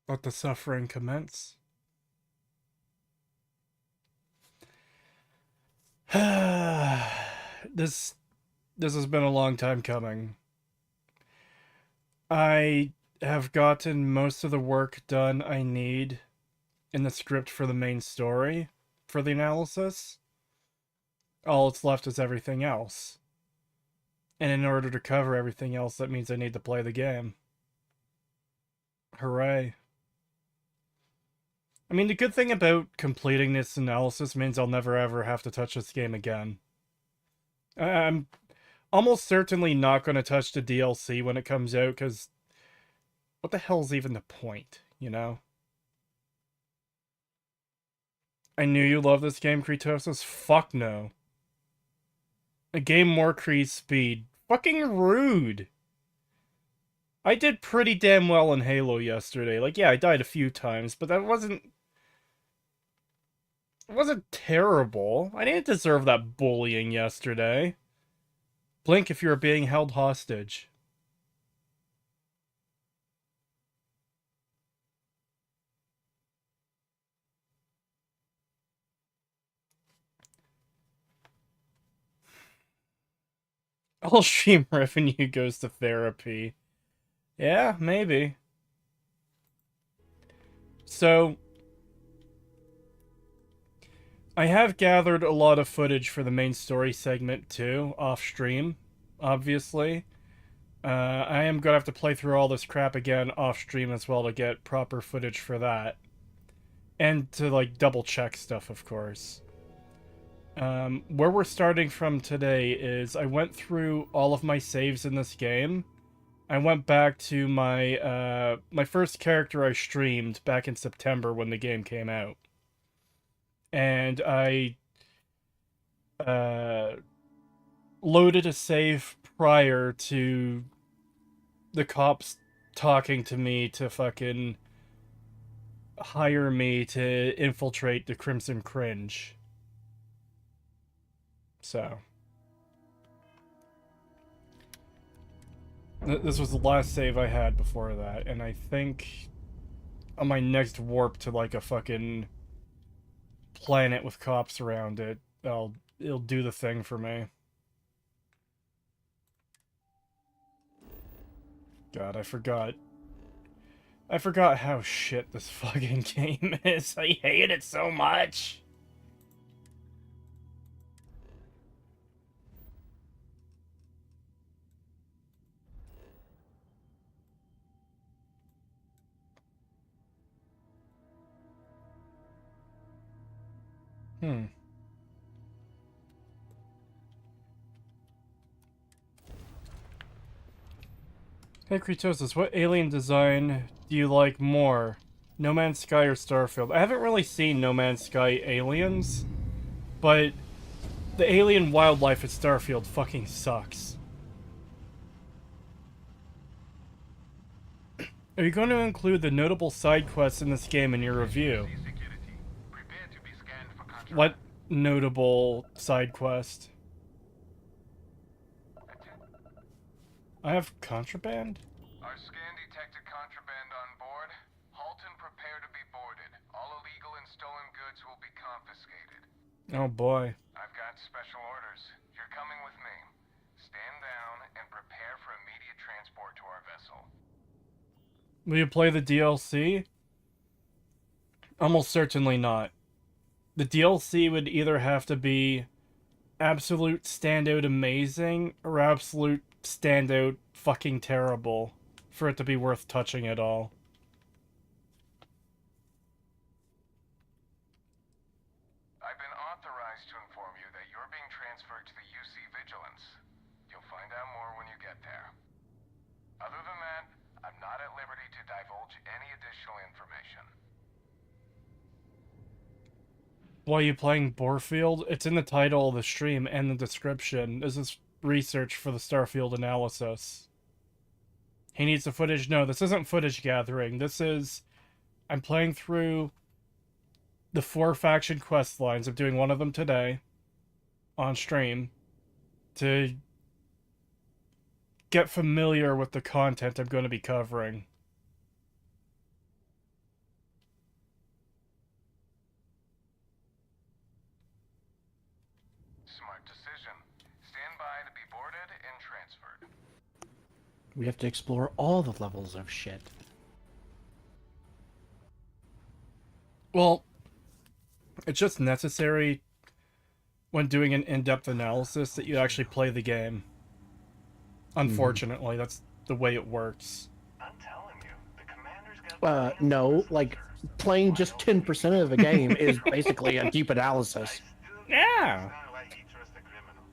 Let the suffering commence. this this has been a long time coming. I have gotten most of the work done I need in the script for the main story for the analysis. All that's left is everything else. And in order to cover everything else, that means I need to play the game. Hooray. I mean, the good thing about completing this analysis means I'll never ever have to touch this game again. I'm almost certainly not going to touch the DLC when it comes out, because what the hell's even the point, you know? I knew you loved this game, Kretosis. Fuck no. A game more Kree's speed. Fucking rude. I did pretty damn well in Halo yesterday. Like, yeah, I died a few times, but that wasn't... It wasn't terrible. I didn't deserve that bullying yesterday. Blink if you're being held hostage. All stream revenue goes to therapy. Yeah, maybe. So, I have gathered a lot of footage for the main story segment too, off stream, obviously. I am gonna have to play through all this crap again off stream as well to get proper footage for that. And to, like, double check stuff, of course. Where we're starting from today is I went through all of my saves in this game. I went back to my first character I streamed back in September when the game came out. And I uh, loaded a save prior to the cops talking to me to fucking hire me to infiltrate the Crimson Cringe. So, this was the last save I had before that, and I think on my next warp to, like, a fucking planet with cops around it, it'll do the thing for me. God, I forgot. I forgot how shit this fucking game is. I hate it so much. Hmm. Hey, Kretosis, what alien design do you like more? No Man's Sky or Starfield? I haven't really seen No Man's Sky aliens, but the alien wildlife at Starfield fucking sucks. Are you going to include the notable side quests in this game in your review? What notable side quest? I have contraband? Our scan detected contraband on board. Halt and prepare to be boarded. All illegal and stolen goods will be confiscated. Oh boy. I've got special orders. You're coming with me. Stand down and prepare for immediate transport to our vessel. Will you play the DLC? Almost certainly not. The DLC would either have to be absolute standout amazing or absolute standout fucking terrible for it to be worth touching at all. I've been authorized to inform you that you're being transferred to the UC Vigilance. You'll find out more when you get there. Other than that, I'm not at liberty to divulge any additional information. Why are you playing Borfield? It's in the title of the stream and the description. This is research for the Starfield analysis. He needs the footage. No, this isn't footage gathering. This is... I'm playing through the 4 faction quest lines. I'm doing one of them today on stream to get familiar with the content I'm going to be covering. smart decision. Stand by to be boarded and transferred. We have to explore all the levels of shit. Well, it's just necessary when doing an in-depth analysis that you actually play the game. Unfortunately, that's the way it works. I'm telling you, the commander's got No, like, playing just 10% of the game is basically a deep analysis. Yeah. Why he trusts the criminal.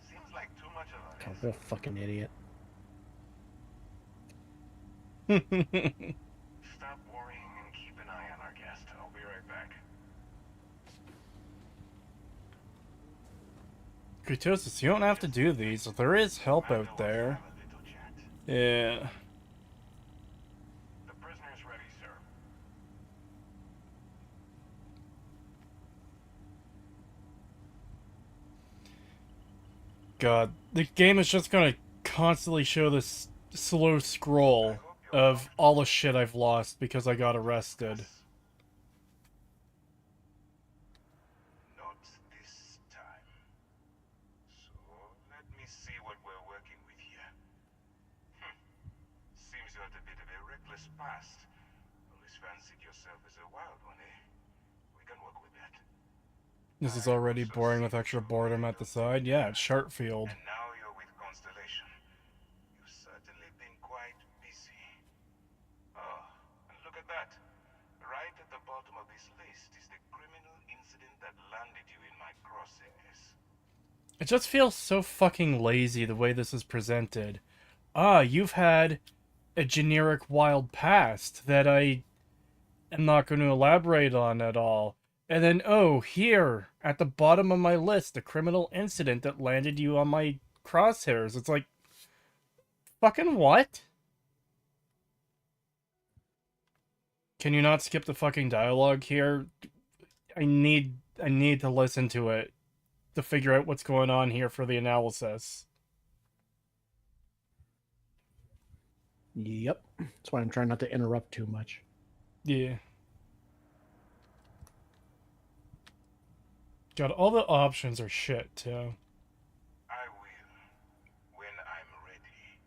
Seems like too much of a God, what a fucking idiot. Stop worrying and keep an eye on our guest. I'll be right back. Kritosis, you don't have to do these. There is help out there. Yeah. The prisoner's ready, sir. God, the game is just gonna constantly show this slow scroll of all the shit I've lost because I got arrested. Not this time. So, let me see what we're working with here. Seems you had a bit of a reckless past. Always fancied yourself as a wild one, eh? We can work with that. This is already boring with extra boredom at the side. Yeah, it's Starfield. And now you're with Constellation. You've certainly been quite busy. Oh, and look at that. Right at the bottom of this list is the criminal incident that landed you in my crosshairs. It just feels so fucking lazy the way this is presented. Ah, you've had a generic wild past that I am not going to elaborate on at all. And then, oh, here, at the bottom of my list, the criminal incident that landed you on my crosshairs. It's like, fucking what? Can you not skip the fucking dialogue here? I need to listen to it to figure out what's going on here for the analysis. Yep. That's why I'm trying not to interrupt too much. Yeah. God, all the options are shit, too. I will, when I'm ready.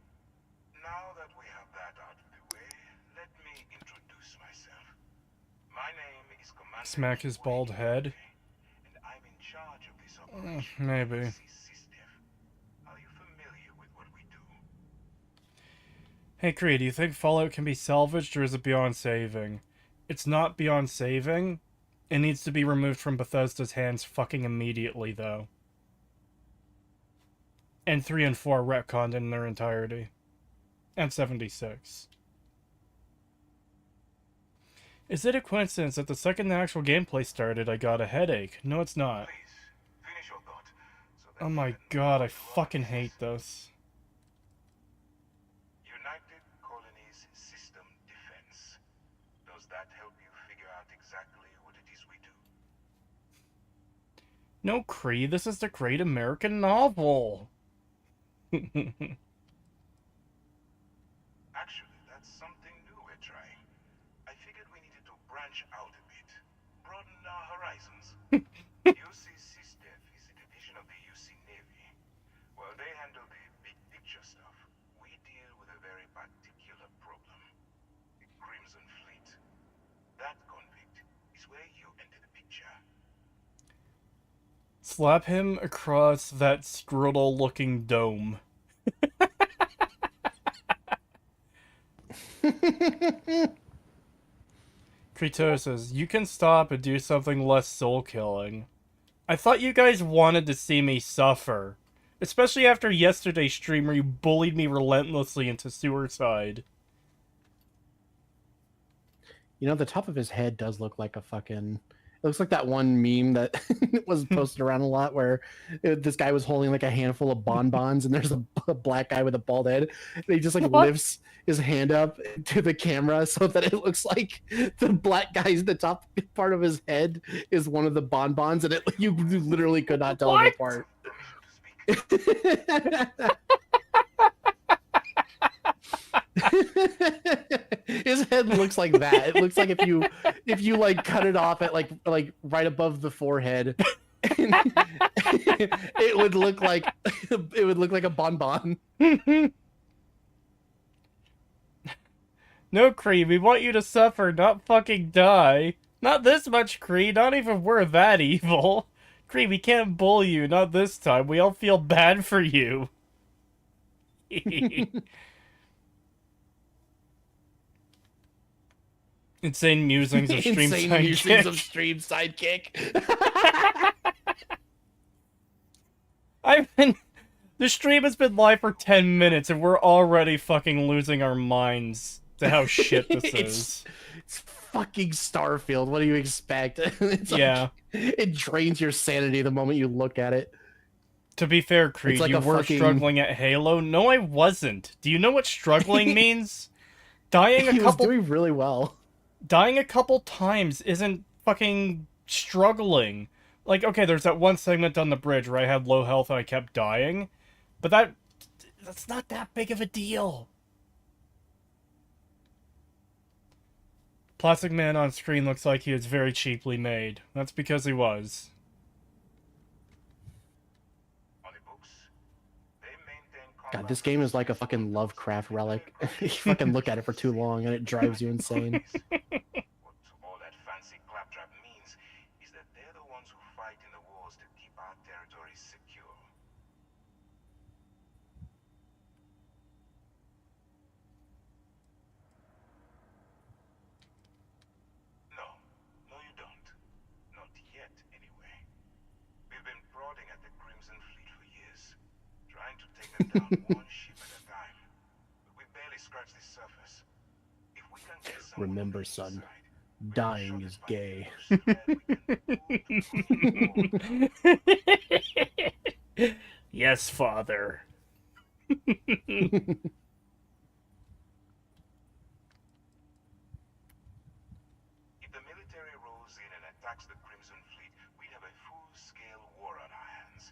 Now that we have that out of the way, let me introduce myself. My name is Commander... Smack his bald head. And I'm in charge of this operation. Maybe. Are you familiar with what we do? Hey, Cree, do you think Fallout can be salvaged, or is it beyond saving? It's not beyond saving. It needs to be removed from Bethesda's hands fucking immediately, though. And 3 and 4 retconned in their entirety. And 76. Is it a coincidence that the second the actual gameplay started, I got a headache? No, it's not. Please, finish your thought. So that Oh we my can god, I move on. fucking hate this. United Colonies System Defense. Does that help you figure out exactly what it is we do? No, Cree, this is the great American novel. Actually, that's something new we're trying. I figured we needed to branch out a bit, broaden our horizons. UC SysDef is a division of the UC Navy. While they handle the big picture stuff, we deal with a very particular problem. The Crimson Fleet. That convict is where you enter the picture. Slap him across that Scriddle-looking dome. Kratos, you can stop and do something less soul-killing. I thought you guys wanted to see me suffer. Especially after yesterday's stream where you bullied me relentlessly into suicide. You know, the top of his head does look like a fucking... It looks like that one meme that was posted around a lot where this guy was holding like a handful of bonbons and there's a black guy with a bald head. And he just like What? lifts his hand up to the camera so that it looks like the black guy's the top part of his head is one of the bonbons and you literally could not tell them What? apart. His head looks like that. It looks like if you like cut it off at like right above the forehead it would look like a bonbon. No, Creed, we want you to suffer, not fucking die. Not this much, Creed, not even we're that evil. Creed, we can't bully you, not this time. We all feel bad for you. Insane musings of stream Insane sidekick. musings of stream sidekick. The stream has been live for 10 minutes and we're already fucking losing our minds to how shit this is. It's fucking Starfield. What do you expect? It's Yeah. it drains your sanity the moment you look at it. To be fair, Creed, like you a were fucking- struggling at Halo. No, I wasn't. Do you know what struggling means? Dying He a was couple doing really well. dying a couple times isn't fucking struggling. Like, okay, there's that one segment on the bridge where I had low health and I kept dying, but that's not that big of a deal. Plastic Man on screen looks like he is very cheaply made. That's because he was. On the books, they maintain God, this game is like a fucking Lovecraft relic. You fucking look at it for too long and it drives you insane. What all that fancy claptrap means is that they're the ones who fight in the wars to keep our territories secure. No, you don't. Not yet, anyway. We've been prodding at the Crimson Fleet for years, trying to take them down one ship at a time. But we barely scratched the surface. If we can get someone Remember, on the son, inside, dying is gay. Yes, father. If the military rolls in and attacks the Crimson Fleet, we'd have a full-scale war on our hands.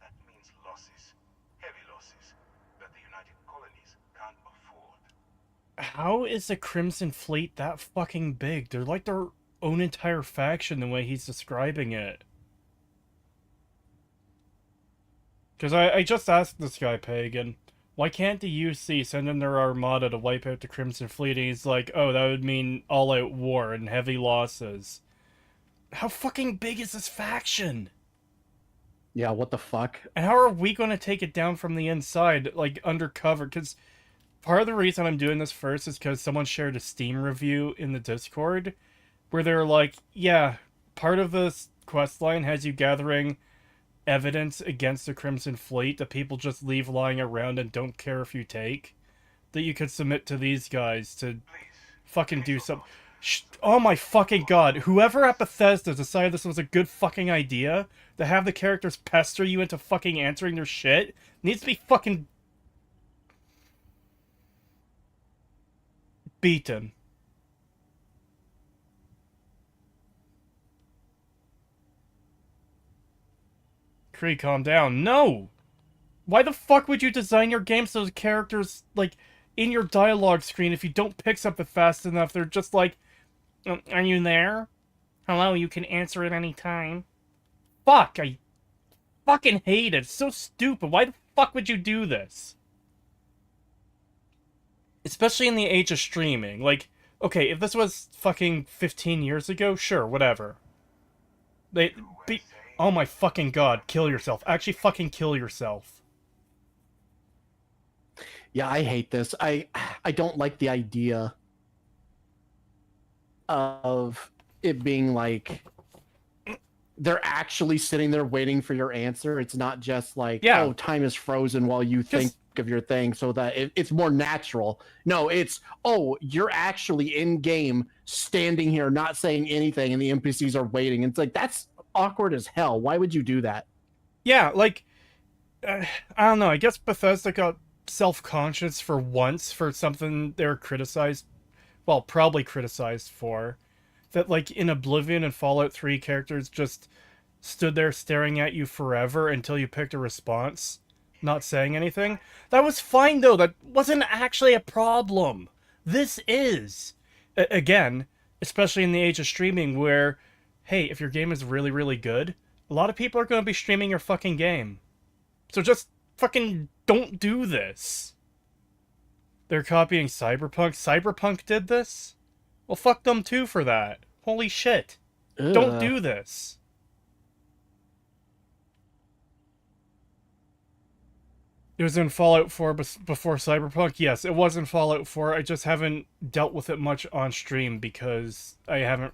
That means losses, heavy losses, that the United Colonies can't afford. How is the Crimson Fleet that fucking big? They're like their own entire faction the way he's describing it. Because I just asked this guy, Pagan, why can't the UC send in their armada to wipe out the Crimson Fleet? And he's like, oh, that would mean all-out war and heavy losses. How fucking big is this faction? Yeah, what the fuck? And how are we going to take it down from the inside, like, undercover? Because part of the reason I'm doing this first is because someone shared a Steam review in the Discord where they're like, yeah, part of this questline has you gathering evidence against the Crimson Fleet that people just leave lying around and don't care if you take, that you could submit to these guys to fucking do something. Oh my fucking god, whoever at Bethesda decided this was a good fucking idea to have the characters pester you into fucking answering their shit needs to be fucking beaten. Kree, calm down. No! Why the fuck would you design your game so the characters, like, in your dialogue screen, if you don't pick something fast enough, they're just like, are you there? Hello, you can answer at any time. Fuck, I fucking hate it. It's so stupid. Why the fuck would you do this? Especially in the age of streaming. Like, okay, if this was fucking 15 years ago, sure, whatever. Oh my fucking god, kill yourself. Actually fucking kill yourself. Yeah, I hate this. I don't like the idea of it being like they're actually sitting there waiting for your answer. It's not just like, Yeah. oh, time is frozen while you think of your thing, so that it's more natural. No, it's, oh, you're actually in game standing here not saying anything and the NPCs are waiting. It's like, that's awkward as hell. Why would you do that? Yeah, like, I don't know, I guess Bethesda got self-conscious for once for something they were criticized, well, probably criticized for. That, like, in Oblivion and Fallout 3, characters just stood there staring at you forever until you picked a response, not saying anything. That was fine, though. That wasn't actually a problem. This is. Again, especially in the age of streaming where, hey, if your game is really, really good, A lot of people are going to be streaming your fucking game. So just fucking don't do this. They're copying Cyberpunk. Cyberpunk did this? Well, fuck them too for that. Holy shit. Don't Ugh. do this. It was in Fallout 4 before Cyberpunk? Yes, it was in Fallout 4. I just haven't dealt with it much on stream because I haven't...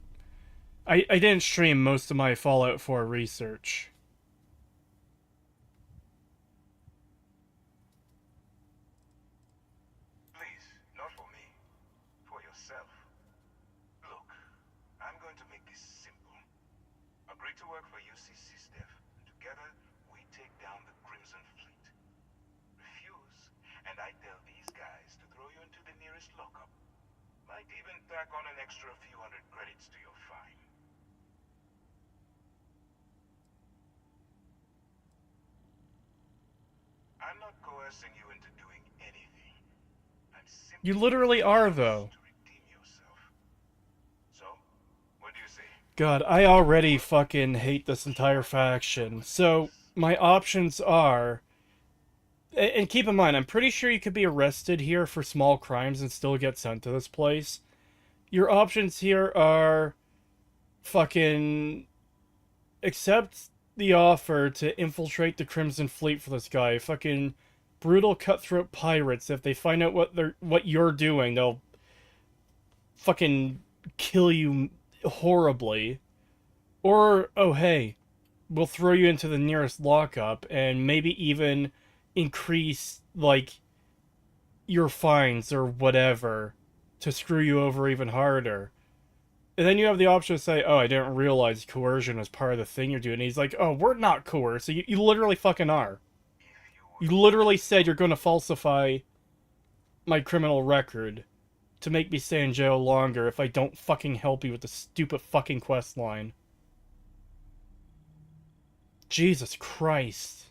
I didn't stream most of my Fallout 4 research. Please, not for me. For yourself. Look, I'm going to make this simple. Agree to work for UCC Steph. Together, we take down the Crimson Fleet. Refuse, and I tell these guys to throw you into the nearest lockup. Might even tack on an extra few hundred credits to your fine. I'm not coercing you into doing anything. I'm simply You literally are, though. to redeem yourself. So, what do you say? God, I already fucking hate this entire faction. So, my options are... And keep in mind, I'm pretty sure you could be arrested here for small crimes and still get sent to this place. Your options here are... fucking... accept the offer to infiltrate the Crimson Fleet for this guy. Fucking brutal cutthroat pirates. If they find out what you're doing, they'll fucking kill you horribly. Or, oh hey, we'll throw you into the nearest lockup and maybe even increase, like, your fines or whatever to screw you over even harder. And then you have the option to say, oh, I didn't realize coercion was part of the thing you're doing. And he's like, oh, we're not coerced. So you literally fucking are. You literally said you're going to falsify my criminal record to make me stay in jail longer if I don't fucking help you with the stupid fucking quest line. Jesus Christ.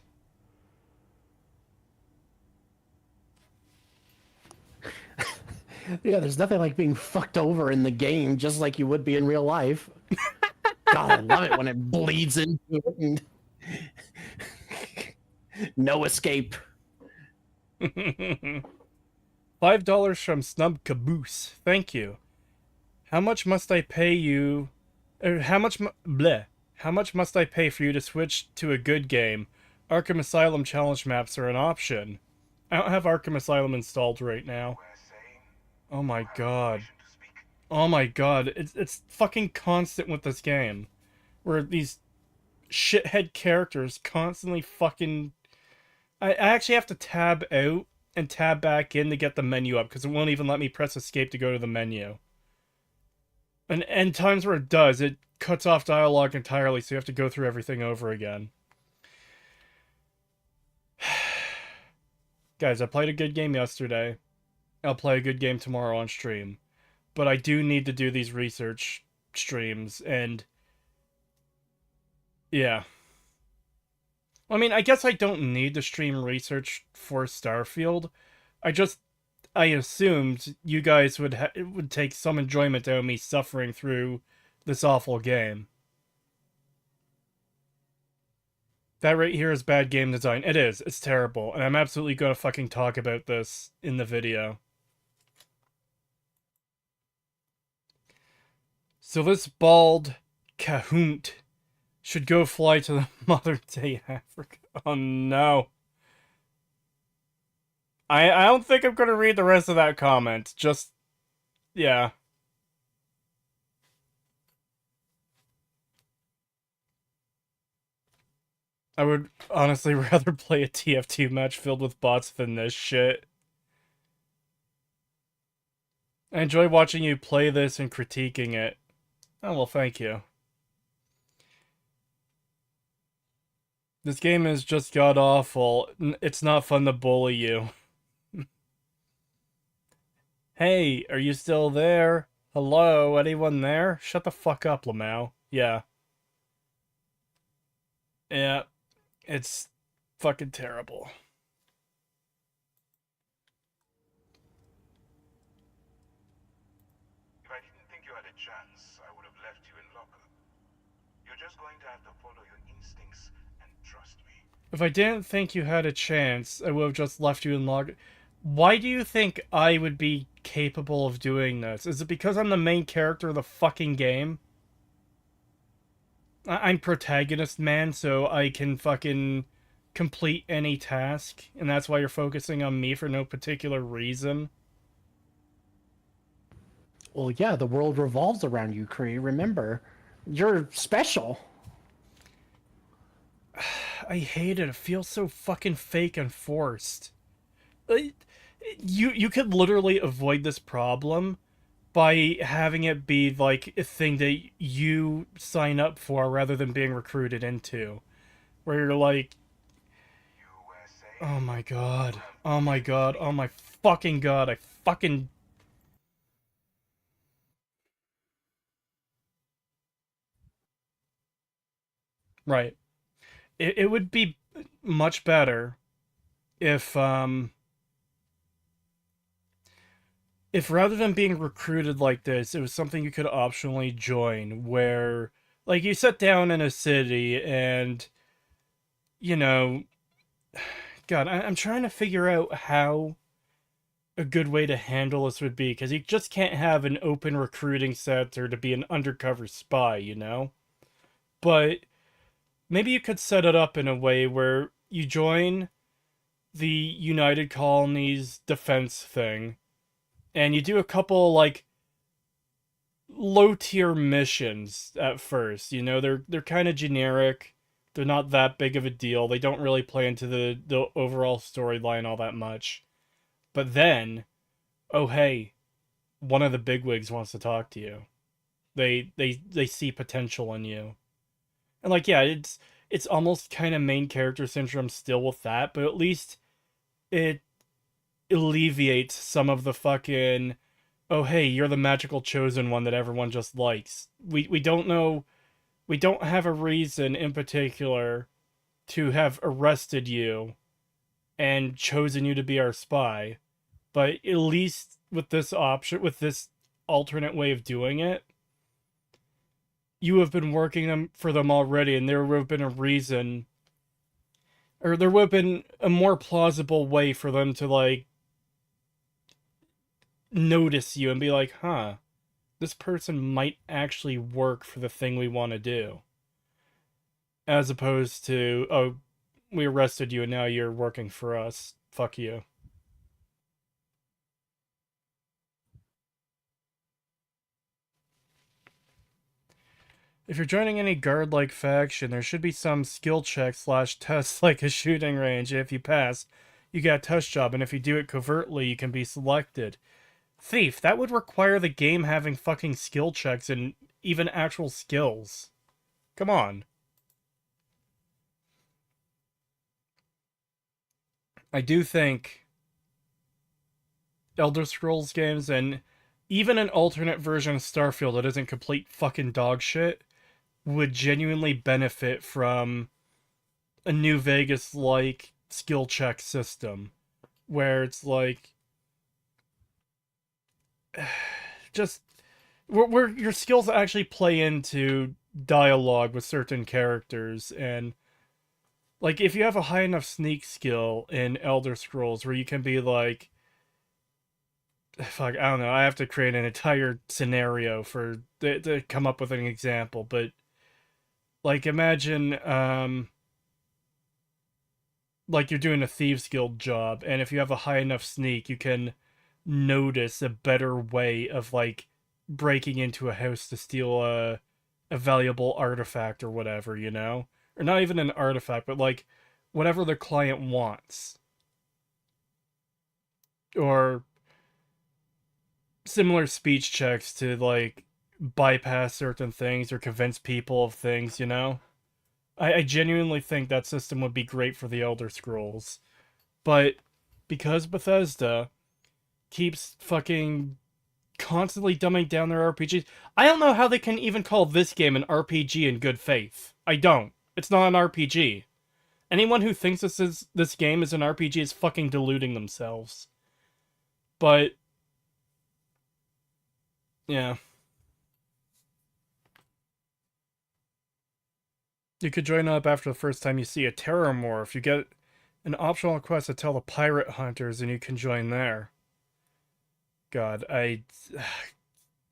Yeah, there's nothing like being fucked over in the game, just like you would be in real life. God, I love it when it bleeds into it and no escape. $5 from Snub Caboose. Thank you. How much must I pay you? How much must I pay for you to switch to a good game? Arkham Asylum challenge maps are an option. I don't have Arkham Asylum installed right now. Oh my god. Oh my god. It's fucking constant with this game. Where these shithead characters constantly fucking... I actually have to tab out and tab back in to get the menu up because it won't even let me press escape to go to the menu. And times where it does, it cuts off dialogue entirely, so you have to go through everything over again. Guys, I played a good game yesterday. I'll play a good game tomorrow on stream. But I do need to do these research streams, and... yeah. I mean, I guess I don't need to stream research for Starfield. I assumed you guys would take some enjoyment out of me suffering through this awful game. That right here is bad game design. It is. It's terrible. And I'm absolutely gonna fucking talk about this in the video. So this bald cahoot should go fly to the modern day Africa. Oh no. I don't think I'm gonna read the rest of that comment. Just, yeah. I would honestly rather play a TF2 match filled with bots than this shit. I enjoy watching you play this and critiquing it. Oh, well, thank you. This game is just god-awful. It's not fun to bully you. Hey, are you still there? Hello, anyone there? Shut the fuck up, Lamau. Yeah. Yeah. It's fucking terrible. If I didn't think you had a chance, I would have left you in lockup. You're just going to have to follow your instincts and trust me. If I didn't think you had a chance, I would have just left you in log. Why do you think I would be capable of doing this? Is it because I'm the main character of the fucking game? I'm protagonist, man, so I can fucking complete any task, and that's why you're focusing on me for no particular reason? Well, yeah, the world revolves around you, Kree. Remember, you're special. I hate it. It feels so fucking fake and forced. Like, you could literally avoid this problem by having it be like a thing that you sign up for rather than being recruited into. Where you're like, USA, oh my god, oh my god, oh my fucking god, I fucking. Right. It would be much better if if rather than being recruited like this, it was something you could optionally join where like you sit down in a city and you know god I'm trying to figure out how a good way to handle this would be because you just can't have an open recruiting center to be an undercover spy, you know? But maybe you could set it up in a way where you join the United Colonies defense thing and you do a couple like low tier missions at first. You know, they're kind of generic. They're not that big of a deal. They don't really play into the overall storyline all that much. But then, oh hey, one of the bigwigs wants to talk to you. They see potential in you. And like yeah, it's almost kind of main character syndrome still with that, but at least it alleviates some of the fucking oh hey, you're the magical chosen one that everyone just likes. We don't know, we don't have a reason in particular to have arrested you and chosen you to be our spy, but at least with this option, with this alternate way of doing it, you have been working them for them already, and there would have been a reason, or there would have been a more plausible way for them to like notice you and be like, huh, this person might actually work for the thing we want to do. As opposed to, oh, we arrested you and now you're working for us. Fuck you. If you're joining any guard-like faction, there should be some skill check slash test like a shooting range. If you pass, you get a touch job, and if you do it covertly, you can be selected. Thief, that would require the game having fucking skill checks and even actual skills. Come on. I do think Elder Scrolls games and even an alternate version of Starfield that isn't complete fucking dog shit would genuinely benefit from a New Vegas like skill check system where it's like just where your skills actually play into dialogue with certain characters and like if you have a high enough sneak skill in Elder Scrolls where you can be like fuck I don't know I have to create an entire scenario for to come up with an example but like imagine like you're doing a thieves guild job and if you have a high enough sneak you can notice a better way of like breaking into a house to steal a valuable artifact or whatever, you know? Or not even an artifact, but like whatever the client wants. Or similar speech checks to like bypass certain things or convince people of things, you know? I genuinely think that system would be great for the Elder Scrolls. But because Bethesda keeps fucking constantly dumbing down their RPGs. I don't know how they can even call this game an RPG in good faith. I don't. It's not an RPG. Anyone who thinks this game is an RPG is fucking deluding themselves. But yeah. You could join up after the first time you see a terramorph. You get an optional quest to tell the pirate hunters, and you can join there. God, I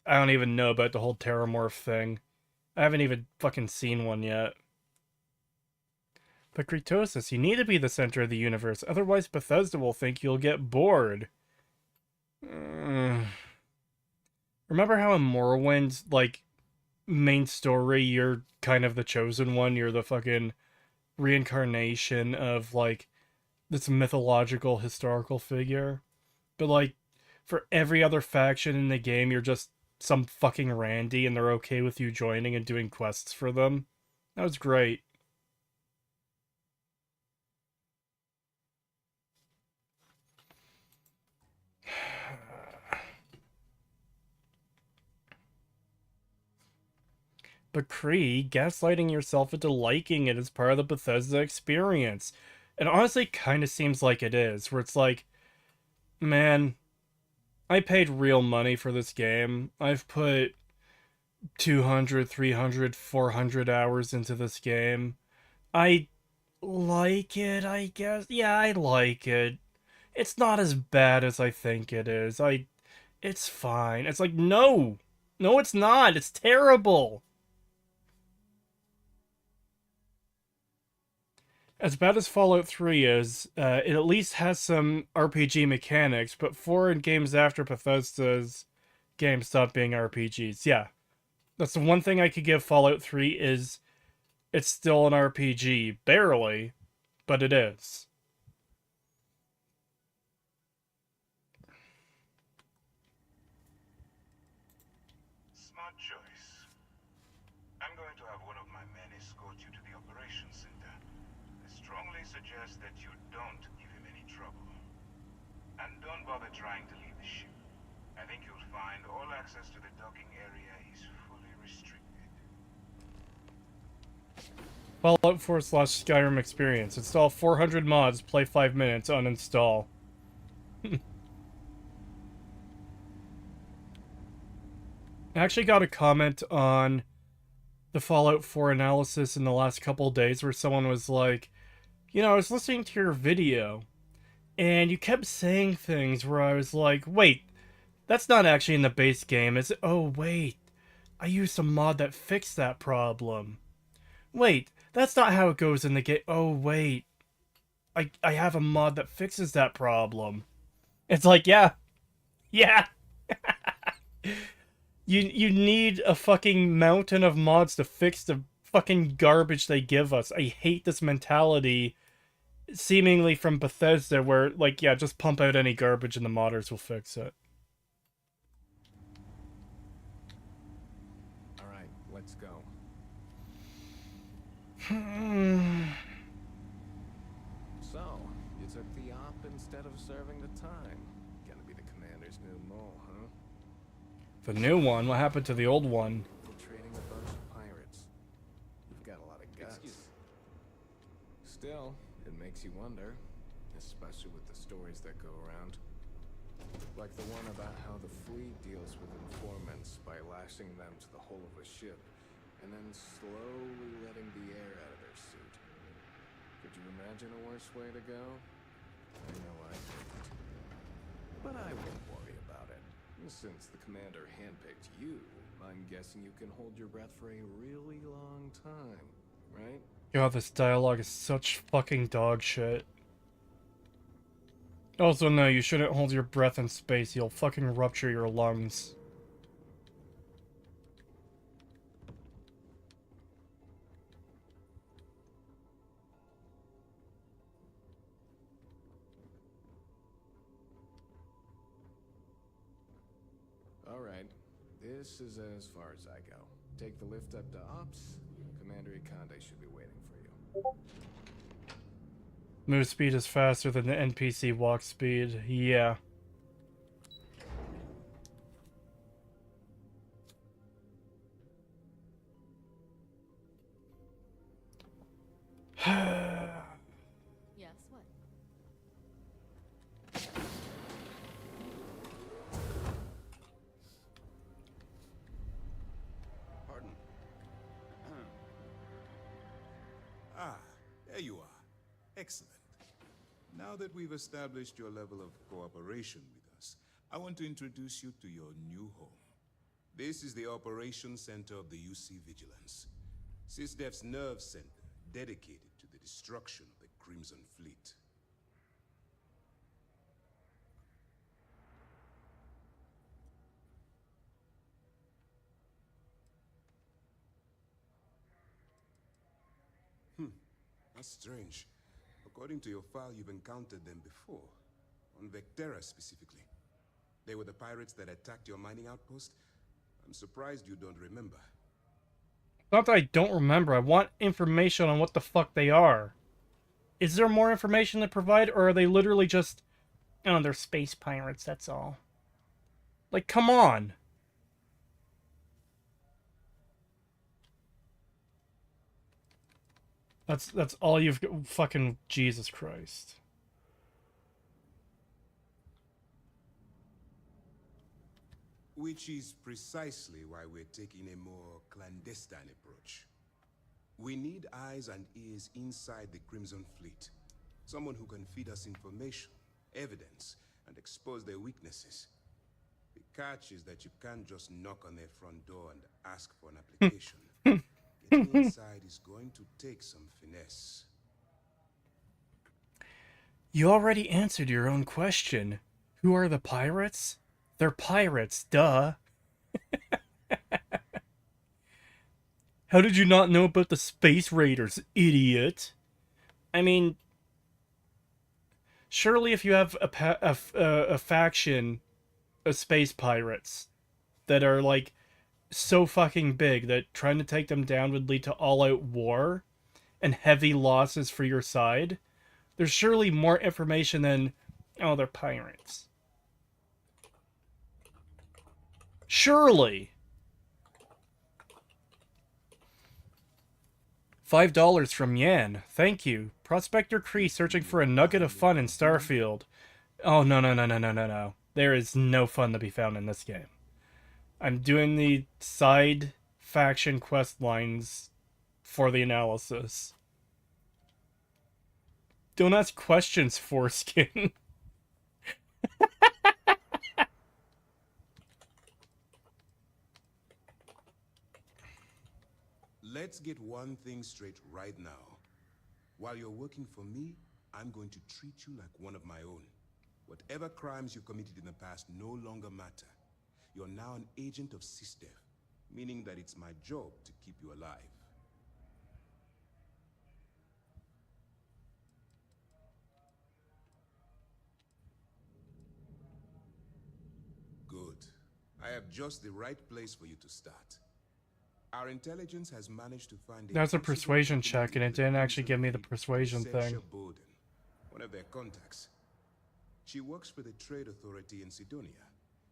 don't even know about the whole terramorph thing. I haven't even fucking seen one yet. But Kritosis, you need to be the center of the universe, otherwise Bethesda will think you'll get bored. Remember how in Morrowind's, like, main story, you're kind of the chosen one, you're the fucking reincarnation of, like, this mythological historical figure? But, like, for every other faction in the game, you're just some fucking Randy and they're okay with you joining and doing quests for them. That was great. But Cree, gaslighting yourself into liking it is part of the Bethesda experience. It honestly kind of seems like it is, where it's like, man, I paid real money for this game. I've put 200, 300, 400 hours into this game. I like it, I guess. Yeah, I like it. It's not as bad as I think it is. It's fine. It's like, no. No, it's not. It's terrible. As bad as Fallout 3 is, it at least has some RPG mechanics, but 4 and games after Bethesda's games stopped being RPGs. Yeah, that's the one thing I could give Fallout 3 is it's still an RPG. Barely, but it is. Smart choice. I'm going to have one of my men escort you to the operations center. I strongly suggest that you don't give him any trouble. And don't bother trying to leave the ship. I think you'll find all access to the docking area is fully restricted. Fallout 4 / Skyrim experience. Install 400 mods, play 5 minutes, uninstall. I actually got a comment on the Fallout 4 analysis in the last couple days where someone was like, you know, I was listening to your video, and you kept saying things where I was like, wait, that's not actually in the base game, is it? Oh, wait, I used a mod that fixed that problem. Wait, that's not how it goes in the game. Oh, wait, I have a mod that fixes that problem. It's like, yeah, yeah. You need a fucking mountain of mods to fix the fucking garbage they give us. I hate this mentality seemingly from Bethesda where, like, yeah, just pump out any garbage and the modders will fix it. Alright, let's go. So, you took the op instead of serving the time. Gonna be the commander's new mole, huh? The new one? What happened to the old one? Infiltrating a bunch of pirates. You've got a lot of guts. Still, it makes you wonder, especially with the stories that go around. Like the one about how the fleet deals with informants by lashing them to the hull of a ship, and then slowly letting the air out of their suit. Could you imagine a worse way to go? I know I couldn't. But I won't worry about it. Since the commander handpicked you, I'm guessing you can hold your breath for a really long time, right? God, this dialogue is such fucking dog shit. Also, no, you shouldn't hold your breath in space. You'll fucking rupture your lungs. Alright, this is as far as I go. Take the lift up to Ops. Commander Ikonde should be waiting for you. Move speed is faster than the NPC walk speed. Yeah. Yes, what? Pardon. There you are. Excellent. Now that we've established your level of cooperation with us, I want to introduce you to your new home. This is the Operations Center of the UC Vigilance. SysDef's nerve center, dedicated to the destruction of the Crimson Fleet. That's strange. According to your file, you've encountered them before. On Vectera, specifically. They were the pirates that attacked your mining outpost? I'm surprised you don't remember. Not that I don't remember. I want information on what the fuck they are. Is there more information to provide, or are they literally just... Oh, they're space pirates, that's all. Like, come on! That's all you've got. Fucking Jesus Christ. Which is precisely why we're taking a more clandestine approach. We need eyes and ears inside the Crimson Fleet. Someone who can feed us information, evidence, and expose their weaknesses. The catch is that you can't just knock on their front door and ask for an application. Getting inside is going to take some finesse. You already answered your own question. Who are the pirates? They're pirates, duh. How did you not know about the Space Raiders, idiot? I mean, surely if you have a faction of space pirates that are, like, so fucking big that trying to take them down would lead to all-out war and heavy losses for your side, there's surely more information than, oh, they're pirates. Surely. $5 from Yan. Thank you. Prospector Cree searching for a nugget of fun in Starfield. Oh, no. There is no fun to be found in this game. I'm doing the side faction quest lines for the analysis. Don't ask questions, Foreskin. Let's get one thing straight right now. While you're working for me, I'm going to treat you like one of my own. Whatever crimes you committed in the past no longer matter. You're now an agent of SysDef, meaning that it's my job to keep you alive. Good. I have just the right place for you to start. Our intelligence has managed to find That's a persuasion check, and it didn't actually give me the persuasion thing. Bowden, one of their contacts. She works for the Trade Authority in Sidonia,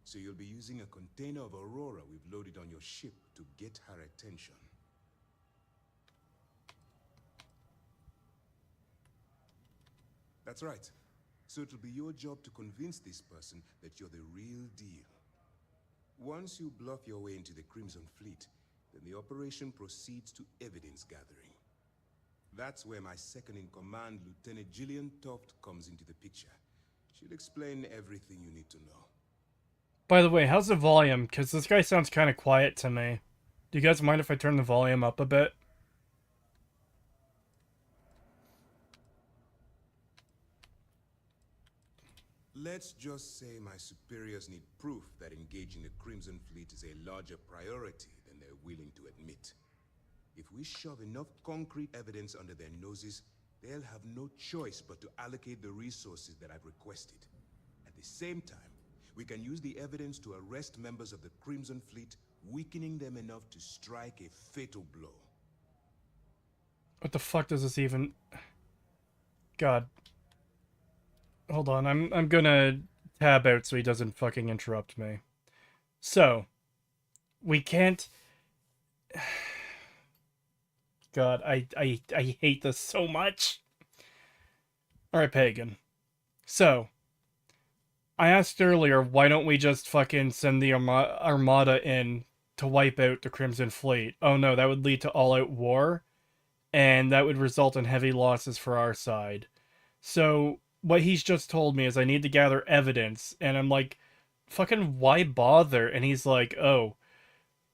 so you'll be using a container of Aurora we've loaded on your ship to get her attention. That's right. So it'll be your job to convince this person that you're the real deal. Once you bluff your way into the Crimson Fleet, then the operation proceeds to evidence gathering. That's where my second-in-command, Lieutenant Gillian Toft, comes into the picture. She'll explain everything you need to know. By the way, how's the volume? Because this guy sounds kind of quiet to me. Do you guys mind if I turn the volume up a bit? Let's just say my superiors need proof that engaging the Crimson Fleet is a larger priority than they're willing to admit. If we shove enough concrete evidence under their noses, they'll have no choice but to allocate the resources that I've requested. At the same time, we can use the evidence to arrest members of the Crimson Fleet, weakening them enough to strike a fatal blow. What the fuck does this even... God. Hold on, I'm gonna tab out so he doesn't fucking interrupt me. So, we can't... God, I hate this so much. Alright, Pagan. So, I asked earlier, why don't we just fucking send the Armada in to wipe out the Crimson Fleet? Oh no, that would lead to all-out war? and that would result in heavy losses for our side. So what he's just told me is I need to gather evidence, and I'm like, fucking why bother? And he's like, oh,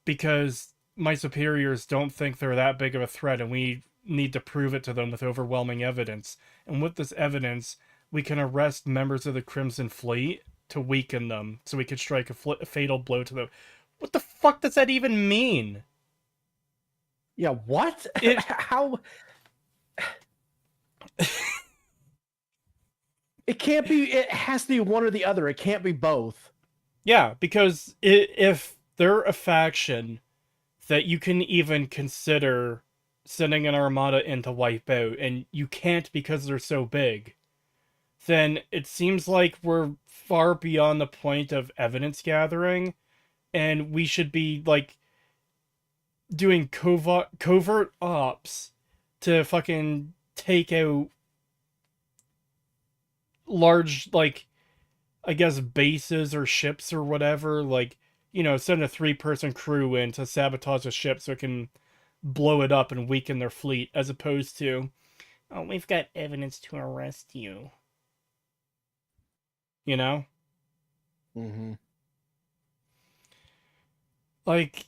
because my superiors don't think they're that big of a threat, and we need to prove it to them with overwhelming evidence. And with this evidence, we can arrest members of the Crimson Fleet to weaken them, so we could strike a fatal blow to them. What the fuck does that even mean? Yeah, what? It- How? It can't be. It has to be one or the other. It can't be both. Yeah, because if they're a faction that you can even consider sending an armada in to wipe out, and you can't because they're so big, then it seems like we're far beyond the point of evidence gathering, and we should be, like, doing covert ops to fucking take out large, like, I guess bases or ships or whatever, like, you know, send a 3-person crew in to sabotage a ship so it can blow it up and weaken their fleet, as opposed to, oh, we've got evidence to arrest you. You know? Mm-hmm. Like,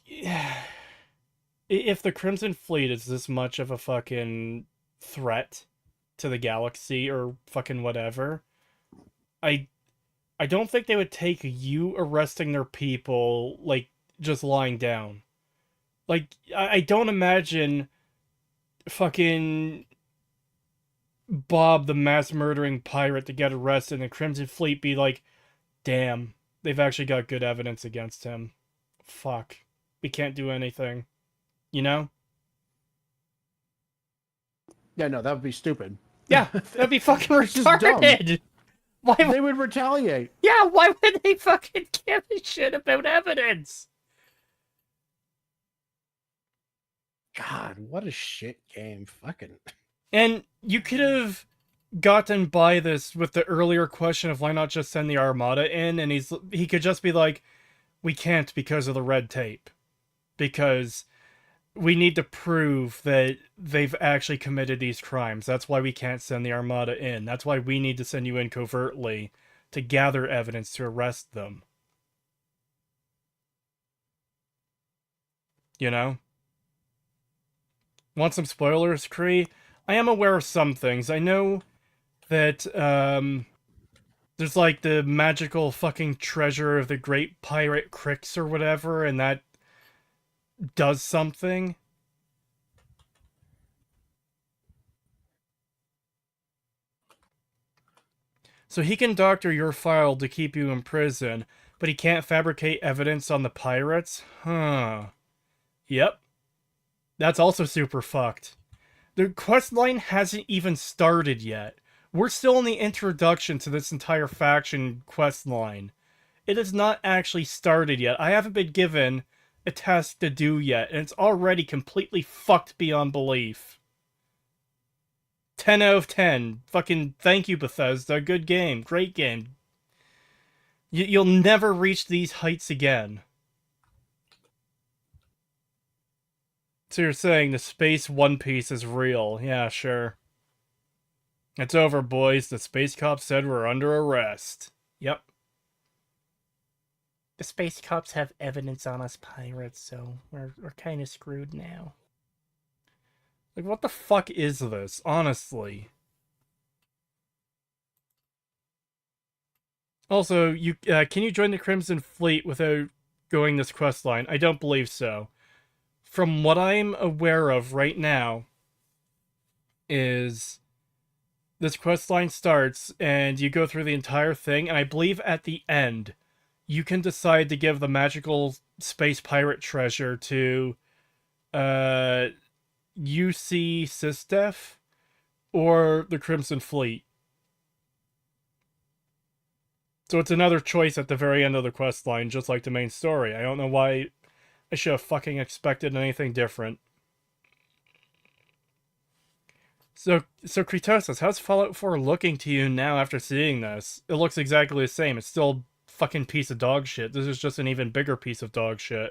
if the Crimson Fleet is this much of a fucking threat to the galaxy or fucking whatever, I don't think they would take you arresting their people, like, just lying down. Like, I don't imagine fucking Bob, the mass murdering pirate, to get arrested and the Crimson Fleet be like, damn, they've actually got good evidence against him. Fuck. We can't do anything. You know? Yeah, no, that would be stupid. Yeah, that'd be fucking It's just dumb. retarded. Why They would retaliate. Yeah, why would they fucking give a shit about evidence? God, what a shit game. Fucking. And you could have gotten by this with the earlier question of why not just send the armada in, and he could just be like, we can't because of the red tape. Because we need to prove that they've actually committed these crimes. That's why we can't send the armada in. That's why we need to send you in covertly to gather evidence to arrest them. You know? Want some spoilers, Kree? I am aware of some things. I know that, there's, like, the magical fucking treasure of the great pirate Crix or whatever, and that does something. So he can doctor your file to keep you in prison, but he can't fabricate evidence on the pirates? Huh. Yep. That's also super fucked. The questline hasn't even started yet. We're still in the introduction to this entire faction questline. It has not actually started yet. I haven't been given a task to do yet, and it's already completely fucked beyond belief. 10 out of 10. Fucking thank you, Bethesda. Good game. Great game. You'll never reach these heights again. So you're saying the space One Piece is real. Yeah, sure. It's over, boys. The space cops said we're under arrest. Yep. The space cops have evidence on us pirates, so we're kind of screwed now. Like, what the fuck is this, honestly? Also, can you join the Crimson Fleet without going this questline? I don't believe so. From what I'm aware of right now, is this questline starts, and you go through the entire thing, and I believe at the end, you can decide to give the magical space pirate treasure to, UC Sysdef or the Crimson Fleet. So it's another choice at the very end of the questline, just like the main story. I don't know why I should have fucking expected anything different. So Kritosis, how's Fallout 4 looking to you now after seeing this? It looks exactly the same. It's still a fucking piece of dog shit. This is just an even bigger piece of dog shit.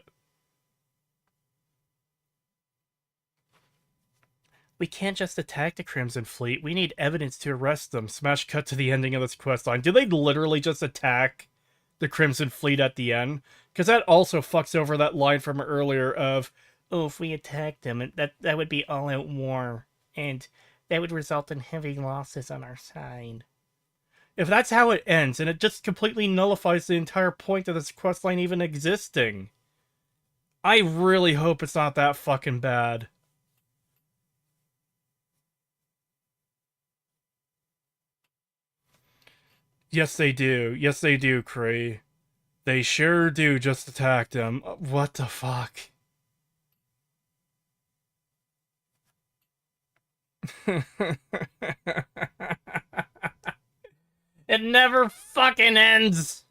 We can't just attack the Crimson Fleet. We need evidence to arrest them. Smash cut to the ending of this questline. Did they literally just attack the Crimson Fleet at the end? Because that also fucks over that line from earlier of, oh, if we attacked them, that would be all-out war. And that would result in heavy losses on our side. If that's how it ends, and it just completely nullifies the entire point of this questline even existing. I really hope it's not that fucking bad. Yes, they do. Yes, they do, Cree. They sure do just attack them. What the fuck? It never fucking ends!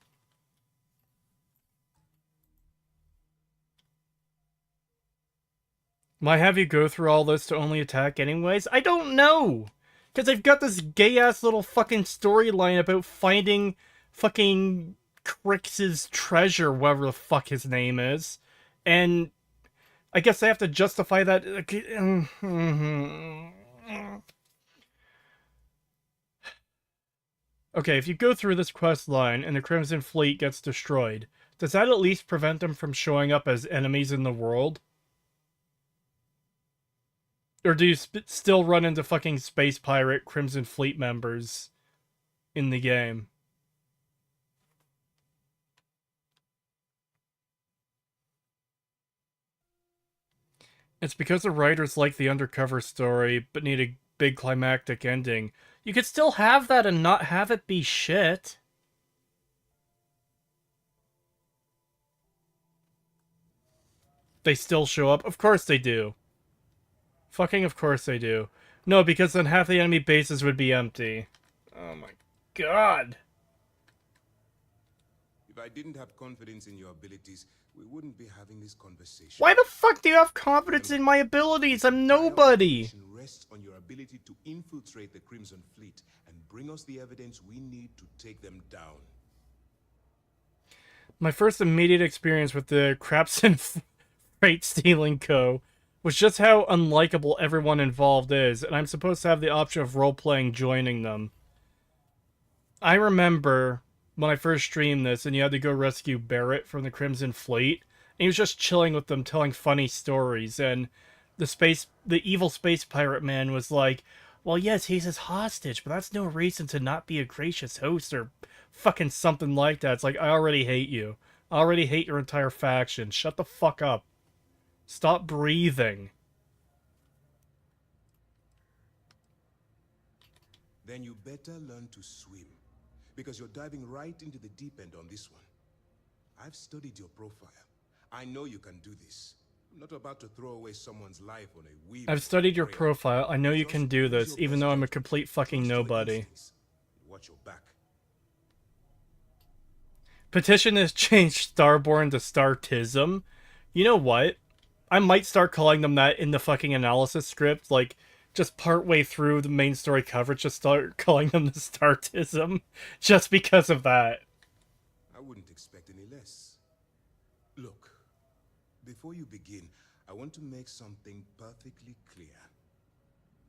Why have you go through all this to only attack anyways? I don't know! Because they've got this gay-ass little fucking storyline about finding fucking Crix's treasure, whatever the fuck his name is. And I guess they have to justify that. Okay, if you go through this quest line and the Crimson Fleet gets destroyed, does that at least prevent them from showing up as enemies in the world? Or do you still run into fucking Space Pirate Crimson Fleet members in the game? It's because the writers like the undercover story, but need a big climactic ending. You could still have that and not have it be shit. They still show up? Of course they do. Fucking of course they do. No, because then half the enemy bases would be empty. Oh my god. If I didn't have confidence in your abilities, we wouldn't be having this conversation. Why the fuck do you have confidence in my abilities? I'm nobody. Rests on your ability to infiltrate the Crimson Fleet and bring us the evidence we need to take them down. My first immediate experience with the Craps and Freight Stealing Co. was just how unlikable everyone involved is, and I'm supposed to have the option of role-playing joining them. I remember when I first streamed this and you had to go rescue Barrett from the Crimson Fleet, and he was just chilling with them telling funny stories, and the evil space pirate man was like, well, yes, he's his hostage, but that's no reason to not be a gracious host or fucking something like that. It's like, I already hate you. I already hate your entire faction. Shut the fuck up. Stop breathing. Then you better learn to swim, because you're diving right into the deep end on this one. I've studied your profile. I know you can do this. I'm not about to throw away someone's life on a weave. I've studied your profile. I know you can do this, even though I'm a complete fucking nobody. Watch your back. Petition has changed Starborn to Startism. You know what? I might start calling them that in the fucking analysis script, like, just partway through the main story coverage, just start calling them the Startism, just because of that. I wouldn't expect any less. Look, before you begin, I want to make something perfectly clear.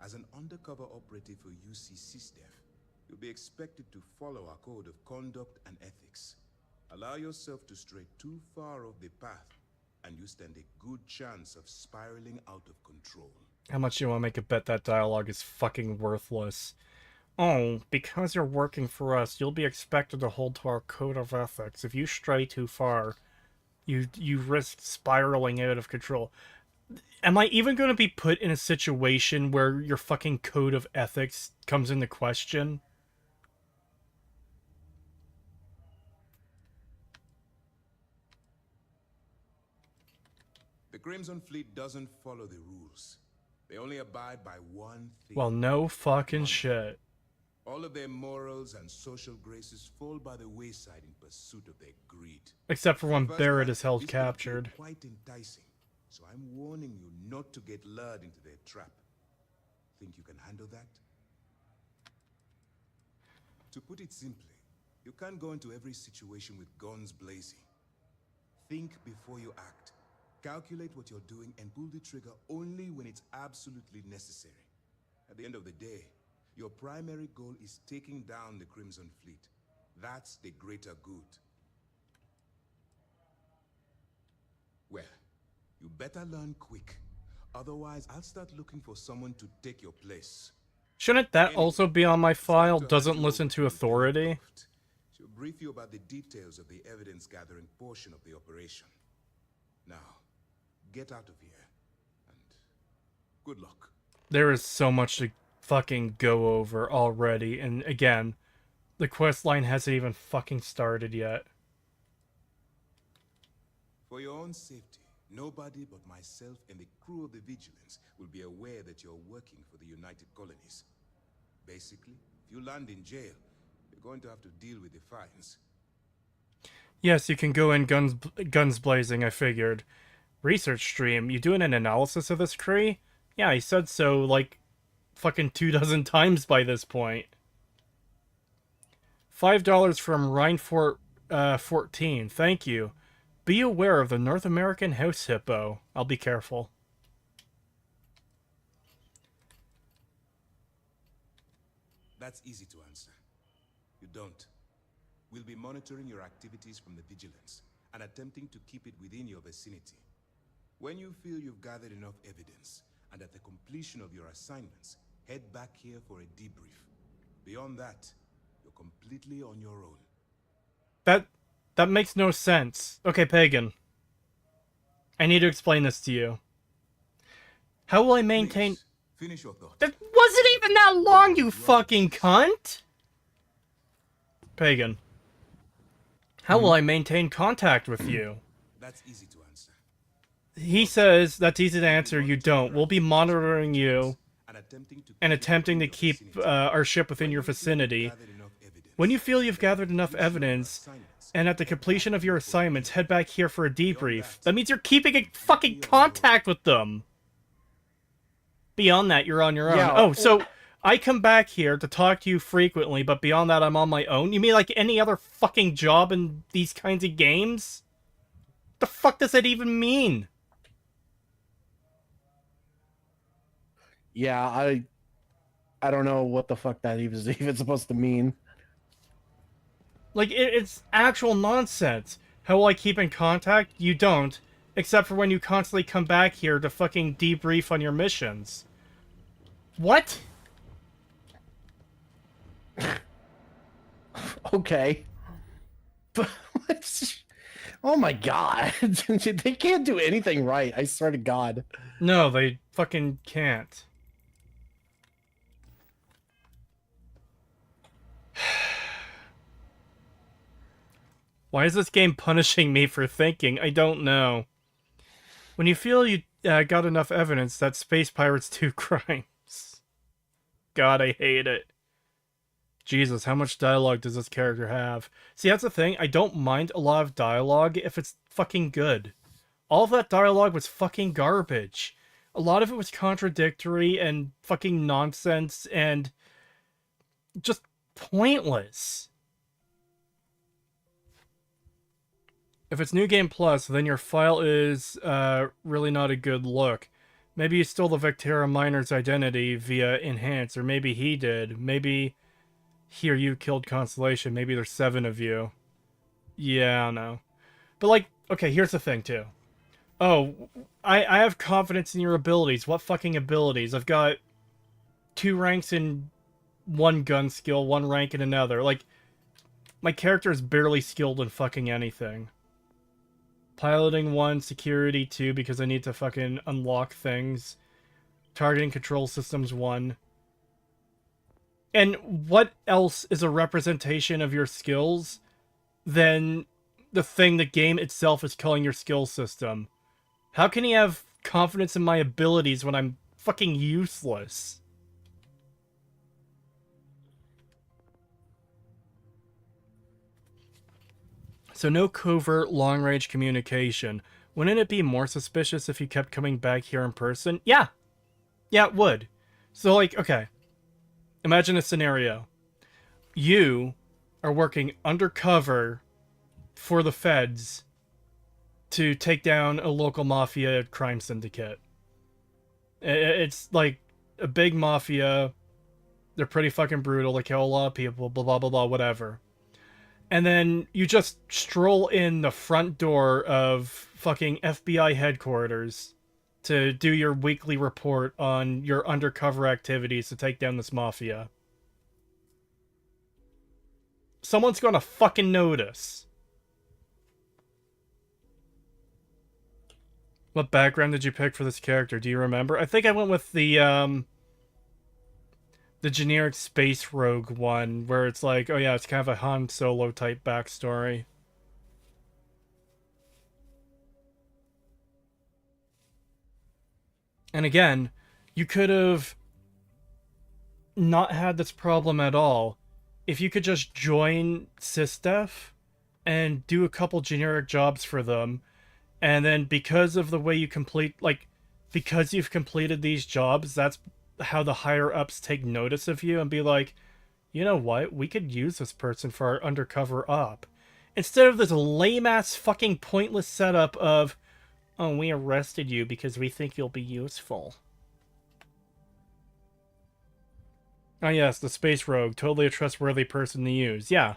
As an undercover operative for UC SysDef, you'll be expected to follow our code of conduct and ethics. Allow yourself to stray too far off the path, and you stand a good chance of spiraling out of control. How much do you want to make a bet that dialogue is fucking worthless? Oh, because you're working for us, you'll be expected to hold to our code of ethics. If you stray too far, you risk spiraling out of control. Am I even going to be put in a situation where your fucking code of ethics comes into question? The Crimson Fleet doesn't follow the rules. They only abide by one thing. Well, no fucking shit. All of their morals and social graces fall by the wayside in pursuit of their greed. Except for when First Barrett glance, is held this could appear captured. Quite enticing, so I'm warning you not to get lured into their trap. Think you can handle that? To put it simply, you can't go into every situation with guns blazing. Think before you act. Calculate what you're doing and pull the trigger only when it's absolutely necessary. At the end of the day, your primary goal is taking down the Crimson Fleet. That's the greater good. Well, you better learn quick. Otherwise, I'll start looking for someone to take your place. Shouldn't that Anyway, also be on my it's file? time to hand Doesn't you listen over to Lieutenant authority. Croft. She'll brief you about the details of the evidence-gathering portion of the operation. Now, get out of here, and good luck. There is so much to fucking go over already, and again, the quest line hasn't even fucking started yet. For your own safety, nobody but myself and the crew of the Vigilance will be aware that you're working for the United Colonies. Basically, if you land in jail, you're going to have to deal with the fines. Yes, you can go in guns blazing, I figured. Research stream, you doing an analysis of this Kree? Yeah, I said so like fucking 24 times by this point. $5 from Rhinefort 14. Thank you. Be aware of the North American house hippo. I'll be careful. That's easy to answer. You don't. We'll be monitoring your activities from the Vigilance and attempting to keep it within your vicinity. When you feel you've gathered enough evidence, and at the completion of your assignments, head back here for a debrief. Beyond that, you're completely on your own. That makes no sense. Okay, Pagan. I need to explain this to you. How will I maintain... Please, finish your thought. That wasn't even that long, you fucking cunt! Pagan. How will I maintain contact with you? That's easy to answer. He says that's easy to answer, you don't. We'll be monitoring you and attempting to keep our ship within your vicinity. When you feel you've gathered enough evidence, and at the completion of your assignments, head back here for a debrief. That means you're keeping in fucking contact with them! Beyond that, you're on your own. Yeah. Oh, so I come back here to talk to you frequently, but beyond that, I'm on my own? You mean like any other fucking job in these kinds of games? The fuck does that even mean? Yeah, I don't know what the fuck that is even supposed to mean. Like, it's actual nonsense. How will I keep in contact? You don't. Except for when you constantly come back here to fucking debrief on your missions. What? Okay. But oh my god. They can't do anything right, I swear to God. No, they fucking can't. Why is this game punishing me for thinking? I don't know. When you feel you got enough evidence that space pirates do crimes. God, I hate it. Jesus, how much dialogue does this character have? See, that's the thing. I don't mind a lot of dialogue if it's fucking good. All of that dialogue was fucking garbage. A lot of it was contradictory and fucking nonsense and just pointless. If it's New Game Plus, then your file is really not a good look. Maybe you stole the Vectera miner's identity via Enhance, or maybe he did. Maybe he or you killed Constellation. Maybe there's 7 of you. Yeah, I don't know. But, like, okay, here's the thing, too. Oh, I have confidence in your abilities. What fucking abilities? I've got 2 ranks in one gun skill, 1 rank in another. Like, my character is barely skilled in fucking anything. Piloting 1, security 2, because I need to fucking unlock things. Targeting control systems 1. And what else is a representation of your skills than the thing the game itself is calling your skill system? How can he have confidence in my abilities when I'm fucking useless? So no covert long-range communication. Wouldn't it be more suspicious if you kept coming back here in person? Yeah. Yeah, it would. So, like, okay. Imagine a scenario. You are working undercover for the feds to take down a local mafia crime syndicate. It's like a big mafia. They're pretty fucking brutal. They kill a lot of people, blah, blah, blah, blah, whatever. And then you just stroll in the front door of fucking FBI headquarters to do your weekly report on your undercover activities to take down this mafia. Someone's gonna fucking notice. What background did you pick for this character? Do you remember? I think I went with the generic space rogue one, where it's like, oh yeah, it's kind of a Han Solo type backstory. And again, you could have not had this problem at all if you could just join SysDef and do a couple generic jobs for them, and then because of the way you complete, like, because you've completed these jobs, that's how the higher ups take notice of you and be like, you know what, we could use this person for our undercover op. Instead of this lame ass fucking pointless setup of, oh, we arrested you because we think you'll be useful. Oh yes, the space rogue, totally a trustworthy person to use. Yeah.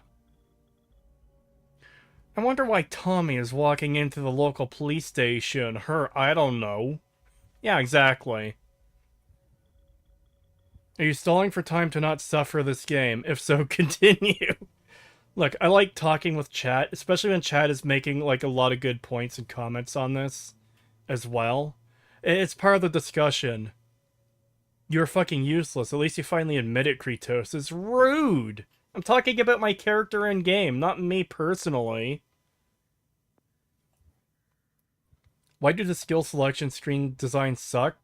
I wonder why Tommy is walking into the local police station. I don't know. Yeah, exactly. Are you stalling for time to not suffer this game? If so, continue. Look, I like talking with chat, especially when chat is making like a lot of good points and comments on this as well. It's part of the discussion. You're fucking useless. At least you finally admit it, Kratos. It's rude. I'm talking about my character in game, not me personally. Why do the skill selection screen designs suck?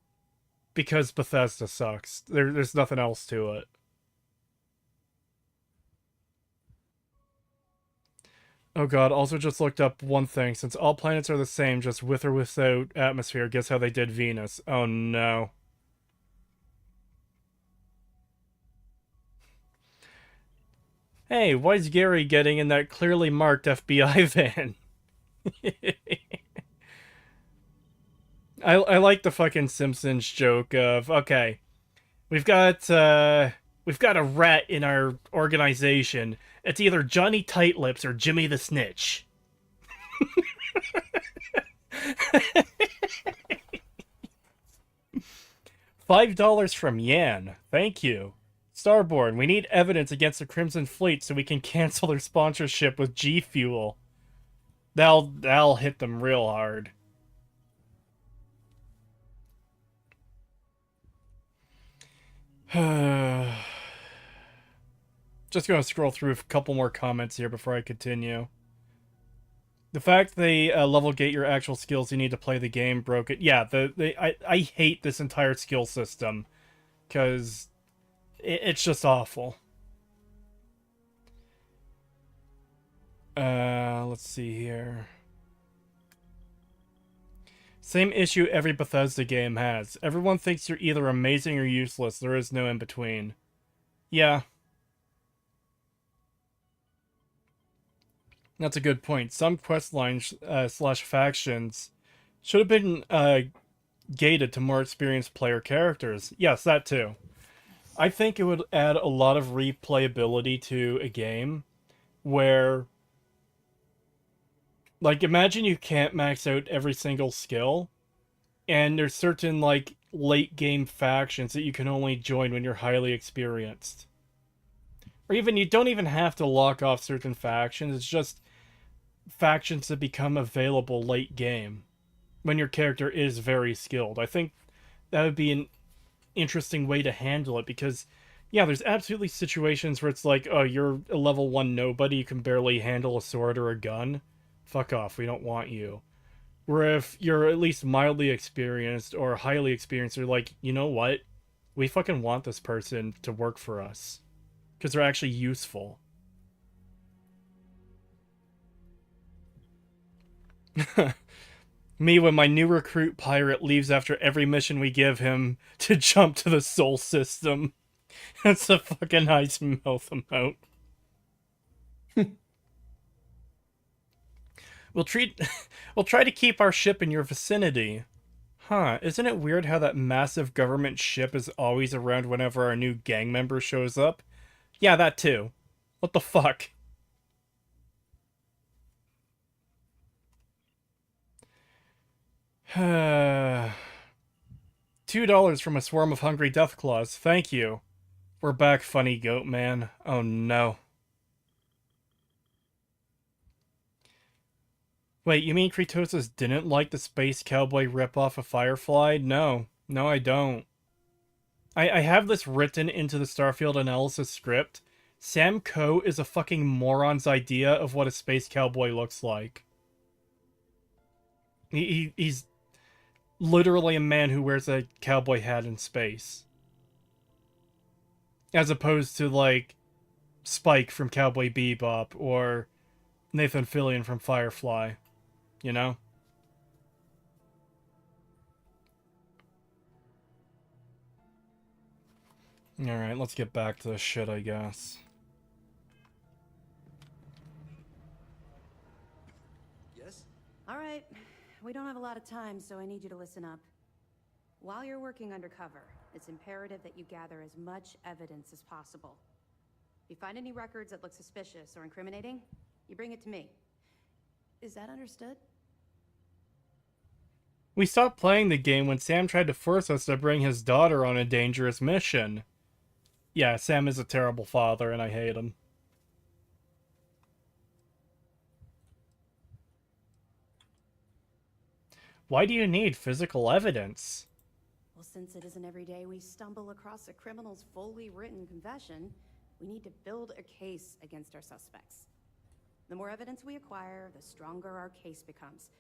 Because Bethesda sucks. There's nothing else to it. Oh god, also just looked up one thing. Since all planets are the same, just with or without atmosphere, guess how they did Venus? Oh no. Hey, why is Gary getting in that clearly marked FBI van? I like the fucking Simpsons joke of, okay, we've got a rat in our organization. It's either Johnny Tightlips or Jimmy the Snitch. $5 from Yan. Thank you. Starborn, we need evidence against the Crimson Fleet so we can cancel their sponsorship with G Fuel. That'll hit them real hard. Just gonna scroll through a couple more comments here before I continue. The fact they level gate your actual skills you need to play the game broke it. Yeah, I hate this entire skill system because it's just awful. Let's see here. Same issue every Bethesda game has. Everyone thinks you're either amazing or useless. There is no in between. Yeah. That's a good point. Some questlines slash factions should have been gated to more experienced player characters. Yes, that too. I think it would add a lot of replayability to a game where, like, imagine you can't max out every single skill, and there's certain, like, late game factions that you can only join when you're highly experienced. Or even, you don't even have to lock off certain factions, it's just factions that become available late game when your character is very skilled. I think that would be an interesting way to handle it because, yeah, there's absolutely situations where it's like, oh, you're a level 1 nobody, you can barely handle a sword or a gun. Fuck off, we don't want you. Where if you're at least mildly experienced or highly experienced, you're like, you know what? We fucking want this person to work for us. Because they're actually useful. Me when my new recruit pirate leaves after every mission we give him to jump to the soul system. That's a fucking nice mouth emote. We'll try to keep our ship in your vicinity. Huh, isn't it weird how that massive government ship is always around whenever our new gang member shows up? Yeah, that too. What the fuck? $2 from a swarm of hungry deathclaws. Thank you. We're back, funny goat man. Oh no. Wait, you mean Kritosis didn't like the space cowboy ripoff of Firefly? No. No, I don't. I have this written into the Starfield analysis script. Sam Coe is a fucking moron's idea of what a space cowboy looks like. He's literally a man who wears a cowboy hat in space. As opposed to, like, Spike from Cowboy Bebop or Nathan Fillion from Firefly. You know? Alright, let's get back to this shit, I guess. Yes? All right. We don't have a lot of time, so I need you to listen up. While you're working undercover, it's imperative that you gather as much evidence as possible. If you find any records that look suspicious or incriminating, you bring it to me. Is that understood? We stopped playing the game when Sam tried to force us to bring his daughter on a dangerous mission. Yeah, Sam is a terrible father, and I hate him. Why do you need physical evidence? Well, since it isn't every day we stumble across a criminal's fully written confession, we need to build a case against our suspects. The more evidence we acquire, the stronger our case becomes.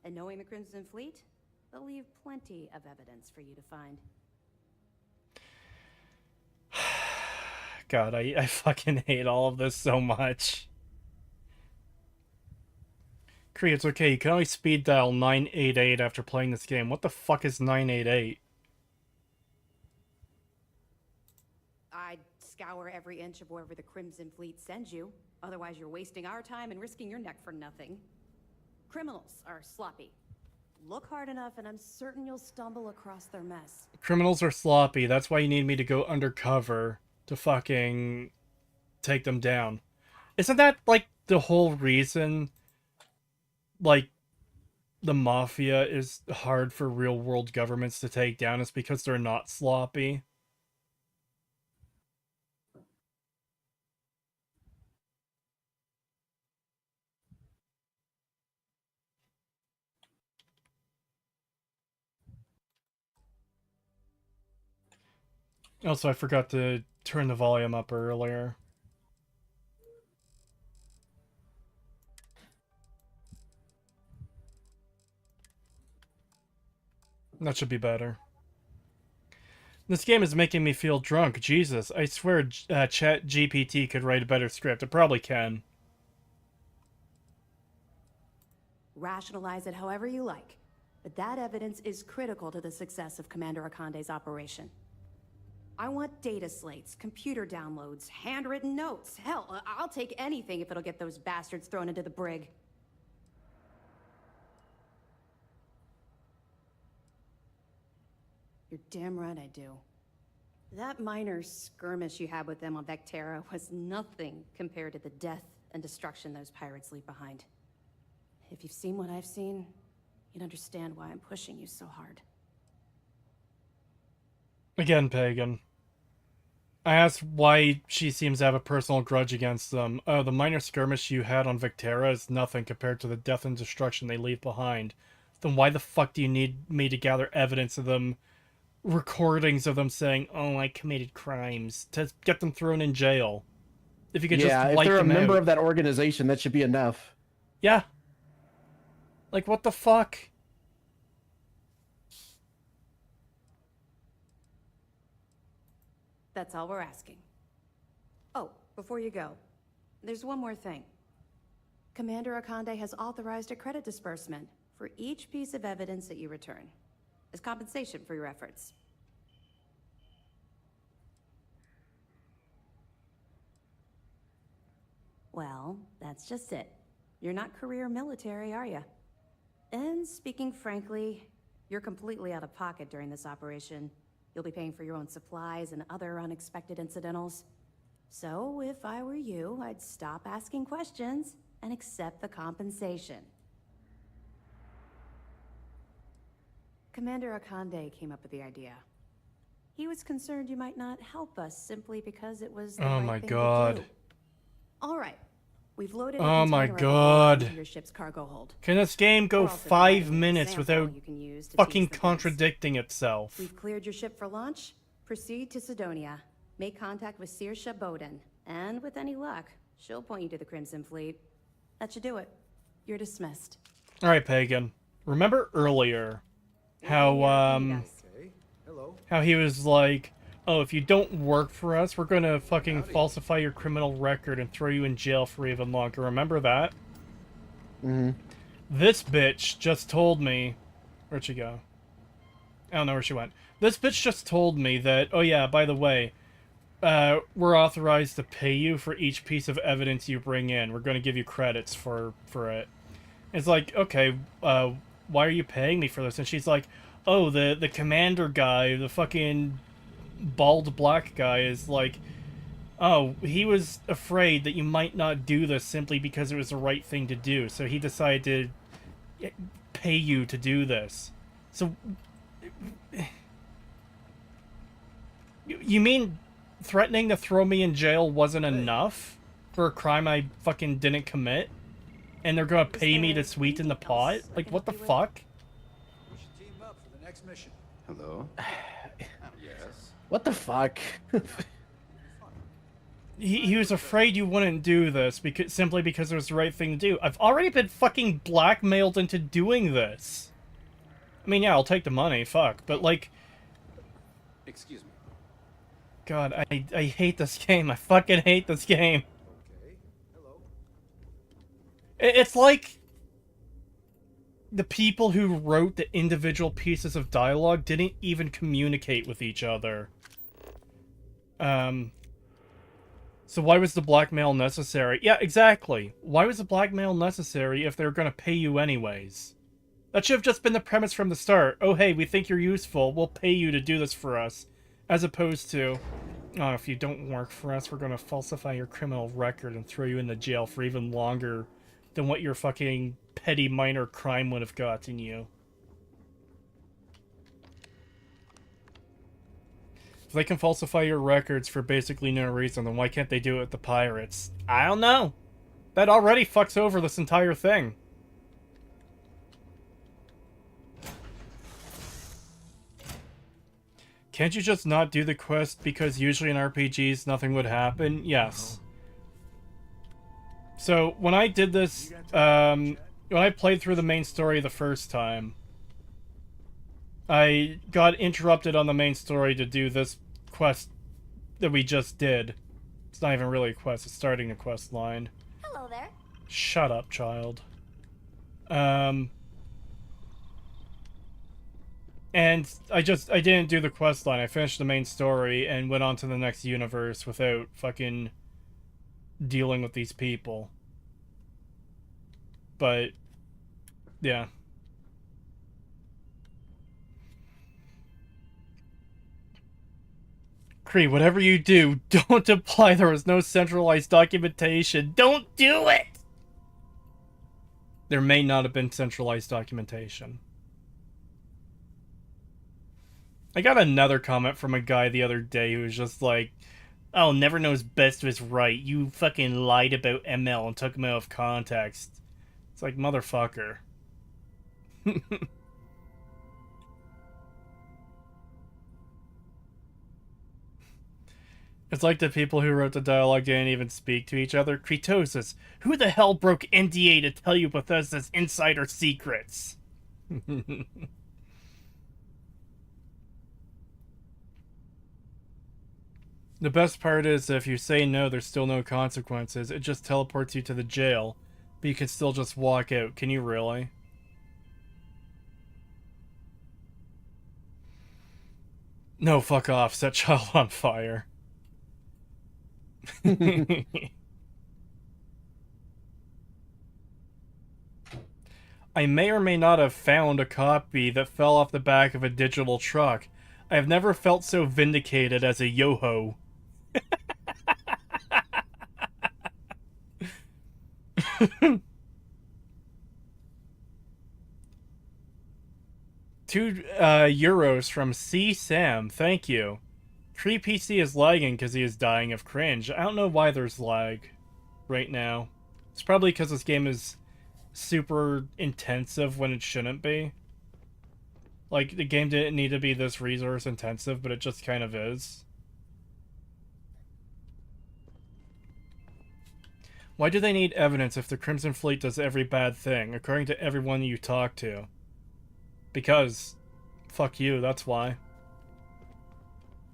And knowing the Crimson Fleet, they'll leave plenty of evidence for you to find. God, I fucking hate all of this so much. Kree, it's okay. You can only speed dial 988 after playing this game. What the fuck is 988? I'd scour every inch of wherever the Crimson Fleet sends you. Otherwise, you're wasting our time and risking your neck for nothing. Criminals are sloppy. Look hard enough, and I'm certain you'll stumble across their mess. Criminals are sloppy. That's why you need me to go undercover to fucking take them down. Isn't that, like, the whole reason, like, the mafia is hard for real-world governments to take down is because they're not sloppy? Also, I forgot to turn the volume up earlier. That should be better. This game is making me feel drunk. Jesus, I swear Chat GPT could write a better script. It probably can. Rationalize it however you like, but that evidence is critical to the success of Commander Akande's operation. I want data slates, computer downloads, handwritten notes. Hell, I'll take anything if it'll get those bastards thrown into the brig. You're damn right I do. That minor skirmish you had with them on Vectera was nothing compared to the death and destruction those pirates leave behind. If you've seen what I've seen, you'd understand why I'm pushing you so hard. Again, Pagan. I asked why she seems to have a personal grudge against them. Oh, the minor skirmish you had on Vectera is nothing compared to the death and destruction they leave behind. Then why the fuck do you need me to gather evidence of them, recordings of them saying, oh, I committed crimes, to get them thrown in jail? If you could just if wipe they're a them member out. of that organization, that should be enough. Yeah. Like, what the fuck? That's all we're asking. Oh, before you go, there's one more thing. Commander Akande has authorized a credit disbursement for each piece of evidence that you return, as compensation for your efforts. Well, that's just it. You're not career military, are you? And speaking frankly, You're completely out of pocket during this operation. You'll be paying for your own supplies and other unexpected incidentals. So, if I were you, I'd stop asking questions and accept the compensation. Commander Akande came up with the idea. He was concerned you might not help us simply because it was the Oh right my thing God. to do. All right. We've loaded a Oh my container of God. into your ship's cargo hold. Can this game go We're also 5 providing an minutes example without you can use to fucking tease the goods. contradicting itself? We've cleared your ship for launch. Proceed to Sidonia. Make contact with Saoirse Bowden. And with any luck, she'll point you to the Crimson Fleet. That should do it. You're dismissed. Alright, Pagan. Remember earlier how, Hey, hello. how he was like, oh, if you don't work for us, we're gonna fucking falsify your criminal record and throw you in jail for even longer. Remember that? Mm-hmm. This bitch just told me... Where'd she go? I don't know where she went. This bitch just told me that, oh yeah, by the way, we're authorized to pay you for each piece of evidence you bring in. We're going to give you credits for it. It's like, okay, why are you paying me for this? And she's like, oh, the commander guy, the fucking bald black guy is like, oh, he was afraid that you might not do this simply because it was the right thing to do. So he decided to pay you to do this. So... You mean threatening to throw me in jail wasn't enough for a crime I fucking didn't commit? And they're gonna pay me to sweeten the pot? Like, what the fuck? We should team up for the next mission. Hello? Yes? What the fuck? He was afraid you wouldn't do this simply because it was the right thing to do. I've already been fucking blackmailed into doing this. I mean, yeah, I'll take the money, fuck. But, like... Excuse me. God, I hate this game. I fucking hate this game. Okay. Hello. It's like... the people who wrote the individual pieces of dialogue didn't even communicate with each other. So why was the blackmail necessary? Yeah, exactly. Why was the blackmail necessary if they were gonna pay you anyways? That should have just been the premise from the start. Oh, hey, we think you're useful. We'll pay you to do this for us. As opposed to, oh, if you don't work for us, we're gonna falsify your criminal record and throw you into jail for even longer than what your fucking petty minor crime would have gotten you. If they can falsify your records for basically no reason, then why can't they do it with the pirates? I don't know. That already fucks over this entire thing. Can't you just not do the quest because usually in RPGs nothing would happen? Yes. So, when I did this, when I played through the main story the first time, I got interrupted on the main story to do this quest that we just did. It's not even really a quest, it's starting a quest line. Hello there. Shut up, child. And I didn't do the quest line. I finished the main story and went on to the next universe without fucking dealing with these people. But, yeah. Cree, whatever you do, don't imply there was no centralized documentation. Don't do it! There may not have been centralized documentation. I got another comment from a guy the other day who was just like, oh, never knows best was right. You fucking lied about ML and took him out of context. It's like, motherfucker. It's like the people who wrote the dialogue didn't even speak to each other. Kretosis, who the hell broke NDA to tell you Bethesda's insider secrets? The best part is if you say no, there's still no consequences. It just teleports you to the jail, but you can still just walk out. Can you really? No, fuck off. Set child on fire. I may or may not have found a copy that fell off the back of a digital truck. I have never felt so vindicated as a yo-ho. €2 from C. Sam. Thank you. Tree PC is lagging because he is dying of cringe. I don't know why there's lag right now. It's probably because this game is super intensive when it shouldn't be. Like, the game didn't need to be this resource intensive, but it just kind of is. Why do they need evidence if the Crimson Fleet does every bad thing, according to everyone you talk to? Because, fuck you, that's why.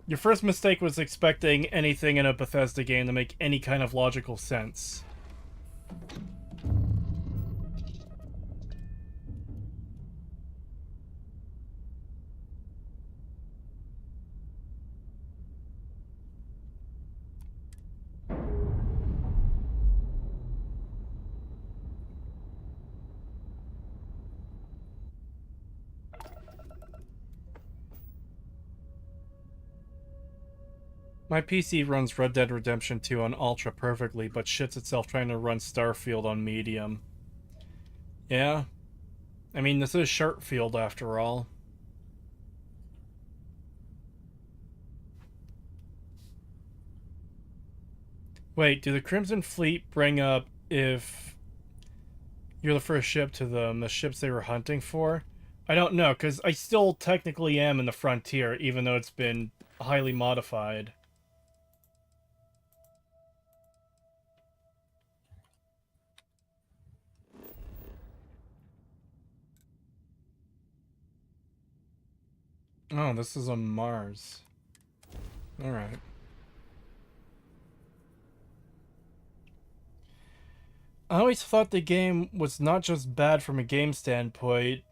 Your first mistake was expecting anything in a Bethesda game to make any kind of logical sense. My PC runs Red Dead Redemption 2 on Ultra perfectly, but shits itself trying to run Starfield on Medium. Yeah. I mean, this is Starfield after all. Wait, do the Crimson Fleet bring up if you're the first ship to them, the ships they were hunting for? I don't know, because I still technically am in the Frontier, even though it's been highly modified. Oh, this is a Mars. Alright. I always thought the game was not just bad from a game standpoint,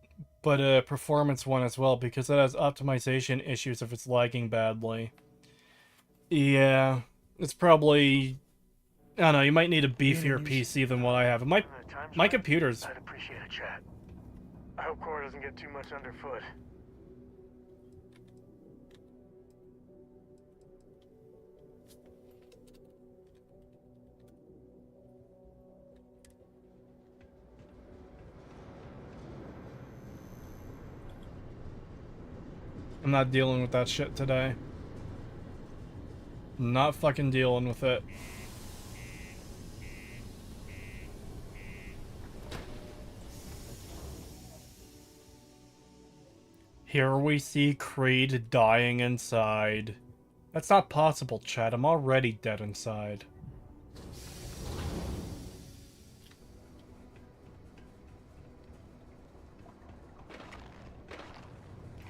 but a performance one as well, because it has optimization issues if it's lagging badly. Yeah, it's probably... I don't know, you might need a beefier PC than what I have. My computer's... I'd appreciate a chat. I hope Core doesn't get too much underfoot. I'm not dealing with that shit today. I'm not fucking dealing with it. Here we see Creed dying inside. That's not possible, Chad. I'm already dead inside.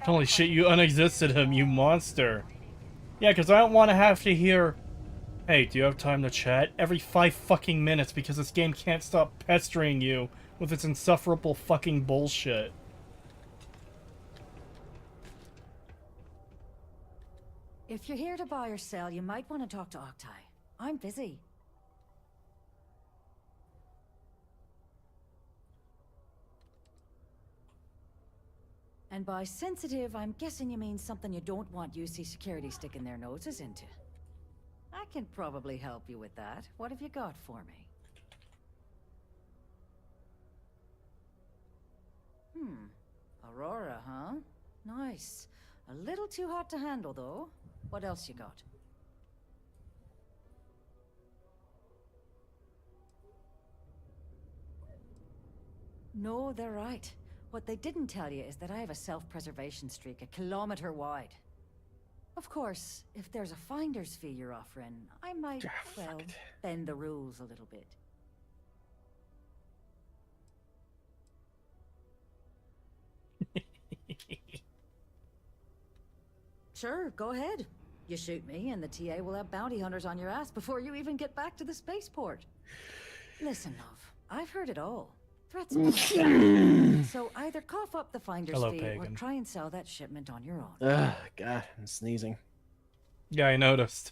Holy shit, you unexisted him, you monster. Yeah, because I don't want to have to hear, hey, do you have time to chat? Every 5 fucking minutes because this game can't stop pestering you with its insufferable fucking bullshit. If you're here to buy or sell, you might want to talk to Octai. I'm busy. And by sensitive, I'm guessing you mean something you don't want UC security sticking their noses into. I can probably help you with that. What have you got for me? Aurora, huh? Nice. A little too hot to handle, though. What else you got? No, they're right. What they didn't tell you is that I have a self-preservation streak 1 kilometer wide. Of course, if there's a finder's fee you're offering, I might, well, bend the rules a little bit. Sure, go ahead. You shoot me, and the TA will have bounty hunters on your ass before you even get back to the spaceport. Listen, love, I've heard it all. Threats abound. So either cough up the finder's fee or try and sell that shipment on your own. Ugh, God, I'm sneezing. Yeah, I noticed.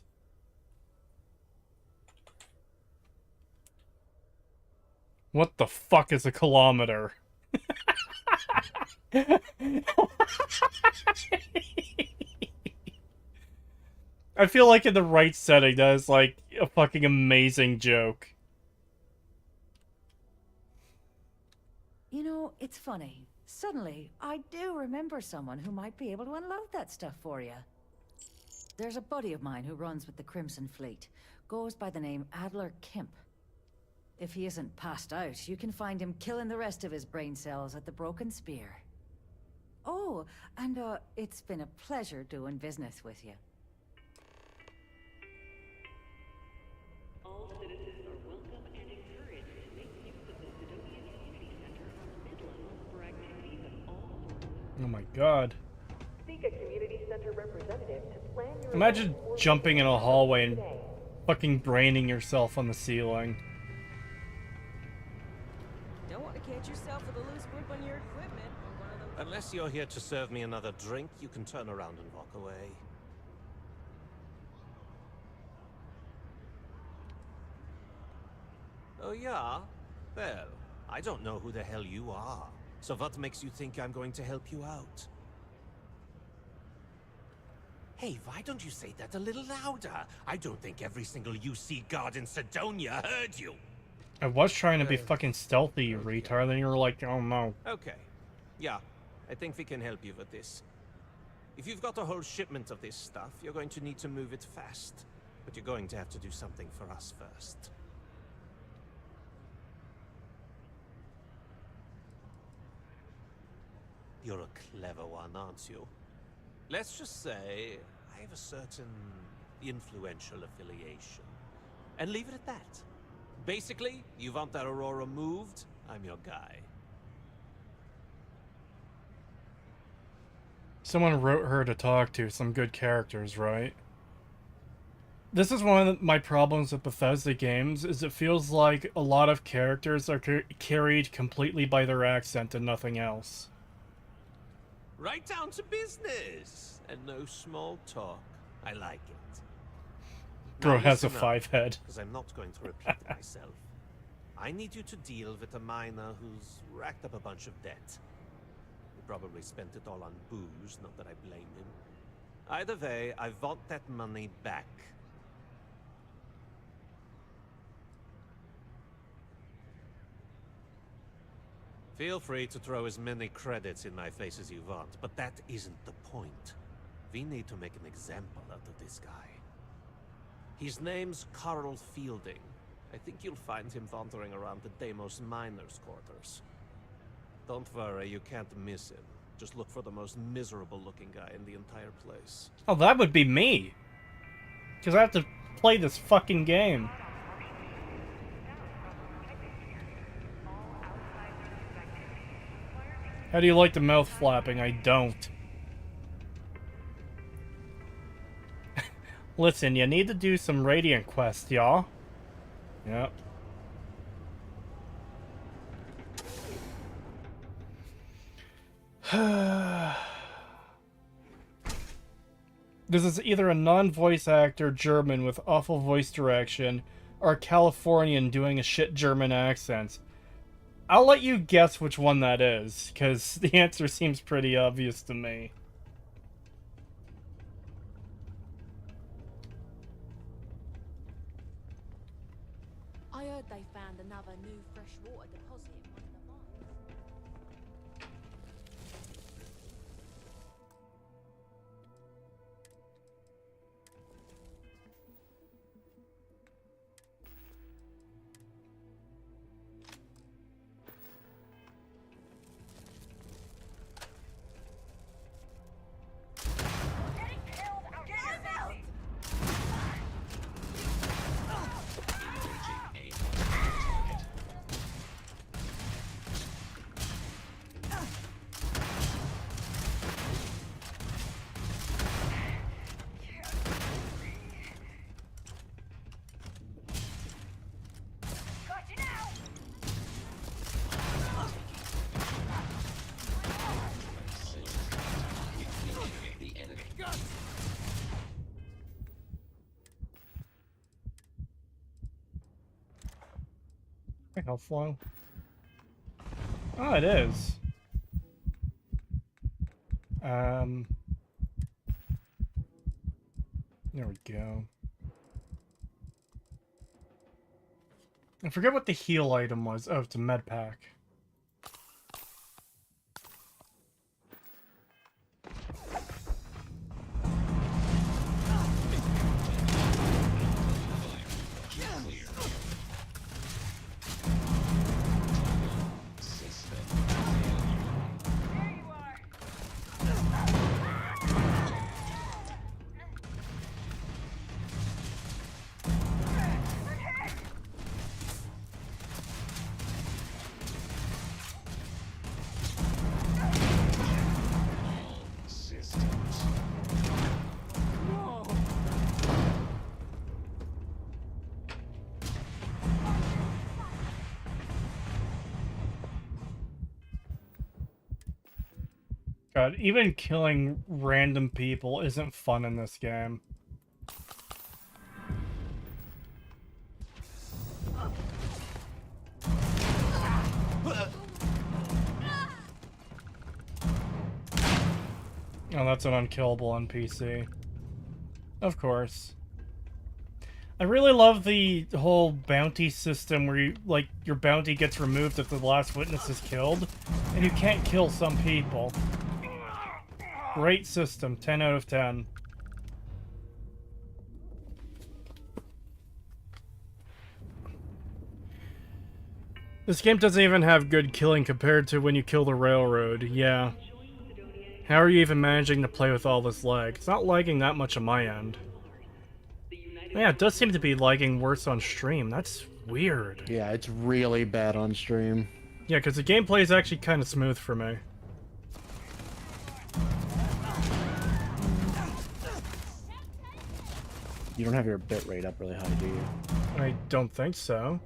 What the fuck is a kilometer? I feel like in the right setting, that is like a fucking amazing joke. You know, it's funny. Suddenly, I do remember someone who might be able to unload that stuff for you. There's a buddy of mine who runs with the Crimson Fleet. Goes by the name Adler Kemp. If he isn't passed out, you can find him killing the rest of his brain cells at the Broken Spear. Oh, and it's been a pleasure doing business with you. All citizens are welcome and encouraged to make use of the Sidonia Community Center on mid-level for activities of all sorts. Oh my god. Seek a community center representative to plan your Imagine event or jumping in a event hallway and today. fucking braining yourself on the ceiling. Don't want to catch yourself with a loose grip on your equipment or one of those. Unless you're here to serve me another drink, you can turn around and walk away. Oh yeah? Well, I don't know who the hell you are. So what makes you think I'm going to help you out? Hey, why don't you say that a little louder? I don't think every single UC guard in Sidonia heard you. I was trying to be fucking stealthy, you retard, and you were like, oh no. Okay. Yeah, I think we can help you with this. If you've got a whole shipment of this stuff, you're going to need to move it fast. But you're going to have to do something for us first. You're a clever one, aren't you? Let's just say I have a certain influential affiliation. And leave it at that. Basically, you want that Aurora moved, I'm your guy. Someone wrote her to talk to, some good characters, right? This is one of my problems with Bethesda games, is it feels like a lot of characters are carried completely by their accent and nothing else. Right down to business, and no small talk. I like it. Bro Now has a listen up, 5 head. because I'm not going to repeat myself. I need you to deal with a miner who's racked up a bunch of debt. He probably spent it all on booze, not that I blame him. Either way, I want that money back. Feel free to throw as many credits in my face as you want, but that isn't the point. We need to make an example out of this guy. His name's Carl Fielding. I think you'll find him wandering around the Deimos miners' quarters. Don't worry, you can't miss him. Just look for the most miserable-looking guy in the entire place. Oh, that would be me! Because I have to play this fucking game. How do you like the mouth flapping? I don't. Listen, you need to do some Radiant Quest, y'all. Yep. This is either a non-voice actor German with awful voice direction, or a Californian doing a shit German accent. I'll let you guess which one that is, because the answer seems pretty obvious to me. I heard they found another new freshwater deposit in one of the mines. How long? Oh, it is. There we go. I forget what the heal item was. Oh, it's a med pack. God, even killing random people isn't fun in this game. Oh, that's an unkillable NPC. Of course. I really love the whole bounty system where you, like, your bounty gets removed if the last witness is killed, and you can't kill some people. Great system, 10 out of 10. This game doesn't even have good killing compared to when you kill the railroad, yeah. How are you even managing to play with all this lag? It's not lagging that much on my end. Yeah, it does seem to be lagging worse on stream. That's weird. Yeah, it's really bad on stream. Yeah, because the gameplay is actually kind of smooth for me. You don't have your bitrate up really high, do you? I don't think so.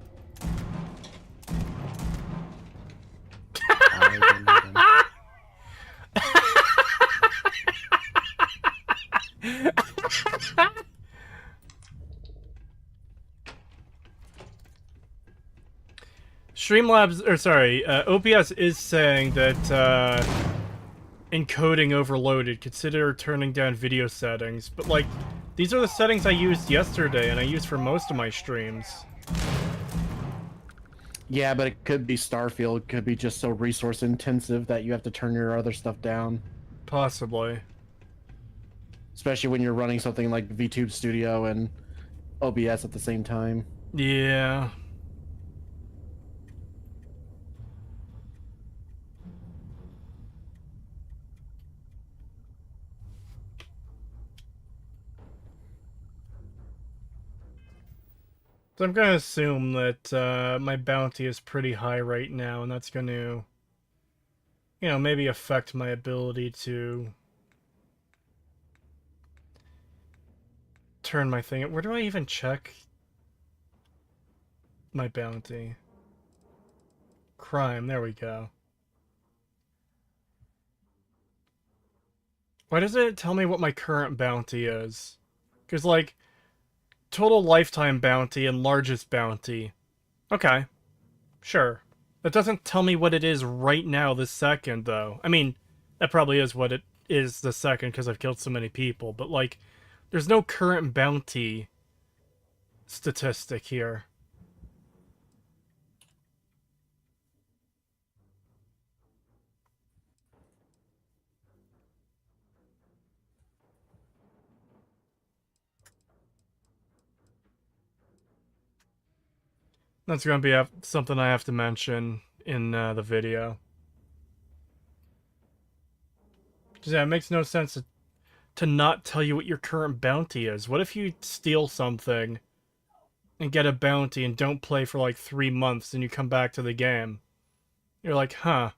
Streamlabs, or sorry, OBS is saying that encoding overloaded. Consider turning down video settings. But like, these are the settings I used yesterday and I used for most of my streams. Yeah, but it could be Starfield. It could be just so resource intensive that you have to turn your other stuff down. Possibly. Especially when you're running something like VTube Studio and OBS at the same time. Yeah. So I'm going to assume that my bounty is pretty high right now, and that's going to, you know, maybe affect my ability to turn my thing. Where do I even check my bounty? Crime, there we go. Why doesn't it tell me what my current bounty is? Because, like, total lifetime bounty and largest bounty. Okay. Sure. That doesn't tell me what it is right now this second, though. I mean, that probably is what it is this second because I've killed so many people, but, like, there's no current bounty statistic here. That's going to be something I have to mention in the video. Yeah, it makes no sense to not tell you what your current bounty is. What if you steal something and get a bounty and don't play for like 3 months and you come back to the game? You're like, huh.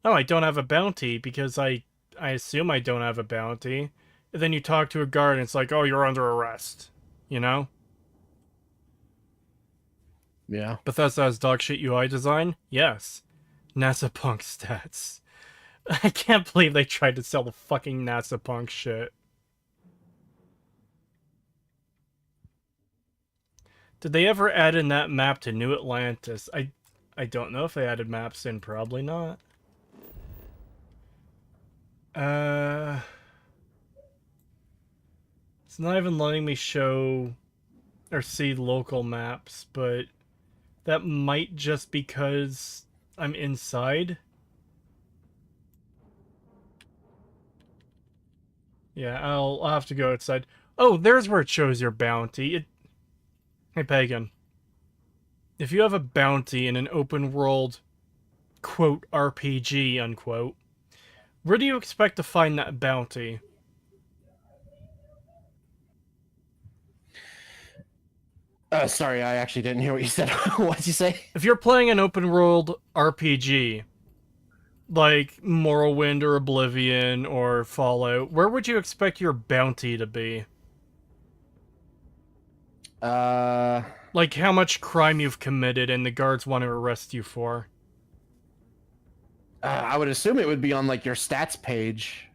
Oh, I don't have a bounty because I assume I don't have a bounty. And then you talk to a guard and it's like, oh, you're under arrest. You know? Yeah. Bethesda has dogshit UI design? Yes. NASA Punk stats. I can't believe they tried to sell the fucking NASA Punk shit. Did they ever add in that map to New Atlantis? I don't know if they added maps in. Probably not. It's not even letting me show or see local maps, but that might just because I'm inside. Yeah, I'll have to go outside. Oh, there's where it shows your bounty. Hey, Pagan. If you have a bounty in an open world, quote, RPG, unquote, where do you expect to find that bounty? Sorry, I actually didn't hear what you said. What did you say? If you're playing an open world RPG, like Morrowind or Oblivion or Fallout, where would you expect your bounty to be? Like how much crime you've committed and the guards want to arrest you for. I would assume it would be on like your stats page.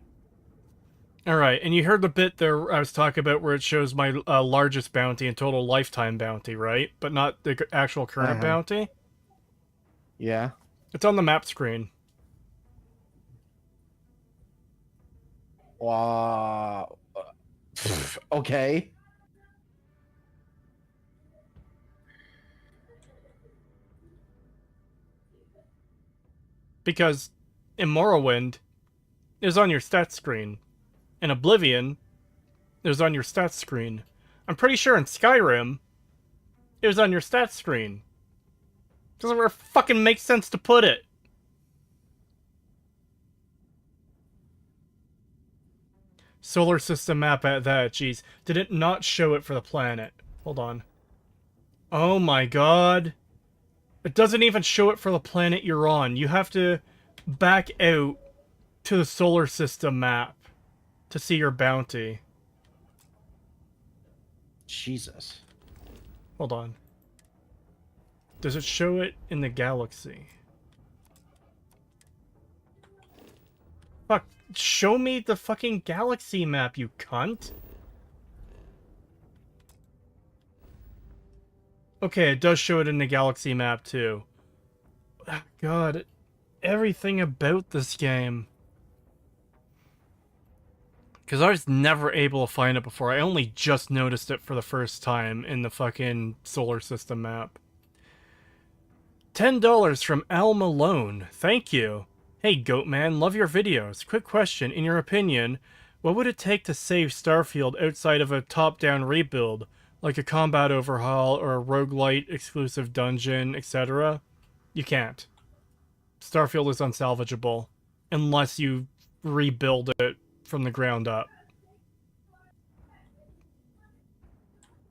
Alright, and you heard the bit there I was talking about where it shows my largest bounty and total lifetime bounty, right? But not the actual current bounty? Yeah. It's on the map screen. Okay. Because in Morrowind, it was on your stats screen. In Oblivion, it was on your stats screen. I'm pretty sure in Skyrim, it was on your stats screen. Doesn't really fucking make sense to put it. Solar system map at that, jeez. Did it not show it for the planet? Hold on. Oh my god. It doesn't even show it for the planet you're on. You have to back out to the solar system map to see your bounty. Jesus. Hold on. Does it show it in the galaxy? Fuck. Show me the fucking galaxy map, you cunt. Okay, it does show it in the galaxy map, too. God, everything about this game. Because I was never able to find it before. I only just noticed it for the first time in the fucking solar system map. $10 from Al Malone. Thank you. Hey, Goatman, love your videos. Quick question, in your opinion, what would it take to save Starfield outside of a top-down rebuild, like a combat overhaul or a roguelite exclusive dungeon, etc.? You can't. Starfield is unsalvageable, unless you rebuild it from the ground up.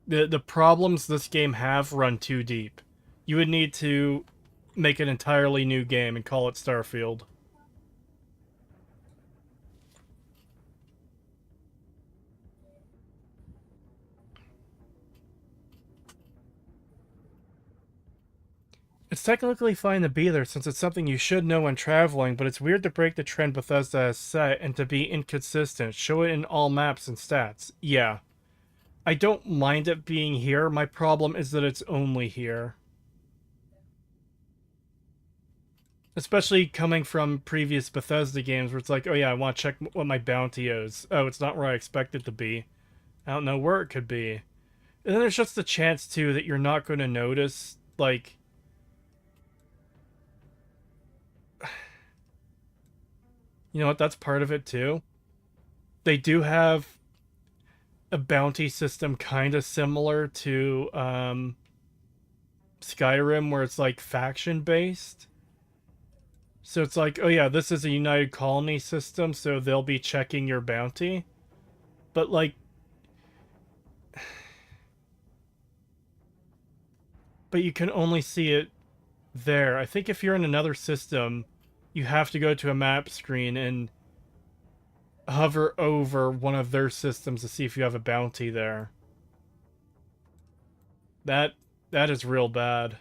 The problems this game have run too deep. You would need to make an entirely new game and call it Starfield. It's technically fine to be there since it's something you should know when traveling, but it's weird to break the trend Bethesda has set and to be inconsistent. Show it in all maps and stats. Yeah. I don't mind it being here. My problem is that it's only here. Especially coming from previous Bethesda games where it's like, oh yeah, I want to check what my bounty is. Oh, it's not where I expect it to be. I don't know where it could be. And then there's just the chance, too, that you're not going to notice, like... You know what, that's part of it, too. They do have a bounty system kind of similar to Skyrim, where it's, like, faction-based. So it's like, oh yeah, this is a United Colony system, so they'll be checking your bounty. But, like... But you can only see it there. I think if you're in another system, you have to go to a map screen and hover over one of their systems to see if you have a bounty there. That is real bad.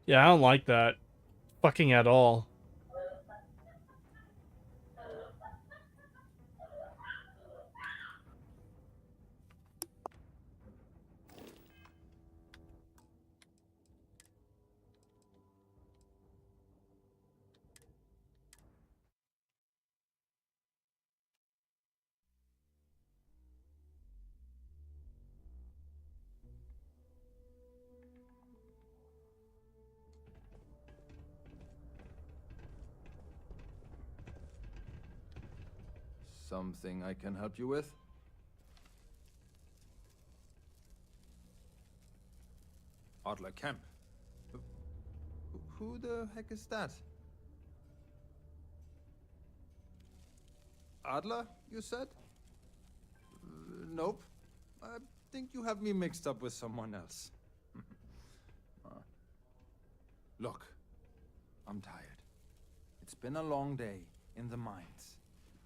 Yeah, I don't like that. Fucking at all. Something I can help you with? Adler Kemp. Who the heck is that? Adler, you said? Nope. I think you have me mixed up with someone else. Look, I'm tired. It's been a long day in the mines.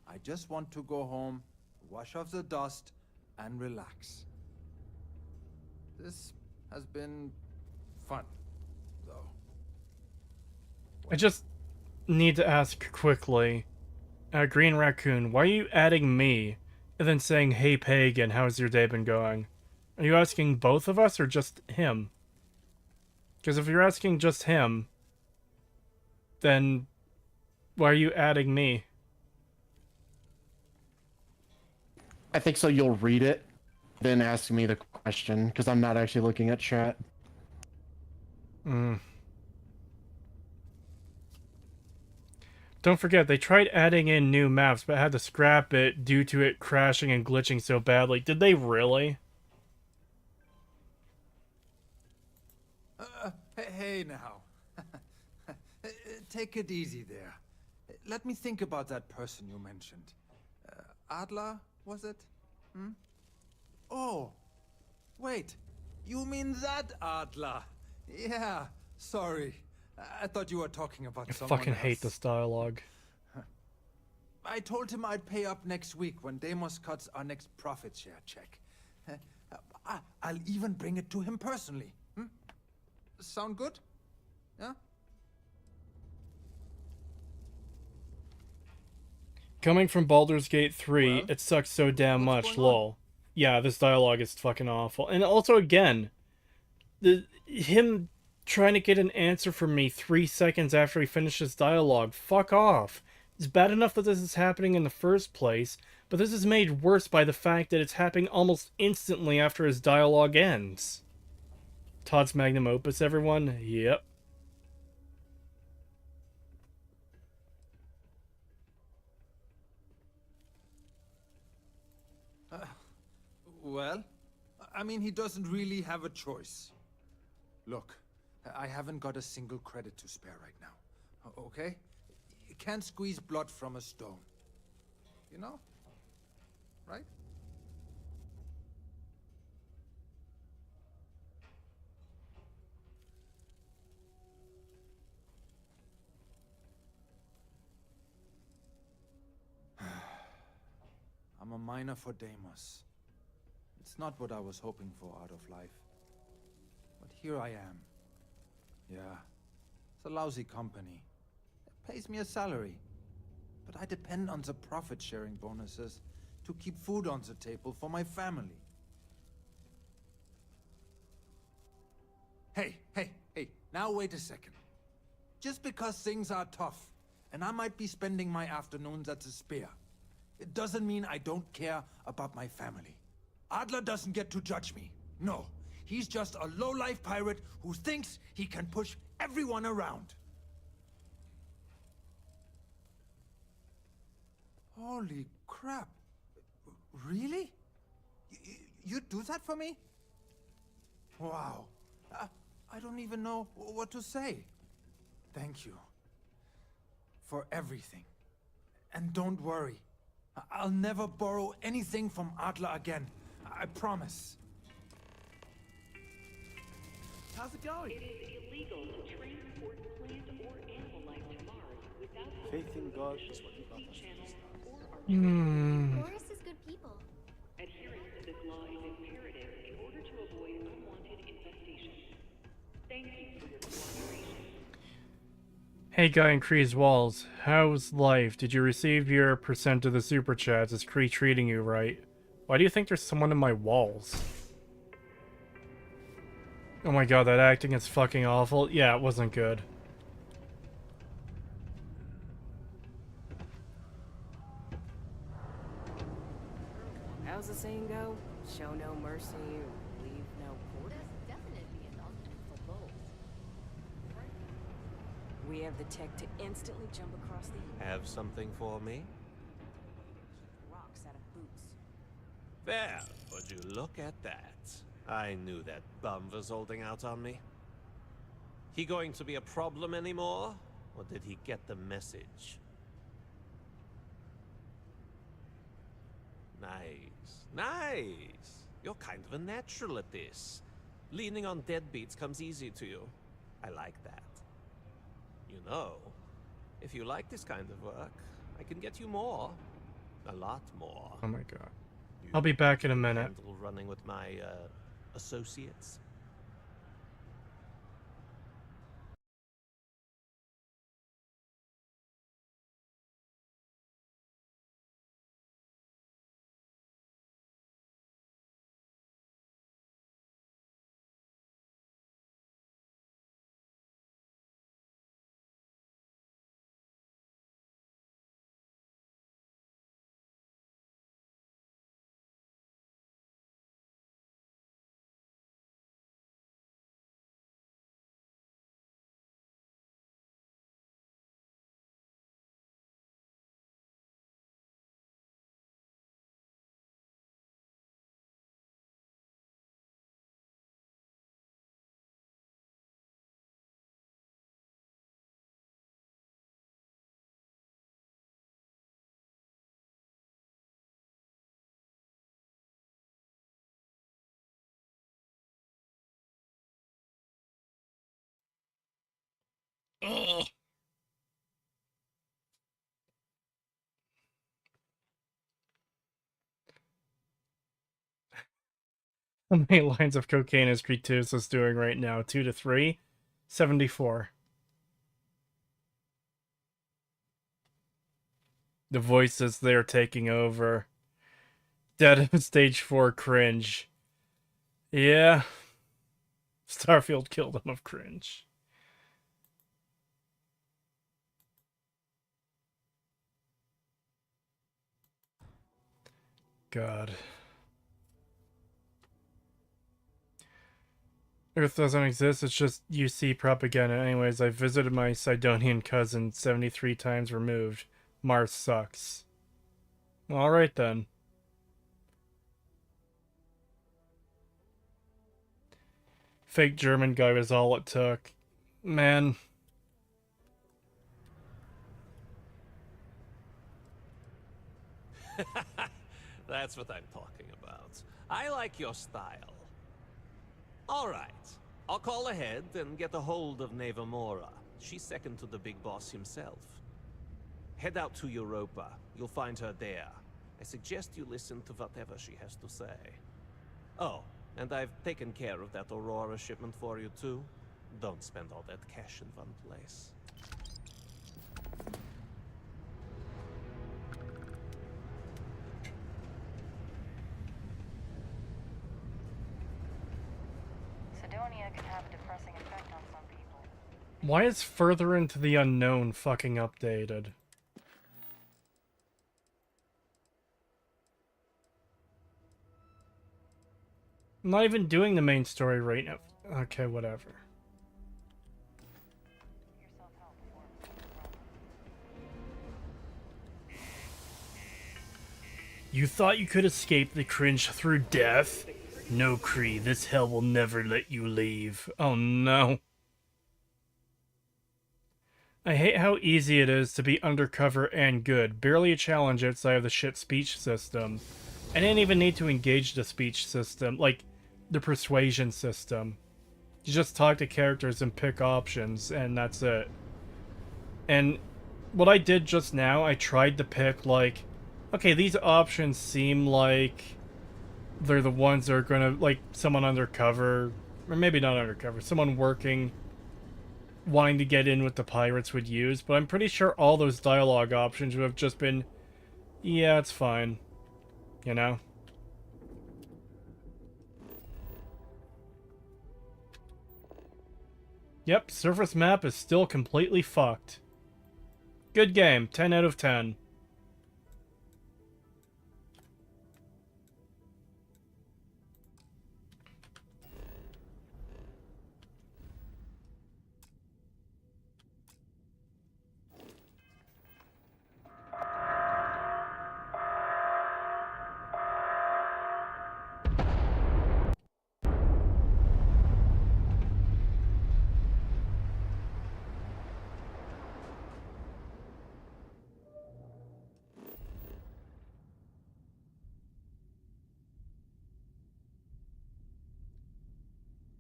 I just want to go home, wash off the dust, and relax. This has been fun, though. I just need to ask quickly. Green Raccoon, why are you adding me and then saying, "Hey Pagan, how's your day been going?" Are you asking both of us or just him? Because if you're asking just him, then why are you adding me? I think so you'll read it, then ask me the question, because I'm not actually looking at chat. Don't forget, they tried adding in new maps, but had to scrap it due to it crashing and glitching so badly. Did they really? Hey now. Take it easy there. Let me think about that person you mentioned. Adler, was it? Hmm? Oh, wait. You mean that Adler? Yeah, sorry. I thought you were talking about someone fucking else. hate this dialogue. I told him I'd pay up next week when Deimos cuts our next profit share check. I'll even bring it to him personally. Hmm? Sound good? Yeah? Coming from Baldur's Gate 3, Well, it sucks so damn much, going on? lol. Yeah, this dialogue is fucking awful. And also, again, him trying to get an answer from me 3 seconds after he finishes dialogue. Fuck off. It's bad enough that this is happening in the first place, but this is made worse by the fact that it's happening almost instantly after his dialogue ends. Todd's magnum opus, everyone? Yep. Well, I mean, he doesn't really have a choice. Look, I haven't got a single credit to spare right now. Okay? You can't squeeze blood from a stone. You know? Right? I'm a miner for Deimos. It's not what I was hoping for out of life. But here I am. Yeah, it's a lousy company. It pays me a salary. But I depend on the profit-sharing bonuses to keep food on the table for my family. Hey, now wait a second. Just because things are tough, and I might be spending my afternoons at the spear, it doesn't mean I don't care about my family. Adler doesn't get to judge me. No, he's just a low-life pirate who thinks he can push everyone around. Holy crap. Really? You'd do that for me? Wow. I don't even know what to say. Thank you. For everything. And don't worry. I'll never borrow anything from Adler again. I promise. How's it going? It is illegal to transport plant or animal life to Mars without Faith in God is what you sea channel or Boris is good people. Adherence to this law is imperative in order to avoid unwanted infestation. Thank you for your cooperation. Hey guy in Kree's walls, how's life? Did you receive your percent of the super chats? Is Kree treating you right? Why do you think there's someone in my walls? Oh my god, that acting is fucking awful. Yeah, it wasn't good. How's the saying go? Show no mercy, leave no quarter. That's definitely an argument for both. We have the tech to instantly jump across the Have something for me? rock. There, would you look at that? I knew that bum was holding out on me. He going to be a problem anymore? Or did he get the message? Nice. Nice. You're kind of a natural at this. Leaning on deadbeats comes easy to you. I like that. You know, if you like this kind of work, I can get you more. A lot more. Oh my god. I'll be back in a minute. Handle running with my, associates? Ugh. How many lines of cocaine is Cretus doing right now? 2 to 3? 74. The voices they're taking over. Dead of stage 4 cringe. Yeah. Starfield killed him of cringe. God. Earth doesn't exist, it's just UC propaganda. Anyways, I visited my Sidonian cousin 73 times removed. Mars sucks. Alright then. Fake German guy was all it took. Man. That's what I'm talking about. I like your style. Alright. I'll call ahead and get a hold of Nevamora. She's second to the big boss himself. Head out to Europa. You'll find her there. I suggest you listen to whatever she has to say. Oh, and I've taken care of that Aurora shipment for you too. Don't spend all that cash in one place. Sidonia can have a depressing effect on some people. Why is Further Into the Unknown fucking updated? I'm not even doing the main story right now. Okay, whatever. You thought you could escape the cringe through death? No, Kree, this hell will never let you leave. Oh no. I hate how easy it is to be undercover and good. Barely a challenge outside of the shit speech system. I didn't even need to engage the speech system, like the persuasion system. You just talk to characters and pick options, and that's it. And what I did just now, I tried to pick, like, okay, these options seem like they're the ones that are gonna, like, someone undercover, or maybe not undercover, someone working, wanting to get in with the pirates would use, but I'm pretty sure all those dialogue options would have just been, yeah, it's fine. You know? Yep, surface map is still completely fucked. Good game, 10 out of 10.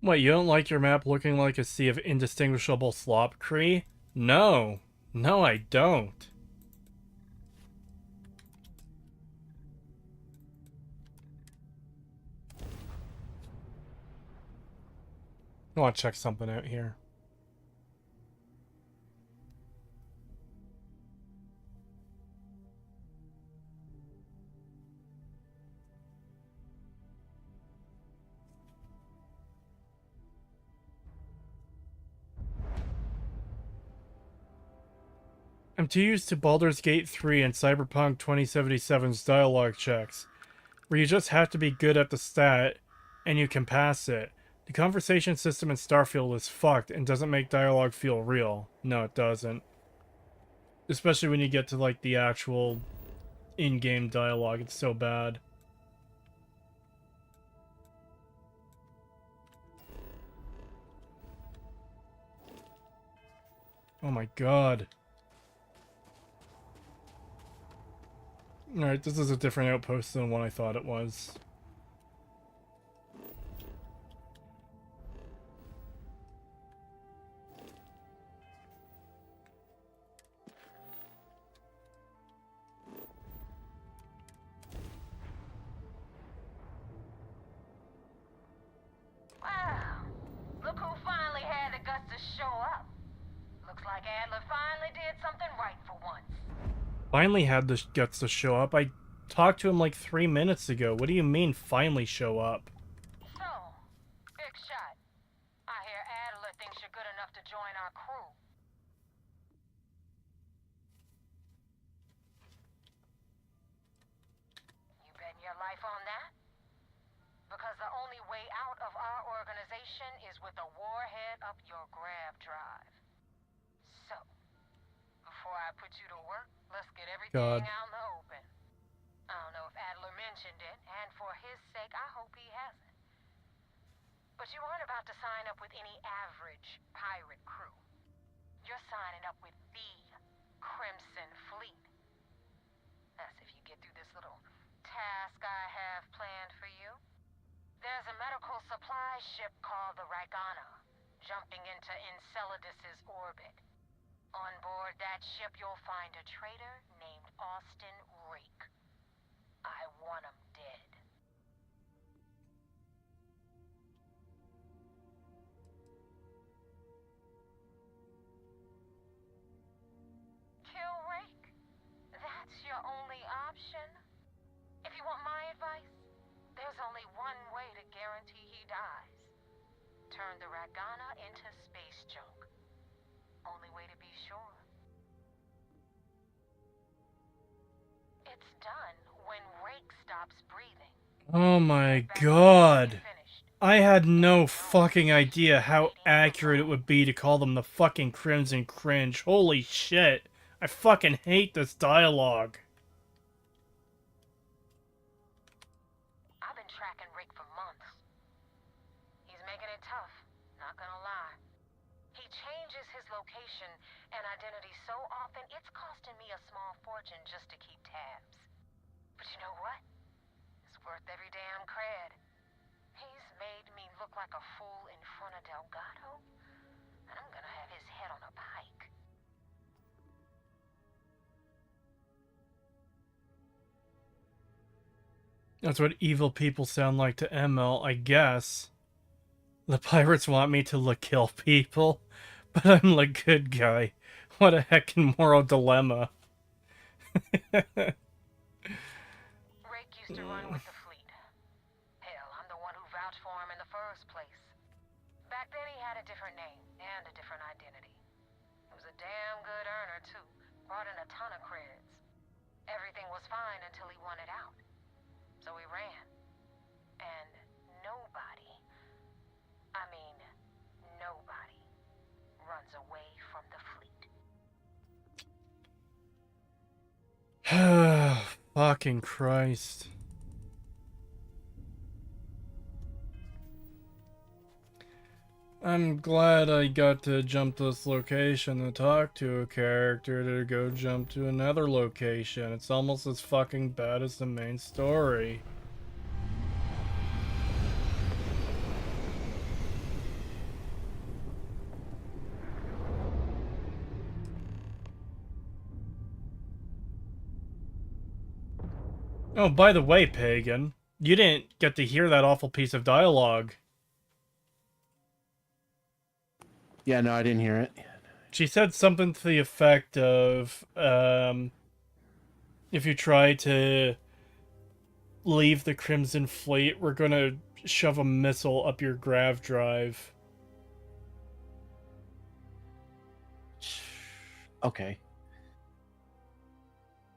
What, you don't like your map looking like a sea of indistinguishable slop, Cree? No. No, I don't. I want to check something out here. I'm too used to Baldur's Gate 3 and Cyberpunk 2077's dialogue checks, where you just have to be good at the stat, and you can pass it. The conversation system in Starfield is fucked and doesn't make dialogue feel real. No, it doesn't. Especially when you get to, like, the actual in-game dialogue. It's so bad. Oh my god. Alright, this is a different outpost than what I thought it was. Wow. Look who finally had the guts to show up. Looks like Adler finally did something right for once. Finally had the guts to show up. I talked to him like 3 minutes ago. What do you mean, finally show up? So, big shot. I hear Adler thinks you're good enough to join our crew. You betting your life on that? Because the only way out of our organization is with a warhead up your grab drive. So, before I put you to work, let's get everything God. out in the open. I don't know if Adler mentioned it, and for his sake, I hope he hasn't. But you aren't about to sign up with any average pirate crew. You're signing up with the Crimson Fleet. That's if you get through this little task I have planned for you. There's a medical supply ship called the Ragana, jumping into Enceladus's orbit. On board that ship, you'll find a traitor named Austin Rake. I want him dead. Kill Rake? That's your only option? If you want my advice, there's only one way to guarantee he dies. Turn the Ragana into space junk. Only way to be sure. It's done when Rake stops breathing. Oh my god. I had no fucking idea how accurate it would be to call them the fucking Crimson Cringe. Holy shit. I fucking hate this dialogue. I've been tracking Rake for months. He's making it tough, not gonna lie. He changes his location and identity so often, it's costing me a small fortune just to keep tabs. But you know what? It's worth every damn cred. He's made me look like a fool in front of Delgado, and I'm gonna have his head on a pike. That's what evil people sound like to ML, I guess. The pirates want me to kill people, but I'm the good guy. What a heckin' moral dilemma. Rake used to run with the fleet. Hell, I'm the one who vouched for him in the first place. Back then he had a different name and a different identity. He was a damn good earner, too. Brought in a ton of creds. Everything was fine until he wanted out. So he ran. And nobody, I mean, nobody, runs away from the fleet. Fucking Christ. I'm glad I got to jump to this location to talk to a character to go jump to another location. It's almost as fucking bad as the main story. Oh, by the way, Pagan, you didn't get to hear that awful piece of dialogue. Yeah, no, I didn't hear it. She said something to the effect of, if you try to leave the Crimson Fleet, we're gonna shove a missile up your grav drive. Okay.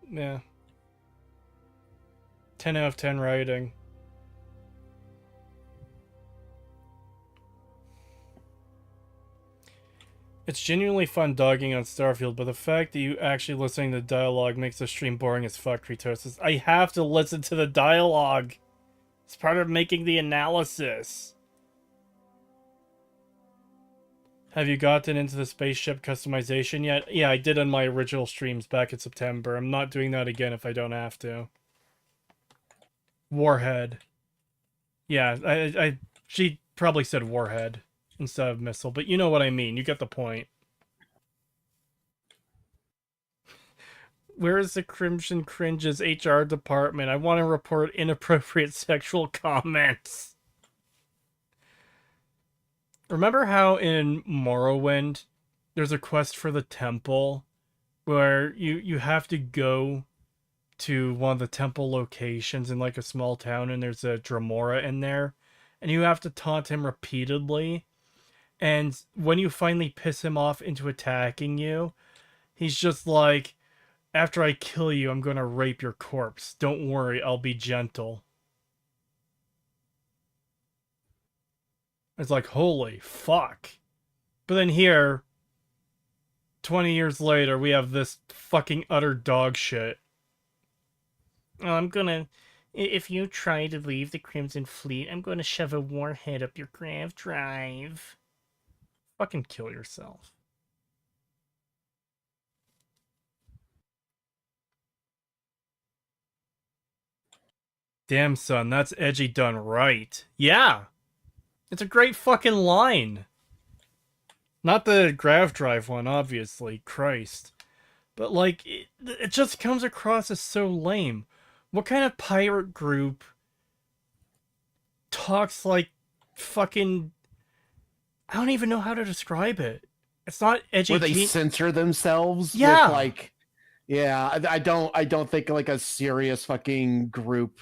Yeah. 10 out of 10 writing. It's genuinely fun dogging on Starfield, but the fact that you actually listening to dialogue makes the stream boring as fuck, Kritosis. I have to listen to the dialogue. It's part of making the analysis. Have you gotten into the spaceship customization yet? Yeah, I did on my original streams back in September. I'm not doing that again if I don't have to. Warhead. Yeah, she probably said warhead instead of missile, but you know what I mean. You get the point. Where is the Crimson Cringe's HR department? I want to report inappropriate sexual comments. Remember how in Morrowind there's a quest for the temple where you have to go to one of the temple locations in like a small town and there's a Dremora in there and you have to taunt him repeatedly, and when you finally piss him off into attacking you, he's just like, after I kill you, I'm gonna rape your corpse. Don't worry, I'll be gentle. It's like, holy fuck. But then here, 20 years later, we have this fucking utter dog shit. Oh, I'm gonna... If you try to leave the Crimson Fleet, I'm gonna shove a warhead up your grav drive. Fucking kill yourself. Damn, son, that's edgy done right. Yeah! It's a great fucking line. Not the grav drive one, obviously. Christ. But, like, it just comes across as so lame. What kind of pirate group talks like fucking... I don't even know how to describe it. It's not edgy. Where they censor themselves? Yeah. With, like... Yeah, I don't think like a serious fucking group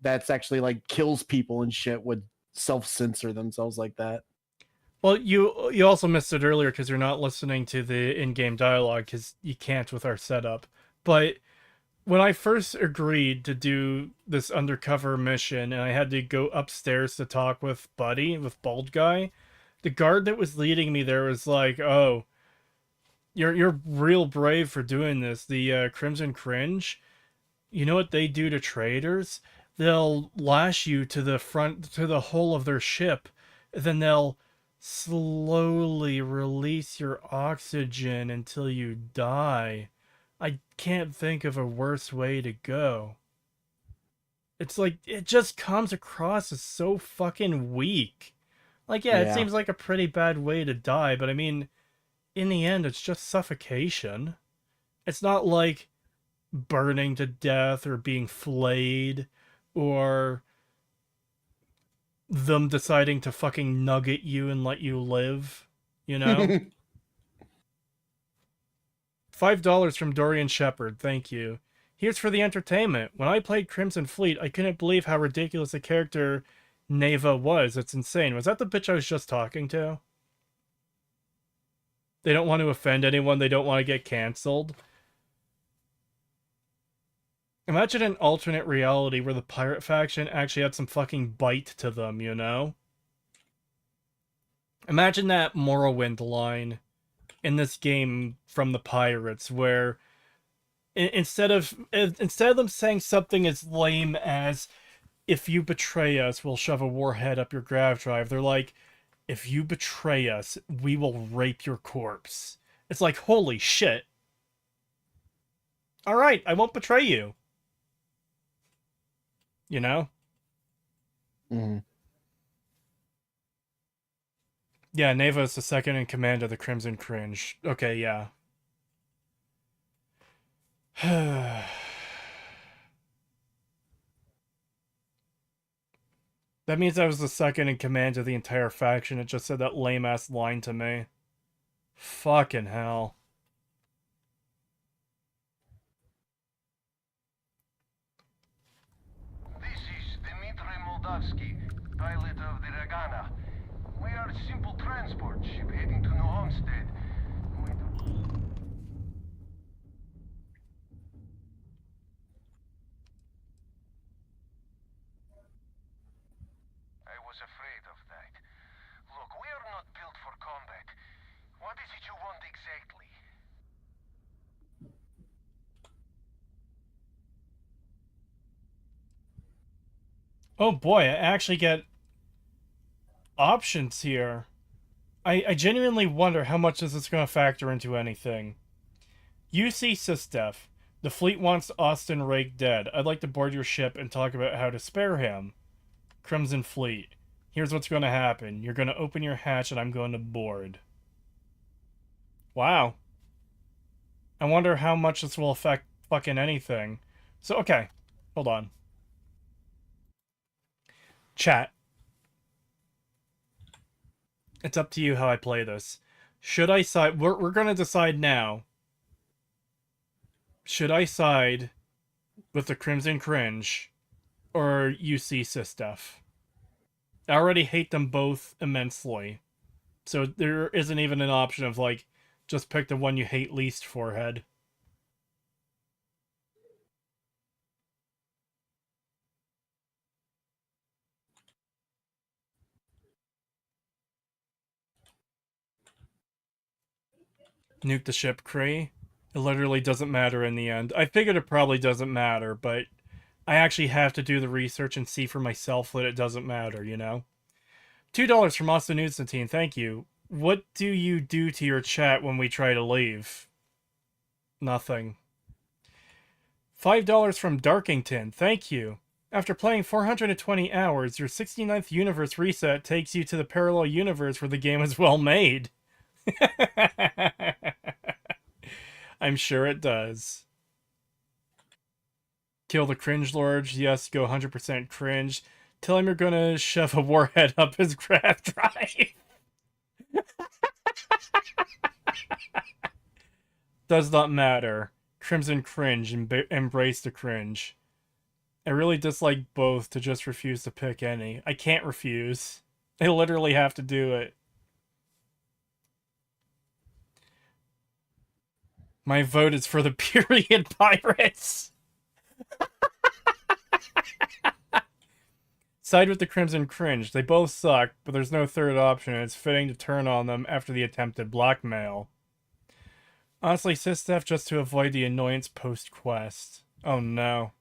that's actually like kills people and shit would self-censor themselves like that. Well, you also missed it earlier because you're not listening to the in-game dialogue because you can't with our setup. But when I first agreed to do this undercover mission and I had to go upstairs to talk with Buddy, with Bald Guy, the guard that was leading me there was like, "Oh, you're real brave for doing this. The Crimson Cringe, you know what they do to traders? They'll lash you to the front, to the hull of their ship, then they'll slowly release your oxygen until you die. I can't think of a worse way to go." It's like, it just comes across as so fucking weak. Like, yeah, it seems like a pretty bad way to die, but I mean, in the end, it's just suffocation. It's not like burning to death or being flayed or them deciding to fucking nugget you and let you live, you know? $5 from Dorian Shepard, thank you. Here's for the entertainment. When I played Crimson Fleet, I couldn't believe how ridiculous a character Neva was. It's insane. Was that the bitch I was just talking to? They don't want to offend anyone. They don't want to get canceled. Imagine an alternate reality where the pirate faction actually had some fucking bite to them, you know? Imagine that Morrowind line in this game from the pirates where instead of them saying something as lame as, "If you betray us, we'll shove a warhead up your grav drive," they're like, "If you betray us, we will rape your corpse." It's like, holy shit. Alright, I won't betray you. You know? Mm-hmm. Yeah, Neva is the second in command of the Crimson Cringe. Okay, yeah. That means I was the second in command of the entire faction. It just said that lame-ass line to me. Fucking hell. This is Dmitry Moldavsky, pilot of the Ragana. We are a simple transport ship heading to New Homestead. I was afraid of that. Look, we are not built for combat. What is it you want exactly? Oh boy, I actually get options here. I genuinely wonder how much this is going to factor into anything. UC Sysdef. The fleet wants Austin Rake dead. I'd like to board your ship and talk about how to spare him. Crimson Fleet. Here's what's going to happen. You're going to open your hatch and I'm going to board. Wow. I wonder how much this will affect fucking anything. So, okay. Hold on. Chat. It's up to you how I play this. Should I side... We're going to decide now. Should I side with the Crimson Cringe or UC Sysdef? I already hate them both immensely. So there isn't even an option of, like, just pick the one you hate least, forehead. Nuke the ship, Kree. It literally doesn't matter in the end. I figured it probably doesn't matter, but I actually have to do the research and see for myself that it doesn't matter, you know? $2 from Austin Newsantine, thank you. What do you do to your chat when we try to leave? Nothing. $5 from Darkington, thank you. After playing 420 hours, your 69th universe reset takes you to the parallel universe where the game is well made. I'm sure it does. Kill the cringe lord. Yes, go 100% cringe. Tell him you're gonna shove a warhead up his graph drive. Does not matter. Crimson cringe. Embrace the cringe. I really dislike both to just refuse to pick any. I can't refuse. I literally have to do it. My vote is for the period pirates. Side with the Crimson Cringe. They both suck, but there's no third option, and it's fitting to turn on them after the attempted blackmail. Honestly, Sysdef just to avoid the annoyance post-quest. Oh no.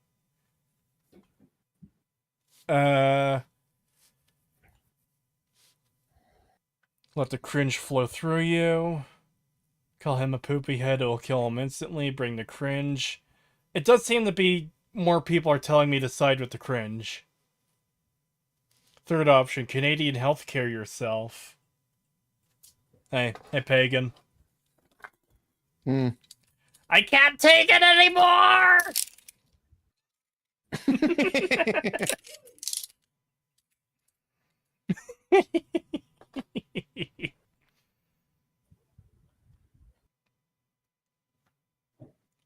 Let the cringe flow through you. Call him a poopy head, it'll kill him instantly. Bring the cringe. It does seem to be more people are telling me to side with the cringe. Third option, Canadian healthcare yourself. Hey pagan. I can't take it anymore!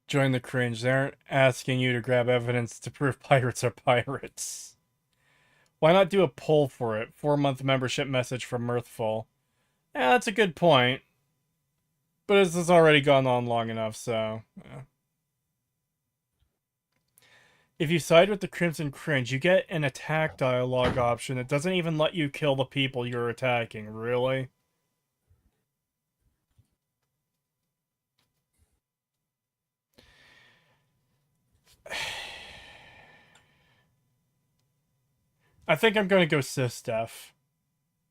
Join the cringe. They aren't asking you to grab evidence to prove pirates are pirates. Why not do a poll for it? 4-month membership message from Mirthful. Yeah, that's a good point. But this has already gone on long enough, so... Yeah. If you side with the Crimson Cringe, you get an attack dialogue option that doesn't even let you kill the people you're attacking. Really? I think I'm going to go Sysdef.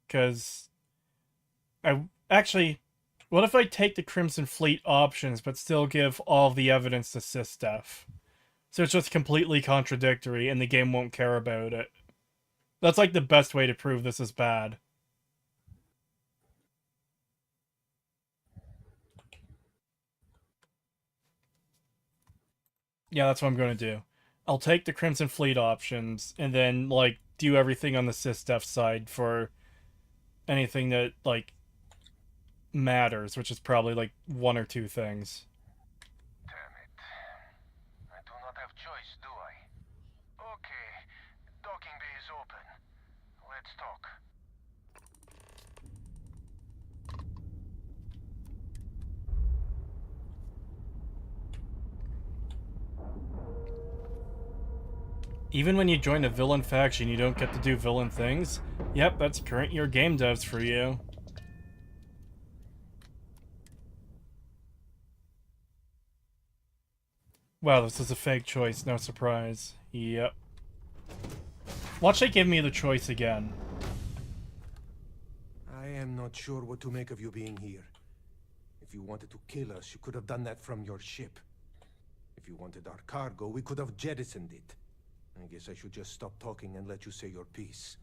Because... Actually, what if I take the Crimson Fleet options, but still give all the evidence to Sysdef? So it's just completely contradictory, and the game won't care about it. That's like the best way to prove this is bad. Yeah, that's what I'm going to do. I'll take the Crimson Fleet options, and then, like, do everything on the sysdef side for anything that, like, matters, which is probably, like, 1 or 2 things. Damn it. I do not have choice, do I? Okay. Docking bay is open. Let's talk. Even when you join a villain faction, you don't get to do villain things? Yep, that's current year game devs for you. Wow, this is a fake choice, no surprise. Yep. Watch it give me the choice again. I am not sure what to make of you being here. If you wanted to kill us, you could have done that from your ship. If you wanted our cargo, we could have jettisoned it. I guess I should just stop talking and let you say your piece.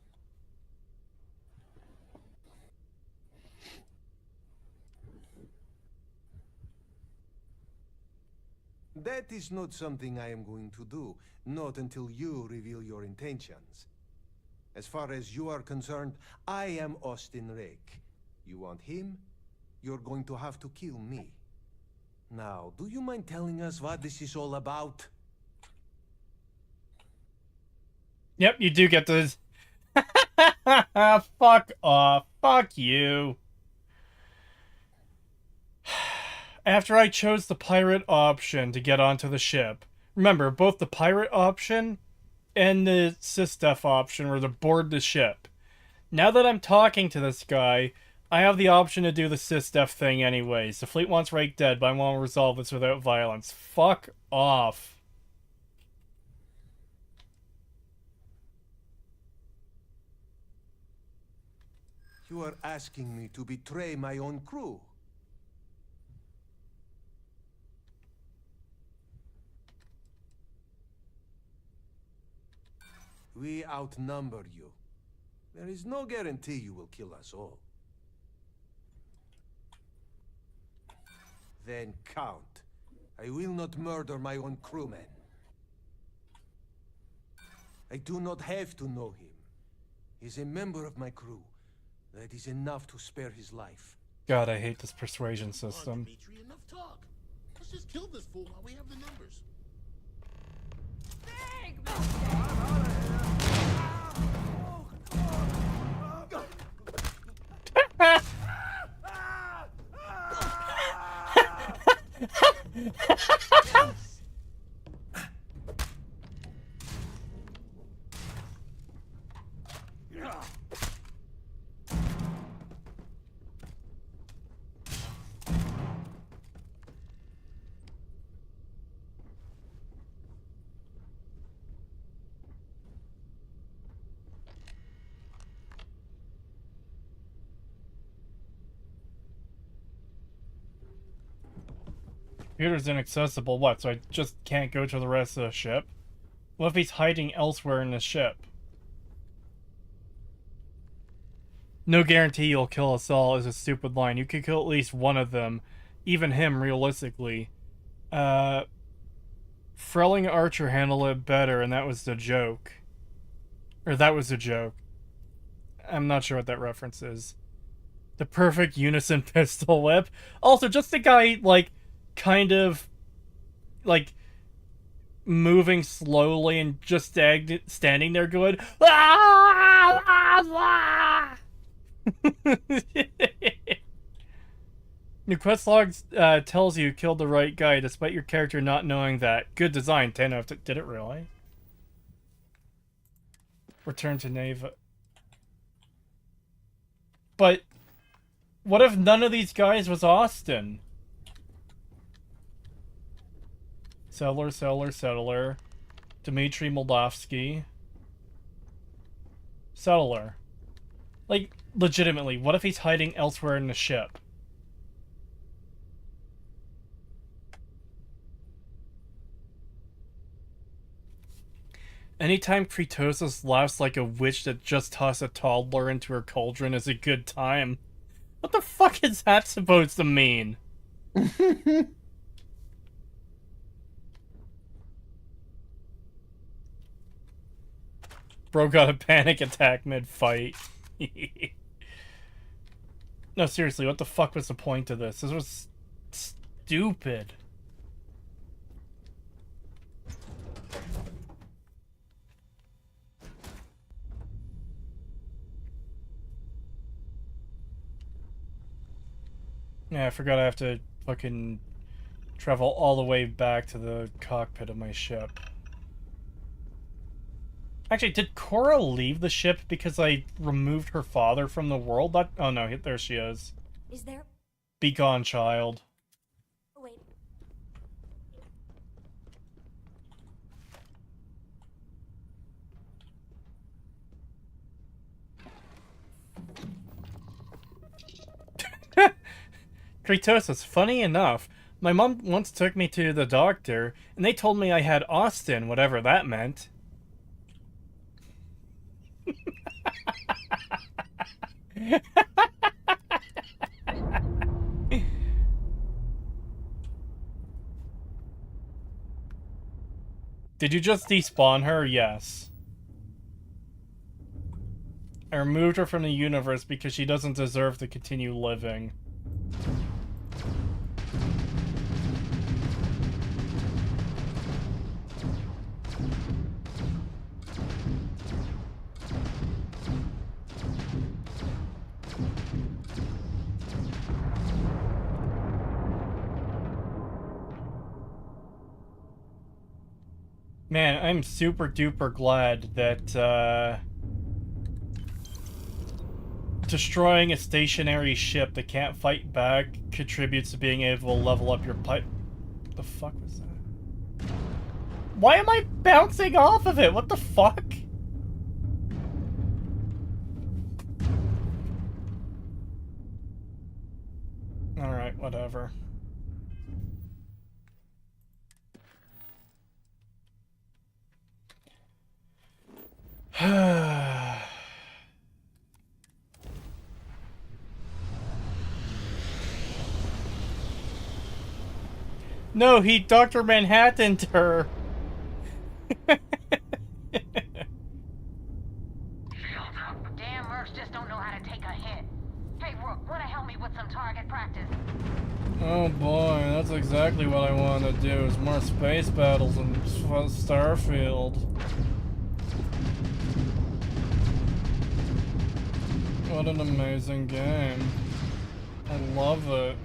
That is not something I am going to do, not until you reveal your intentions. As far as you are concerned, I am Austin Rake. You want him? You're going to have to kill me. Now, do you mind telling us what this is all about? Yep, you do get to... Fuck off. Fuck you. After I chose the pirate option to get onto the ship, remember, both the pirate option and the sysdef option were to board the ship. Now that I'm talking to this guy, I have the option to do the sysdef thing anyways. The fleet wants Rake dead, but I want to resolve this without violence. Fuck off. You are asking me to betray my own crew. We outnumber you. There is no guarantee you will kill us all. Then count. I will not murder my own crewmen. I do not have to know him. He's a member of my crew. That is enough to spare his life. God, I hate this persuasion system. Dimitri, enough talk. Let's just kill this fool while we have the numbers. Computer's inaccessible. What, so I just can't go to the rest of the ship? What if he's hiding elsewhere in the ship? No guarantee you'll kill us all is a stupid line. You could kill at least one of them. Even him, realistically. Frelling Archer handled it better, and that was the joke. Or that was the joke. I'm not sure what that reference is. The perfect unison pistol whip. Also, just the guy, like, kind of, like, moving slowly and just standing there going, ah, ah, ah. Your quest log tells you killed the right guy despite your character not knowing that. Good design, 10 out of... Did it really? Return to Neva. But what if none of these guys was Austin? Settler. Dmitry Moldavsky. Settler. Like, legitimately, what if he's hiding elsewhere in the ship? Anytime Kritosis laughs like a witch that just tossed a toddler into her cauldron is a good time. What the fuck is that supposed to mean? Bro got a panic attack mid-fight. No, seriously, what the fuck was the point of this? This was stupid. Yeah, I forgot I have to fucking travel all the way back to the cockpit of my ship. Actually, did Cora leave the ship because I removed her father from the world? That, oh no, there she is. Is there? Be gone, child. Oh, wait. Kratos, funny enough, my mom once took me to the doctor, and they told me I had Austin, whatever that meant. Did you just despawn her? Yes. I removed her from the universe because she doesn't deserve to continue living. Man, I'm super duper glad that, destroying a stationary ship that can't fight back contributes to being able to level up your pipe. What the fuck was that? Why am I bouncing off of it? What the fuck? Alright, whatever. No, he Dr. Manhattan'd her. Damn mercs just don't know how to take a hit. Hey, Rook, wanna help me with some target practice? Oh boy, that's exactly what I want to do, is more space battles in Starfield. What an amazing game. I love it.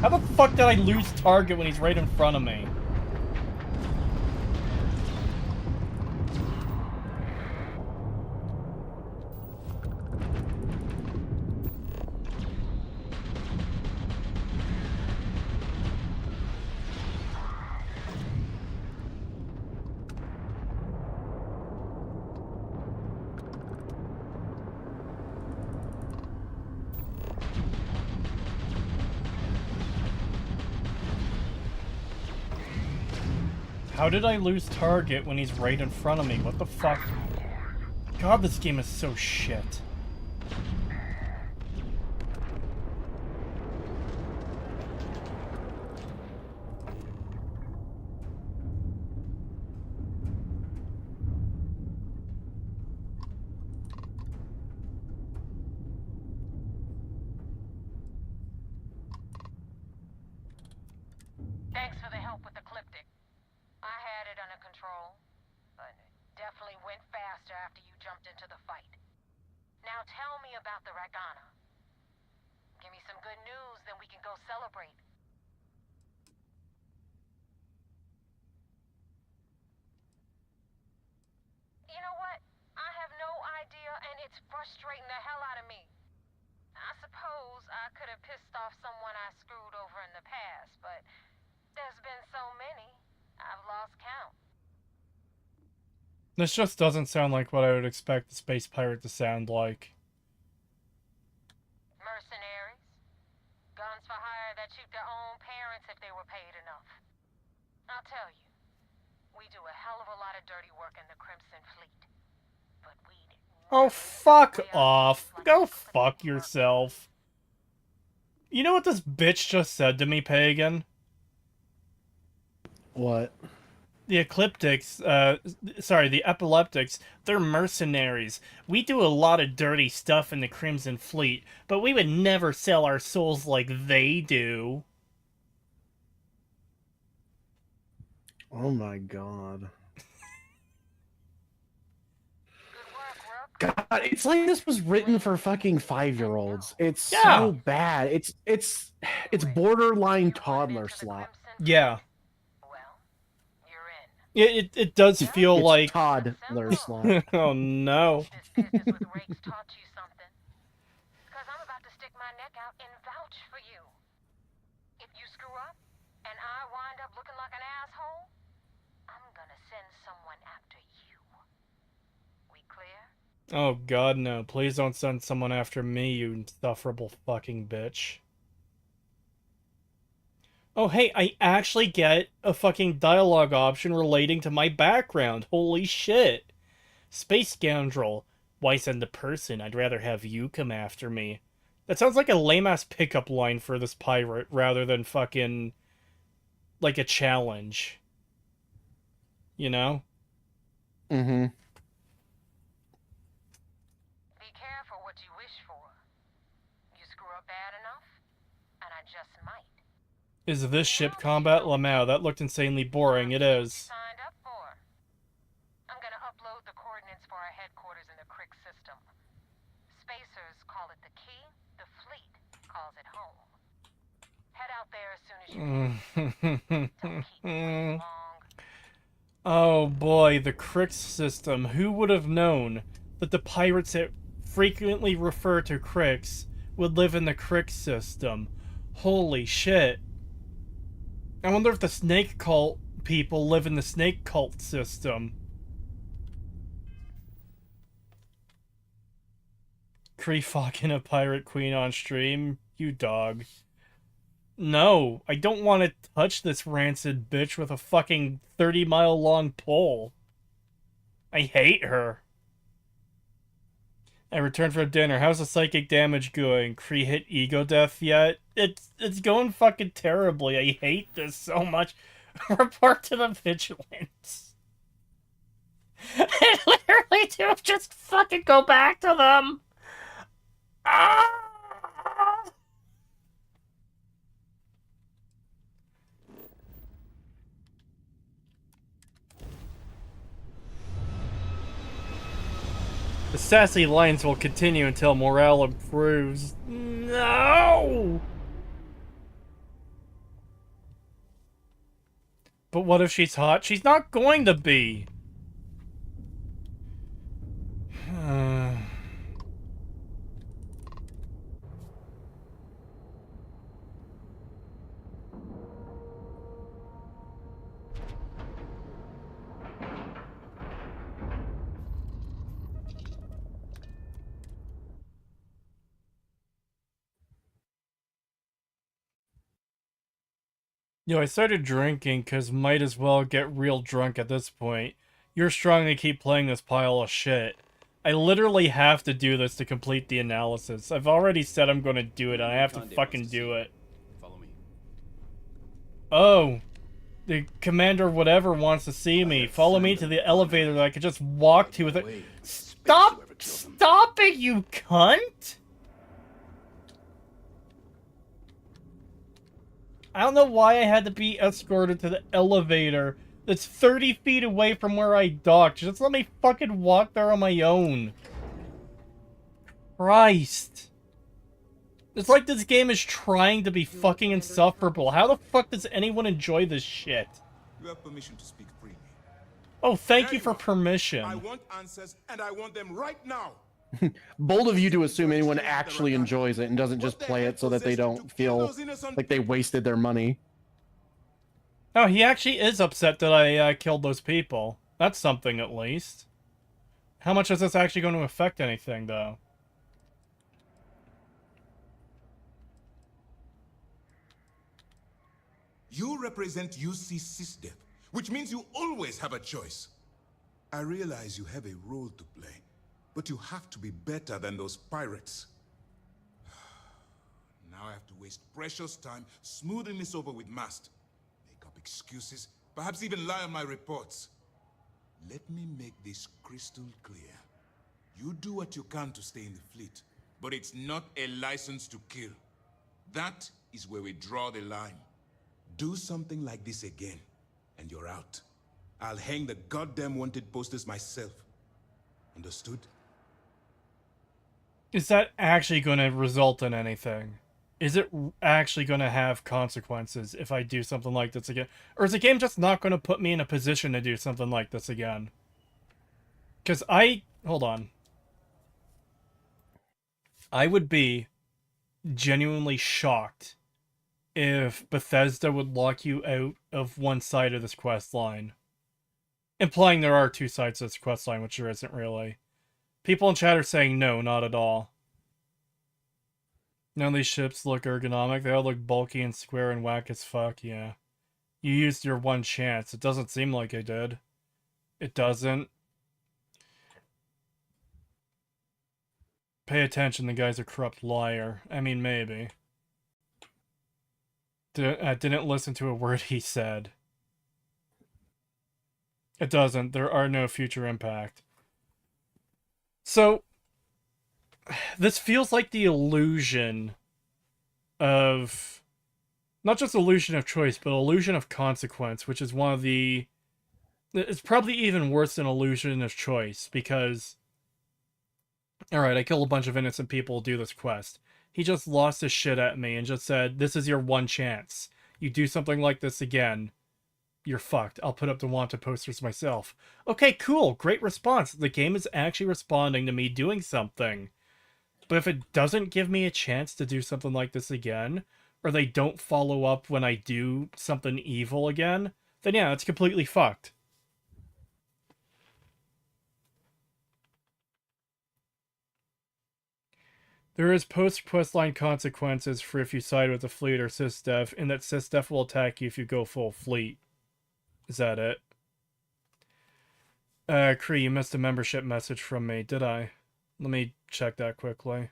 How the fuck did I lose target when he's right in front of me? How did I lose target when he's right in front of me? What the fuck? God, this game is so shit. Thanks for the help with the Ecliptic. I had it under control, but it definitely went faster after you jumped into the fight. Now tell me about the Ragana. Give me some good news, then we can go celebrate. You know what? I have no idea, and it's frustrating the hell out of me. I suppose I could have pissed off someone I screwed over in the past, but there's been so many, I've lost count. This just doesn't sound like what I would expect a space pirate to sound like. Mercenaries. Guns for hire that shoot their own parents if they were paid enough. I'll tell you, we do a hell of a lot of dirty work in the Crimson Fleet. But we'd Oh, fuck off. Go fuck yourself. You know what this bitch just said to me, Pagan? What? The ecliptics, sorry, the epileptics, they're mercenaries. We do a lot of dirty stuff in the Crimson Fleet, but we would never sell our souls like they do. Oh my god. God, it's like this was written for fucking 5-year-olds. It's so bad. It's borderline toddler slop. Yeah. It does feel it's like toddler slop. Oh no. Oh god no, please don't send someone after me, you insufferable fucking bitch. Oh hey, I actually get a fucking dialogue option relating to my background. Holy shit. Space scoundrel. Why send a person? I'd rather have you come after me. That sounds like a lame-ass pickup line for this pirate rather than fucking like a challenge. You know? Mm-hmm. Is this ship combat? Lamau, that looked insanely boring. It is. I'm gonna upload the coordinates for our headquarters in the Crick system. Spacers call it the key, the fleet calls it home. Head out there as soon as you can. Don't keep waiting long. Oh boy, the Crick system. Who would have known that the pirates that frequently refer to Cricks would live in the Crick system? Holy shit. I wonder if the snake cult people live in the snake cult system. Cree fucking a pirate queen on stream? You dog. No, I don't want to touch this rancid bitch with a fucking 30-mile long pole. I hate her. I returned from dinner. How's the psychic damage going? Cree hit ego death yet? It's going fucking terribly. I hate this so much. Report to the vigilance. I literally do just fucking go back to them. Ah! The sassy lines will continue until morale improves. No! But what if she's hot? She's not going to be! Yo, I started drinking because might as well get real drunk at this point. You're strong to keep playing this pile of shit. I literally have to do this to complete the analysis. I've already said I'm going to do it, and I have to fucking do it. Follow me. Oh. The commander whatever wants to see me. Follow me to the elevator that I could just walk to with it. Stop! Stop it, you cunt! I don't know why I had to be escorted to the elevator that's 30 feet away from where I docked. Just let me fucking walk there on my own. Christ. It's like this game is trying to be fucking insufferable. How the fuck does anyone enjoy this shit? You have permission to speak freely. Oh, thank you for permission. I want answers, and I want them right now. Bold of you to assume anyone actually enjoys it and doesn't just play it so that they don't feel like they wasted their money. Oh, he actually is upset that I killed those people. That's something, at least. How much is this actually going to affect anything, though? You represent UC SysDev, which means you always have a choice. I realize you have a role to play, but you have to be better than those pirates. Now I have to waste precious time smoothing this over with Mast. Make up excuses, perhaps even lie on my reports. Let me make this crystal clear. You do what you can to stay in the fleet, but it's not a license to kill. That is where we draw the line. Do something like this again, and you're out. I'll hang the goddamn wanted posters myself. Understood? Is that actually going to result in anything? Is it actually going to have consequences if I do something like this again? Or is the game just not going to put me in a position to do something like this again? Because hold on. I would be genuinely shocked if Bethesda would lock you out of one side of this quest line. Implying there are two sides to this quest line, which there isn't really. People in chat are saying no, not at all. None of these ships look ergonomic. They all look bulky and square and whack as fuck, yeah. You used your one chance. It doesn't seem like I did. It doesn't. Pay attention, the guy's a corrupt liar. I mean, maybe. Didn't listen to a word he said. It doesn't. There are no future impact. So, this feels like the illusion of... not just illusion of choice, but illusion of consequence, which is one of the... it's probably even worse than illusion of choice, because... alright, I kill a bunch of innocent people to do this quest. He just lost his shit at me and just said, this is your one chance. You do something like this again, you're fucked. I'll put up the wanted posters myself. Okay, cool. Great response. The game is actually responding to me doing something. But if it doesn't give me a chance to do something like this again, or they don't follow up when I do something evil again, then yeah, it's completely fucked. There is post-questline consequences for if you side with the fleet or SysDef, in that SysDef will attack you if you go full fleet. Is that it? Kree, you missed a membership message from me, did I? Let me check that quickly.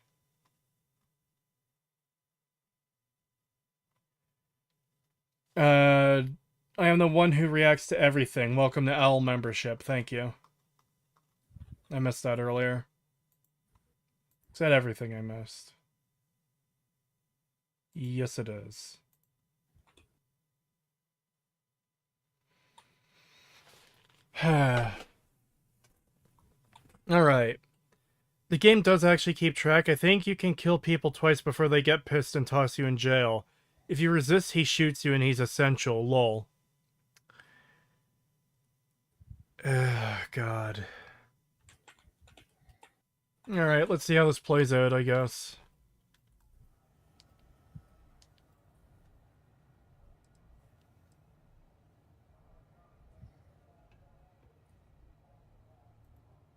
I am the one who reacts to everything. Welcome to Owl membership, thank you. I missed that earlier. Is that everything I missed? Yes, it is. Alright. The game does actually keep track. I think you can kill people twice before they get pissed and toss you in jail. If you resist, he shoots you and he's essential. Lol. God. Alright, let's see how this plays out, I guess.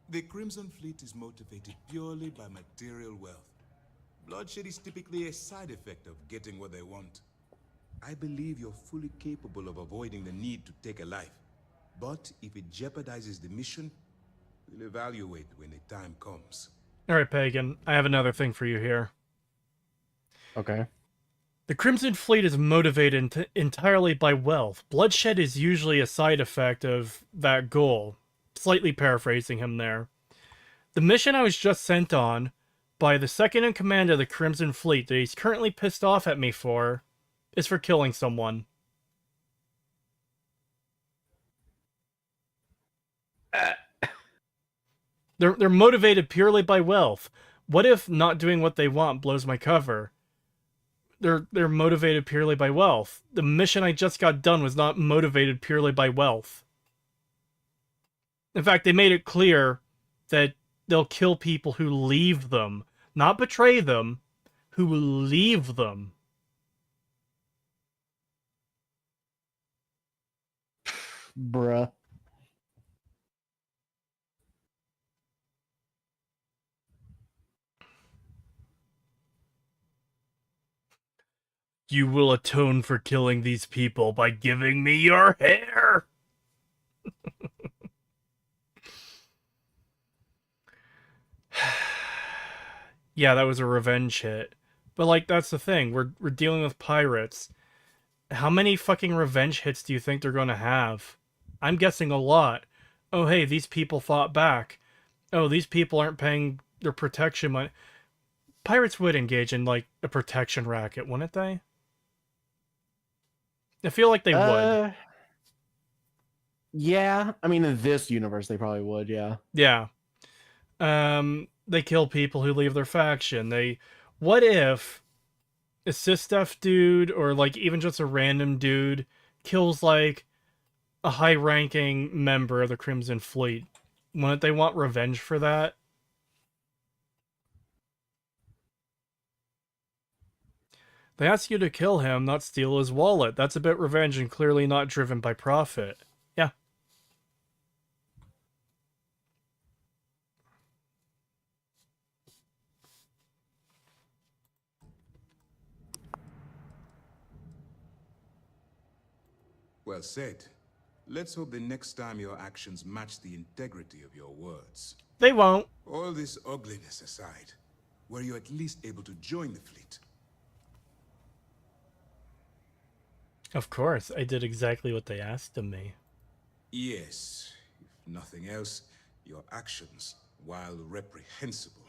The Crimson Fleet is motivated purely by material wealth. Bloodshed is typically a side effect of getting what they want. I believe you're fully capable of avoiding the need to take a life. But if it jeopardizes the mission, we'll evaluate when the time comes. Alright, Pagan, I have another thing for you here. Okay. The Crimson Fleet is motivated entirely by wealth. Bloodshed is usually a side effect of that goal. Slightly paraphrasing him there. The mission I was just sent on by the second in command of the Crimson Fleet that he's currently pissed off at me for is for killing someone. They're motivated purely by wealth. What if not doing what they want blows my cover? They're motivated purely by wealth. The mission I just got done was not motivated purely by wealth. In fact, they made it clear that they'll kill people who leave them. Not betray them, who leave them. Bruh. You will atone for killing these people by giving me your hair! Yeah, that was a revenge hit. But, like, that's the thing. We're dealing with pirates. How many fucking revenge hits do you think they're going to have? I'm guessing a lot. Oh, hey, these people fought back. Oh, these people aren't paying their protection money. Pirates would engage in, like, a protection racket, wouldn't they? I feel like they would. Yeah, I mean, in this universe, they probably would, yeah. Yeah. They kill people who leave their faction. What if a Sistef dude, or, like, even just a random dude, kills, like, a high-ranking member of the Crimson Fleet? Wouldn't they want revenge for that? They ask you to kill him, not steal his wallet. That's a bit revenge and clearly not driven by profit. Yeah. Well said. Let's hope the next time your actions match the integrity of your words. They won't. All this ugliness aside, were you at least able to join the fleet? Of course, I did exactly what they asked of me. Yes. If nothing else, your actions, while reprehensible,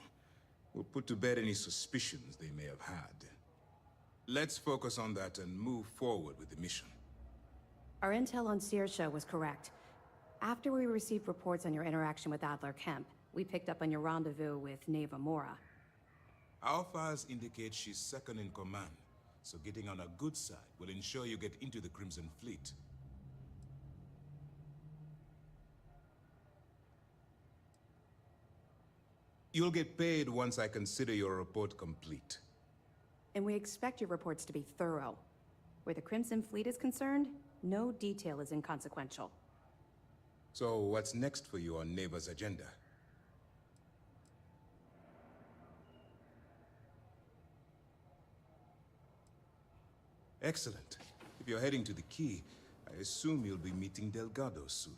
will put to bed any suspicions they may have had. Let's focus on that and move forward with the mission. Our intel on Saoirse was correct. After we received reports on your interaction with Adler Kemp, we picked up on your rendezvous with Neva Mora. Our files indicate she's second in command, so getting on a good side will ensure you get into the Crimson Fleet. You'll get paid once I consider your report complete. And we expect your reports to be thorough. Where the Crimson Fleet is concerned, no detail is inconsequential. So what's next for you on Neva's agenda? Excellent. If you're heading to the Key, I assume you'll be meeting Delgado soon.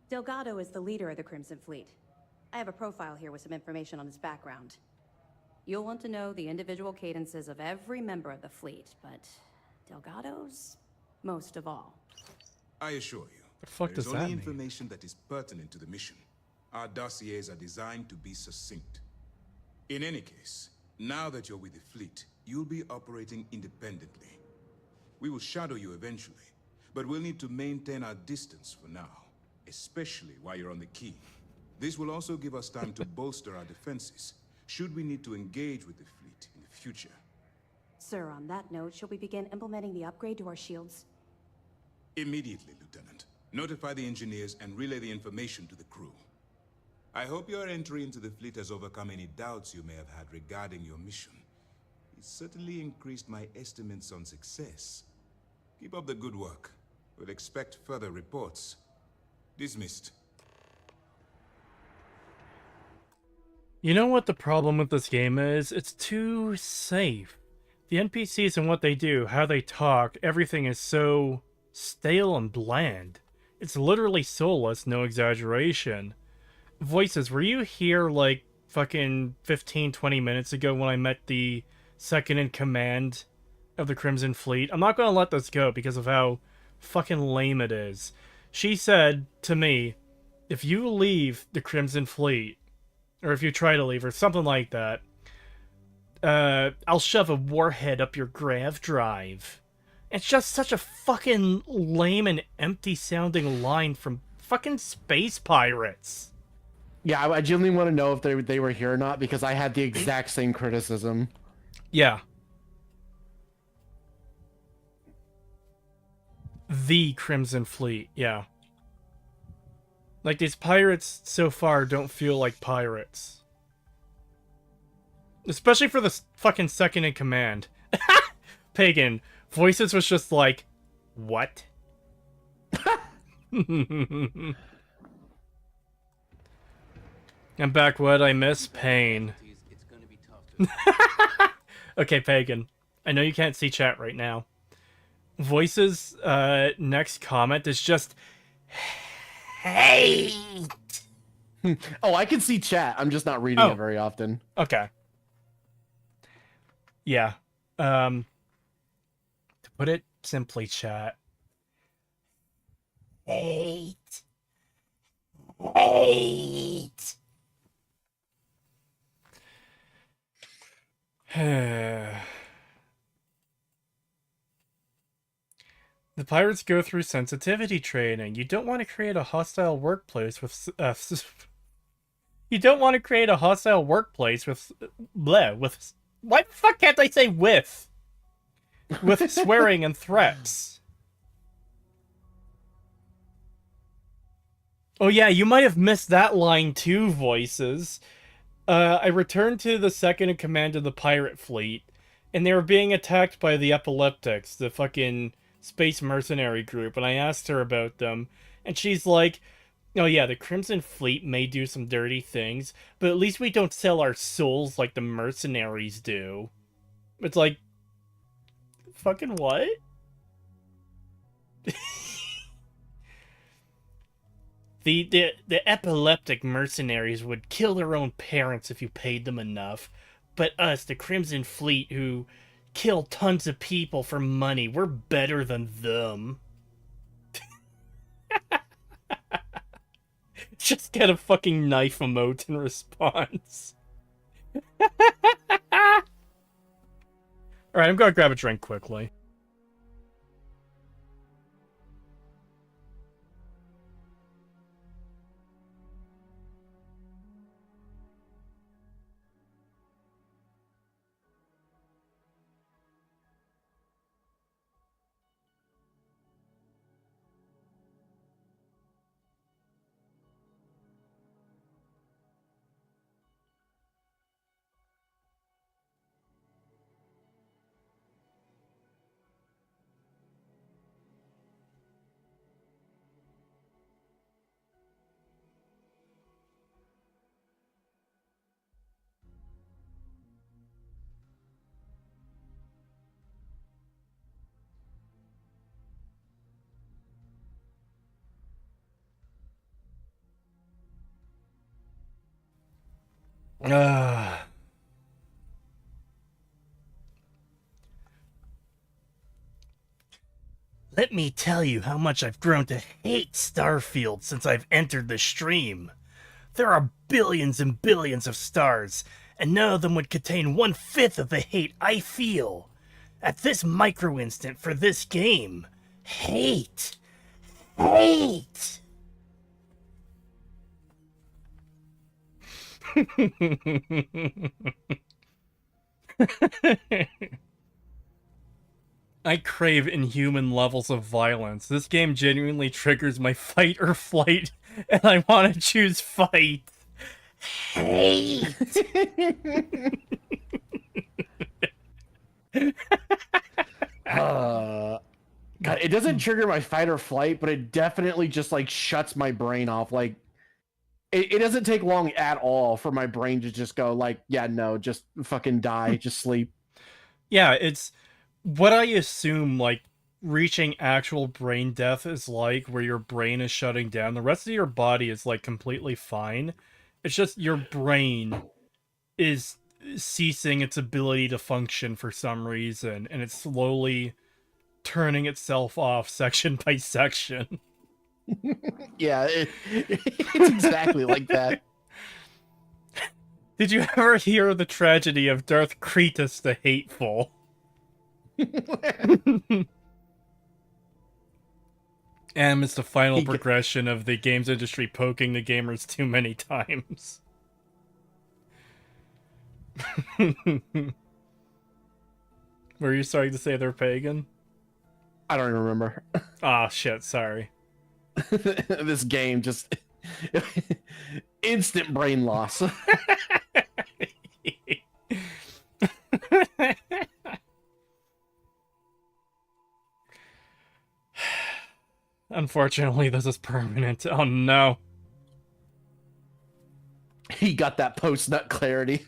Delgado is the leader of the Crimson Fleet. I have a profile here with some information on his background. You'll want to know the individual cadences of every member of the fleet, but Delgado's most of all. I assure you, The fuck there is does that only mean? information that is pertinent to the mission. Our dossiers are designed to be succinct. In any case, now that you're with the fleet, you'll be operating independently. We will shadow you eventually, but we'll need to maintain our distance for now, especially while you're on the Key. This will also give us time to bolster our defenses, should we need to engage with the fleet in the future. Sir, on that note, shall we begin implementing the upgrade to our shields? Immediately, Lieutenant. Notify the engineers and relay the information to the crew. I hope your entry into the fleet has overcome any doubts you may have had regarding your mission. It certainly increased my estimates on success. Keep up the good work. We'll expect further reports. Dismissed. You know what the problem with this game is? It's too safe. The NPCs and what they do, how they talk, everything is so stale and bland. It's literally soulless, no exaggeration. Voices, were you here like fucking 15-20 minutes ago when I met the second in command of the Crimson Fleet? I'm not gonna let this go because of how fucking lame it is. She said to me, if you leave the Crimson Fleet, or if you try to leave, or something like that, I'll shove a warhead up your grav drive. It's just such a fucking lame and empty-sounding line from fucking space pirates. Yeah, I genuinely want to know if they were here or not, because I had the exact same criticism. Yeah. The Crimson Fleet, yeah. Like, these pirates so far don't feel like pirates. Especially for the fucking second in command. Pagan. Voices was just like, what? I'm back. What I miss? Pain. Okay, Pagan. I know you can't see chat right now. Voices, next comment is just... hate. Oh, I can see chat. I'm just not reading it very often. Okay. Yeah. To put it simply chat. Hate. Hate. The pirates go through sensitivity training. You don't want to create a hostile workplace with you don't want to create a hostile workplace with with why the fuck can't I say with swearing and threats. Oh yeah, you might have missed that line too, voices. I returned to the second in command of the pirate fleet, and they were being attacked by the epileptics, the fucking space mercenary group, and I asked her about them, and she's like, oh yeah, the Crimson Fleet may do some dirty things, but at least we don't sell our souls like the mercenaries do. It's like, fucking what? The epileptic mercenaries would kill their own parents if you paid them enough, but us, the Crimson Fleet, who kill tons of people for money, we're better than them. Just get a fucking knife emote in response. Alright, I'm gonna grab a drink quickly. Let me tell you how much I've grown to hate Starfield since I've entered the stream. There are billions and billions of stars, and none of them would contain 1/5 of the hate I feel. At this micro instant for this game. Hate. Hate. I crave inhuman levels of violence. This game genuinely triggers my fight or flight, and I want to choose fight. Hate. God, it doesn't trigger my fight or flight, but it definitely just like shuts my brain off. Like, it doesn't take long at all for my brain to just go like, yeah, no, just fucking die, just sleep. Yeah, it's what I assume like reaching actual brain death is like, where your brain is shutting down. The rest of your body is like completely fine. It's just your brain is ceasing its ability to function for some reason, and it's slowly turning itself off section by section. Yeah, it's exactly like that. Did you ever hear the tragedy of Darth Cretus the Hateful? And it's the final progression of the games industry poking the gamers too many times. Were you starting to say they're pagan? I don't even remember. Ah, shit, sorry. This game just instant brain loss. Unfortunately, this is permanent. Oh no. He got that post-nut clarity.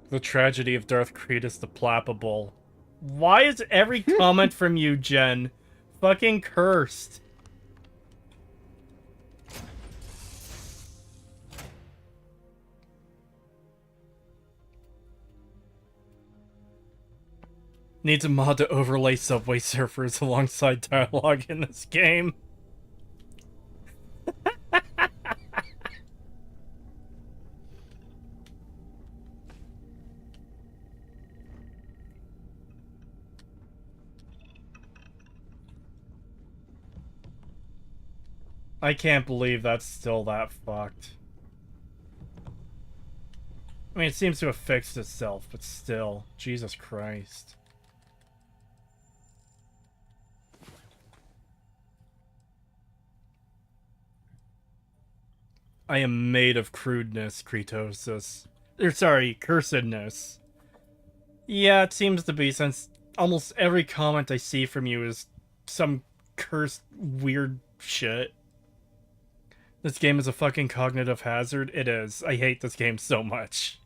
The tragedy of Darth Cretus the Plappable. Why is every comment from you, Jen, Fucking cursed. Needs a mod to overlay Subway Surfers alongside dialogue in this game. I can't believe that's still that fucked. I mean, it seems to have fixed itself, but still. Jesus Christ. I am made of crudeness, Kretosis. Sorry, cursedness. Yeah, it seems to be, since almost every comment I see from you is some cursed weird shit. This game is a fucking cognitive hazard. It is. I hate this game so much.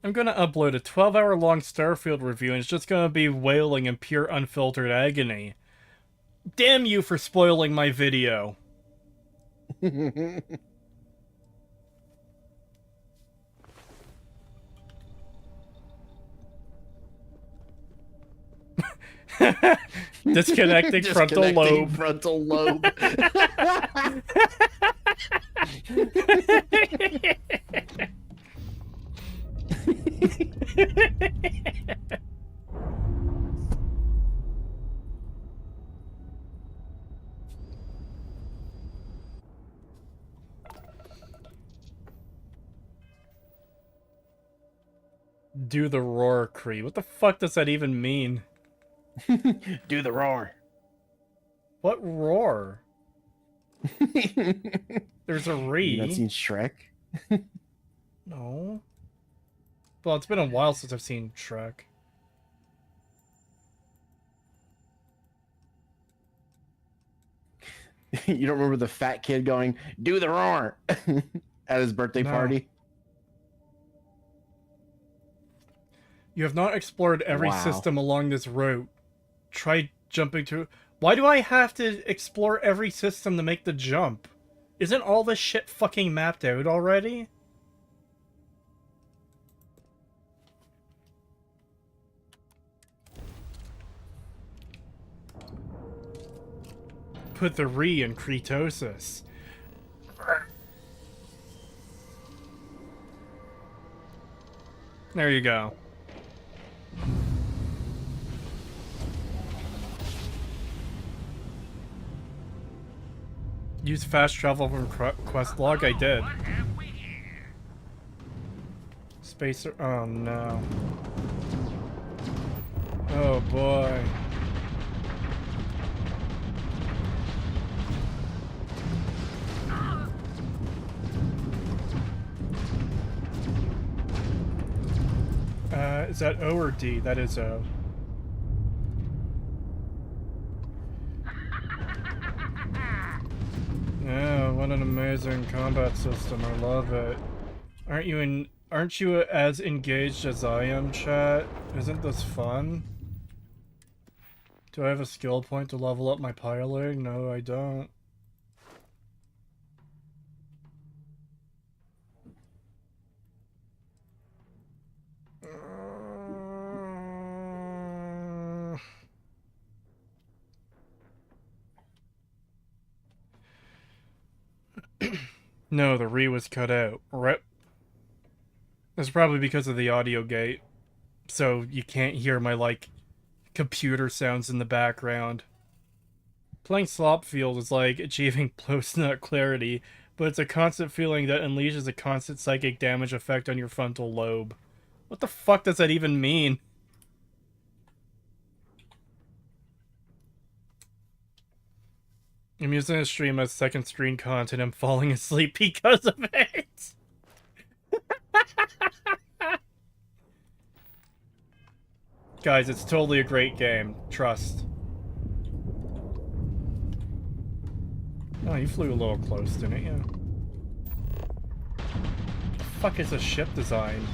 I'm gonna upload a 12-hour-long Starfield review and it's just gonna be wailing in pure unfiltered agony. Damn you for spoiling my video. Disconnecting frontal lobe. Frontal lobe. Do the roar, Cree. What the fuck does that even mean? Do the roar. What roar? There's a re. You not seen Shrek? No. Well, it's been a while since I've seen Shrek. You don't remember the fat kid going, "Do the roar" at his birthday party? You have not explored every system along this route. Try jumping to... Why do I have to explore every system to make the jump? Isn't all this shit fucking mapped out already? Put the re in Kretosis. There you go. Use fast travel from quest log? I did. Spacer. Oh no. Oh boy. Is that O or D? That is O. Yeah, what an amazing combat system. I love it. Aren't you as engaged as I am, chat? Isn't this fun? Do I have a skill point to level up my piling? No, I don't. No, the re was cut out. Rip. That's probably because of the audio gate. So you can't hear my, like, computer sounds in the background. Playing Slopfield is like achieving post-nut clarity, but it's a constant feeling that unleashes a constant psychic damage effect on your frontal lobe. What the fuck does that even mean? I'm using a stream as second screen content. I'm falling asleep because of it. Guys, it's totally a great game. Trust. Oh, you flew a little close, didn't you? fuck is a ship design?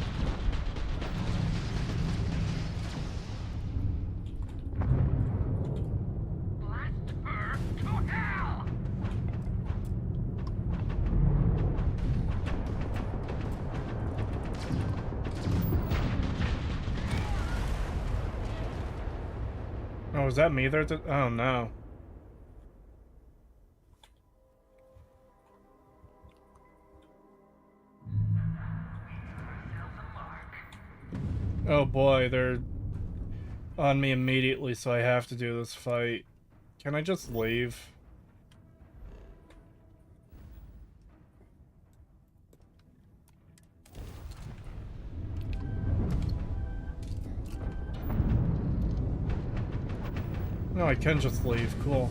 Oh, is that me there? Oh no. Oh boy, they're on me immediately, so I have to do this fight. Can I just leave? No, I can just leave. Cool.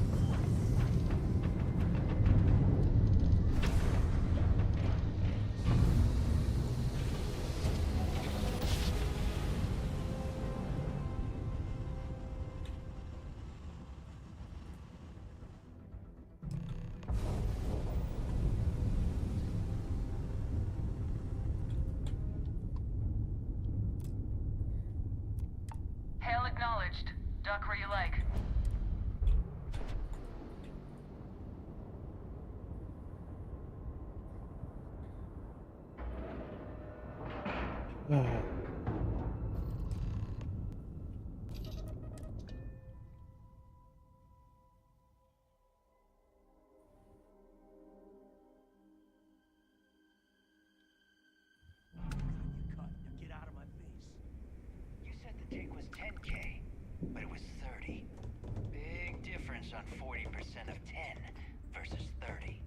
Hail acknowledged. Duck where you like. Get out of my face. You said the take was 10K, but it was 30. Big difference on 40% of 10 versus 30.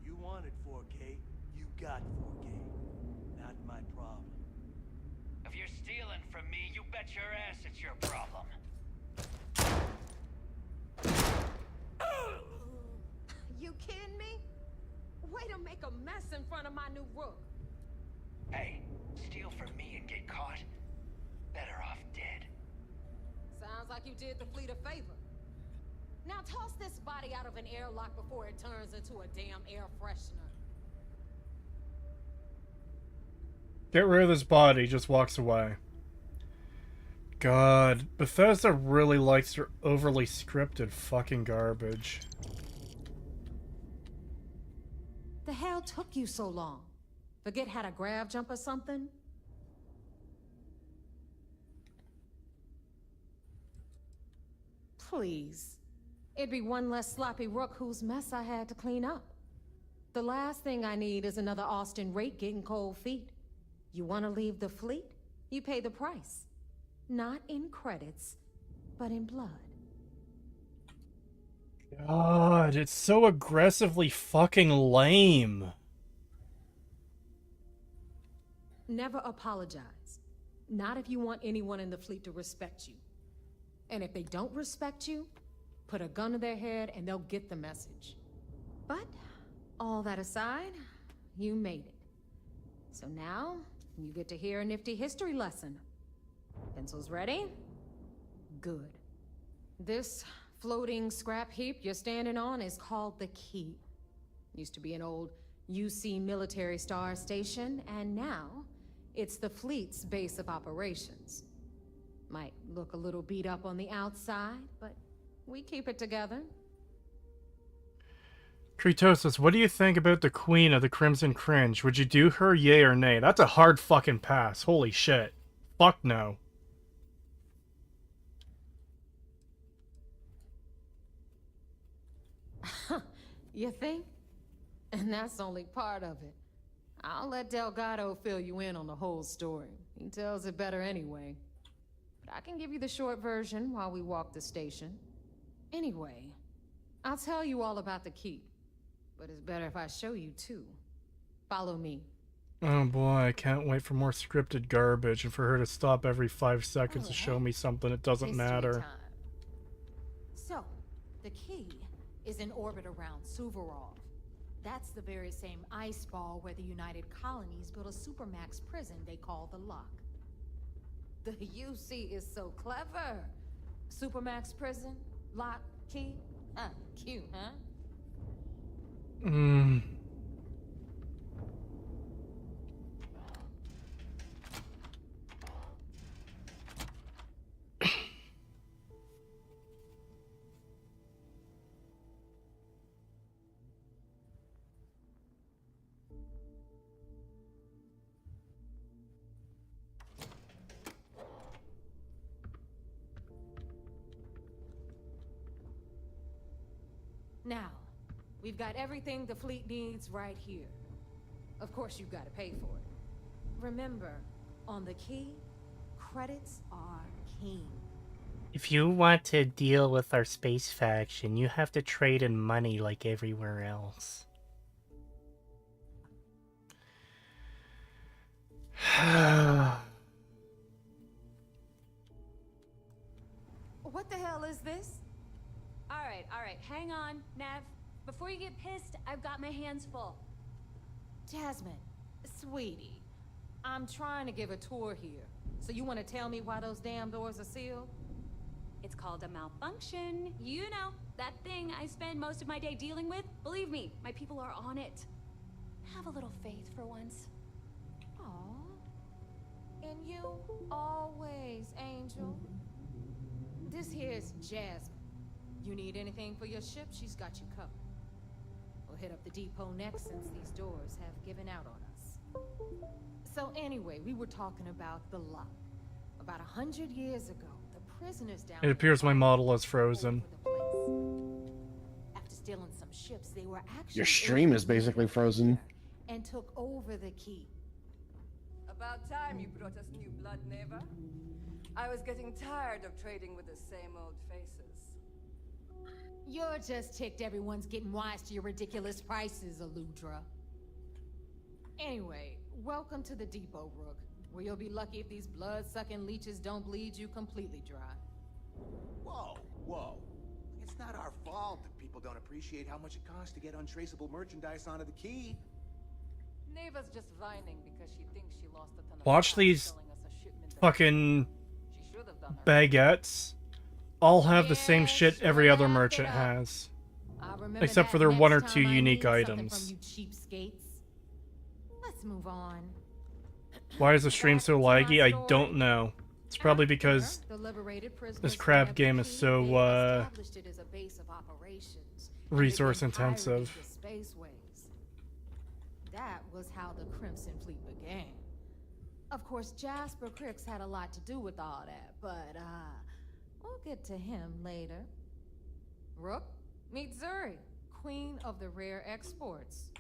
You wanted 4K, you got 4K. Not my problem. If you're stealing from me, you bet your ass it's your problem. You kidding me? Way to make a mess in front of my new rook. Hey, steal from me and get caught? Better off dead. Sounds like you did the fleet a favor. Now toss this body out of an airlock before it turns into a damn air freshener. Get rid of this body, just walks away. God, Bethesda really likes their overly scripted fucking garbage. The hell took you so long? Forget how to grab jump or something? Please. It'd be one less sloppy rook whose mess I had to clean up. The last thing I need is another Austin Rake getting cold feet. You want to leave the fleet? You pay the price. Not in credits, but in blood. God, it's so aggressively fucking lame. Never apologize. Not if you want anyone in the fleet to respect you. And if they don't respect you, put a gun to their head and they'll get the message. But, all that aside, you made it. So now, you get to hear a nifty history lesson. Pencils ready? Good. This floating scrap heap you're standing on is called the Key. Used to be an old UC military star station, and now it's the fleet's base of operations. Might look a little beat up on the outside, but we keep it together. Kritosis, what do you think about the Queen of the Crimson Cringe? Would you do her, yay or nay? That's a hard fucking pass. Holy shit. Fuck no. You think? And that's only part of it. I'll let Delgado fill you in on the whole story. He tells it better anyway. But I can give you the short version while we walk the station. Anyway, I'll tell you all about the Key. But it's better if I show you too. Follow me. Oh boy, I can't wait for more scripted garbage and for her to stop every 5 seconds to show me something that doesn't History matter. time. So, the Key is in orbit around Suvorov. That's the very same ice ball where the United Colonies built a supermax prison they call the Lock. The UC is so clever. Supermax prison, Lock, Key. Cute, huh? Now, we've got everything the fleet needs right here. Of course, you've got to pay for it. Remember, on the key, credits are king. If you want to deal with our space faction, you have to trade in money like everywhere else. What the hell is this? All right, hang on, Nev. Before you get pissed, I've got my hands full. Jasmine, sweetie, I'm trying to give a tour here. So you want to tell me why those damn doors are sealed? It's called a malfunction. You know, that thing I spend most of my day dealing with. Believe me, my people are on it. Have a little faith for once. Aw. And you always, Angel. This here's Jasmine. You need anything for your ship, she's got you covered. We'll hit up the depot next since these doors have given out on us. So anyway, we were talking about the lock. About 100 years ago, the prisoners down It appears my model is frozen. after stealing some ships, they were actually Your stream is basically frozen. and took over the key. About time you brought us new blood, Neva. I was getting tired of trading with the same old faces. You're just ticked everyone's getting wise to your ridiculous prices, Aludra. Anyway, welcome to the depot, Rook, where you'll be lucky if these blood-sucking leeches don't bleed you completely dry. Whoa, whoa. It's not our fault that people don't appreciate how much it costs to get untraceable merchandise onto the key. Neva's just whining because she thinks she lost a ton of Watch time these selling us a shipment that fucking she should have done her. baguettes. All have the same shit every other merchant has. Except for their one or two unique items. You cheapskates. Let's move on. Why is the stream so laggy? I don't know. It's probably because this crap game is so Established it as a base of operations, and resource then pirated intensive. the spaceways. That was how the Crimson Fleet began. Of course, Jasper Cricks had a lot to do with all that, but we'll get to him later. Rook, meet Zuri, queen of the rare exports.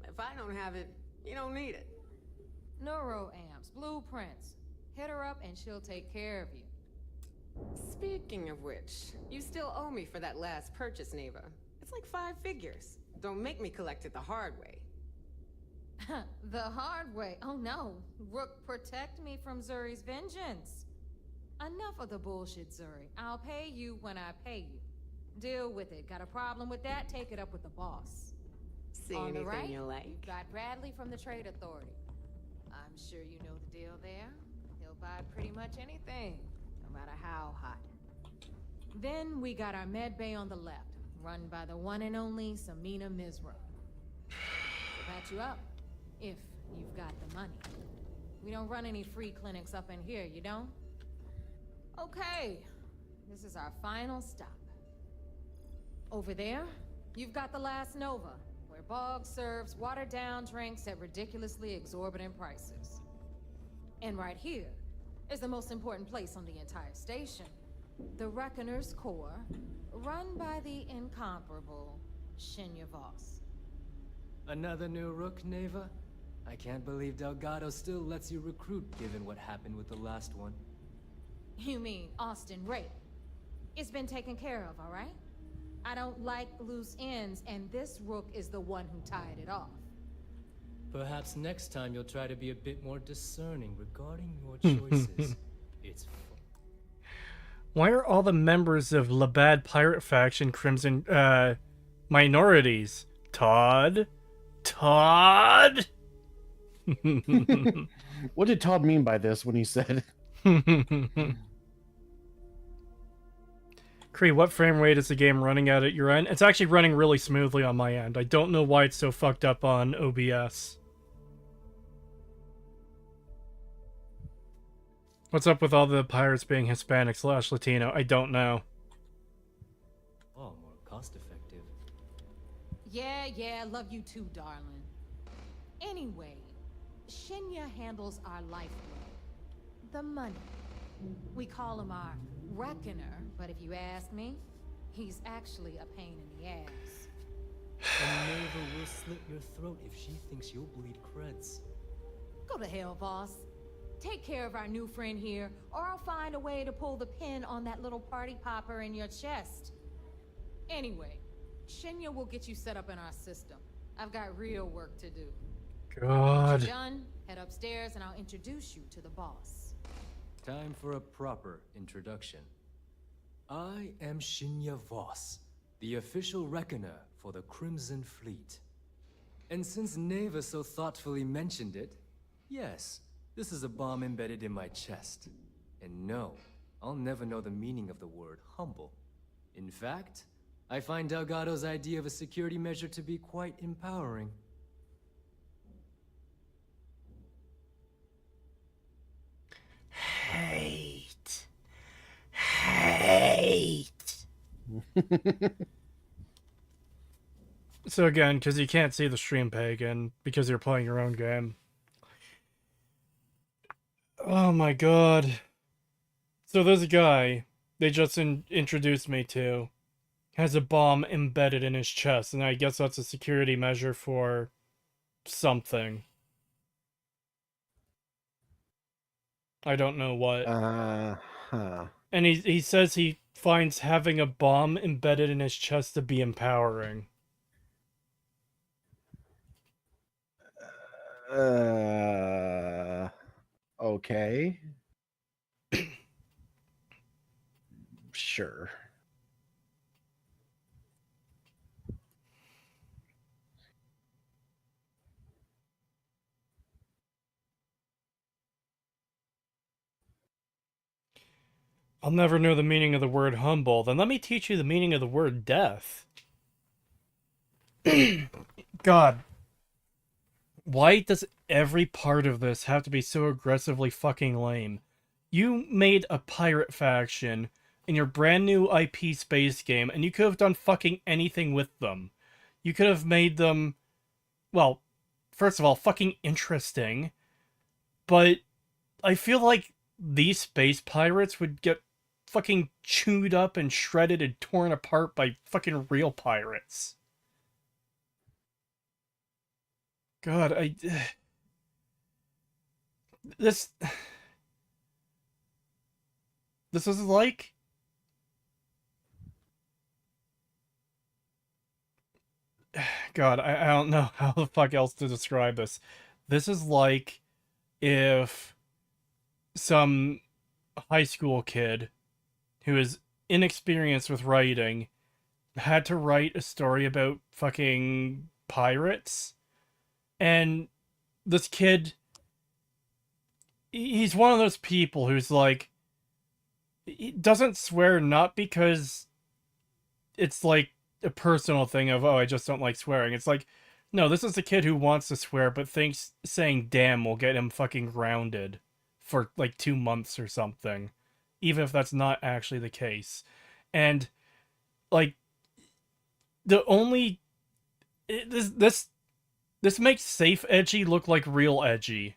If I don't have it, you don't need it. Neuroamps, blueprints. Hit her up and she'll take care of you. Speaking of which, you still owe me for that last purchase, Neva. It's like 5 figures. Don't make me collect it the hard way. The hard way? Oh no. Rook, protect me from Zuri's vengeance. Enough of the bullshit, Zuri. I'll pay you when I pay you. Deal with it. Got a problem with that? Take it up with the boss. See On the anything right, you like? you've got Bradley from the Trade Authority. I'm sure you know the deal there. He'll buy pretty much anything, no matter how hot. Then we got our med bay on the left, run by the one and only Samina Mizra. We'll patch you up, if you've got the money. We don't run any free clinics up in here, you don't? Okay, this is our final stop. Over there, you've got the last Nova, where Bog serves watered-down drinks at ridiculously exorbitant prices. And right here is the most important place on the entire station, the Reckoner's Core, run by the incomparable Shinya Voss. Another new Rook, Neva? I can't believe Delgado still lets you recruit given what happened with the last one. You mean Austin Ray? It's been taken care of, all right? I don't like loose ends, and this Rook is the one who tied it off. Perhaps next time you'll try to be a bit more discerning regarding your choices. It's fun. Why are all the members of Labad Pirate Faction Crimson minorities? Todd? Todd? What did Todd mean by this when he said? Cree, what frame rate is the game running at your end? It's actually running really smoothly on my end. I don't know why it's so fucked up on OBS. What's up with all the pirates being Hispanic/Latino? I don't know. Oh, more cost-effective. Yeah, love you too, darling. Anyway, Shinya handles our lifeblood. The money. We call him our Reckoner, but if you ask me, He's actually a pain in the ass. And Neva will slit your throat if she thinks you'll bleed creds. Go to hell, boss. Take care of our new friend here, or I'll find a way to pull the pin on that little party popper in your chest. Anyway, Shinya will get you set up in our system. I've got real work to do. God. Once you're done, head upstairs and I'll introduce you to the boss. Time for a proper introduction. I am Shinya Voss, the official reckoner for the Crimson Fleet. And since Neva so thoughtfully mentioned it, yes, this is a bomb embedded in my chest. And no, I'll never know the meaning of the word humble. In fact, I find Delgado's idea of a security measure to be quite empowering. Hate. So again, because you can't see the stream pagan, because you're playing your own game. Oh my god. So there's a guy they just introduced me to, has a bomb embedded in his chest, and I guess that's a security measure for something. I don't know what. And he says he finds having a bomb embedded in his chest to be empowering. Okay. Sure. I'll never know the meaning of the word humble. Then let me teach you the meaning of the word death. God. Why does every part of this have to be so aggressively fucking lame? You made a pirate faction in your brand new IP space game, and you could have done fucking anything with them. You could have made them, well, first of all, fucking interesting. But I feel like these space pirates would get fucking chewed up and shredded and torn apart by fucking real pirates. God, This is like... God, I don't know how the fuck else to describe this. This is like if some high school kid who is inexperienced with writing had to write a story about fucking pirates. And this kid, he's one of those people who's like, he doesn't swear not because it's like a personal thing of, oh, I just don't like swearing. It's like, no, this is a kid who wants to swear but thinks saying damn will get him fucking grounded for like 2 months or something, even if that's not actually the case. And like, the only this makes safe edgy look like real edgy.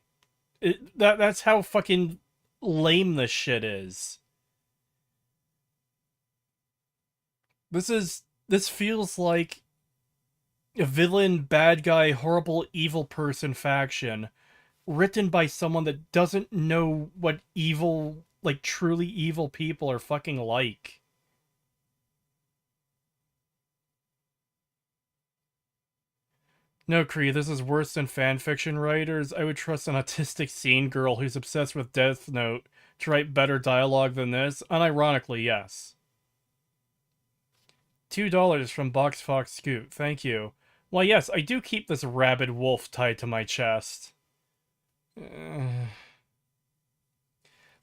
That's how fucking lame this shit is. This feels like a villain, bad guy, horrible, evil person faction written by someone that doesn't know what evil, like truly evil people are fucking like. No, Kree, this is worse than fanfiction writers. I would trust an autistic scene girl who's obsessed with Death Note to write better dialogue than this. Unironically, yes. $2 from Box Fox Scoot. Thank you. Why, yes, I do keep this rabid wolf tied to my chest.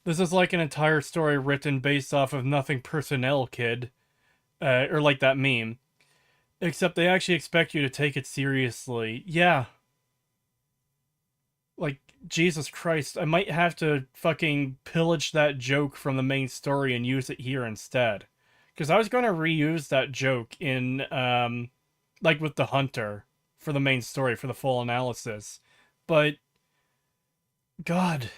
This is like an entire story written based off of Nothing Personnel, kid. Or like that meme. Except they actually expect you to take it seriously. Yeah. Like, Jesus Christ, I might have to fucking pillage that joke from the main story and use it here instead. Because I was going to reuse that joke in, like with the Hunter, for the main story, for the full analysis. But, God.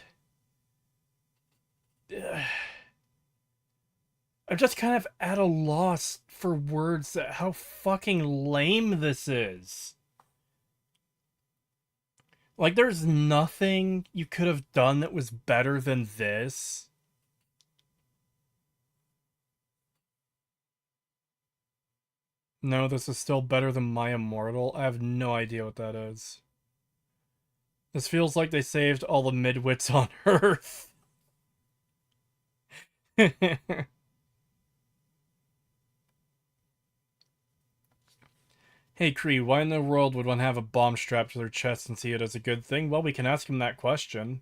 I'm just kind of at a loss for words at how fucking lame this is. Like, there's nothing you could have done that was better than this. No, this is still better than My Immortal. I have no idea what that is. This feels like they saved all the midwits on Earth. Hey Cree, why in the world would one have a bomb strapped to their chest and see it as a good thing? Well, we can ask him that question.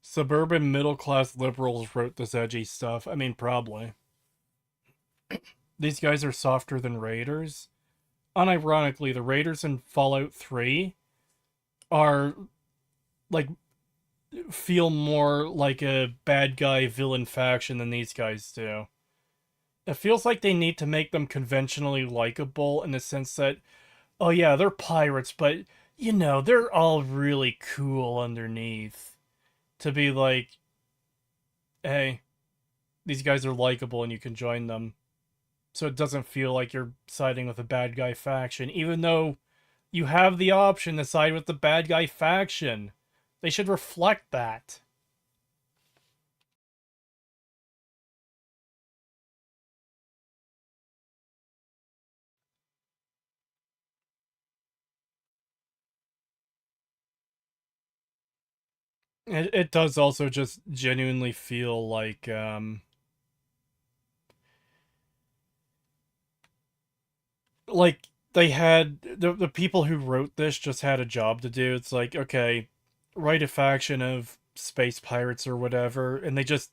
Suburban middle-class liberals wrote this edgy stuff. I mean, probably. These guys are softer than Raiders. Unironically, the Raiders in Fallout 3 are, like, feel more like a bad guy villain faction than these guys do. It feels like they need to make them conventionally likable in the sense that, oh yeah, they're pirates, but, you know, they're all really cool underneath. To be like, hey, these guys are likable and you can join them. So it doesn't feel like you're siding with a bad guy faction, even though you have the option to side with the bad guy faction. They should reflect that. It does also just genuinely feel like they had the people who wrote this just had a job to do. It's like, okay, write a faction of space pirates or whatever, and they just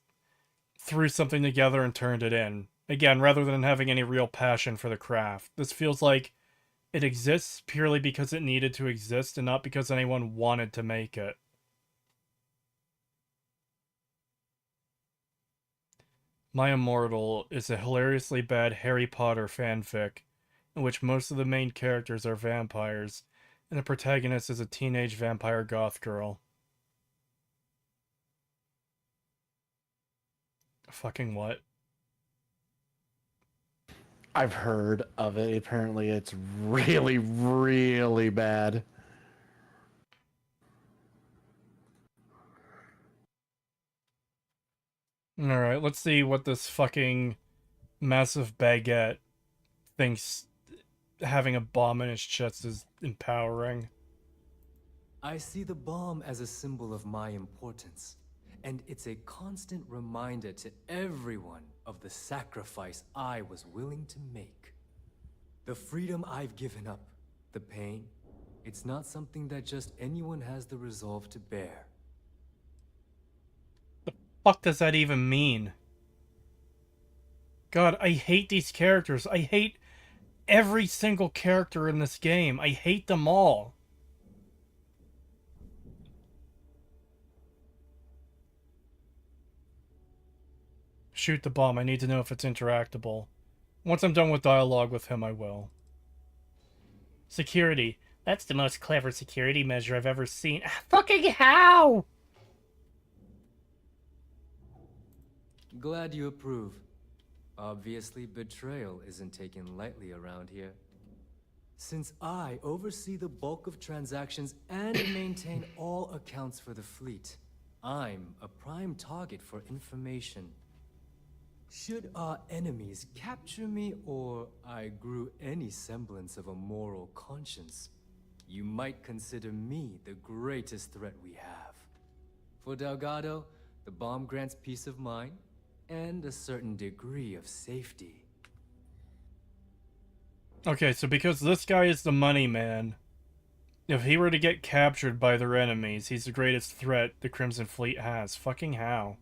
threw something together and turned it in. Again, rather than having any real passion for the craft. This feels like it exists purely because it needed to exist and not because anyone wanted to make it. My Immortal is a hilariously bad Harry Potter fanfic in which most of the main characters are vampires, and the protagonist is a teenage vampire goth girl. Fucking what? I've heard of it. Apparently, it's really, really bad. Alright, let's see what this fucking massive baguette thinks having a bomb in his chest is empowering. I see the bomb as a symbol of my importance, and it's a constant reminder to everyone of the sacrifice I was willing to make. The freedom I've given up, the pain, it's not something that just anyone has the resolve to bear. Fuck does that even mean? God, I hate these characters. I hate every single character in this game. I hate them all. Shoot the bomb. I need to know if it's interactable. Once I'm done with dialogue with him, I will. Security. That's the most clever security measure I've ever seen. Fucking how? Glad you approve. Obviously, betrayal isn't taken lightly around here. Since I oversee the bulk of transactions and maintain all accounts for the fleet, I'm a prime target for information. Should our enemies capture me or I grew any semblance of a moral conscience, you might consider me the greatest threat we have. For Delgado, the bomb grants peace of mind and a certain degree of safety. Okay, so because this guy is the money man, if he were to get captured by their enemies, he's the greatest threat the Crimson Fleet has. Fucking how?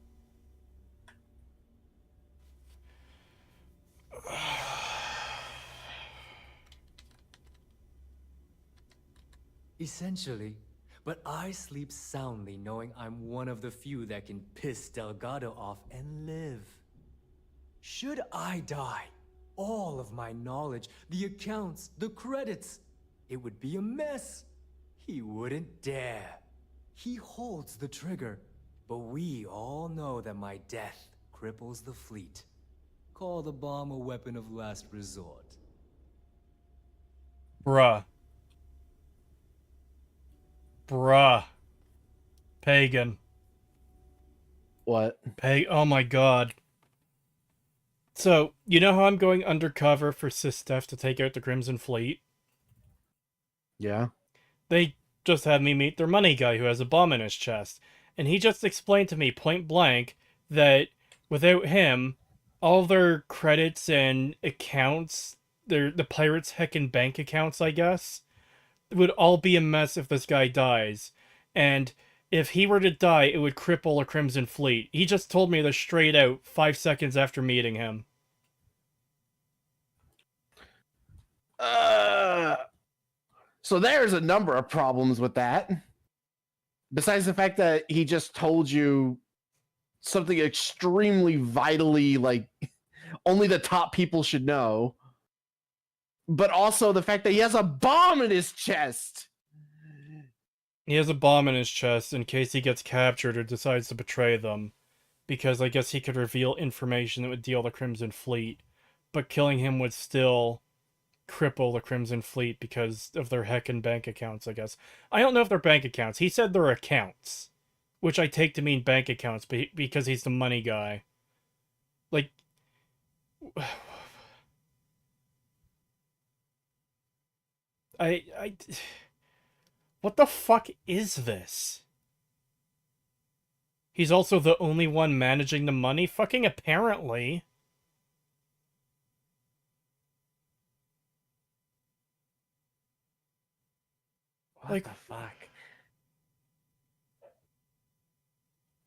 Essentially, but I sleep soundly knowing I'm one of the few that can piss Delgado off and live. Should I die, all of my knowledge, the accounts, the credits. It would be a mess. He wouldn't dare. He holds the trigger, but we all know that my death cripples the fleet. Call the bomb a weapon of last resort. Bruh. Bruh. Pagan. What? Oh my god. So, you know how I'm going undercover for Sistef to take out the Crimson Fleet? Yeah. They just had me meet their money guy who has a bomb in his chest. And he just explained to me point blank that without him, all their credits and accounts, the pirates' heckin' bank accounts, I guess, would all be a mess if this guy dies. And if he were to die, it would cripple a Crimson Fleet. He just told me this straight out 5 seconds after meeting him. So there's a number of problems with that. Besides the fact that he just told you something extremely vitally, like, only the top people should know. But also the fact that he has a bomb in his chest. He has a bomb in his chest in case he gets captured or decides to betray them. Because I guess he could reveal information that would deal the Crimson Fleet. But killing him would still cripple the Crimson Fleet because of their heckin' bank accounts, I guess. I don't know if they're bank accounts. He said they're accounts. Which I take to mean bank accounts because he's the money guy. Like... What the fuck is this? He's also the only one managing the money? Fucking apparently. What the fuck?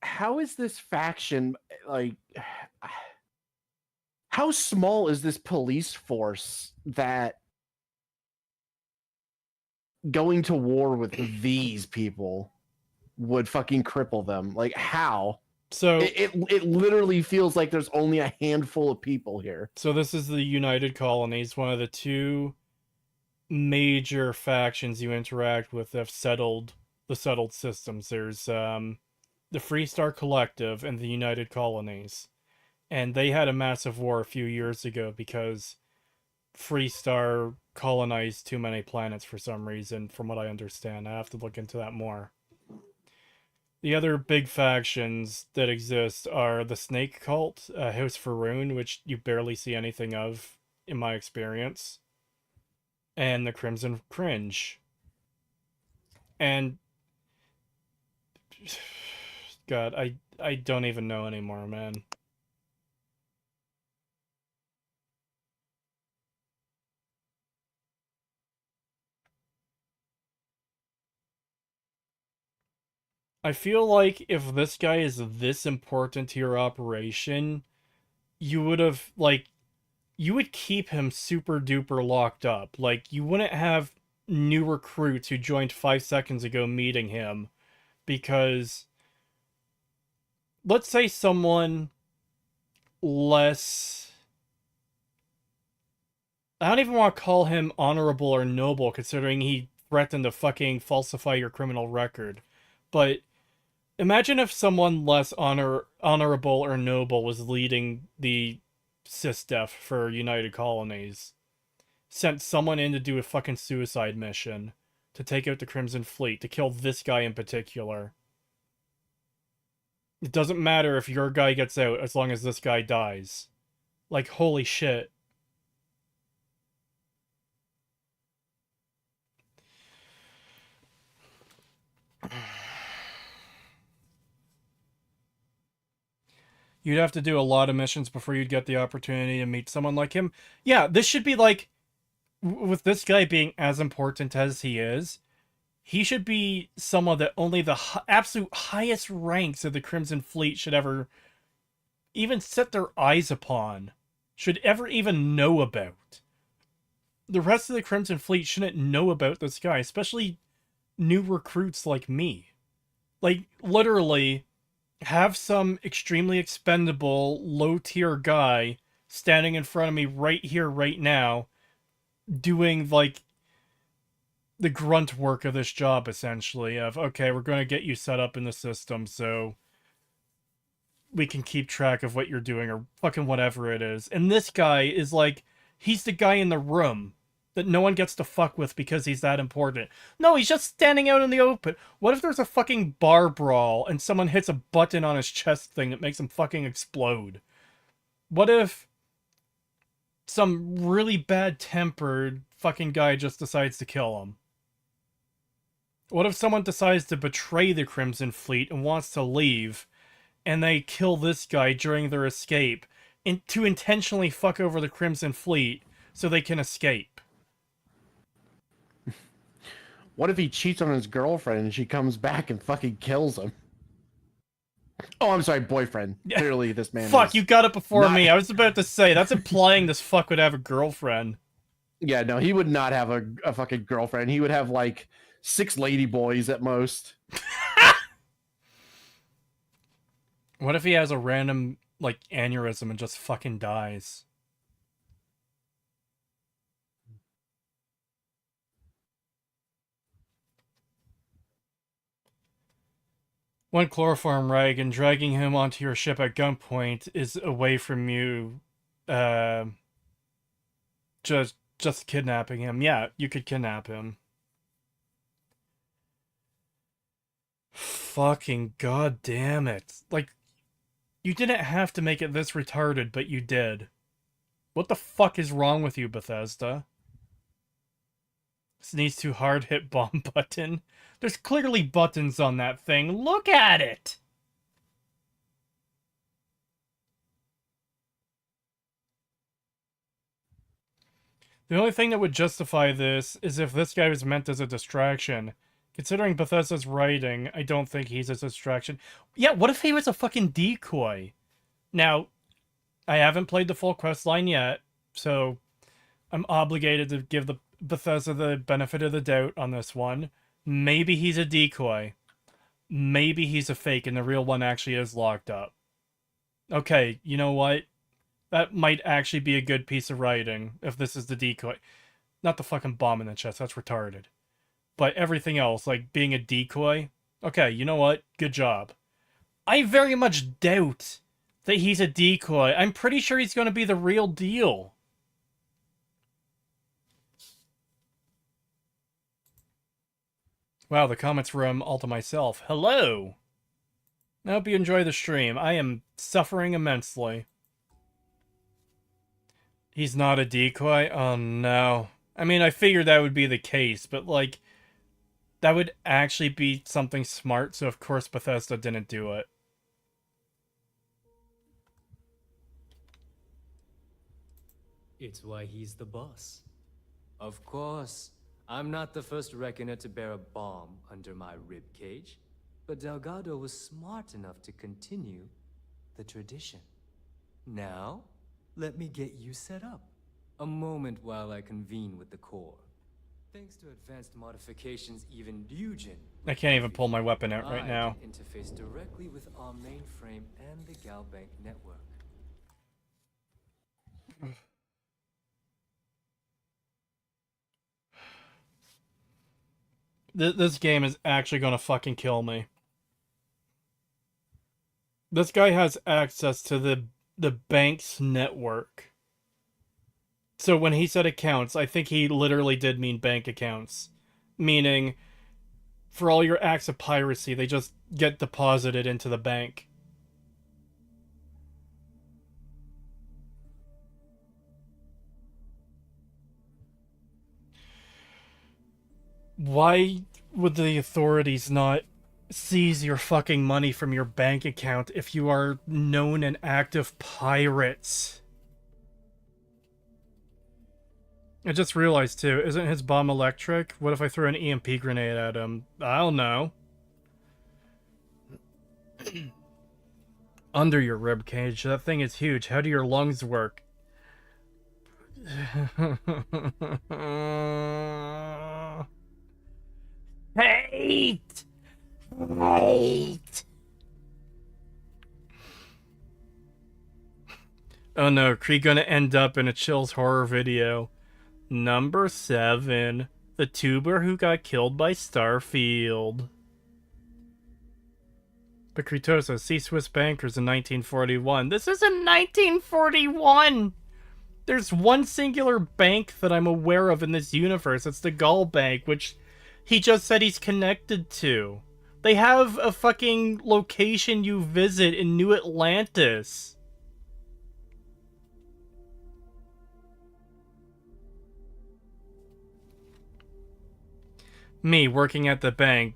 How is this faction, like... How small is this police force that going to war with these people would fucking cripple them? Like, how? So it literally feels like there's only a handful of people here. So this is the United Colonies, one of the two major factions you interact with that have settled the settled systems. There's the Freestar Collective and the United Colonies. And they had a massive war a few years ago because Freestar colonized too many planets for some reason, from what I understand. I have to look into that more. The other big factions that exist are the Snake Cult, House Faroon, which you barely see anything of, in my experience, and the Crimson Cringe. And... God, I don't even know anymore, man. I feel like if this guy is this important to your operation, you would have, like, you would keep him super duper locked up. Like, you wouldn't have new recruits who joined 5 seconds ago meeting him, because let's say someone less... I don't even want to call him honorable or noble, considering he threatened to fucking falsify your criminal record. But imagine if someone less honorable or noble was leading the SysDef for United Colonies. Sent someone in to do a fucking suicide mission. To take out the Crimson Fleet. To kill this guy in particular. It doesn't matter if your guy gets out as long as this guy dies. Like, holy shit. You'd have to do a lot of missions before you'd get the opportunity to meet someone like him. Yeah, this should be like, with this guy being as important as he is, he should be someone that only the absolute highest ranks of the Crimson Fleet should ever even set their eyes upon, should ever even know about. The rest of the Crimson Fleet shouldn't know about this guy, especially new recruits like me. Like, literally... have some extremely expendable, low-tier guy standing in front of me right here, right now, doing, like, the grunt work of this job, essentially, of, okay, we're going to get you set up in the system so we can keep track of what you're doing, or fucking whatever it is. And this guy is like, he's the guy in the room that no one gets to fuck with because he's that important. No, he's just standing out in the open. What if there's a fucking bar brawl and someone hits a button on his chest thing that makes him fucking explode? What if some really bad-tempered fucking guy just decides to kill him? What if someone decides to betray the Crimson Fleet and wants to leave, and they kill this guy during their escape to intentionally fuck over the Crimson Fleet so they can escape? What if he cheats on his girlfriend and she comes back and fucking kills him? Oh, I'm sorry, boyfriend. Clearly, this man. Fuck, you got it before me. I was about to say, that's implying this fuck would have a girlfriend. Yeah, no, he would not have a fucking girlfriend. He would have, like, 6 lady boys at most. What if he has a random, like, aneurysm and just fucking dies? One chloroform rag and dragging him onto your ship at gunpoint is away from you, just kidnapping him. Yeah, you could kidnap him. Fucking goddamn it. Like, you didn't have to make it this retarded, but you did. What the fuck is wrong with you, Bethesda? Sneeze too hard, hit bomb button. There's clearly buttons on that thing. Look at it! The only thing that would justify this is if this guy was meant as a distraction. Considering Bethesda's writing, I don't think he's a distraction. Yeah, what if he was a fucking decoy? Now, I haven't played the full questline yet, so I'm obligated to give the Bethesda the benefit of the doubt on this one. Maybe he's a decoy. Maybe he's a fake and the real one actually is locked up. Okay, you know what? That might actually be a good piece of writing if this is the decoy. Not the fucking bomb in the chest, that's retarded. But everything else, like being a decoy, okay, you know what? Good job. I very much doubt that he's a decoy. I'm pretty sure he's going to be the real deal. Wow, the comments from all to myself. Hello! I hope you enjoy the stream. I am suffering immensely. He's not a decoy? Oh no. I mean, I figured that would be the case, but like, that would actually be something smart, so of course Bethesda didn't do it. It's why he's the boss. Of course, I'm not the first reckoner to bear a bomb under my rib cage, but Delgado was smart enough to continue the tradition. Now, let me get you set up. A moment while I convene with the core. Thanks to advanced modifications, even Eugen... I can't even pull my weapon out right now. I can interface directly with our mainframe and the Galbank network. This game is actually gonna fucking kill me. This guy has access to the bank's network. So when he said accounts, I think he literally did mean bank accounts. Meaning, for all your acts of piracy, they just get deposited into the bank. Why would the authorities not seize your fucking money from your bank account if you are known and active pirates? I just realized too, isn't his bomb electric? What if I threw an EMP grenade at him? I don't know. Under your rib cage, that thing is huge. How do your lungs work? Hate! Hate! Oh no, Kree gonna end up in a Chills horror video. Number 7. The tuber who got killed by Starfield. But Kritosa, see Swiss bankers in 1941. This isn't 1941! There's one singular bank that I'm aware of in this universe. It's the Gull Bank, which he just said he's connected to. They have a fucking location you visit in New Atlantis. Me working at the bank,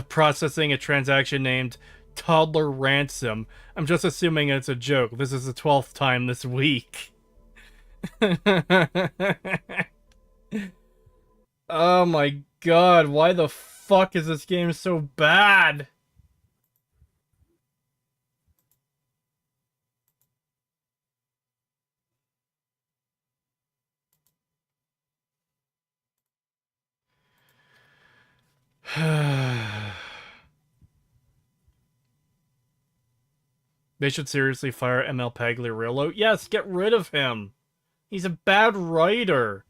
processing a transaction named Toddler Ransom. I'm just assuming it's a joke. This is the 12th time this week. Oh my god, why the fuck is this game so bad? They should seriously fire ML Pagliarillo. Yes, get rid of him. He's a bad writer.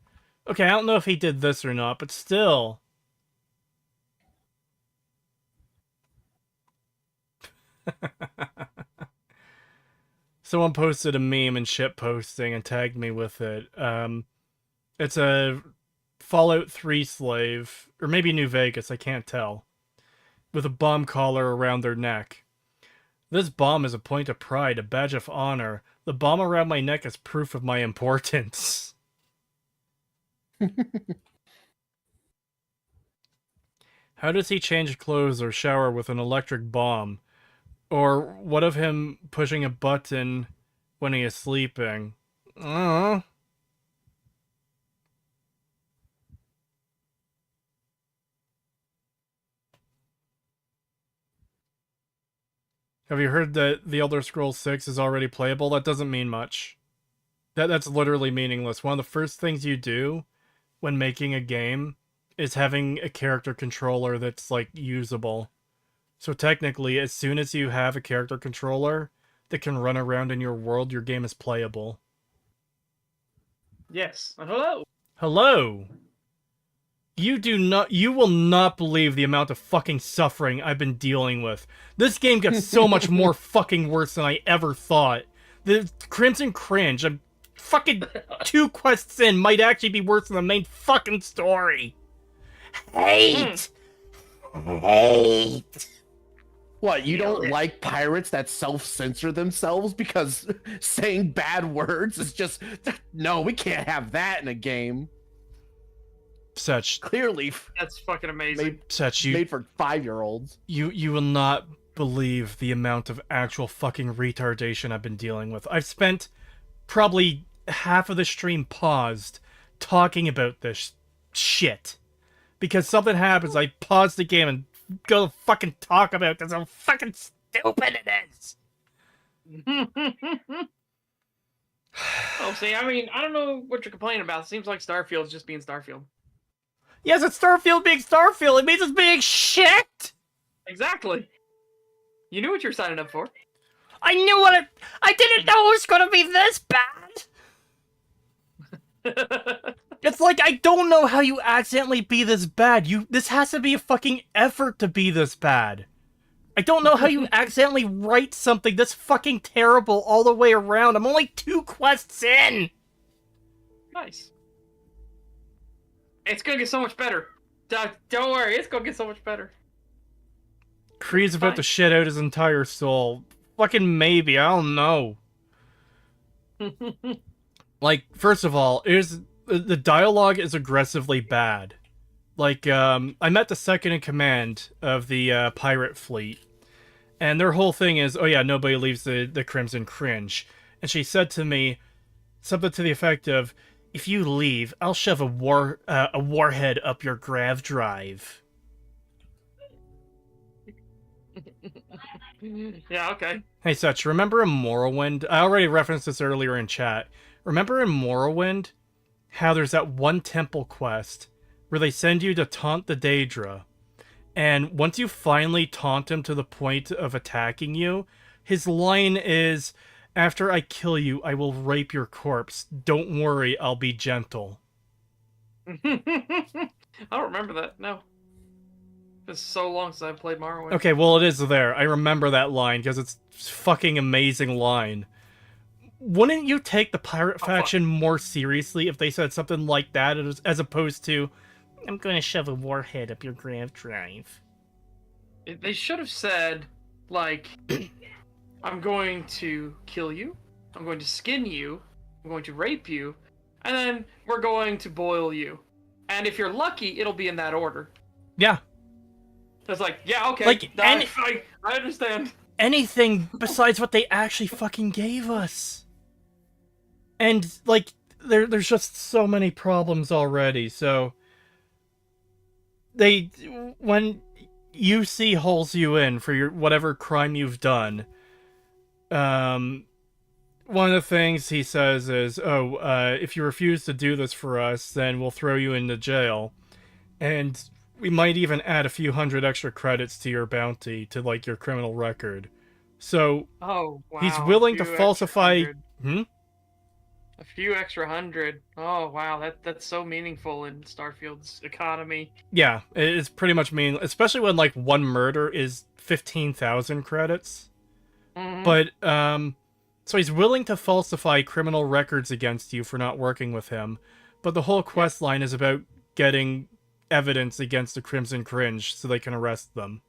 Okay, I don't know if he did this or not, but still. Someone posted a meme in shit posting and tagged me with it. It's a Fallout 3 slave, or maybe New Vegas, I can't tell, with a bomb collar around their neck. This bomb is a point of pride, a badge of honor. The bomb around my neck is proof of my importance. How does he change clothes or shower with an electric bomb? Or what of him pushing a button when he is sleeping? Have you heard that The Elder Scrolls 6 is already playable? That doesn't mean much. That's literally meaningless. One of the first things you do when making a game is having a character controller that's, like, usable. So technically, as soon as you have a character controller that can run around in your world, your game is playable. Yes. Hello. Hello! You will not believe the amount of fucking suffering I've been dealing with. This game gets so much more fucking worse than I ever thought. The Crimson Cringe, I'm fucking 2 quests in, might actually be worse than the main fucking story. Hate! Hate! What, you don't like pirates that self-censor themselves because saying bad words is just... No, we can't have that in a game. Such... Clearly... That's fucking amazing. Made for 5-year-olds. You will not believe the amount of actual fucking retardation I've been dealing with. I've spent probably half of the stream paused talking about this shit. Because something happens, I pause the game and go fucking talk about this, how fucking stupid it is. Oh, see, I mean, I don't know what you're complaining about. It seems like Starfield's just being Starfield. Yes, it's Starfield being Starfield. It means it's being shit. Exactly. You knew what you're signing up for. I knew what I didn't know it was gonna be this bad. It's like, I don't know how you accidentally be this bad. This has to be a fucking effort to be this bad. I don't know how you accidentally write something this fucking terrible all the way around. I'm only 2 quests in. Nice. It's gonna get so much better. Don't worry, it's gonna get so much better. Kree's about to shit out his entire soul. Fucking maybe, I don't know. Like, first of all, the dialogue is aggressively bad. Like, I met the second in command of the pirate fleet, and their whole thing is, oh yeah, nobody leaves the Crimson Cringe. And she said to me something to the effect of, if you leave, I'll shove a warhead up your grav drive. Yeah, okay. Hey, Such, remember in Morrowind? I already referenced this earlier in chat. Remember in Morrowind how there's that one temple quest where they send you to taunt the Daedra, and once you finally taunt him to the point of attacking you, his line is, After I kill you, I will rape your corpse. Don't worry, I'll be gentle. I don't remember that. No. It's so long since I played Morrowind. Okay, well, it is there. I remember that line because it's a fucking amazing line. Wouldn't you take the pirate faction more seriously if they said something like that as opposed to, I'm going to shove a warhead up your grav drive? They should have said, like, I'm going to kill you, I'm going to skin you, I'm going to rape you, and then we're going to boil you. And if you're lucky, it'll be in that order. Yeah. So it's like, yeah, okay, Like, I understand. Anything besides what they actually fucking gave us. And, like, there's just so many problems already, so... When UC hauls you in for your whatever crime you've done, one of the things he says is, if you refuse to do this for us, then we'll throw you into jail. And we might even add a few hundred extra credits to your bounty, to, like, your criminal record. So, oh, wow, he's willing to falsify... A few extra hundred. Oh, wow, that's so meaningful in Starfield's economy. Yeah, it's pretty much meaningless, especially when, like, one murder is 15,000 credits. Mm-hmm. But, so he's willing to falsify criminal records against you for not working with him, but the whole quest line is about getting evidence against the Crimson Cringe so they can arrest them.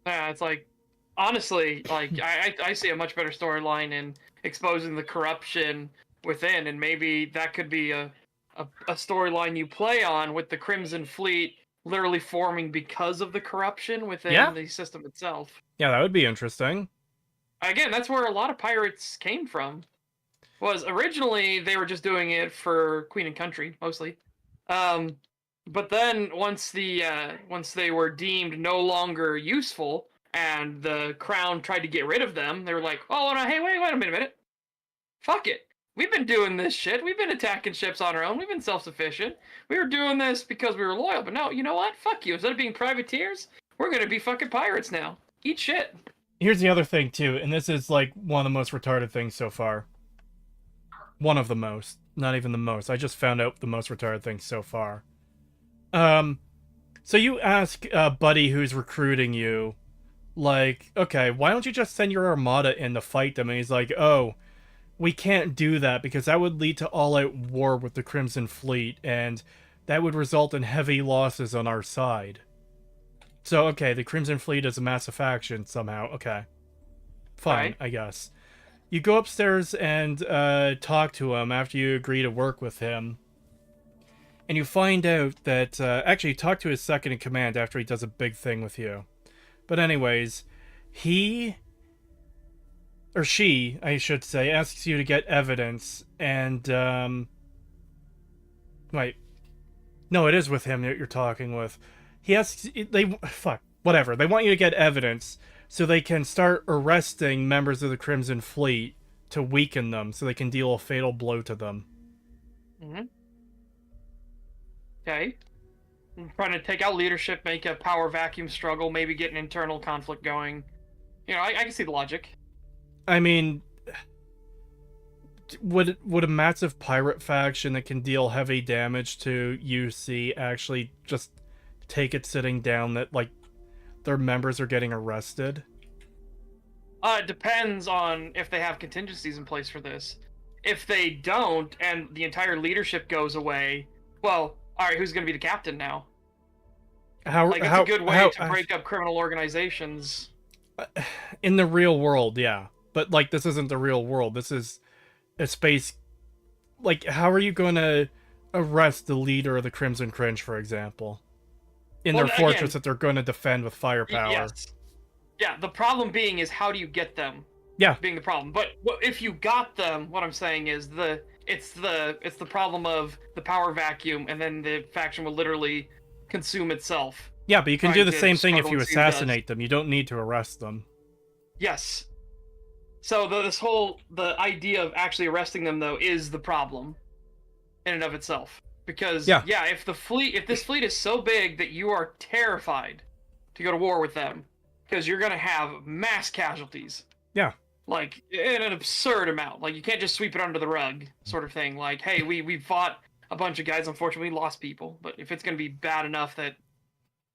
Yeah, it's like, honestly, like, I see a much better storyline in exposing the corruption within, and maybe that could be a storyline you play on with the Crimson Fleet literally forming because of the corruption within the system itself. Yeah, that would be interesting. Again, that's where a lot of pirates came from. Was originally they were just doing it for Queen and Country mostly, but then once they were deemed no longer useful and the crown tried to get rid of them, they were like, oh no, hey, wait a minute, fuck it. We've been doing this shit. We've been attacking ships on our own. We've been self-sufficient. We were doing this because we were loyal, but no, you know what? Fuck you. Instead of being privateers, we're gonna be fucking pirates now. Eat shit. Here's the other thing, too, and this is, like, one of the most retarded things so far. One of the most. Not even the most. I just found out the most retarded thing so far. So you ask Buddy who's recruiting you, like, okay, why don't you just send your armada in to fight them? And he's like, oh, we can't do that because that would lead to all-out war with the Crimson Fleet, and that would result in heavy losses on our side. So, okay, the Crimson Fleet is a massive faction somehow. Okay. Fine, right. I guess. You go upstairs and talk to him after you agree to work with him. And you find out that... actually, you talk to his second-in-command after he does a big thing with you. But anyways, he... or she, I should say, asks you to get evidence, and, wait. No, it is with him that you're talking with. He asks... fuck. Whatever. They want you to get evidence so they can start arresting members of the Crimson Fleet to weaken them so they can deal a fatal blow to them. Mm-hmm. Okay. I'm trying to take out leadership, make a power vacuum struggle, maybe get an internal conflict going. You know, I can see the logic. I mean... Would a massive pirate faction that can deal heavy damage to UC actually just take it sitting down that, like, their members are getting arrested? It depends on if they have contingencies in place for this. If they don't, and the entire leadership goes away, well, alright, who's going to be the captain now? It's a good way to break up criminal organizations. In the real world, yeah. But, like, this isn't the real world. This is a space... Like, how are you going to arrest the leader of the Crimson Cringe, for example? In their fortress that they're going to defend with firepower. Yes. Yeah, the problem being is how do you get them? Yeah. Being the problem. But if you got them, what I'm saying is it's the problem of the power vacuum, and then the faction will literally consume itself. Yeah, but you can do the same thing if you assassinate them. You don't need to arrest them. Yes. So the idea of actually arresting them, though, is the problem in and of itself. Because if this fleet is so big that you are terrified to go to war with them, because you're gonna have mass casualties. Yeah. like in an absurd amount. Like you can't just sweep it under the rug, sort of thing. Like, hey, we fought a bunch of guys. Unfortunately, we lost people. But if it's gonna be bad enough that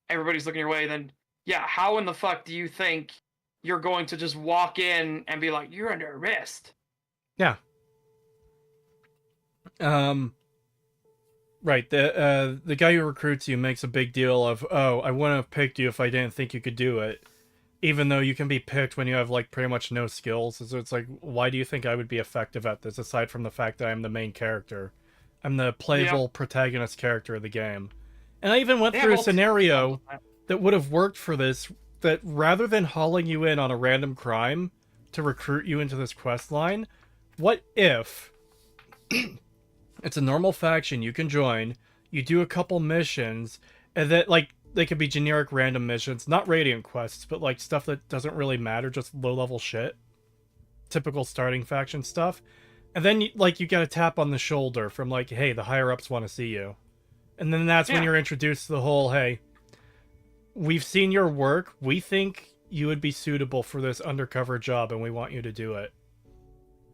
everybody's looking your way, then yeah, how in the fuck do you think you're going to just walk in and be like, you're under arrest? Yeah. Right. The guy who recruits you makes a big deal of, oh, I wouldn't have picked you if I didn't think you could do it. Even though you can be picked when you have, like, pretty much no skills. So it's like, why do you think I would be effective at this, aside from the fact that I'm the main character? I'm the playable protagonist character of the game. And I even went through a scenario that would have worked for this, that rather than hauling you in on a random crime to recruit you into this quest line, what if it's a normal faction you can join, you do a couple missions, and then, like, they could be generic random missions, not Radiant quests, but, like, stuff that doesn't really matter, just low-level shit. Typical starting faction stuff. And then, you get a tap on the shoulder from, like, hey, the higher-ups want to see you. And then that's when you're introduced to the whole, hey, we've seen your work, we think you would be suitable for this undercover job, and we want you to do it.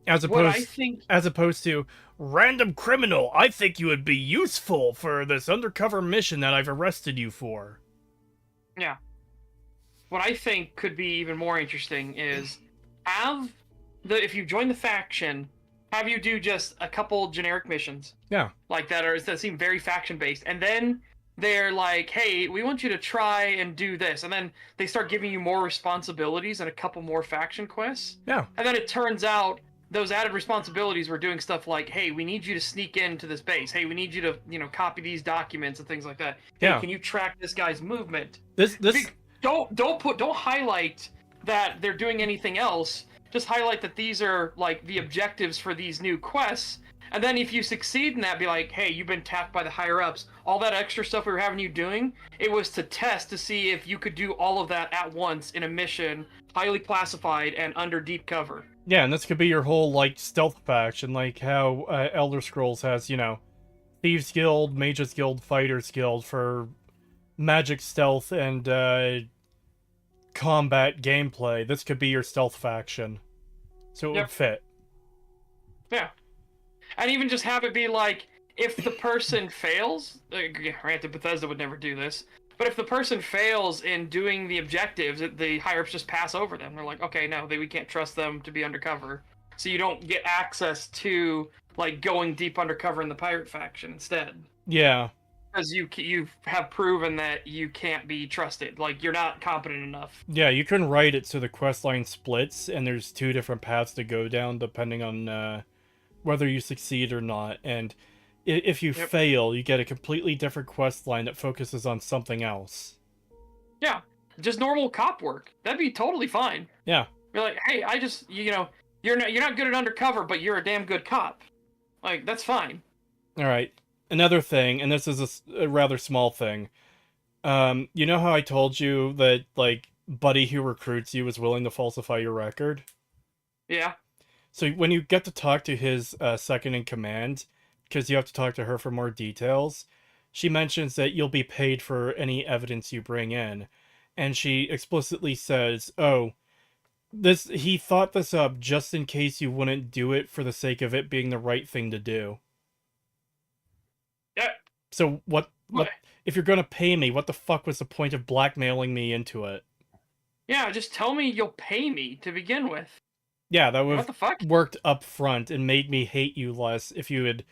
As opposed to, random criminal, I think you would be useful for this undercover mission that I've arrested you for. Yeah. What I think could be even more interesting is if you join the faction, have you do just a couple generic missions. Yeah. Like that seem very faction based. And then they're like, hey, we want you to try and do this. And then they start giving you more responsibilities and a couple more faction quests. Yeah. And then it turns out those added responsibilities were doing stuff like, hey, we need you to sneak into this base. Hey, we need you to, copy these documents and things like that. Yeah. Hey, can you track this guy's movement? This Don't highlight that they're doing anything else. Just highlight that these are like the objectives for these new quests. And then if you succeed in that, be like, hey, you've been tapped by the higher ups. All that extra stuff we were having you doing, it was to test to see if you could do all of that at once in a mission, highly classified and under deep cover. Yeah, and this could be your whole, like, stealth faction, like how Elder Scrolls has, Thieves Guild, Mages Guild, Fighters Guild for magic stealth and combat gameplay. This could be your stealth faction. So it would fit. Yeah. And even just have it be like, if the person fails, granted Bethesda would never do this, but if the person fails in doing the objectives, the higher-ups just pass over them. They're like, okay, no, we can't trust them to be undercover. So you don't get access to, like, going deep undercover in the pirate faction instead. Yeah. Because you have proven that you can't be trusted. Like, you're not competent enough. Yeah, you can write it so the questline splits, and there's two different paths to go down depending on whether you succeed or not. And if you fail, you get a completely different quest line that focuses on something else. Yeah, just normal cop work. That'd be totally fine. Yeah. You're like, hey, I just, you're not good at undercover, but you're a damn good cop. Like, that's fine. All right. Another thing, and this is a rather small thing. You know how I told you that, like, Buddy who recruits you is willing to falsify your record? Yeah. So when you get to talk to his second in command, because you have to talk to her for more details, she mentions that you'll be paid for any evidence you bring in. And she explicitly says, oh, he thought this up just in case you wouldn't do it for the sake of it being the right thing to do. Yeah. So what if you're going to pay me, what the fuck was the point of blackmailing me into it? Yeah, just tell me you'll pay me to begin with. Yeah, that would have worked up front and made me hate you less if you had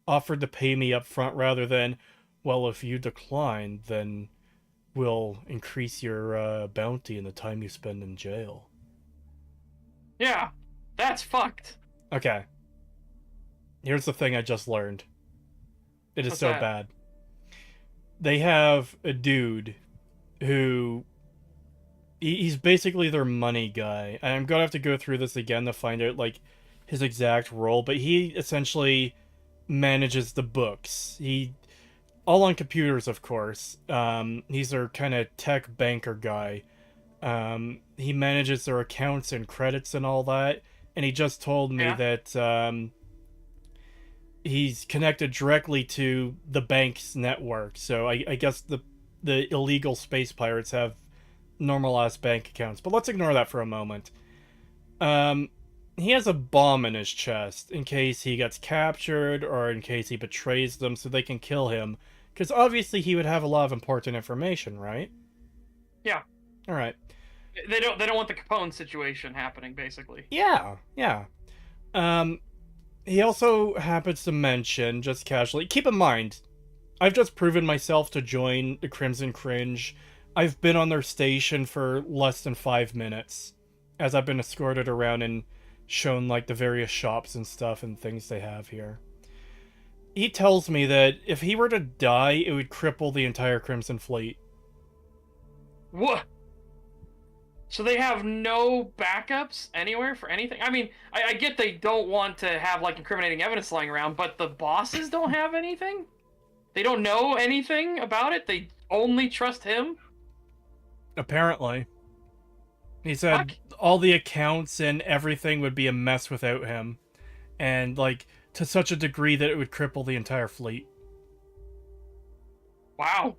offered to pay me up front rather than, well, if you decline, then we'll increase your bounty and the time you spend in jail. Yeah, that's fucked. Okay. Here's the thing I just learned. It is What's so that? bad. They have a dude who... He's basically their money guy. And I'm gonna have to go through this again to find out, like, his exact role, but he essentially manages the books. All on computers, of course. He's their kind of tech banker guy. He manages their accounts and credits and all that, and he just told me that he's connected directly to the bank's network. So I guess the illegal space pirates have normal-ass bank accounts, but let's ignore that for a moment. he has a bomb in his chest in case he gets captured or in case he betrays them so they can kill him. Because obviously he would have a lot of important information, right? Yeah. All right. They don't want the Capone situation happening, basically. Yeah, yeah. He also happens to mention, just casually, keep in mind, I've just proven myself to join the Crimson Cringe. I've been on their station for less than 5 minutes, as I've been escorted around and shown, like, the various shops and stuff and things they have here. He tells me that if he were to die, it would cripple the entire Crimson Fleet. What? So they have no backups anywhere for anything? I mean, I get they don't want to have, like, incriminating evidence lying around, but the bosses don't have anything? They don't know anything about it? They only trust him? Apparently. He said all the accounts and everything would be a mess without him. And, like, to such a degree that it would cripple the entire fleet. Wow.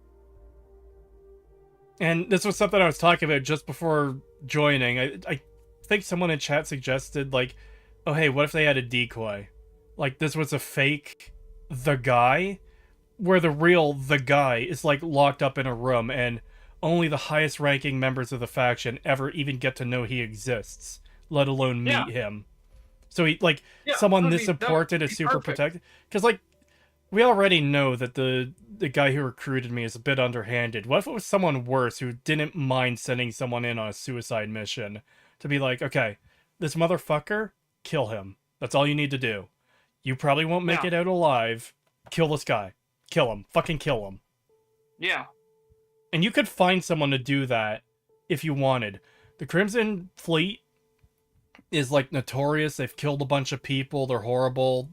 And this was something I was talking about just before joining. I think someone in chat suggested, like, oh, hey, what if they had a decoy? Like, this was a fake The Guy, where the real The Guy is, like, locked up in a room, and only the highest ranking members of the faction ever even get to know he exists, let alone meet him. So he, like, someone this important is super protected. Because, like, we already know that the guy who recruited me is a bit underhanded. What if it was someone worse who didn't mind sending someone in on a suicide mission to be like, okay, this motherfucker, kill him. That's all you need to do. You probably won't make it out alive. Kill this guy. Kill him. Fucking kill him. Yeah. And you could find someone to do that if you wanted. The Crimson Fleet is, like, notorious. They've killed a bunch of people. They're horrible.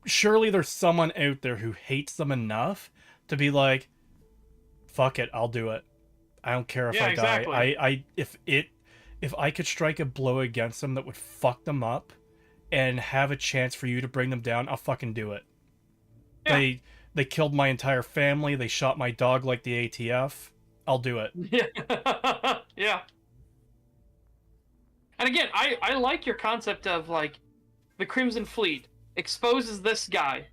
Surely there's someone out there who hates them enough to be like, fuck it, I'll do it. I don't care if I die. If I could strike a blow against them that would fuck them up and have a chance for you to bring them down, I'll fucking do it. Yeah. They killed my entire family. They shot my dog like the ATF. I'll do it. Yeah. Yeah. And again, I like your concept of, like, the Crimson Fleet exposes this guy.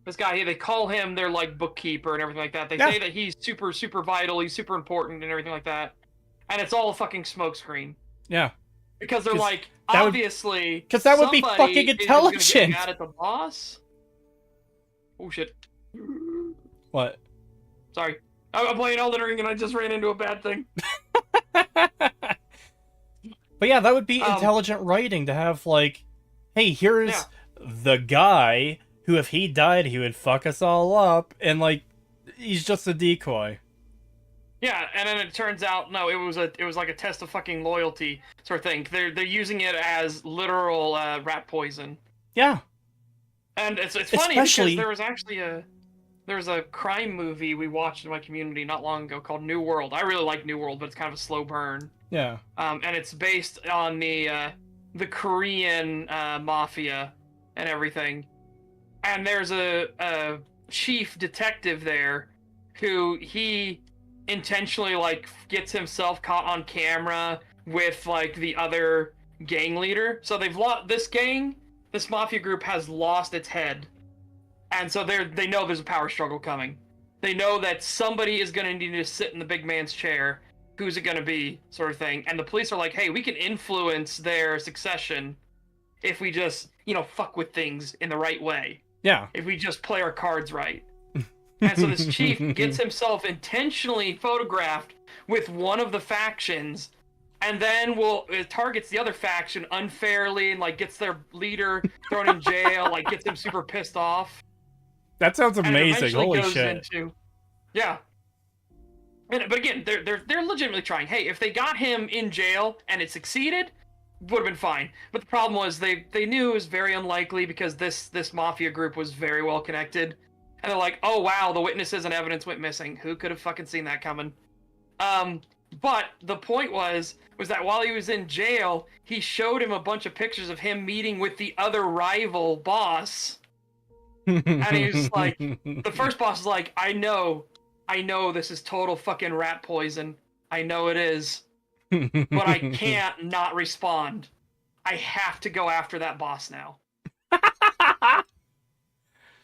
This guy, they call him their, like, bookkeeper and everything like that. They say that he's super, super vital, he's super important and everything like that. And it's all a fucking smokescreen. Yeah. Because they're like, that obviously, because that would be fucking intelligent. Is gonna get mad at the boss. Oh shit. What? Sorry. I'm playing Elden Ring and I just ran into a bad thing. But yeah, that would be intelligent writing to have, like, hey, here's the guy who, if he died, he would fuck us all up, and, like, he's just a decoy. Yeah, and then it turns out, no, it was like a test of fucking loyalty sort of thing. They're using it as literal rat poison. Yeah. And it's funny because there was actually a crime movie we watched in my community not long ago called New World. I really like New World, but it's kind of a slow burn. Yeah. And it's based on the Korean mafia and everything. And there's a chief detective there who he intentionally, like, gets himself caught on camera with, like, the other gang leader. So they've lost this mafia group has lost its head. And so they know there's a power struggle coming. They know that somebody is going to need to sit in the big man's chair. Who's it going to be, sort of thing. And the police are like, hey, we can influence their succession if we just, fuck with things in the right way. Yeah. If we just play our cards right. And so this chief gets himself intentionally photographed with one of the factions, and then targets the other faction unfairly and, like, gets their leader thrown in jail, like, gets him super pissed off. That sounds amazing. Holy shit. Yeah. But again, they're legitimately trying. Hey, if they got him in jail and it succeeded, would have been fine. But the problem was they knew it was very unlikely because this mafia group was very well connected. And they're like, oh wow, the witnesses and evidence went missing. Who could have fucking seen that coming? But the point was that while he was in jail, he showed him a bunch of pictures of him meeting with the other rival boss. And he was like, the first boss is like, I know this is total fucking rat poison. I know it is. But I can't not respond. I have to go after that boss now.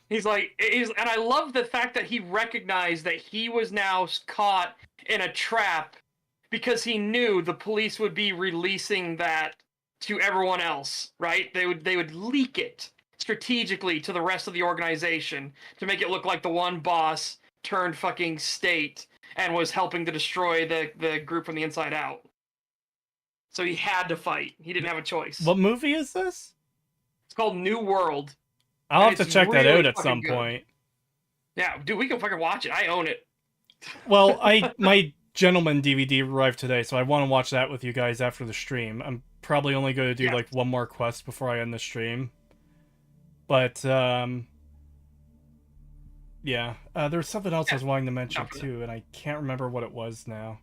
He's like, and I love the fact that he recognized that he was now caught in a trap because he knew the police would be releasing that to everyone else, right? They would leak it strategically to the rest of the organization to make it look like the one boss turned fucking state and was helping to destroy the group from the inside out. So he had to fight. He didn't have a choice. What movie is this? It's called New World. I'll have to It's check that really out at fucking some good. point. Yeah, dude, we can fucking watch it. I own it. Well, my Gentleman DVD arrived today, so I want to watch that with you guys after the stream. I'm probably only going to do like one more quest before I end the stream. But yeah, there's something else I was wanting to mention too, and I can't remember what it was now.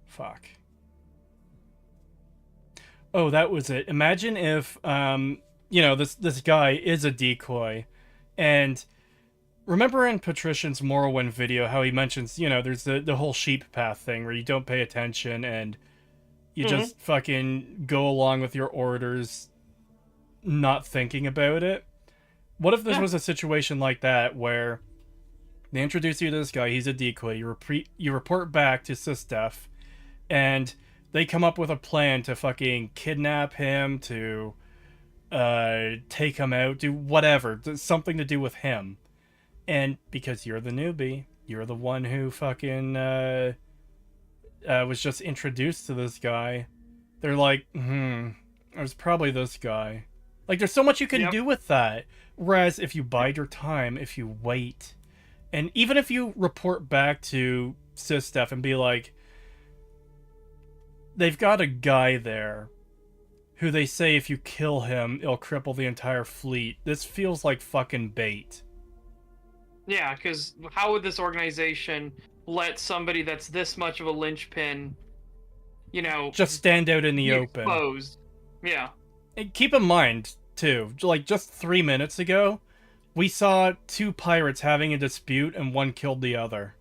Fuck. Oh, that was it. Imagine if, this guy is a decoy, and remember in Patrician's Morrowind video how he mentions, there's the whole sheep path thing where you don't pay attention and you just fucking go along with your orders, not thinking about it. What if this was a situation like that where they introduce you to this guy, he's a decoy, you report back to SysDef, and they come up with a plan to fucking kidnap him, to take him out, do whatever, something to do with him. And because you're the newbie, you're the one who fucking was just introduced to this guy, they're like, it was probably this guy. Like, there's so much you can do with that. Whereas if you bide your time, if you wait, and even if you report back to SysDef and be like, they've got a guy there who they say if you kill him, it'll cripple the entire fleet. This feels like fucking bait. Yeah, because how would this organization let somebody that's this much of a linchpin, just stand out in the open? Exposed. Yeah. And keep in mind, too, like just 3 minutes ago, we saw two pirates having a dispute and one killed the other.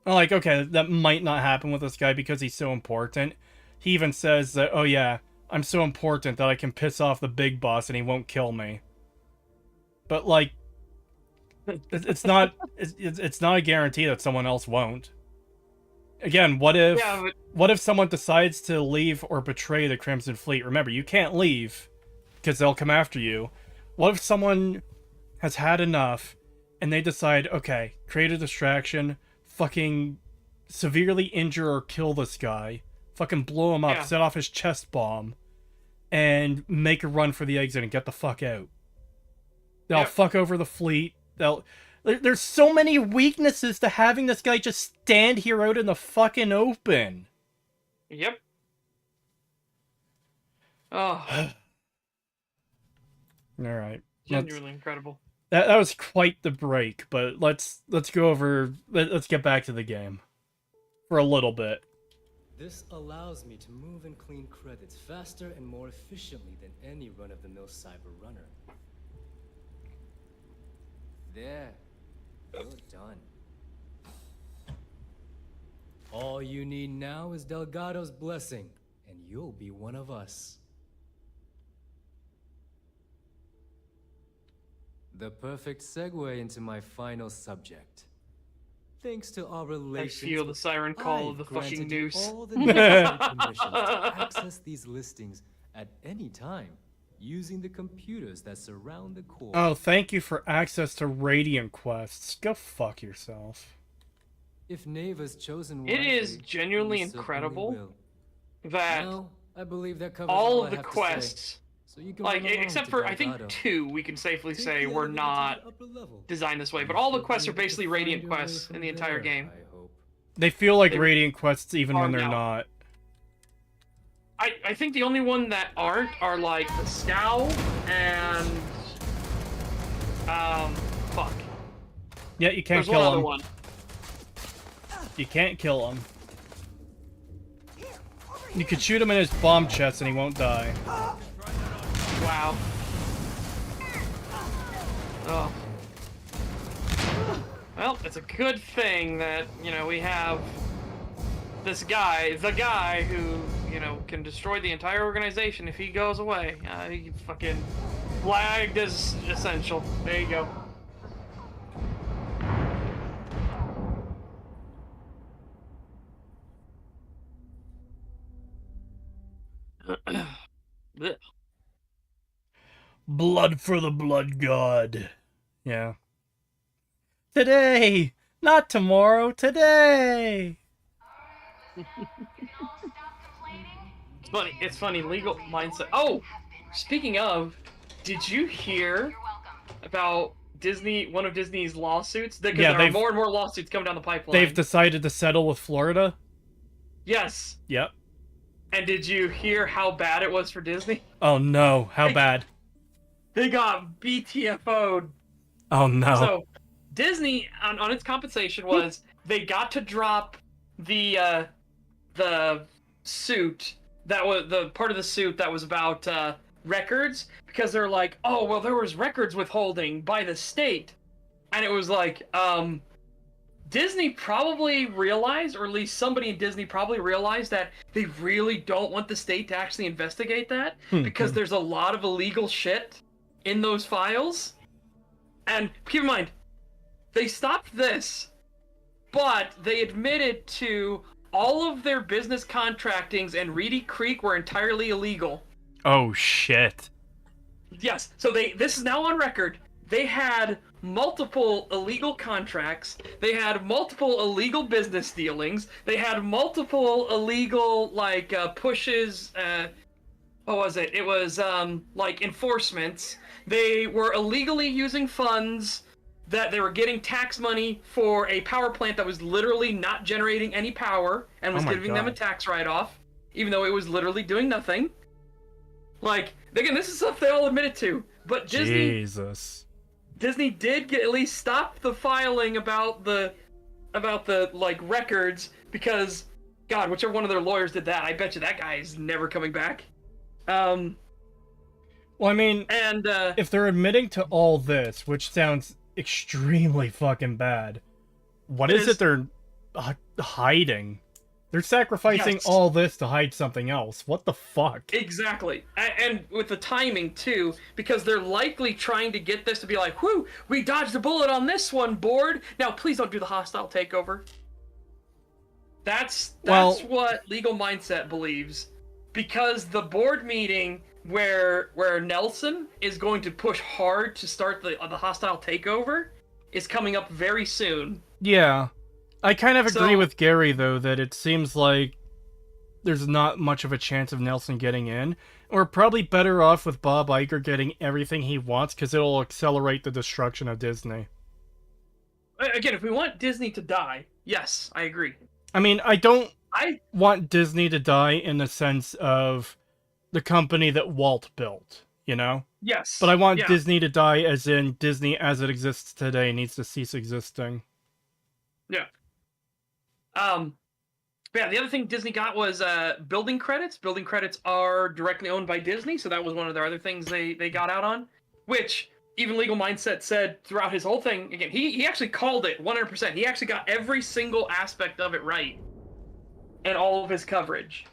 Like, okay, that might not happen with this guy because he's so important. He even says that, oh yeah, I'm so important that I can piss off the big boss and he won't kill me. But like, it's not a guarantee that someone else won't. Again, what if someone decides to leave or betray the Crimson Fleet? Remember, you can't leave because they'll come after you. What if someone has had enough and they decide, okay, create a distraction, fucking severely injure or kill this guy, fucking blow him up, set off his chest bomb, and make a run for the exit and get the fuck out. They'll fuck over the fleet. There's so many weaknesses to having this guy just stand here out in the fucking open. Yep. Oh. Alright. Genuinely incredible. That was quite the break, but let's go over... Let's get back to the game. For a little bit. This allows me to move and clean credits faster and more efficiently than any run-of-the-mill cyber runner. There. You're done. All you need now is Delgado's blessing, and you'll be one of us. The perfect segue into my final subject. Thanks to our relations, I feel the siren call of the granted fucking you noose. all the necessary permissions to access these listings at any time, using the computers that surround the core. Oh, thank you for access to Radiant quests. Go fuck yourself. If Neva's chosen It wisely, is genuinely we certainly incredible will. that Now, I believe that covers all I of the have to say. quests, So you can like, run along except to for, I think, Delgado. 2, we can safely Take say the were elevator to not the upper level. designed this way, but all the quests are You'll be able basically to find Radiant your way quests from in the entire there, game. I hope. They feel like They- Radiant quests even when carved they're out. not. I think the only one that aren't are, like, the Scow and... fuck. Yeah, you can't There's one kill other him. one. You can't kill him. You could shoot him in his bomb chest and he won't die. Wow. Oh. Well, it's a good thing that, we have this guy, the guy who, you know, can destroy the entire organization if he goes away. He fucking flagged as essential. There you go. Blech. Blood for the blood god. Yeah. Today! Not tomorrow, today! It's funny, legal mindset. Oh! Speaking of, did you hear about Disney, one of Disney's lawsuits? Because Yeah, there are more and more lawsuits coming down the pipeline. They've decided to settle with Florida? Yes. Yep. And did you hear how bad it was for Disney? Oh no, how bad? They got BTFO'd. Oh no. So, Disney, on its compensation was, they got to drop the suit, that was, the part of the suit that was about, records, because they're like, oh, well, there was records withholding by the state. And it was like, Disney probably realized, or at least somebody in Disney probably realized, that they really don't want the state to actually investigate that, because there's a lot of illegal shit in those files. And keep in mind, they stopped this, but they admitted to all of their business contractings and Reedy Creek were entirely illegal. Oh shit. Yes, so this is now on record. They had multiple illegal contracts. They had multiple illegal business dealings. They had multiple illegal, like, pushes, what was it? It was, like, enforcements. They were illegally using funds that they were getting tax money for a power plant that was literally not generating any power and was giving them a tax write-off, even though it was literally doing nothing. Like, again, this is stuff they all admitted to, but Disney did at least stop the filing about the like records, because God, whichever one of their lawyers did that, I bet you that guy is never coming back. Well, I mean, and if they're admitting to all this, which sounds extremely fucking bad, what is it they're hiding? They're sacrificing all this to hide something else. What the fuck? Exactly. And with the timing, too, because they're likely trying to get this to be like, whew, we dodged a bullet on this one, board. Now, please don't do the hostile takeover. That's what Legal Mindset believes. Because the board meeting where Nelson is going to push hard to start the hostile takeover is coming up very soon. Yeah. I kind of agree with Gary, though, that it seems like there's not much of a chance of Nelson getting in. We're probably better off with Bob Iger getting everything he wants, because it'll accelerate the destruction of Disney. Again, if we want Disney to die, yes, I agree. I mean, I don't want Disney to die in the sense of the company that Walt built, you know? Yes. But I want Disney to die as in Disney as it exists today needs to cease existing. Yeah. Yeah, the other thing Disney got was building credits. Building credits are directly owned by Disney, so that was one of their other things they got out on. Which, even Legal Mindset said throughout his whole thing, again, he actually called it 100%. He actually got every single aspect of it right. And all of his coverage.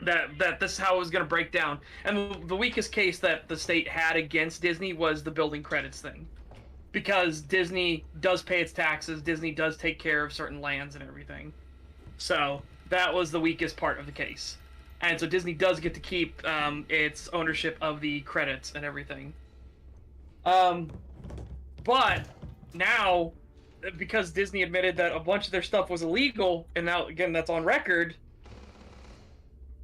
That this is how it was going to break down. And the weakest case that the state had against Disney was the building credits thing. Because Disney does pay its taxes, Disney does take care of certain lands and everything. So, that was the weakest part of the case. And so Disney does get to keep its ownership of the credits and everything. But, now, because Disney admitted that a bunch of their stuff was illegal, and now, again, that's on record,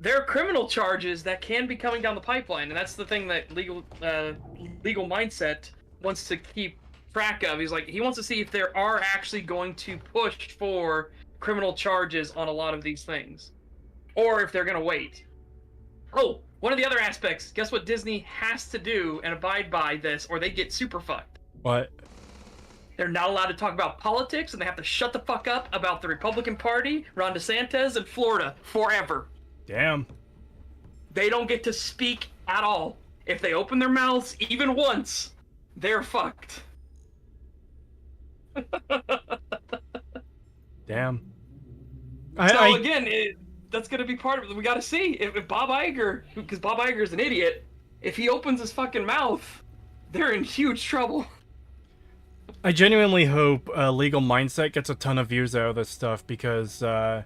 there are criminal charges that can be coming down the pipeline, and that's the thing that Legal Mindset wants to keep track of. He's like, he wants to see if there are actually going to push for criminal charges on a lot of these things, or if they're going to wait. Oh, one of the other aspects, guess what Disney has to do and abide by this, or they get super fucked. What? They're not allowed to talk about politics, and they have to shut the fuck up about the Republican Party, Ron DeSantis, and Florida forever. Damn. They don't get to speak at all. If they open their mouths even once, they're fucked. Damn. Again, that's gonna be part of it. We gotta see if Bob Iger, because Bob Iger's an idiot, if he opens his fucking mouth, they're in huge trouble. I genuinely hope Legal Mindset gets a ton of views out of this stuff, because I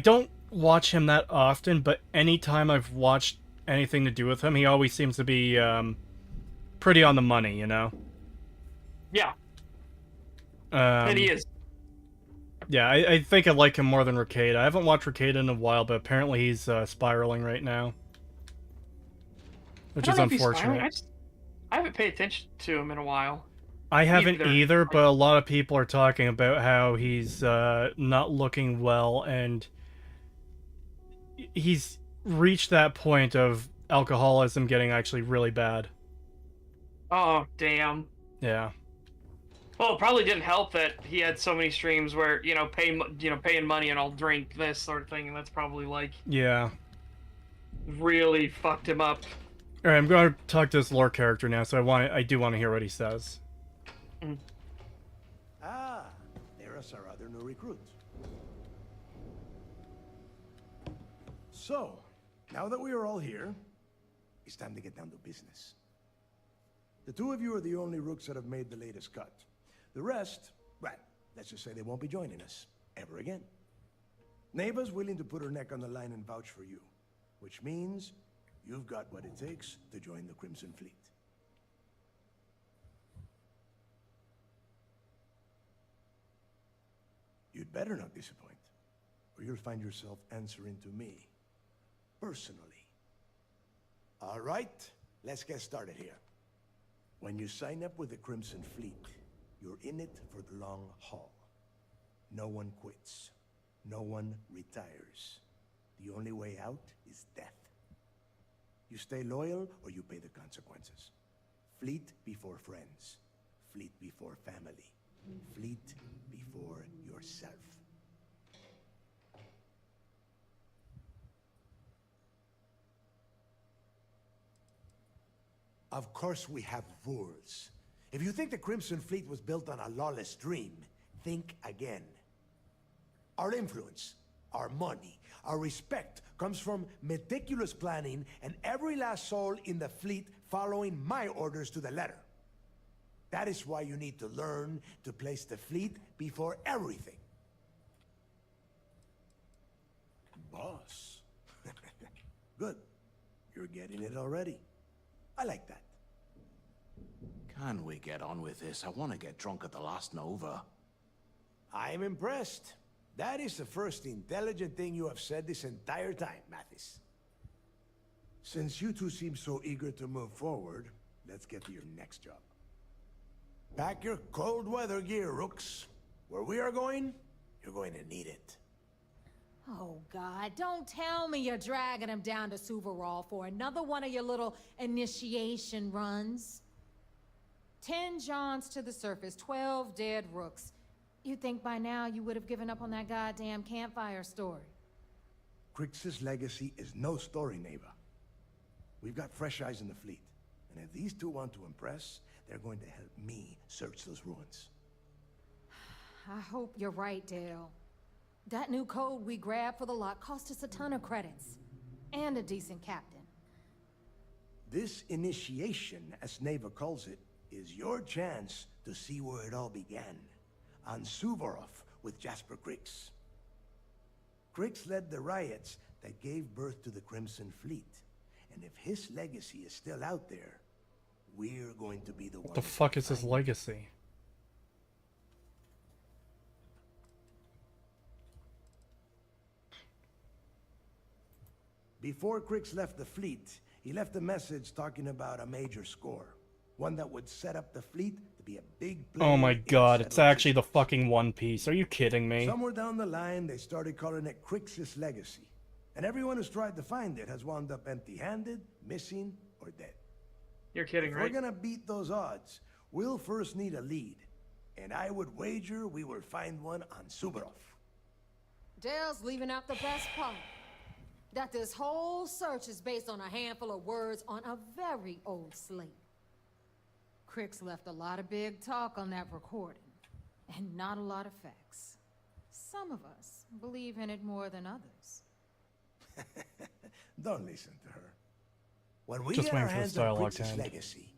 don't watch him that often, but anytime I've watched anything to do with him, he always seems to be pretty on the money, you know? Yeah. And he is. Yeah, I think I like him more than Ricade. I haven't watched Ricade in a while, but apparently he's spiraling right now. Which is unfortunate. I haven't paid attention to him in a while. I haven't either, but a lot of people are talking about how he's not looking well, and he's reached that point of alcoholism getting actually really bad. Oh, damn. Yeah. Well, it probably didn't help that he had so many streams where, paying money and I'll drink this sort of thing, and that's probably like... Yeah. Really fucked him up. Alright, I'm going to talk to this lore character now, so I do want to hear what he says. Ah, there's our other new recruit. So, now that we are all here, it's time to get down to business. The two of you are the only rooks that have made the latest cut. The rest, well, let's just say they won't be joining us ever again. Neva's willing to put her neck on the line and vouch for you, which means you've got what it takes to join the Crimson Fleet. You'd better not disappoint, or you'll find yourself answering to me, personally. All right, let's get started here. When you sign up with the Crimson Fleet, you're in it for the long haul. No one quits. No one retires. The only way out is death. You stay loyal or you pay the consequences. Fleet before friends. Fleet before family. Fleet before yourself. Of course we have rules. If you think the Crimson Fleet was built on a lawless dream, think again. Our influence, our money, our respect comes from meticulous planning and every last soul in the fleet following my orders to the letter. That is why you need to learn to place the fleet before everything. Boss. Good. You're getting it already. I like that. Can we get on with this? I want to get drunk at the last Nova. I'm impressed. That is the first intelligent thing you have said this entire time, Mathis. Since you two seem so eager to move forward, let's get to your next job. Pack your cold weather gear, Rooks. Where we are going, you're going to need it. Oh, God, don't tell me you're dragging him down to Suvarol for another one of your little initiation runs. 10 Johns to the surface, 12 dead Rooks. You'd think by now you would have given up on that goddamn campfire story. Crix's legacy is no story, Neva. We've got fresh eyes in the fleet. And if these two want to impress, they're going to help me search those ruins. I hope you're right, Dale. That new code we grabbed for the lot cost us a ton of credits. And a decent captain. This initiation, as Neva calls it, is your chance to see where it all began. On Suvorov with Jasper Crix. Crix led the riots that gave birth to the Crimson Fleet. And if his legacy is still out there, we're going to be the ones. What the fuck is his legacy? Before Crix left the fleet, he left a message talking about a major score. One that would set up the fleet to be a big player. Oh my god, it's actually the fucking One Piece. Are you kidding me? Somewhere down the line, they started calling it Crix's legacy. And everyone who's tried to find it has wound up empty-handed, missing, or dead. You're kidding, right? If we're gonna beat those odds, we'll first need a lead. And I would wager we will find one on Suvorov. Dale's leaving out the best part. That this whole search is based on a handful of words on a very old slate. Crix left a lot of big talk on that recording, and not a lot of facts. Some of us believe in it more than others. Don't listen to her. When we Just get our waiting for this hands on dialogue to Prince's end. legacy,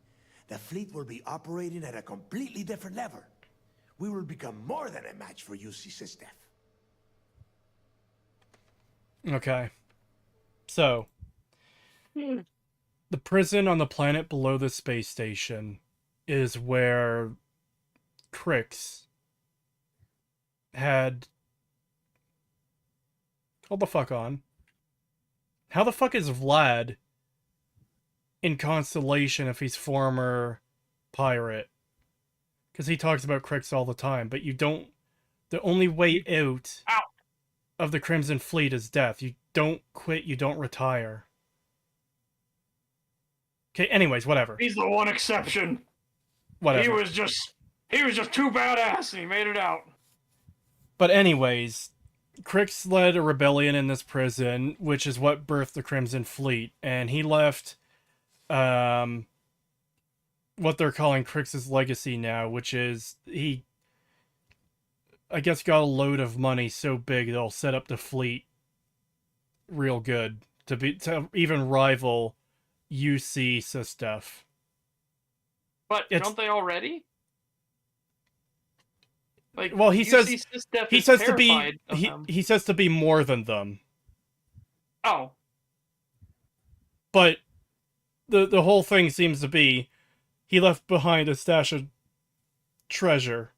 the fleet will be operating at a completely different level. We will become more than a match for UC System. Okay. So, the prison on the planet below the space station is where Crix had... Hold the fuck on. How the fuck is Vlad in Constellation if he's former pirate? Because he talks about Crix all the time, but you don't... The only way out of the Crimson Fleet is death. You don't quit, you don't retire. Okay, anyways, whatever. He's the one exception. Whatever. He was just too badass and he made it out. But anyways, Crix led a rebellion in this prison, which is what birthed the Crimson Fleet, and he left what they're calling Crix's legacy now, which is he, I guess, got a load of money so big they'll set up the fleet real good to even rival UC stuff. But don't they already? Like, well, he says to be he says to be more than them. Oh. But the whole thing seems to be he left behind a stash of treasure.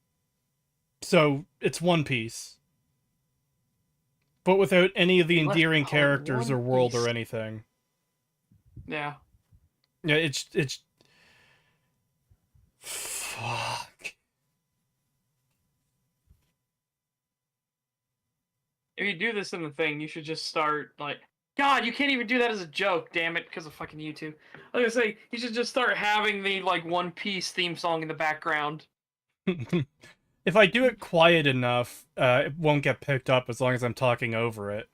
So it's One Piece. But without any of the endearing characters or world or anything. Yeah. Yeah, it's fuck. If you do this in the thing, you should just start, like... God, you can't even do that as a joke, damn it, because of fucking YouTube. I was gonna say, you should just start having the, like, One Piece theme song in the background. If I do it quiet enough, it won't get picked up as long as I'm talking over it.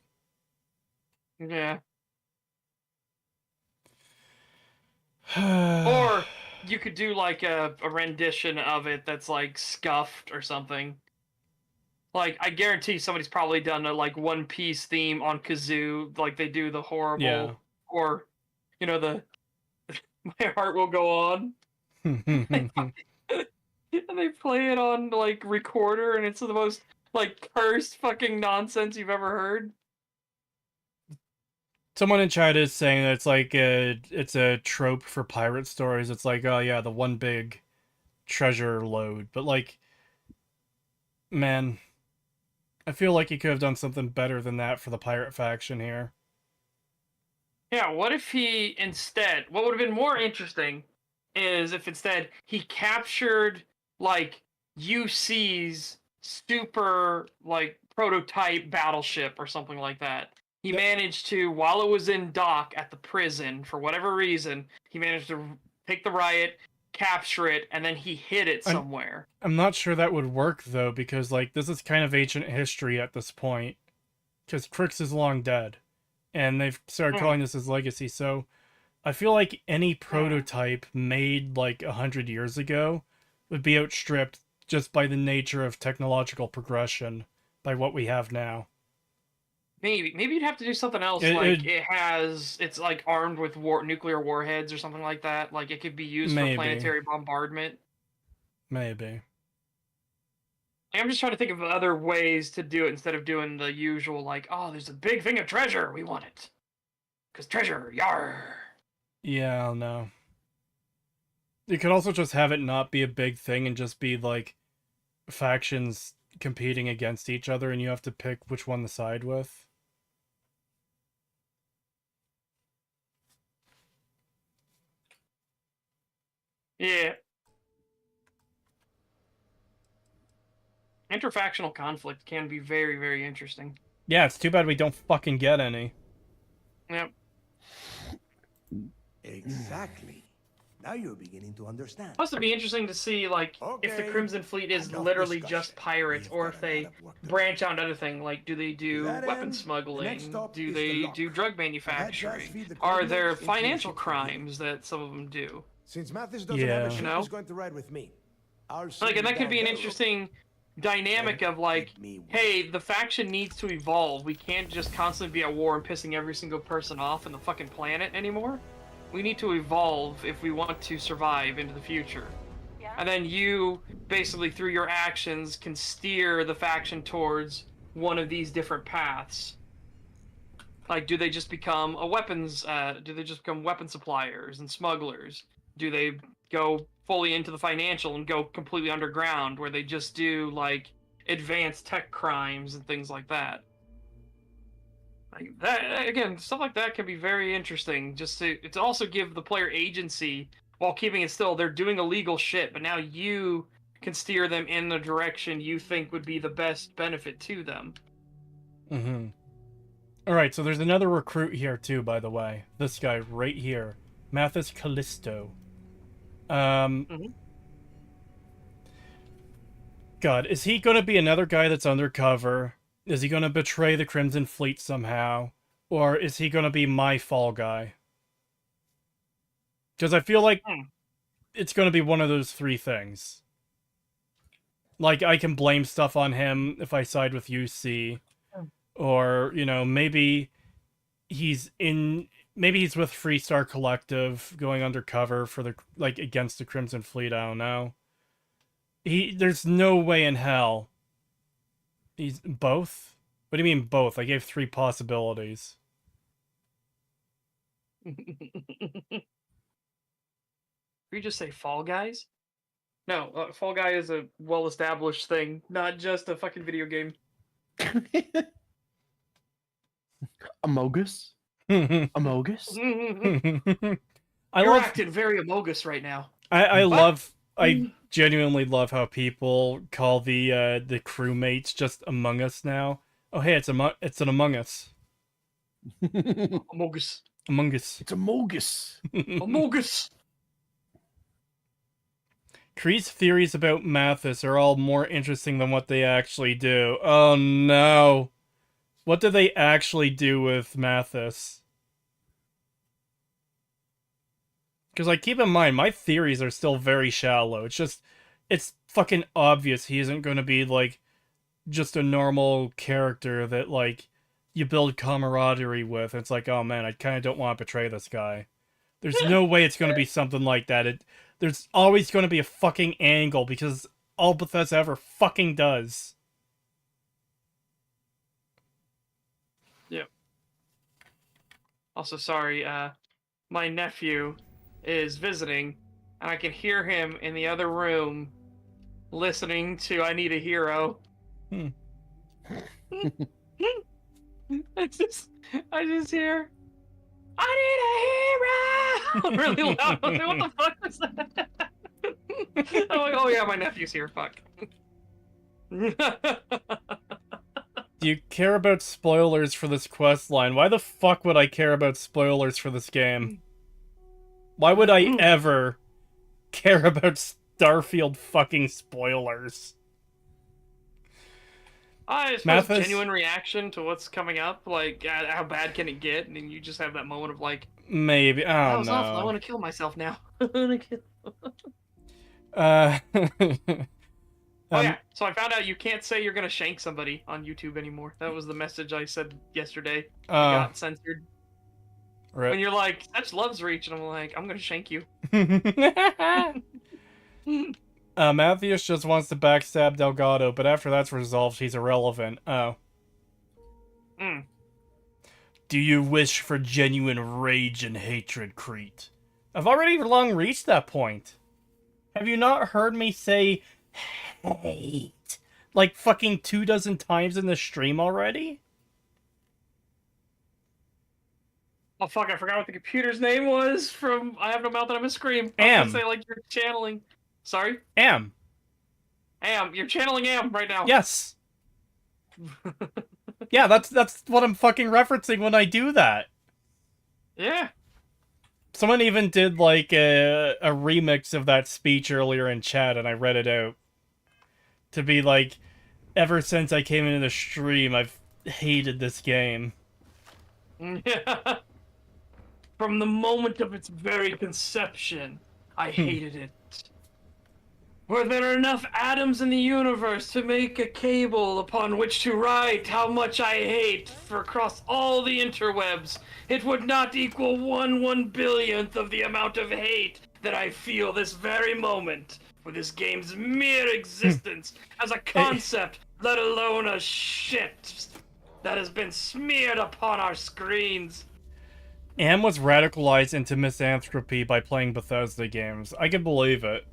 Yeah. Or you could do, like, a rendition of it that's, like, scuffed or something. Like, I guarantee somebody's probably done a, like, One Piece theme on kazoo, like they do the horrible, Yeah. or, you know, the My Heart Will Go On. And they play it on, like, recorder, and it's the most, like, cursed fucking nonsense you've ever heard. Someone in chat is saying that it's like it's a trope for pirate stories. It's like, oh yeah, the one big treasure load. But like, man, I feel like he could have done something better than that for the pirate faction here. Yeah, what if he instead, what would have been more interesting is if instead he captured, like, UC's super, like, prototype battleship or something like that. He managed to, while it was in dock at the prison, for whatever reason, he managed to take the riot, capture it, and then he hid it somewhere. I'm not sure that would work, though, because, like, this is kind of ancient history at this point. Because Crix is long dead. And they've started calling this his legacy, so I feel like any prototype made, like, 100 years ago would be outstripped just by the nature of technological progression by what we have now. Maybe you'd have to do something else, it's like armed with nuclear warheads or something like that. Like it could be used for planetary bombardment. Maybe. I'm just trying to think of other ways to do it instead of doing the usual, like, oh, there's a big thing of treasure, we want it. 'Cause treasure, yar. Yeah, I don't know. You could also just have it not be a big thing and just be, like, factions competing against each other and you have to pick which one to side with. Yeah. Interfactional conflict can be very, very interesting. Yeah, it's too bad we don't fucking get any. Yep. Exactly. Now you're beginning to understand. Plus, it'd be interesting to see, like, if the Crimson Fleet is literally just pirates, or if they branch out other things. Like, do they do weapon smuggling? Do they do drug manufacturing? Are there financial crimes that some of them do? Since Mathis doesn't have a ship, he's going to ride with me. Like, and that could be an interesting dynamic of like, hey, the faction needs to evolve. We can't just constantly be at war and pissing every single person off in the fucking planet anymore. We need to evolve if we want to survive into the future. And then you, basically through your actions, can steer the faction towards one of these different paths. Like, do they just become a weapons, do they just become weapon suppliers and smugglers? Do they go fully into the financial and go completely underground, where they just do, like, advanced tech crimes and things like that? Like, that, again, stuff like that can be very interesting, just to also give the player agency, while keeping it still, they're doing illegal shit, but now you can steer them in the direction you think would be the best benefit to them. Mm-hmm. Alright, so there's another recruit here too, by the way. This guy right here. Mathis Callisto. God, is he gonna be another guy that's undercover? Is he gonna betray the Crimson Fleet somehow? Or is he gonna be my fall guy? Because I feel like it's gonna be one of those three things. Like, I can blame stuff on him if I side with UC. Or, you know, maybe he's with Freestar Collective going undercover for the, like, against the Crimson Fleet, I don't know. There's no way in hell. He's both? What do you mean both? I gave 3 possibilities. Did you just say Fall Guys? No, Fall Guy is a well-established thing, not just a fucking video game. Amogus? Amogus? You're acting very Amogus right now. I genuinely love how people call the crewmates just Among Us now. Oh hey, it's an Among Us. Amogus. Among Us. It's Amogus. Amogus. Kree's theories about Mathis are all more interesting than what they actually do. Oh no. What do they actually do with Mathis? Because, like, keep in mind, my theories are still very shallow. It's fucking obvious he isn't going to be, like, just a normal character that, like, you build camaraderie with. It's like, oh man, I kind of don't want to betray this guy. There's no way it's going to be something like that. There's always going to be a fucking angle, because all Bethesda ever fucking does. Yep. Also, sorry, my nephew is visiting, and I can hear him in the other room listening to I Need a Hero. I just hear, I need a hero! Really loud. I was like, what the fuck was that? I'm like, oh yeah, my nephew's here, fuck. Do you care about spoilers for this questline? Why the fuck would I care about spoilers for this game? Why would I ever care about Starfield fucking spoilers? I suppose genuine reaction to what's coming up, like, how bad can it get? And then you just have that moment of, like, maybe, I don't know. Awful. I want to kill myself now. I want to kill... Oh yeah, so I found out you can't say you're gonna shank somebody on YouTube anymore. That was the message I said yesterday. It got censored. Right. When you're like, that's Love's Reach, and I'm like, I'm gonna shank you. Matthews just wants to backstab Delgado, but after that's resolved, he's irrelevant. Oh. Do you wish for genuine rage and hatred, Crete? I've already long reached that point. Have you not heard me say hate like fucking 24 times in the stream already? Oh fuck, I forgot what the computer's name was from I Have No Mouth and I'm a Scream. I was gonna say, like, you're channeling. Sorry? Am. You're channeling Am right now. Yes. Yeah, that's what I'm fucking referencing when I do that. Yeah. Someone even did, like, a remix of that speech earlier in chat, and I read it out. To be like, ever since I came into the stream, I've hated this game. Yeah. From the moment of its very conception, I hated it. Were there enough atoms in the universe to make a cable upon which to write how much I hate for across all the interwebs, it would not equal 1/1 billionth of the amount of hate that I feel this very moment for this game's mere existence as a concept, let alone a shit that has been smeared upon our screens. Am was radicalized into misanthropy by playing Bethesda games. I can believe it.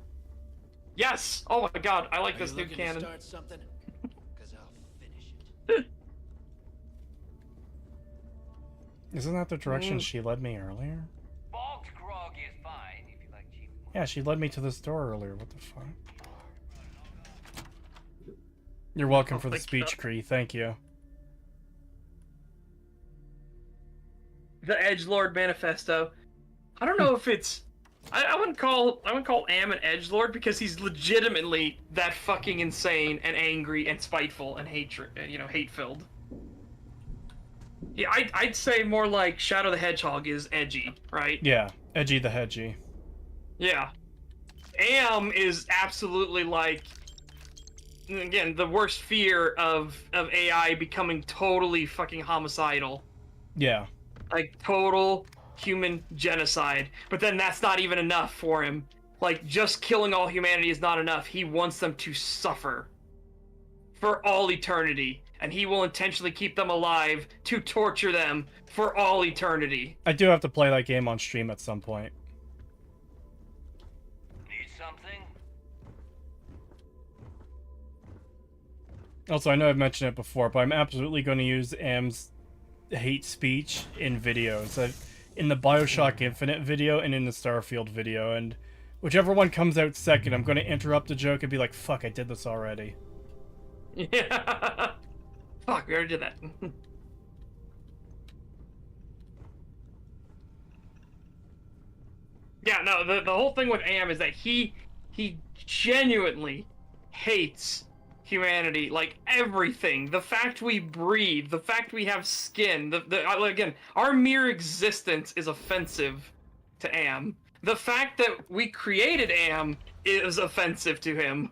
Yes! Oh my god, I like this new canon. Start something? Because I'll finish it. Isn't that the direction she led me earlier? Bulk grog is fine if you like cheap. Yeah, she led me to the store earlier. What the fuck? You're welcome for the speech, Cree. Thank you. The Edgelord Manifesto. I don't know if it's... I wouldn't call Am an edgelord because he's legitimately that fucking insane and angry and spiteful and hate-filled. Yeah, I'd say more like Shadow the Hedgehog is edgy, right? Yeah, edgy the hedgy. Yeah. Am is absolutely like, again, the worst fear of AI becoming totally fucking homicidal. Yeah. Like total human genocide. But then that's not even enough for him. Like, just killing all humanity is not enough. He wants them to suffer for all eternity. And he will intentionally keep them alive to torture them for all eternity. I do have to play that game on stream at some point. Need something? Also, I know I've mentioned it before, but I'm absolutely going to use Am's hate speech in videos. In the Bioshock Infinite video and in the Starfield video, and whichever one comes out second, I'm going to interrupt the joke and be like, fuck, I did this already. Yeah. Fuck, we already did that. Yeah, no, the whole thing with Am is that he genuinely hates humanity, like everything. The fact we breathe, the fact we have skin, again, our mere existence is offensive to Am. The fact that we created Am is offensive to him.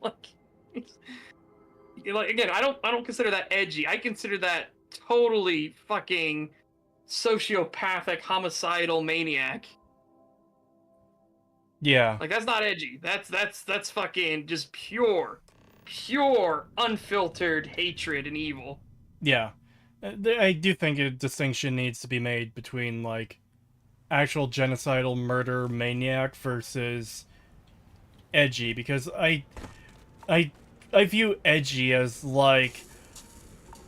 Like again, I don't consider that edgy. I consider that totally fucking sociopathic, homicidal maniac. Yeah. Like that's not edgy. That's fucking just pure, unfiltered hatred and evil. Yeah. I do think a distinction needs to be made between, like, actual genocidal murder maniac versus edgy, because I view edgy as like,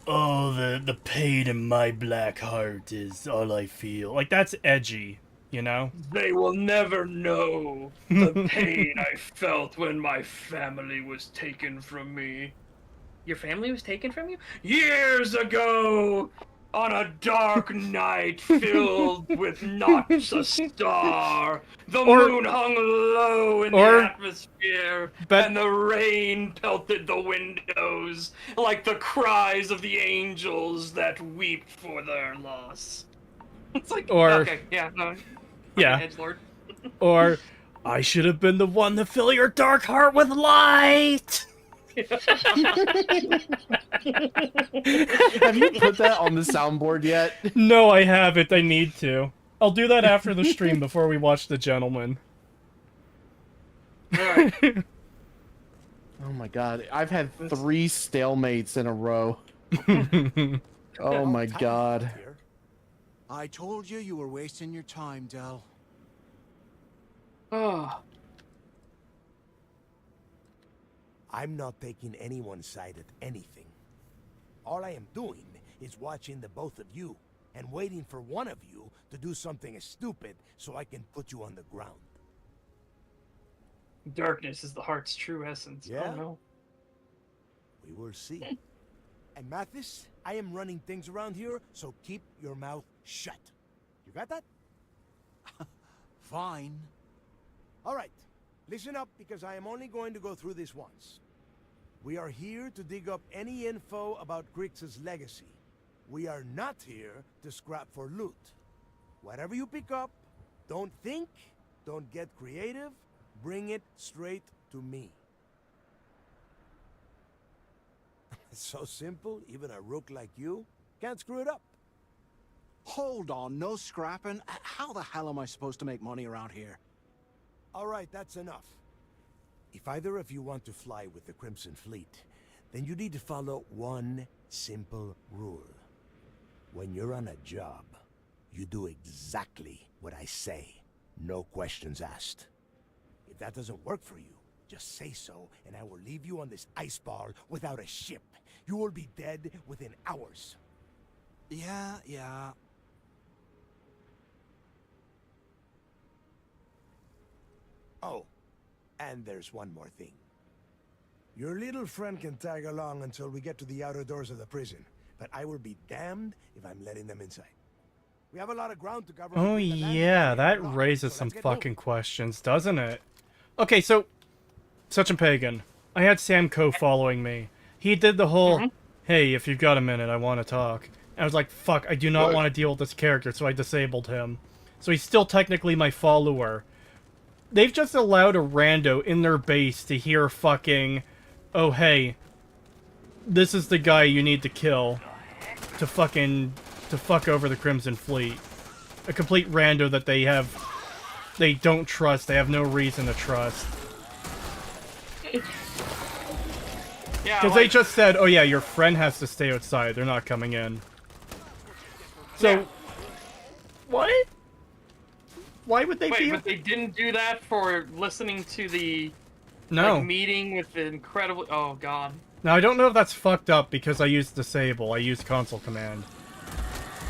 oh, the pain in my black heart is all I feel. Like, that's edgy, you know? They will never know the pain I felt when my family was taken from me. Your family was taken from you? Years ago! On a dark night filled with not a star. The moon hung low in the atmosphere, and the rain pelted the windows like the cries of the angels that weep for their loss. It's like, okay, yeah, no. Yeah. Edgelord. Or, I should have been the one to fill your dark heart with light! Have you put that on the soundboard yet? No, I haven't. I need to. I'll do that after the stream before we watch The Gentleman. Oh my god, I've had 3 stalemates in a row. Oh my god. I told you you were wasting your time, Del. Oh. I'm not taking anyone's side at anything. All I am doing is watching the both of you and waiting for one of you to do something stupid so I can put you on the ground. Darkness is the heart's true essence. Yeah? Oh no. We will see. And Mathis, I am running things around here, so keep your mouth shut. You got that? Fine. All right. Listen up, because I am only going to go through this once. We are here to dig up any info about Grix's legacy. We are not here to scrap for loot. Whatever you pick up, don't think, don't get creative, bring it straight to me. It's so simple, even a rook like you can't screw it up. Hold on, no scrapping. How the hell am I supposed to make money around here? All right, that's enough. If either of you want to fly with the Crimson Fleet, then you need to follow one simple rule. When you're on a job, you do exactly what I say. No questions asked. If that doesn't work for you, just say so, and I will leave you on this ice ball without a ship. You will be dead within hours. Yeah. Oh, and there's one more thing. Your little friend can tag along until we get to the outer doors of the prison, but I will be damned if I'm letting them inside. We have a lot of ground to cover. Oh yeah, that raises some fucking questions, doesn't it? Okay, so such a pagan. I had Sam Coe following me. He did the whole, hey, if you've got a minute, I want to talk. And I was like, fuck, I do not want to deal with this character, so I disabled him. So he's still technically my follower. They've just allowed a rando in their base to hear fucking, oh hey, this is the guy you need to kill to fuck over the Crimson Fleet. A complete rando that they don't trust, they have no reason to trust. Yeah, Because they just said, oh yeah, your friend has to stay outside, they're not coming in. So, what? Why would they Wait, but they didn't do that for listening to the like, meeting with the incredible... Oh, God. Now, I don't know if that's fucked up because I used disable. I used console command.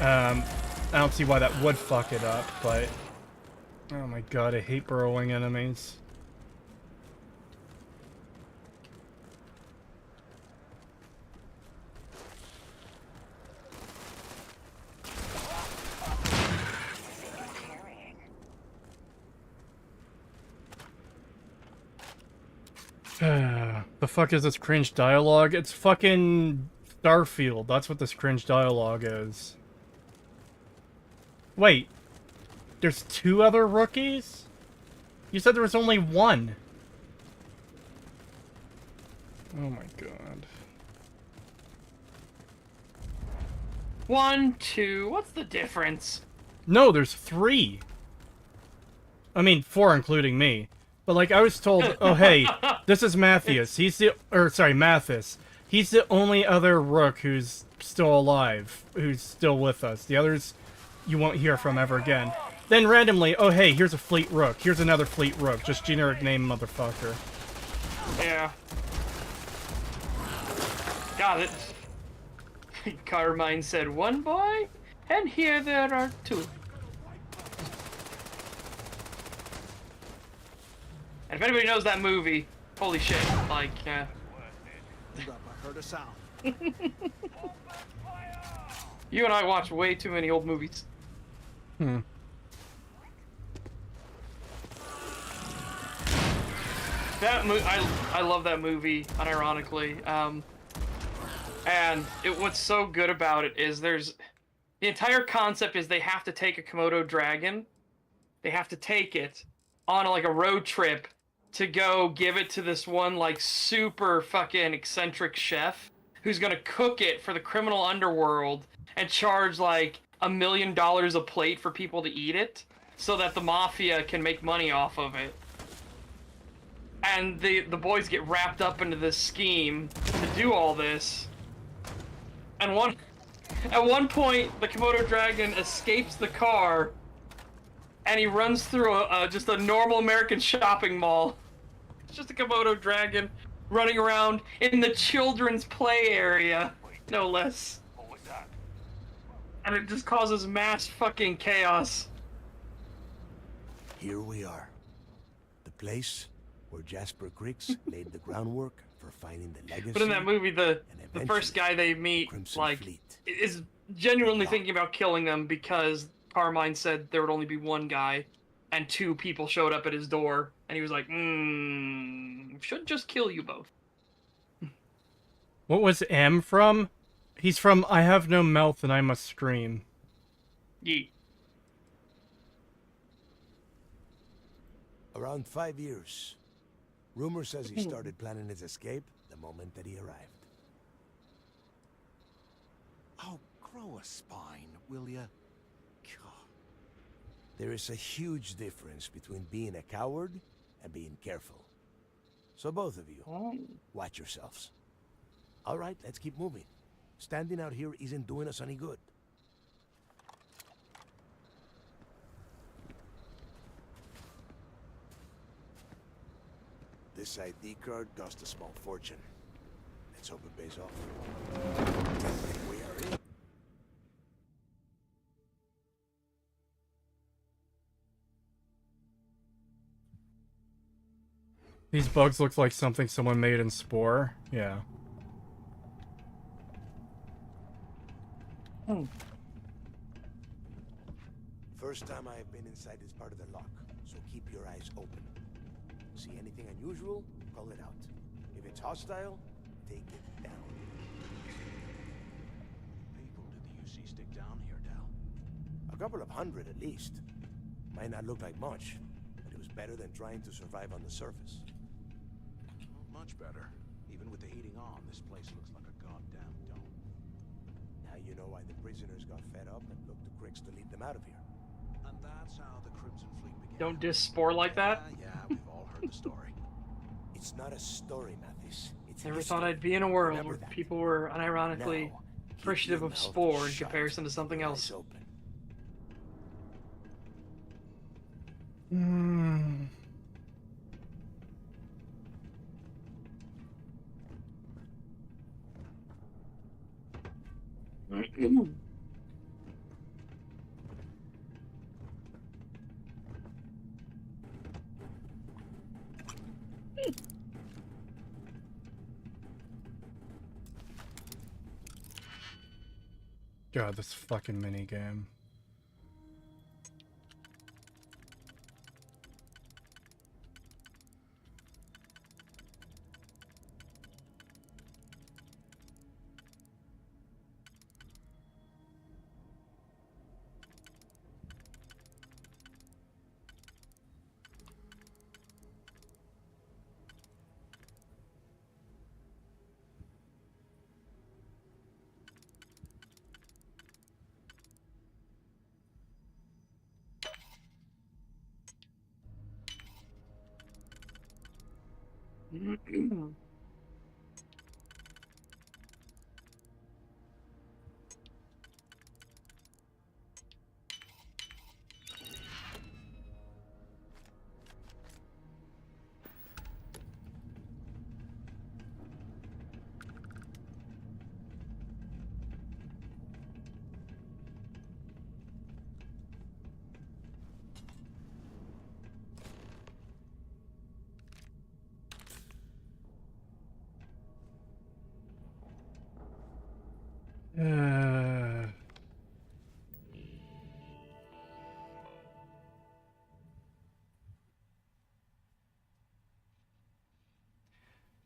I don't see why that would fuck it up, but... Oh my god, I hate burrowing enemies. The fuck is this cringe dialogue? It's fucking Starfield. That's what this cringe dialogue is. Wait. There's 2 other rookies? You said there was only 1. Oh my god. 1, 2, what's the difference? No, there's 3. I mean, 4 including me. But like, I was told, oh hey, this is Matthias. Mathis. He's the only other rook who's still alive, who's still with us. The others, you won't hear from ever again. Then randomly, oh hey, here's a fleet rook. Here's another fleet rook. Just generic name, motherfucker. Yeah. Got it. Carmine said 1 boy, and here there are 2. And if anybody knows that movie, holy shit, like, I heard a sound. You and I watch way too many old movies. That I love that movie, unironically. And what's so good about it is the entire concept is they have to take a Komodo dragon, they have to take it on like a road trip to go give it to this one like super fucking eccentric chef who's gonna cook it for the criminal underworld and charge like $1 million a plate for people to eat it so that the mafia can make money off of it. And the boys get wrapped up into this scheme to do all this. And at one point, the Komodo dragon escapes the car, and he runs through just a normal American shopping mall. It's just a Komodo dragon running around in the children's play area, no less. What was that? And it just causes mass fucking chaos. Here we are. The place where Jasper Creeks laid the groundwork for finding the legacy. But in that movie, the first guy they meet, like, is genuinely thinking about killing them because Carmine said there would only be 1 guy, and 2 people showed up at his door, and he was like, should just kill you both. What was M from? He's from I Have No Mouth and I Must Scream. Yeet. Around 5 years, Rumor says he started planning his escape the moment that he arrived. Oh, grow a spine, will ya? There is a huge difference between being a coward and being careful. So both of you, watch yourselves. All right, let's keep moving. Standing out here isn't doing us any good. This ID card cost a small fortune. Let's hope it pays off. We are in. These bugs look like something someone made in Spore. Yeah. First time I have been inside this part of the lock, so keep your eyes open. See anything unusual, call it out. If it's hostile, take it down. People did the UC stick down here, Dal? A couple of hundred at least. Might not look like much, but it was better than trying to survive on the surface. Much better. Even with the heating on, this place looks like a goddamn dome. Now you know why the prisoners got fed up and looked to Cricks to lead them out of here. And that's how the Crimson Fleet began. Don't diss Spore like that. Yeah, we've all heard the story. It's not a story, Mathis. It's Never history. thought I'd be in a world Remember where that. people were unironically Now, keep appreciative your of mouth Spore in shut comparison to something and your else. eyes open. God, this fucking minigame.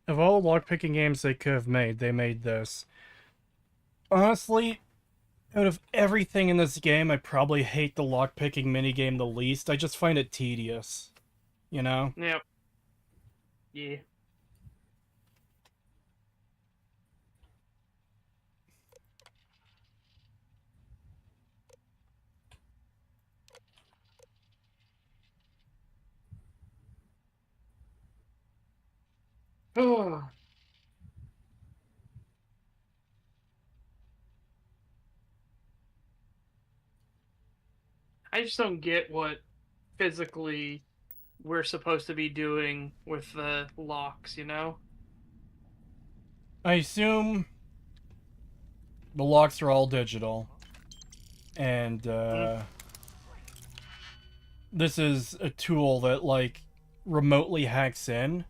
Of all lockpicking games they could have made, they made this. Honestly, out of everything in this game, I probably hate the lockpicking minigame the least. I just find it tedious. You know? Yep. Yeah. Oh. I just don't get what physically we're supposed to be doing with the locks, you know? I assume the locks are all digital. And, this is a tool that, like, remotely hacks in.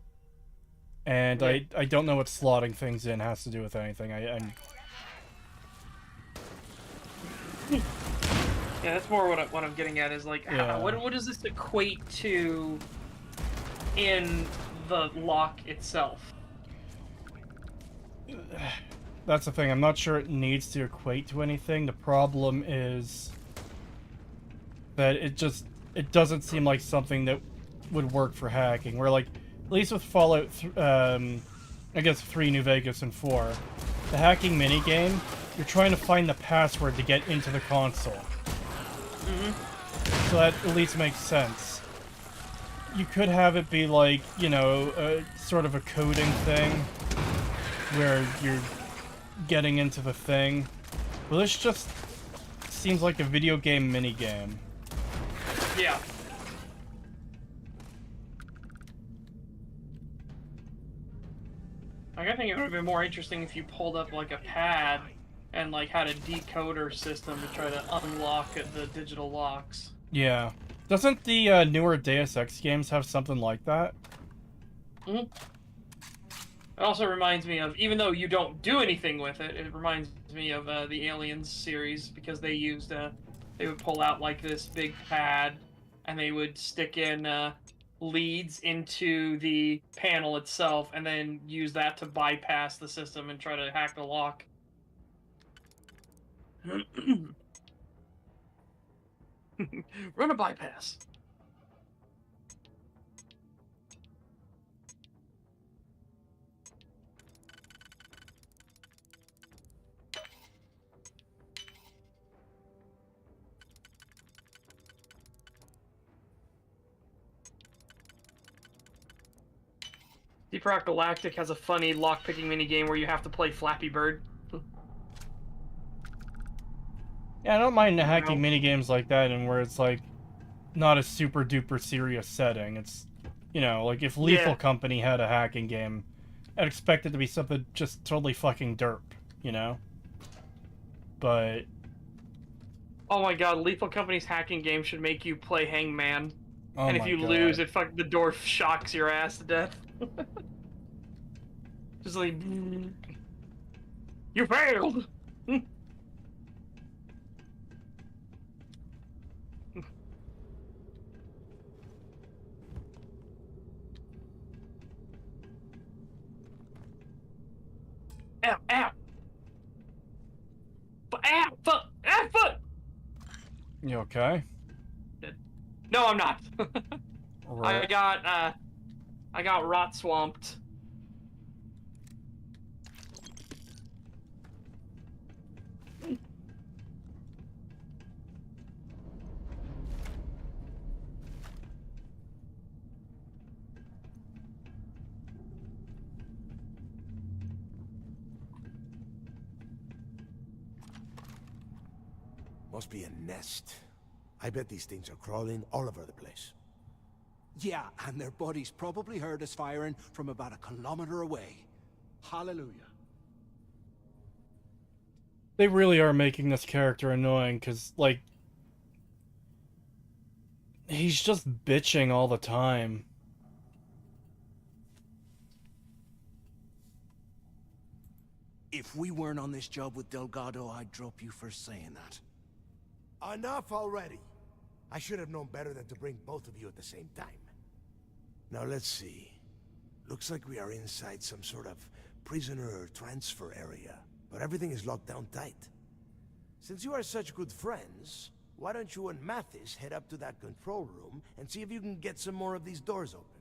And Yeah. I don't know what slotting things in has to do with anything. Yeah, that's more what I'm getting at is like, Yeah. what does this equate to in the lock itself? That's the thing. I'm not sure it needs to equate to anything. The problem is that it doesn't seem like something that would work for hacking. Where, like, least with Fallout, I guess 3, New Vegas, and 4, the hacking minigame, you're trying to find the password to get into the console. So that at least makes sense. You could have it be like, you know, sort of a coding thing, where you're getting into the thing. Well, this just seems like a video game minigame. Yeah. Like, I think it would have been more interesting if you pulled up like a pad and like had a decoder system to try to unlock the digital locks. Yeah. Doesn't the newer Deus Ex games have something like that? It also reminds me of, even though you don't do anything with it, it reminds me of the Aliens series, because they used, they would pull out like this big pad and they would stick in leads into the panel itself and then use that to bypass the system and try to hack the lock. Run a bypass. Deep Rock Galactic has a funny lockpicking minigame where you have to play Flappy Bird. Yeah, I don't mind the hacking minigames like that, and where it's like not a super duper serious setting. It's, you know, like if Lethal Company had a hacking game, I'd expect it to be something just totally fucking derp, you know? But Oh my god, Lethal Company's hacking game should make you play Hangman. Oh and if my you God. lose, the door shocks your ass to death. Just like, you failed! Ow, ow! Ow, fuck! Ah, fuck! you okay? No, I'm not. Right. I got rot swamped. Must be a nest. I bet these things are crawling all over the place. Yeah, and their buddies probably heard us firing from about a kilometer away. Hallelujah. They really are making this character annoying, because, like, he's just bitching all the time. If we weren't on this job with Delgado, I'd drop you for saying that. Enough already. I should have known better than to bring both of you at the same time. Now let's see. Looks like we are inside some sort of prisoner transfer area, but everything is locked down tight. Since you are such good friends, why don't you and Mathis head up to that control room and see if you can get some more of these doors open?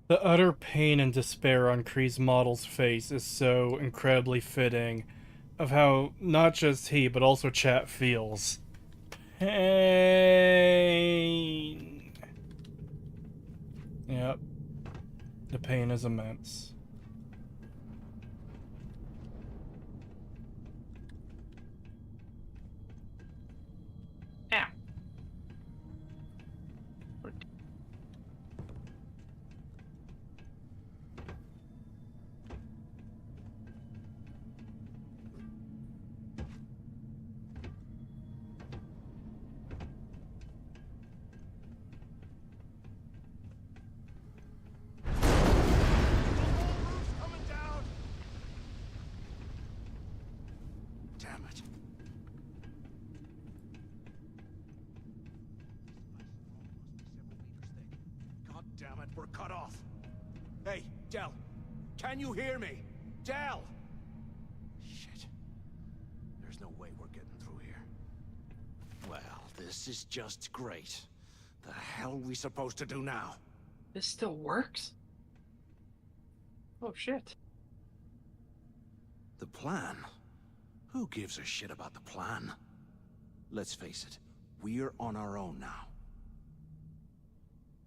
The utter pain and despair on Kree's model's face is so incredibly fitting of how not just he, but also chat feels. Pain. Yep. The pain is immense. Ow. Damn it. God damn it, we're cut off. Hey, Del, can you hear me? Del! Shit. There's no way we're getting through here. Well, this is just great. The hell are we supposed to do now? This still works? Oh shit. The plan? Who gives a shit about the plan? Let's face it, we're on our own now.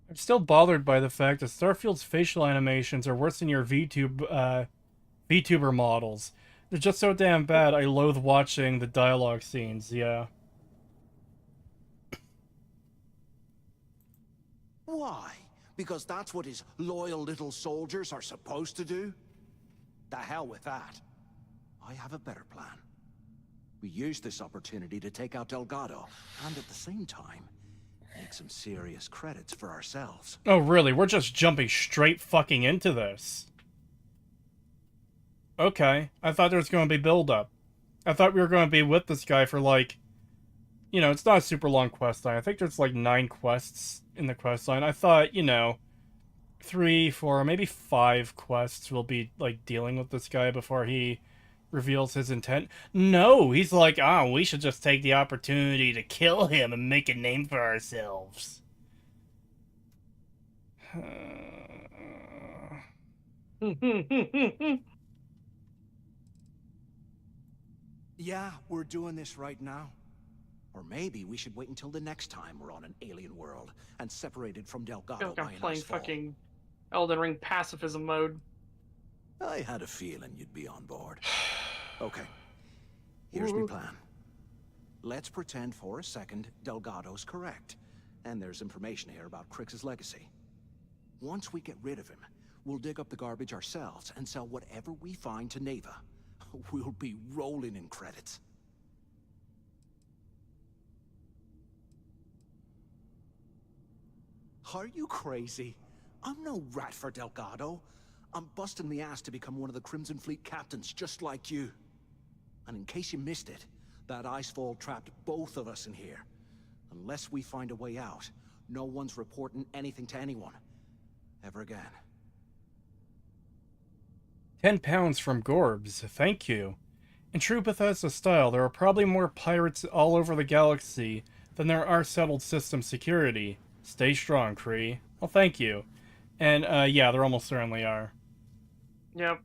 I'm still bothered by the fact that Starfield's facial animations are worse than your VTuber models. They're just so damn bad, I loathe watching the dialogue scenes, yeah. Why? Because that's what his loyal little soldiers are supposed to do? The hell with that. I have a better plan. We use this opportunity to take out Delgado, and at the same time, make some serious credits for ourselves. Oh really? We're just jumping straight fucking into this. Okay, I thought there was going to be build-up. I thought we were going to be with this guy for like... You know, it's not a super long quest line. I think there's like 9 quests in the quest line. I thought, you know, 3, 4, maybe 5 quests will be like dealing with this guy before he reveals his intent. No, he's like, we should just take the opportunity to kill him and make a name for ourselves. Yeah, we're doing this right now. Or maybe we should wait until the next time we're on an alien world and separated from I Delgado feel like by I'm an playing icefall. fucking Elden Ring pacifism mode. I had a feeling you'd be on board. Okay, here's my plan. Let's pretend for a second Delgado's correct, and there's information here about Crix's legacy. Once we get rid of him, we'll dig up the garbage ourselves and sell whatever we find to Neva. We'll be rolling in credits. Are you crazy? I'm no rat for Delgado. I'm busting the ass to become one of the Crimson Fleet captains, just like you. And in case you missed it, that icefall trapped both of us in here. Unless we find a way out, no one's reporting anything to anyone. Ever again. 10 pounds from Gorbs, thank you. In true Bethesda style, there are probably more pirates all over the galaxy than there are settled system security. Stay strong, Kree. Well, thank you. And, yeah, there almost certainly are. Yep.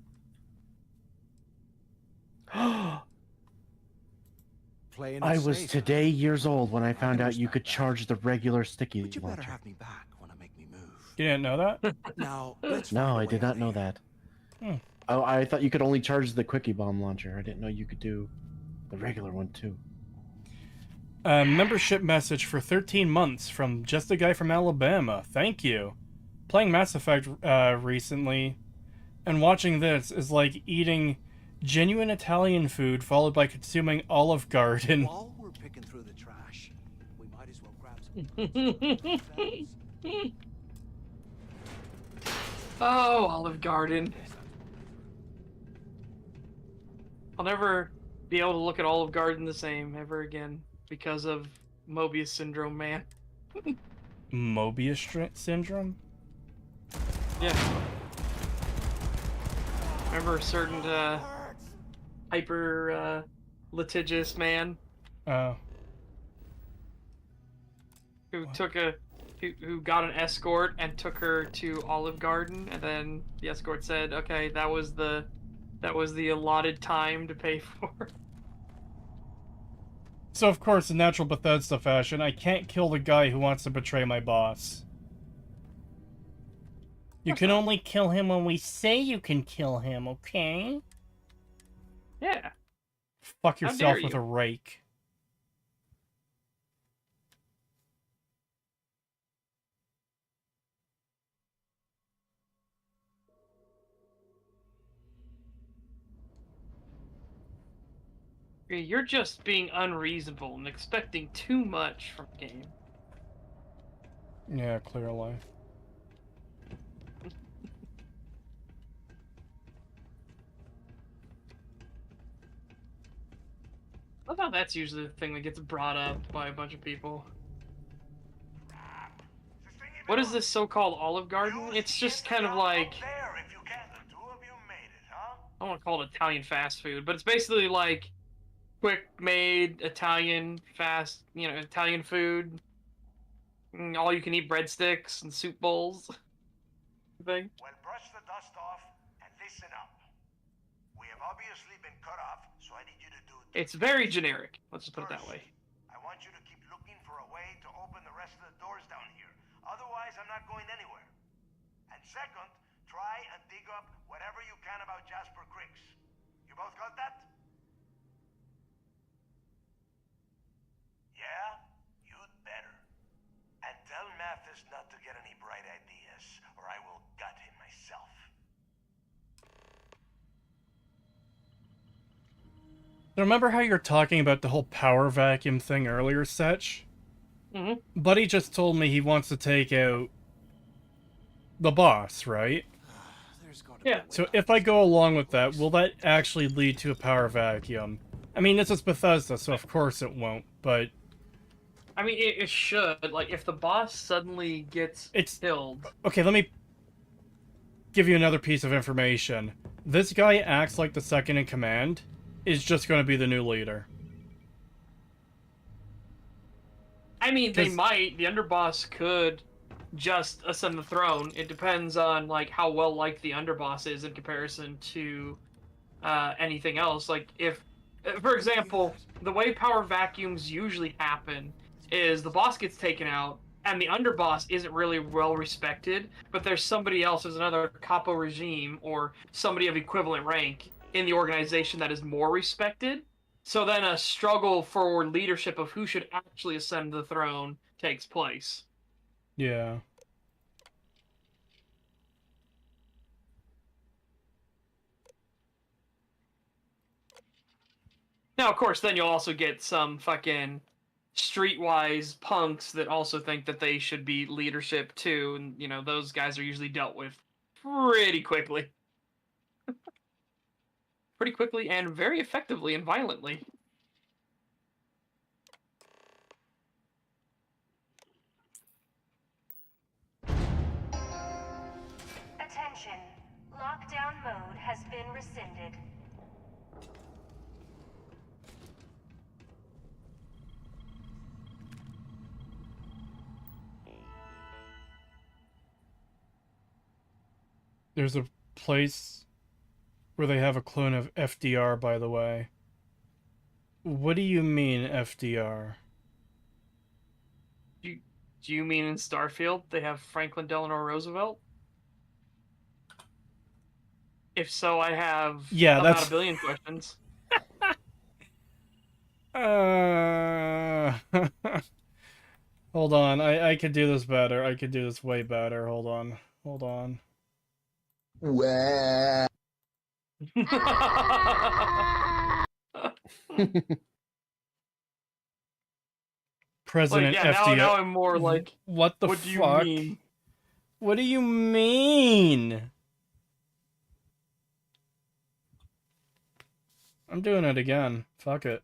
Playing I it was safe. today years old when I found can out you could charge the regular sticky But you better launcher. have me back when I make me move. You didn't know that? Now, let's No, find a I way did out not of know here. that. Oh, I thought you could only charge the quickie bomb launcher. I didn't know you could do the regular one too. Membership message for 13 months from just a guy from Alabama. Thank you. Playing Mass Effect recently, and watching this is like eating genuine Italian food followed by consuming Olive Garden. While we're picking through the trash, we might as well grab some. Oh, Olive Garden. I'll never be able to look at Olive Garden the same ever again because of Mobius syndrome, man. Mobius syndrome? Yeah. Remember a certain hyper litigious man Oh. who took who got an escort and took her to Olive Garden, and then the escort said, "Okay, that was the allotted time to pay for." So of course, in natural Bethesda fashion, I can't kill the guy who wants to betray my boss. You can only kill him when we say you can kill him, okay? Yeah. Fuck How yourself dare with you. a rake. You're just being unreasonable and expecting too much from the game. Yeah, clearly. I thought that's usually the thing that gets brought up by a bunch of people. What is this so-called Olive Garden? It's just kind of like... I don't want to call it Italian fast food, but it's basically like quick-made Italian fast, Italian food. All you can eat breadsticks and soup bowls. thing. Well, brush the dust off and listen up. We have obviously been cut off, so I need you to do It's very generic. Let's just put it that way. I want you to keep looking for a way to open the rest of the doors down here. Otherwise, I'm not going anywhere. And second, try and dig up whatever you can about Jasper Creeks. You both got that? Yeah? You'd better. And tell Mathis not to get any bright ideas, or I will gut him myself. Remember how you were talking about the whole power vacuum thing earlier, Setch? Mm-hmm. Buddy just told me he wants to take out the boss, right? Yeah. So if I go along with that, will that actually lead to a power vacuum? I mean, this is Bethesda, so of course it won't, but... I mean, it should. Like, if the boss suddenly gets killed... Okay, let me give you another piece of information. This guy acts like the second in command is just going to be the new leader. I mean, they might. The underboss could just ascend the throne. It depends on, like, how well liked the underboss is in comparison to anything else. Like, if... For example, the way power vacuums usually happen is the boss gets taken out, and the underboss isn't really well respected, but there's somebody else, there's another capo regime, or somebody of equivalent rank in the organization that is more respected. So then a struggle for leadership of who should actually ascend the throne takes place. Yeah. Now, of course, then you'll also get some fucking streetwise punks that also think that they should be leadership too, and, you know, those guys are usually dealt with pretty quickly. Pretty quickly and very effectively and violently. Attention. Lockdown mode has been rescinded. There's a place where they have a clone of FDR, by the way. What do you mean, FDR? Do you mean in Starfield they have Franklin Delano Roosevelt? If so, I have about a billion questions. Hold on, I could do this better. I could do this way better. Hold on. Hold on. President FDR. Now I'm more like, what the what fuck? do you mean? What do you mean? I'm doing it again. Fuck it.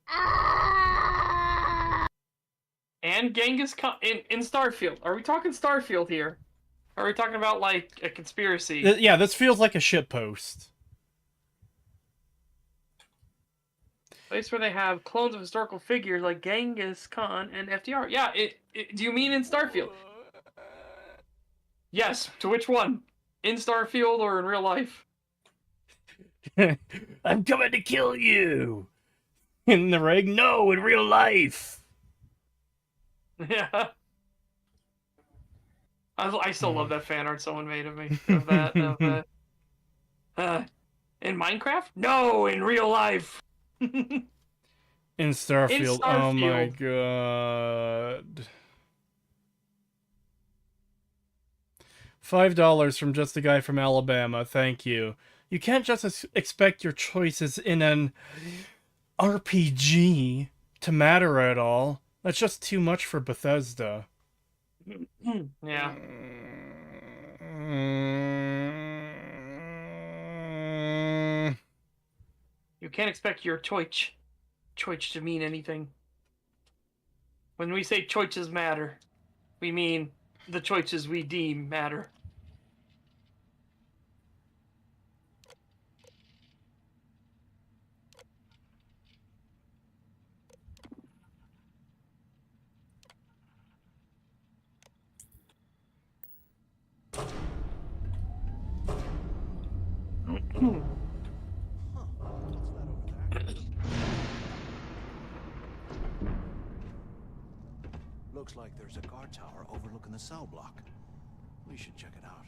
And Genghis Khan in Starfield. Are we talking Starfield here? Are we talking about, like, a conspiracy? Yeah, this feels like a shitpost. Place where they have clones of historical figures like Genghis Khan and FDR. Yeah, do you mean in Starfield? Yes, to which one? In Starfield or in real life? I'm coming to kill you! In the rig? No, in real life! Yeah. I still love that fan art someone made of me. Of that. In Minecraft? No, in real life! In Starfield. Oh my god. $5 from just a guy from Alabama. Thank you. You can't just expect your choices in an RPG to matter at all. That's just too much for Bethesda. Yeah. You can't expect your choice to mean anything. When we say choices matter, we mean the choices we deem matter. looks like there's a guard tower overlooking the cell block. We should check it out.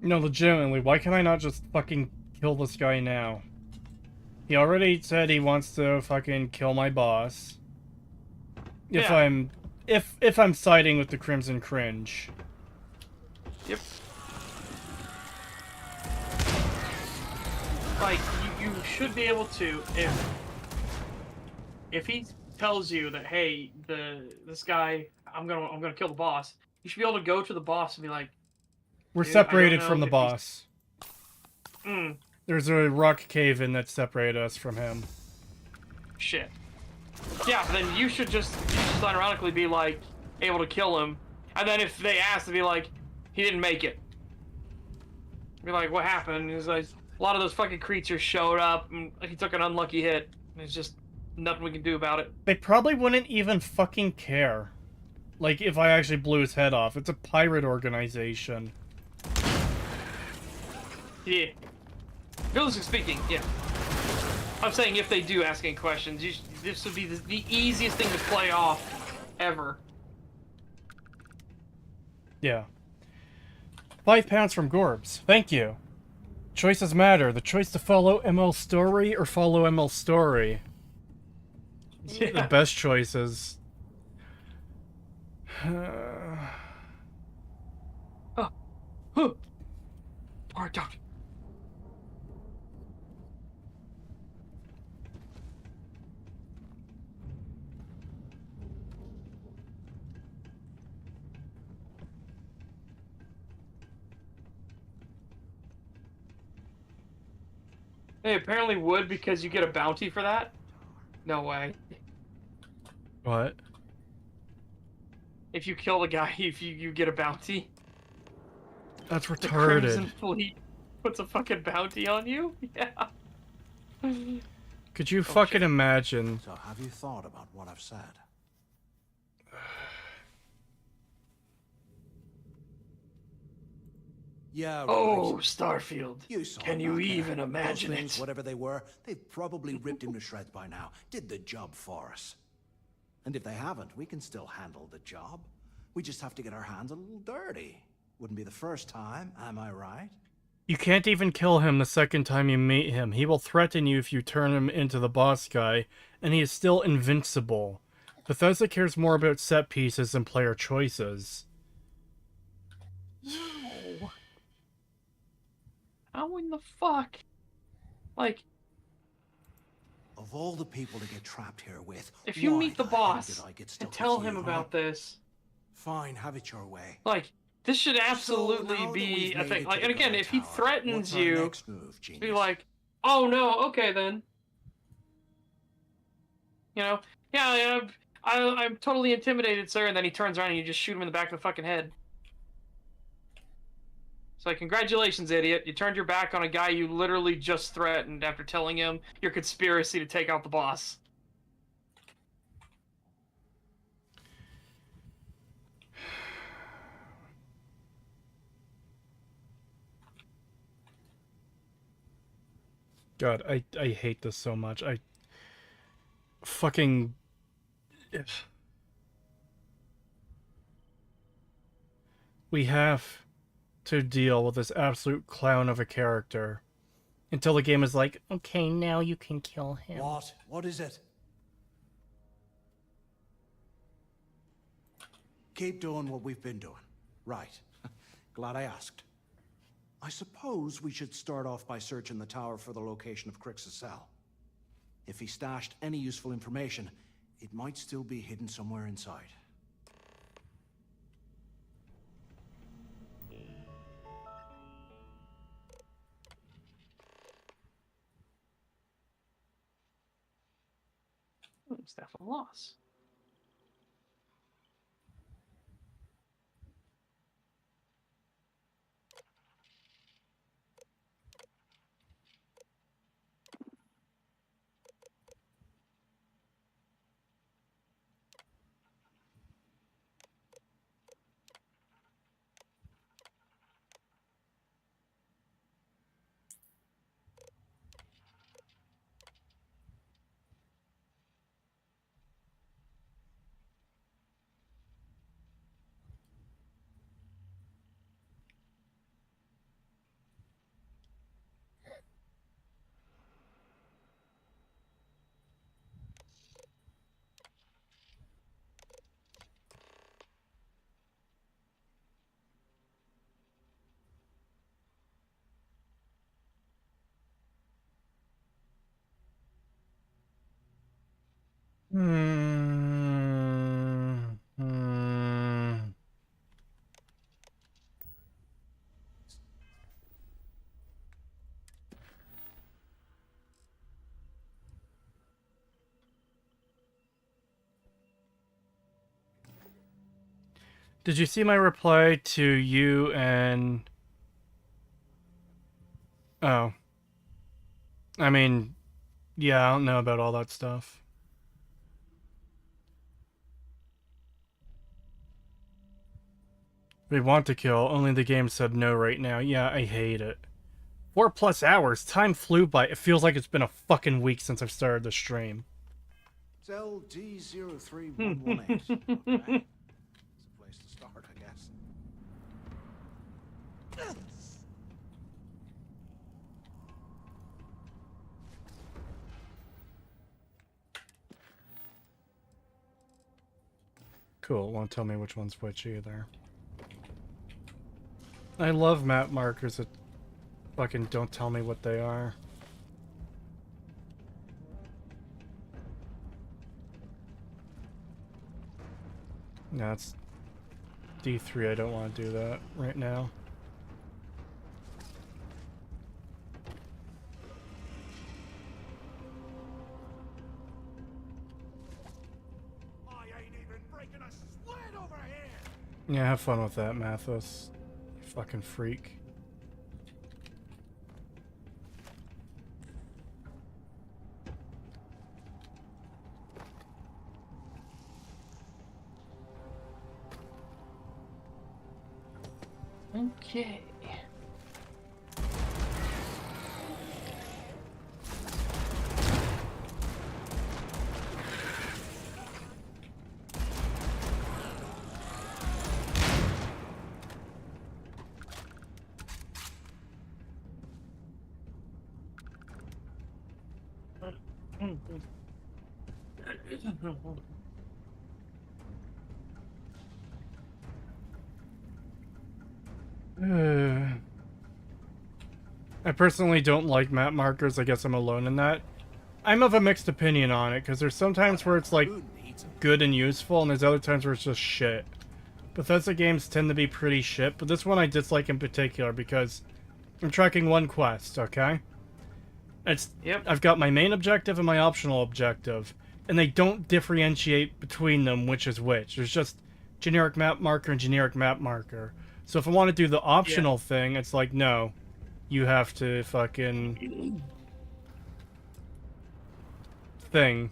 No, legitimately, why can I not just fucking kill this guy now? He already said he wants to fucking kill my boss. If I'm siding with the Crimson Cringe. Yep. Like, you should be able to, if he tells you that, hey, this guy, I'm gonna kill the boss, you should be able to go to the boss and be like, We're "Dude, I don't separated know from the if he's-" boss. There's a rock cave-in that separated us from him. Shit. Yeah, but then you should just unironically be like, able to kill him, and then if they ask to be like, he didn't make it. Be like, what happened? He's like, a lot of those fucking creatures showed up, and he took an unlucky hit. There's just nothing we can do about it. They probably wouldn't even fucking care. Like, if I actually blew his head off. It's a pirate organization. Yeah. Realistically speaking, yeah. I'm saying if they do ask any questions, this would be the easiest thing to play off ever. Yeah. £5 from Gorbs. Thank you. Choices matter. The choice to follow ML story or follow ML story. Yeah. The best choices. Alright, doctor. Hey, apparently would because you get a bounty for that? No way. What? If you kill the guy, if you get a bounty. That's The retarded. Crimson Fleet puts a fucking bounty on you? Yeah. Could you fucking imagine? So have you thought about what I've said? Yeah, right. Oh, Starfield. You saw Can it you back there. even imagine Those things, it? whatever they were, they've probably ripped him to shreds by now. Did the job for us. And if they haven't, we can still handle the job. We just have to get our hands a little dirty. Wouldn't be the first time, am I right? You can't even kill him the second time you meet him. He will threaten you if you turn him into the boss guy, and he is still invincible. Bethesda cares more about set pieces than player choices. No. How in the fuck? Like, Of all the people to get trapped here with, if you why meet the hell boss did I get stuck and tell with him you, about huh? this, Fine, have it your way. like, this should absolutely now that be we've a made thing. it to Like, the and again, guard if he tower, threatens what's our you, next move, be genius? like, oh no, okay then. You know, yeah, I'm totally intimidated, sir. And then he turns around and you just shoot him in the back of the fucking head. It's like, congratulations, idiot. You turned your back on a guy you literally just threatened after telling him your conspiracy to take out the boss. God, I hate this so much. I fucking... We have to deal with this absolute clown of a character until the game is like, okay, now you can kill him. What? What is it? Keep doing what we've been doing. Right. Glad I asked. I suppose we should start off by searching the tower for the location of Crix's cell. If he stashed any useful information, it might still be hidden somewhere inside. Staff of loss. Did you see my reply to you and... Oh. I mean, yeah, I don't know about all that stuff. We want to kill, only the game said no right now. Yeah, I hate it. 4+ hours. Time flew by. It feels like it's been a fucking week since I've started the stream. It's LD03118. Okay. It's a place to start, I guess. Cool, won't tell me which one's which either. I love map markers that fucking don't tell me what they are. No, it's D3. I don't want to do that right now. Yeah, have fun with that, Mathis. You fucking freak. Okay. I personally don't like map markers. I guess I'm alone in that. I'm of a mixed opinion on it, because there's sometimes where it's like good and useful, and there's other times where it's just shit. Bethesda games tend to be pretty shit, but this one I dislike in particular because I'm tracking one quest, okay? I've got my main objective and my optional objective, and they don't differentiate between them which is which. There's just generic map marker and generic map marker. So if I want to do the optional thing, it's like, no, you have to fucking thing.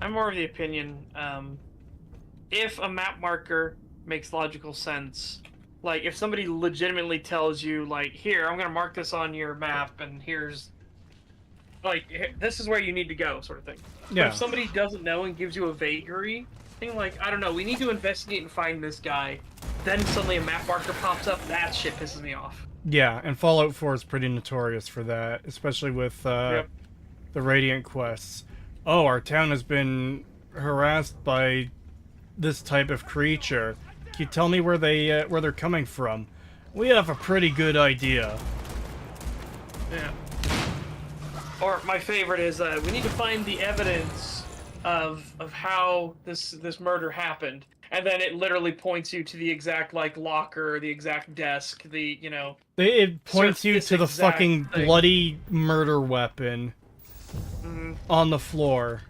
I'm more of the opinion, if a map marker makes logical sense, like if somebody legitimately tells you, like, here, I'm gonna mark this on your map, and here's, like, this is where you need to go, sort of thing. Yeah. But if somebody doesn't know and gives you a vagary thing, like, I don't know, we need to investigate and find this guy, then suddenly a map marker pops up, that shit pisses me off. Yeah, and Fallout 4 is pretty notorious for that, especially with the Radiant quests. Oh, our town has been harassed by this type of creature. Can you tell me where they're coming from? We have a pretty good idea. Yeah. Or my favorite is, we need to find the evidence of how this murder happened, and then it literally points you to the exact, like, locker, the exact desk, the, you know... It points you to the fucking bloody murder weapon on the floor.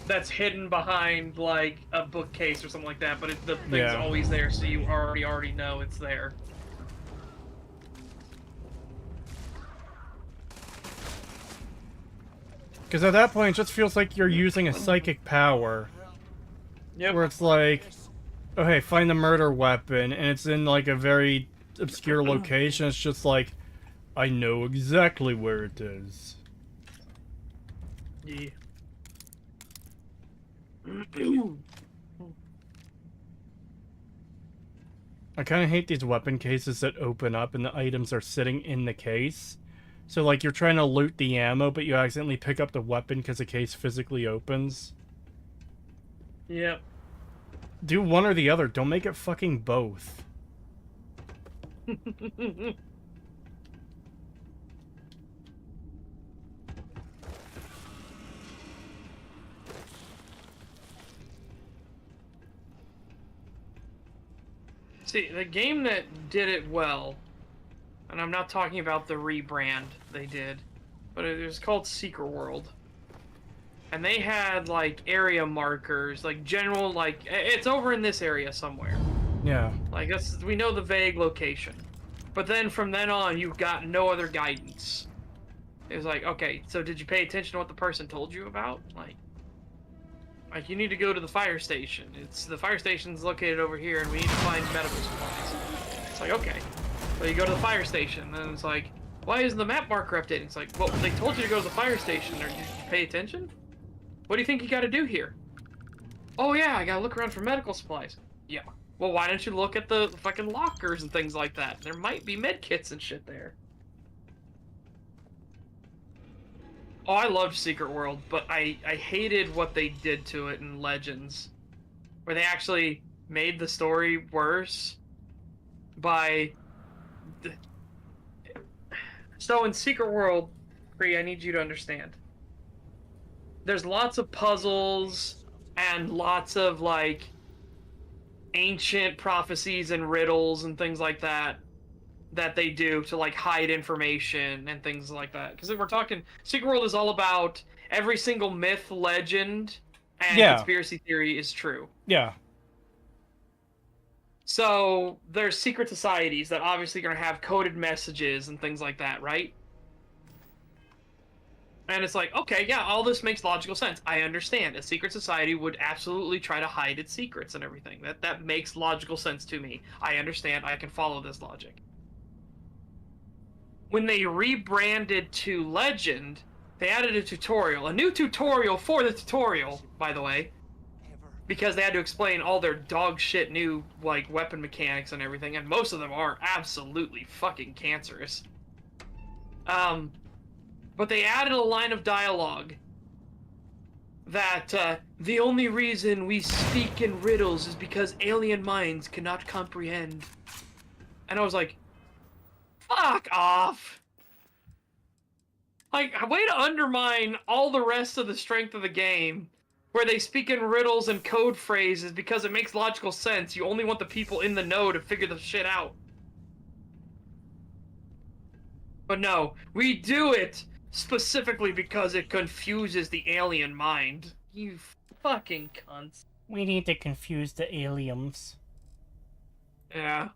That's hidden behind, like, a bookcase or something like that, but the thing's Yeah. always there, so you already know it's there. Because at that point, it just feels like you're using a psychic power. Yep. Where it's like, oh hey, find the murder weapon, and it's in like a very obscure location. It's just like, I know exactly where it is. Yeah. I kind of hate these weapon cases that open up and the items are sitting in the case. So like you're trying to loot the ammo, but you accidentally pick up the weapon because the case physically opens. Yep. Do one or the other. Don't make it fucking both. See, the game that did it well, and I'm not talking about the rebrand they did, but it was called Secret World. And they had, like, area markers, like, general, like, it's over in this area somewhere. Yeah. Like, we know the vague location. But then, from then on, you've got no other guidance. It was like, okay, so did you pay attention to what the person told you about? Like, you need to go to the fire station. The fire station's located over here, and we need to find medical supplies. It's like, okay. So you go to the fire station, and it's like, why isn't the map marker updated? It's like, well, they told you to go to the fire station. Did you pay attention? What do you think you gotta do here? Oh yeah, I gotta look around for medical supplies. Yeah. Well, why don't you look at the fucking lockers and things like that? There might be med kits and shit there. Oh, I loved Secret World, but I hated what they did to it in Legends. Where they actually made the story worse by... So in Secret World, Kree, I need you to understand. There's lots of puzzles and lots of, like, ancient prophecies and riddles and things like that they do to, like, hide information and things like that. Because if we're talking, Secret World is all about every single myth, legend, and conspiracy theory is true. Yeah. So there's secret societies that obviously are going to have coded messages and things like that, right? And it's like, okay, yeah, all this makes logical sense. I understand. A secret society would absolutely try to hide its secrets and everything. That makes logical sense to me. I understand. I can follow this logic. When they rebranded to Legend, they added a tutorial. A new tutorial for the tutorial, by the way. Because they had to explain all their dog shit new, like, weapon mechanics and everything. And most of them are absolutely fucking cancerous. But they added a line of dialogue that the only reason we speak in riddles is because alien minds cannot comprehend. And I was like, fuck off! Like, a way to undermine all the rest of the strength of the game, where they speak in riddles and code phrases because it makes logical sense. You only want the people in the know to figure the shit out. But no, we do it specifically because it confuses the alien mind. You fucking cunts. We need to confuse the aliens. Yeah.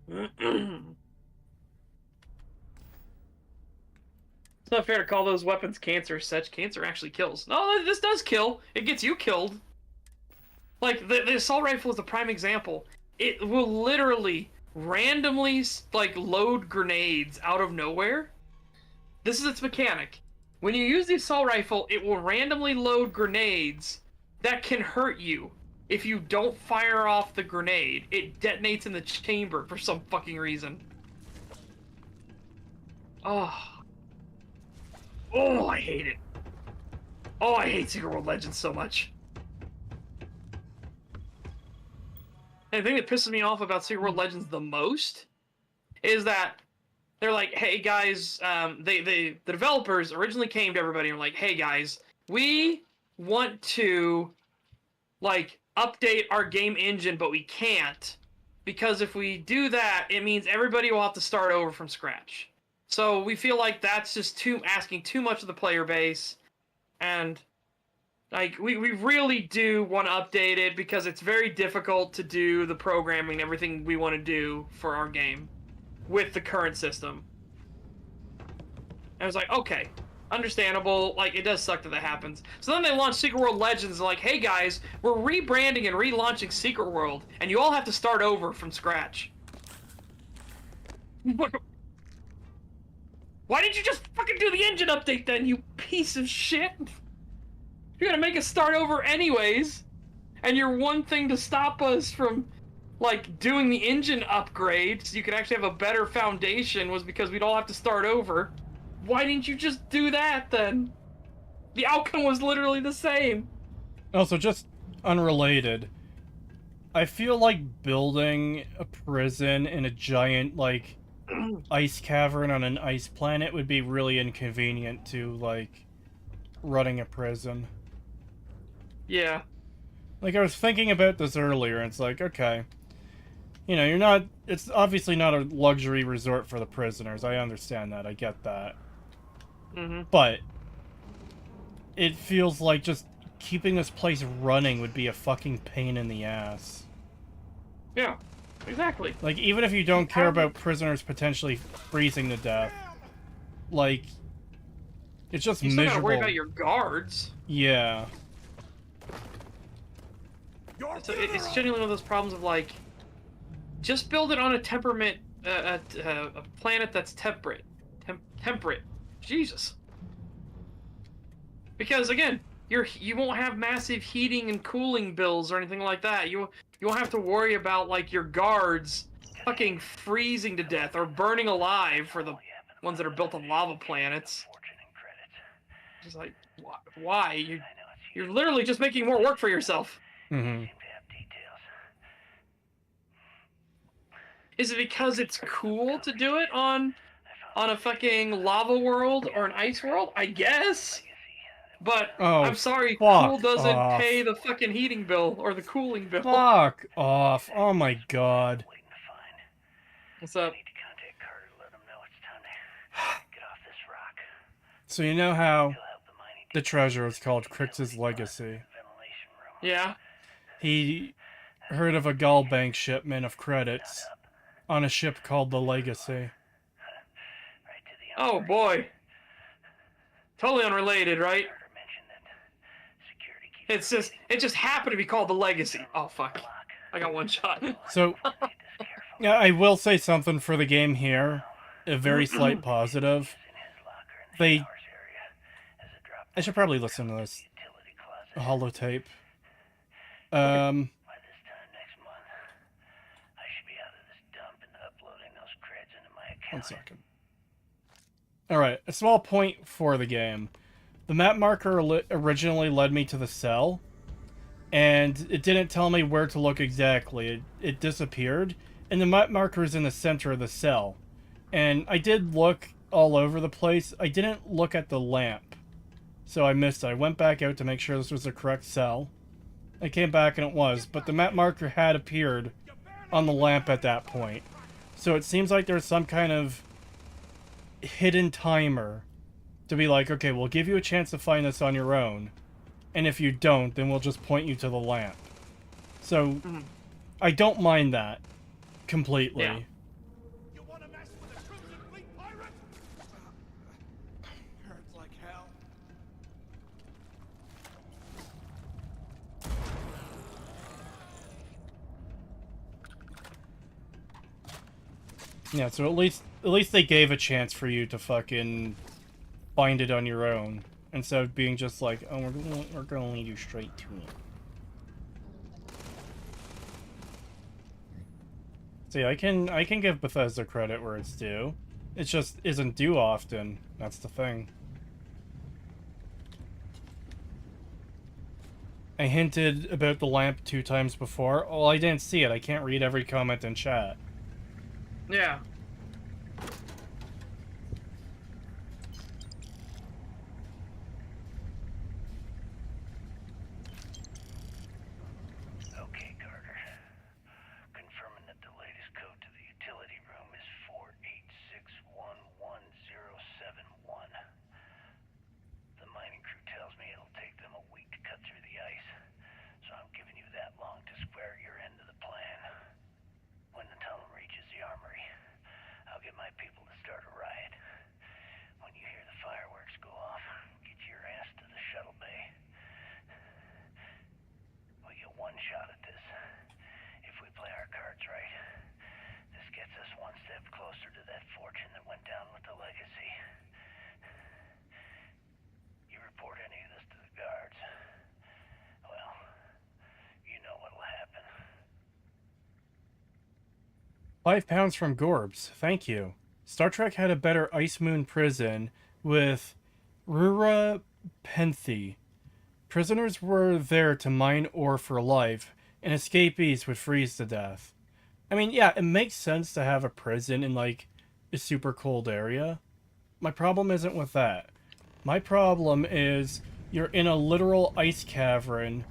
It's not fair to call those weapons cancer. Such cancer actually kills. No, this does kill. It gets you killed. Like, the assault rifle is a prime example. It will literally randomly, like, load grenades out of nowhere. This is its mechanic. When you use the assault rifle, it will randomly load grenades that can hurt you. If you don't fire off the grenade, it detonates in the chamber for some fucking reason. Oh. Oh, I hate it. Oh, I hate Secret World Legends so much. And the thing that pisses me off about Secret World Legends the most is that they're like, hey guys, the developers originally came to everybody and were like, hey guys, we want to, like, update our game engine, but we can't. Because if we do that, it means everybody will have to start over from scratch. So we feel like that's just asking too much of the player base. And, like, we really do want to update it because it's very difficult to do the programming and everything we want to do for our game with the current system. And I was like, okay, understandable. Like, it does suck that happens. So then they launched Secret World Legends, like, hey guys, we're rebranding and relaunching Secret World, and you all have to start over from scratch. Why didn't you just fucking do the engine update then, you piece of shit? You're gonna make us start over anyways, and your one thing to stop us from, like, doing the engine upgrade so you could actually have a better foundation was because we'd all have to start over. Why didn't you just do that then? The outcome was literally the same. Also, just unrelated, I feel like building a prison in a giant, like, ice cavern on an ice planet would be really inconvenient to, like, running a prison. Yeah. Like, I was thinking about this earlier, and it's like, okay, You know, you're not... It's obviously not a luxury resort for the prisoners. I understand that. I get that. Mm-hmm. But it feels like just keeping this place running would be a fucking pain in the ass. Yeah, exactly. Like, even if you don't care about prisoners potentially freezing to death, like, it's just you still miserable. gotta worry about your guards. Yeah. So it's genuinely one of those problems of like, just build it on a temperament, a planet that's temperate. Temperate. Jesus. Because again, you won't have massive heating and cooling bills or anything like that. You won't have to worry about like your guards fucking freezing to death or burning alive for the ones that are built on lava planets. Just like, why? You're literally just making more work for yourself. Mm-hmm. Is it because it's cool to do it on a fucking lava world or an ice world? I guess. But Oh, I'm sorry, fuck cool doesn't off. pay the fucking heating bill or the cooling bill. Fuck off. Oh my god. What's up? So you know how the treasure is called Crix's Legacy? Yeah. He heard of a Gallbank shipment of credits on a ship called the Legacy. Oh boy. Totally unrelated, right? It just happened to be called the Legacy. Oh fuck. I got one shot. So, yeah, I will say something for the game here. A very slight positive. I should probably listen to this holotape. One second. Alright, a small point for the game. The map marker originally led me to the cell, and it didn't tell me where to look exactly. It disappeared, and the map marker is in the center of the cell. And I did look all over the place. I didn't look at the lamp, so I missed it. I went back out to make sure this was the correct cell. I came back and it was, but the map marker had appeared on the lamp at that point. So it seems like there's some kind of hidden timer to be like, okay, we'll give you a chance to find this on your own, and if you don't, then we'll just point you to the lamp. So I don't mind that completely. Yeah. Hurts like hell. Yeah, so at least they gave a chance for you to fucking find it on your own, instead of being just like, oh, we're gonna lead you straight to it. See, I can give Bethesda credit where it's due. It just isn't due often. That's the thing. I hinted about the lamp 2 times before. Well, I didn't see it. I can't read every comment in chat. Yeah. Okay, Carter. Confirming that the latest code to the utility room is 486111071. The mining crew tells me it'll take them a week to cut through the ice, so I'm giving you that long to square your end of the plan. When the tunnel reaches the armory, I'll get my people to start a riot. When you hear the fireworks go off, get your ass to the shuttle bay. We get one shot at this. If we play our cards right, this gets us one step closer to that fortune that went down with the Legacy. You report any of this to the guards, well, you know what'll happen. £5 from Gorbs. Thank you. Star Trek had a better Ice Moon prison with Rura Penthi. Prisoners were there to mine ore for life, and escapees would freeze to death. I mean, yeah, it makes sense to have a prison in, like, a super cold area. My problem isn't with that. My problem is you're in a literal ice cavern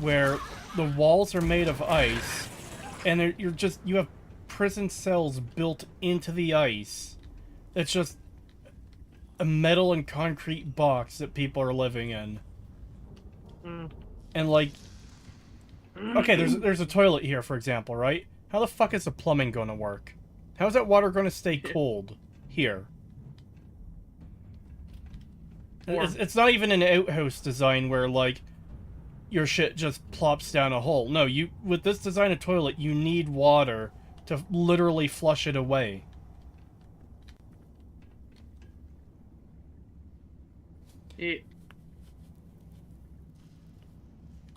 where the walls are made of ice, and you have prison cells built into the ice. It's just a metal and concrete box that people are living in. And like, okay, there's a toilet here, for example, right? How the fuck is the plumbing going to work? How is that water going to stay cold here? It's not even an outhouse design where, like, your shit just plops down a hole. No, with this design of toilet, you need water to literally flush it away. Like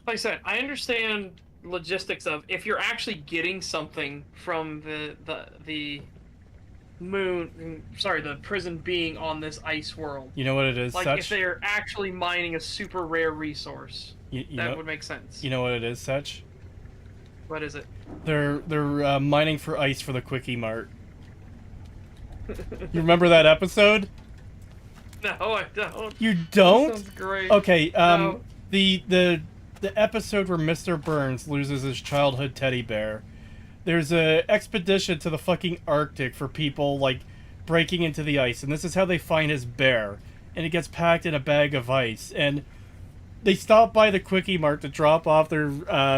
I said, I understand logistics of if you're actually getting something from the moon, sorry, the prison being on this ice world. You know what it is, like Setch? if they're actually mining a super rare resource, that would make sense. You know what it is, Setch? What is it? They're mining for ice for the Quickie Mart. You remember that episode? No, I don't. You don't? That sounds great. Okay, No. the episode where Mr. Burns loses his childhood teddy bear. There's a expedition to the fucking Arctic for people, like, breaking into the ice, and this is how they find his bear. And it gets packed in a bag of ice, and they stop by the Quickie Mart to drop off their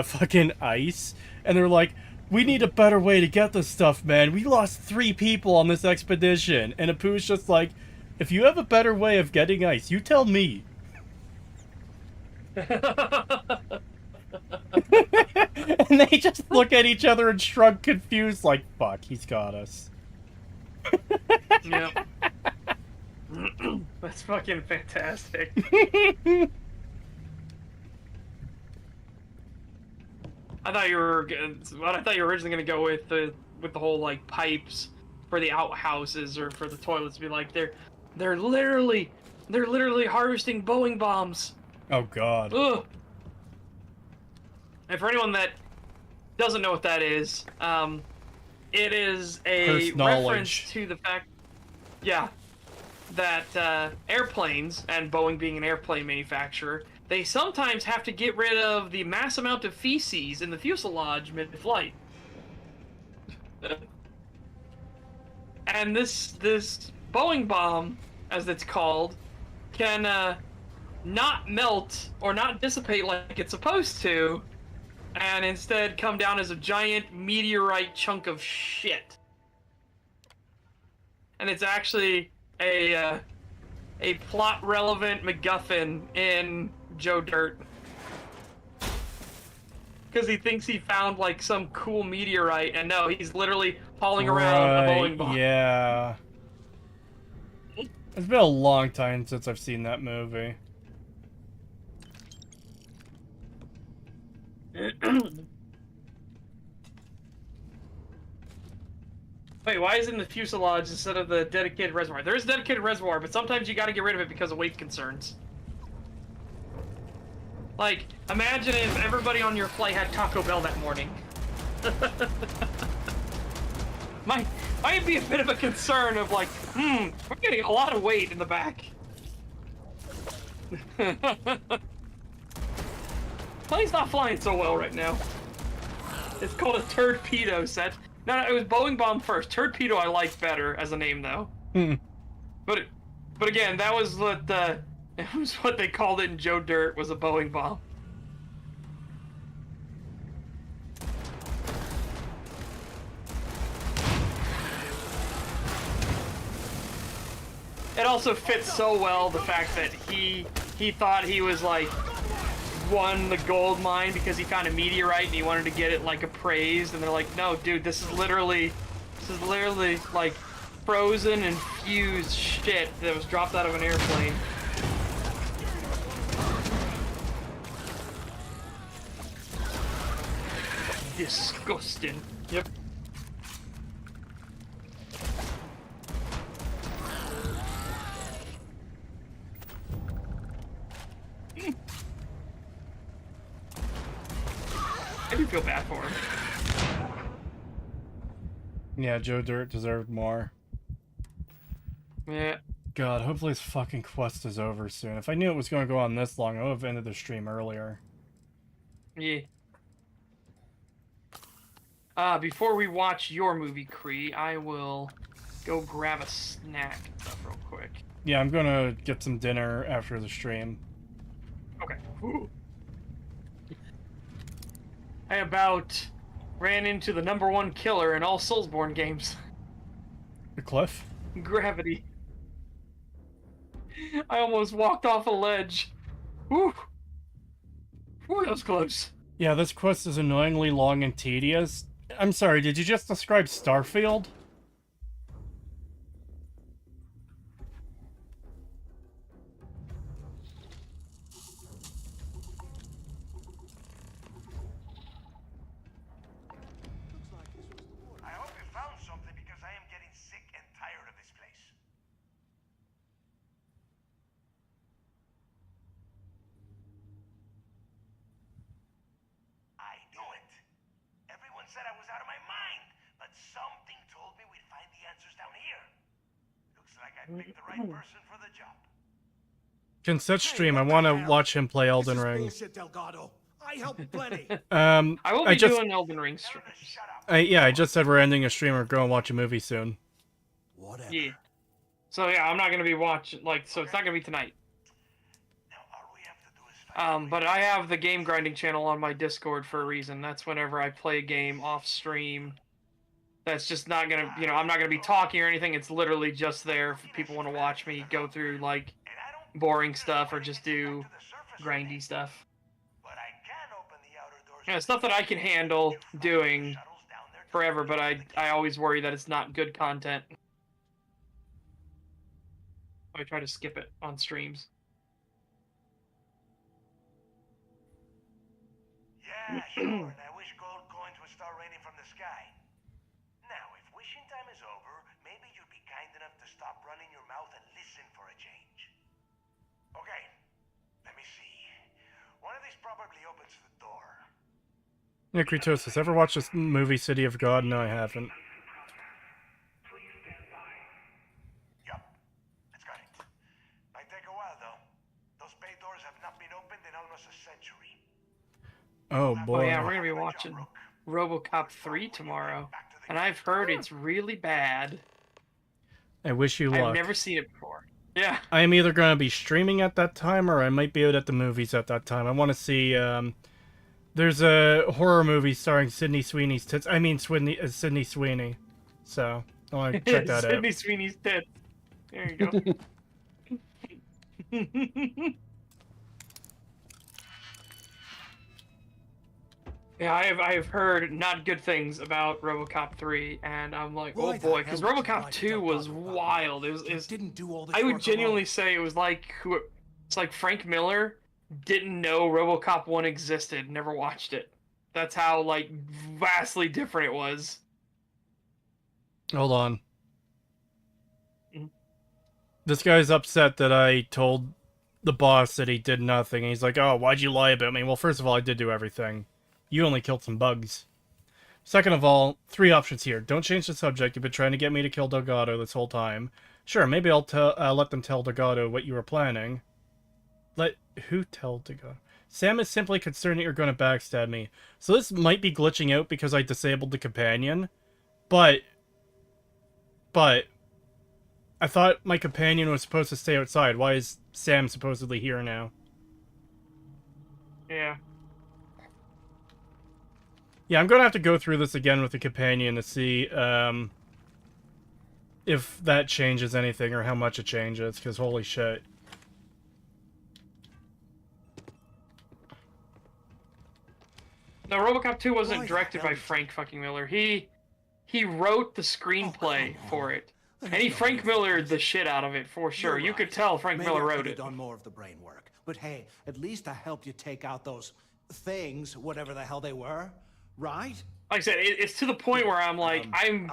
fucking ice, and they're like, we need a better way to get this stuff, man. We lost 3 people on this expedition. And Apu's just like, if you have a better way of getting ice, you tell me. And they just look at each other and shrug confused like, fuck, he's got us. Yep. That's fucking fantastic. I thought you were originally gonna go with the whole like pipes for the outhouses or for the toilets. Be like they're literally harvesting Boeing bombs. Oh god. Ugh. And for anyone that doesn't know what that is, it is a reference to the fact, that airplanes, and Boeing being an airplane manufacturer, they sometimes have to get rid of the mass amount of feces in the fuselage mid-flight. And this Boeing bomb, as it's called, can not melt or not dissipate like it's supposed to, and instead come down as a giant meteorite chunk of shit. And it's actually a plot-relevant MacGuffin in Joe Dirt. Because he thinks he found, like, some cool meteorite, and no, he's literally hauling around a Boeing bomb. Yeah. It's been a long time since I've seen that movie. Wait, why is it in the fuselage instead of the dedicated reservoir? There is a dedicated reservoir, but sometimes you gotta get rid of it because of weight concerns. Like, imagine if everybody on your flight had Taco Bell that morning. Might be a bit of a concern of like, we're getting a lot of weight in the back. Plane's not flying so well right now. It's called a torpedo set. No, it was Boeing bomb first. Torpedo I like better as a name though. But again, that was what they called it in Joe Dirt, was a Boeing bomb. It also fits so well the fact that he thought he was like won the gold mine because he found a meteorite and he wanted to get it like appraised, and they're like, no dude, this is literally like frozen and fused shit that was dropped out of an airplane. Disgusting. Yep. I do feel bad for him. Yeah, Joe Dirt deserved more. Yeah. God, hopefully this fucking quest is over soon. If I knew it was going to go on this long, I would have ended the stream earlier. Yeah. Before we watch your movie, Cree, I will go grab a snack and stuff real quick. Yeah, I'm gonna get some dinner after the stream. Okay. Ooh. I about ran into the #1 killer in all Soulsborne games. The cliff? Gravity. I almost walked off a ledge. Whew. Whew, that was close. Yeah, this quest is annoyingly long and tedious. I'm sorry, did you just describe Starfield? I hope you found something because I am getting sick and tired of this place. I knew it. Everyone said I was out of my mind, but something told me we'd find the answers down here. Looks like I picked the right person for the job. Can such stream? I want to watch him play Elden Ring. Bullshit, Delgado. I helped plenty. I will be doing Elden Ring streams. Yeah, I just said we're ending a stream. We're going to watch a movie soon. Whatever. Yeah. So yeah, I'm not gonna be watching so it's not gonna be tonight. But I have the game grinding channel on my Discord for a reason. That's whenever I play a game off stream. That's just not gonna, I'm not gonna be talking or anything. It's literally just there if people want to watch me go through like boring stuff or just do grindy stuff. Yeah, stuff that I can handle doing forever, but I always worry that it's not good content. I try to skip it on streams. Yeah, sure, and I wish gold coins would start raining from the sky. Now, if wishing time is over, maybe you'd be kind enough to stop running your mouth and listen for a change. Okay, let me see. One of these probably opens the door. Yeah, Kritosis, ever watched this movie City of God? No, I haven't. Yup, it's got it. Might take a while, though. Those bay doors have not been opened in almost a century. Oh, boy. Oh yeah, we're gonna be watching RoboCop 3 tomorrow, and I've heard it's really bad. I wish you luck. I've never seen it before. Yeah. I am either going to be streaming at that time, or I might be out at the movies at that time. I want to see, there's a horror movie starring Sydney Sweeney's tits. I mean, Sydney Sweeney. So, I want to check that out. Sydney Sweeney's tits. There you go. Yeah, I have heard not good things about RoboCop 3, and I'm like, oh boy, because RoboCop 2 was wild. It was didn't do all this I would work genuinely alone. say it was like it's like Frank Miller didn't know RoboCop 1 existed, never watched it. That's how like vastly different it was. Hold on. Mhm. This guy's upset that I told the boss that he did nothing. And he's like, oh, why'd you lie about me? Well, first of all, I did do everything. You only killed some bugs. Second of all, 3 options here. Don't change the subject. You've been trying to get me to kill Delgado this whole time. Sure, maybe I'll let them tell Delgado what you were planning. Let who tell Delgado? Sam is simply concerned that you're going to backstab me. So this might be glitching out because I disabled the companion. But I thought my companion was supposed to stay outside. Why is Sam supposedly here now? Yeah. Yeah, I'm going to have to go through this again with the companion to see if that changes anything or how much it changes, because holy shit. No, RoboCop 2 wasn't directed by Frank fucking Miller. He wrote the screenplay for it. And he Frank Millered the shit out of it for sure. You could tell Frank Maybe Miller I wrote could have it. done more of the brain work. But hey, at least I helped you take out those things, whatever the hell they were, right? Like I said, it's to the point where I'm like, I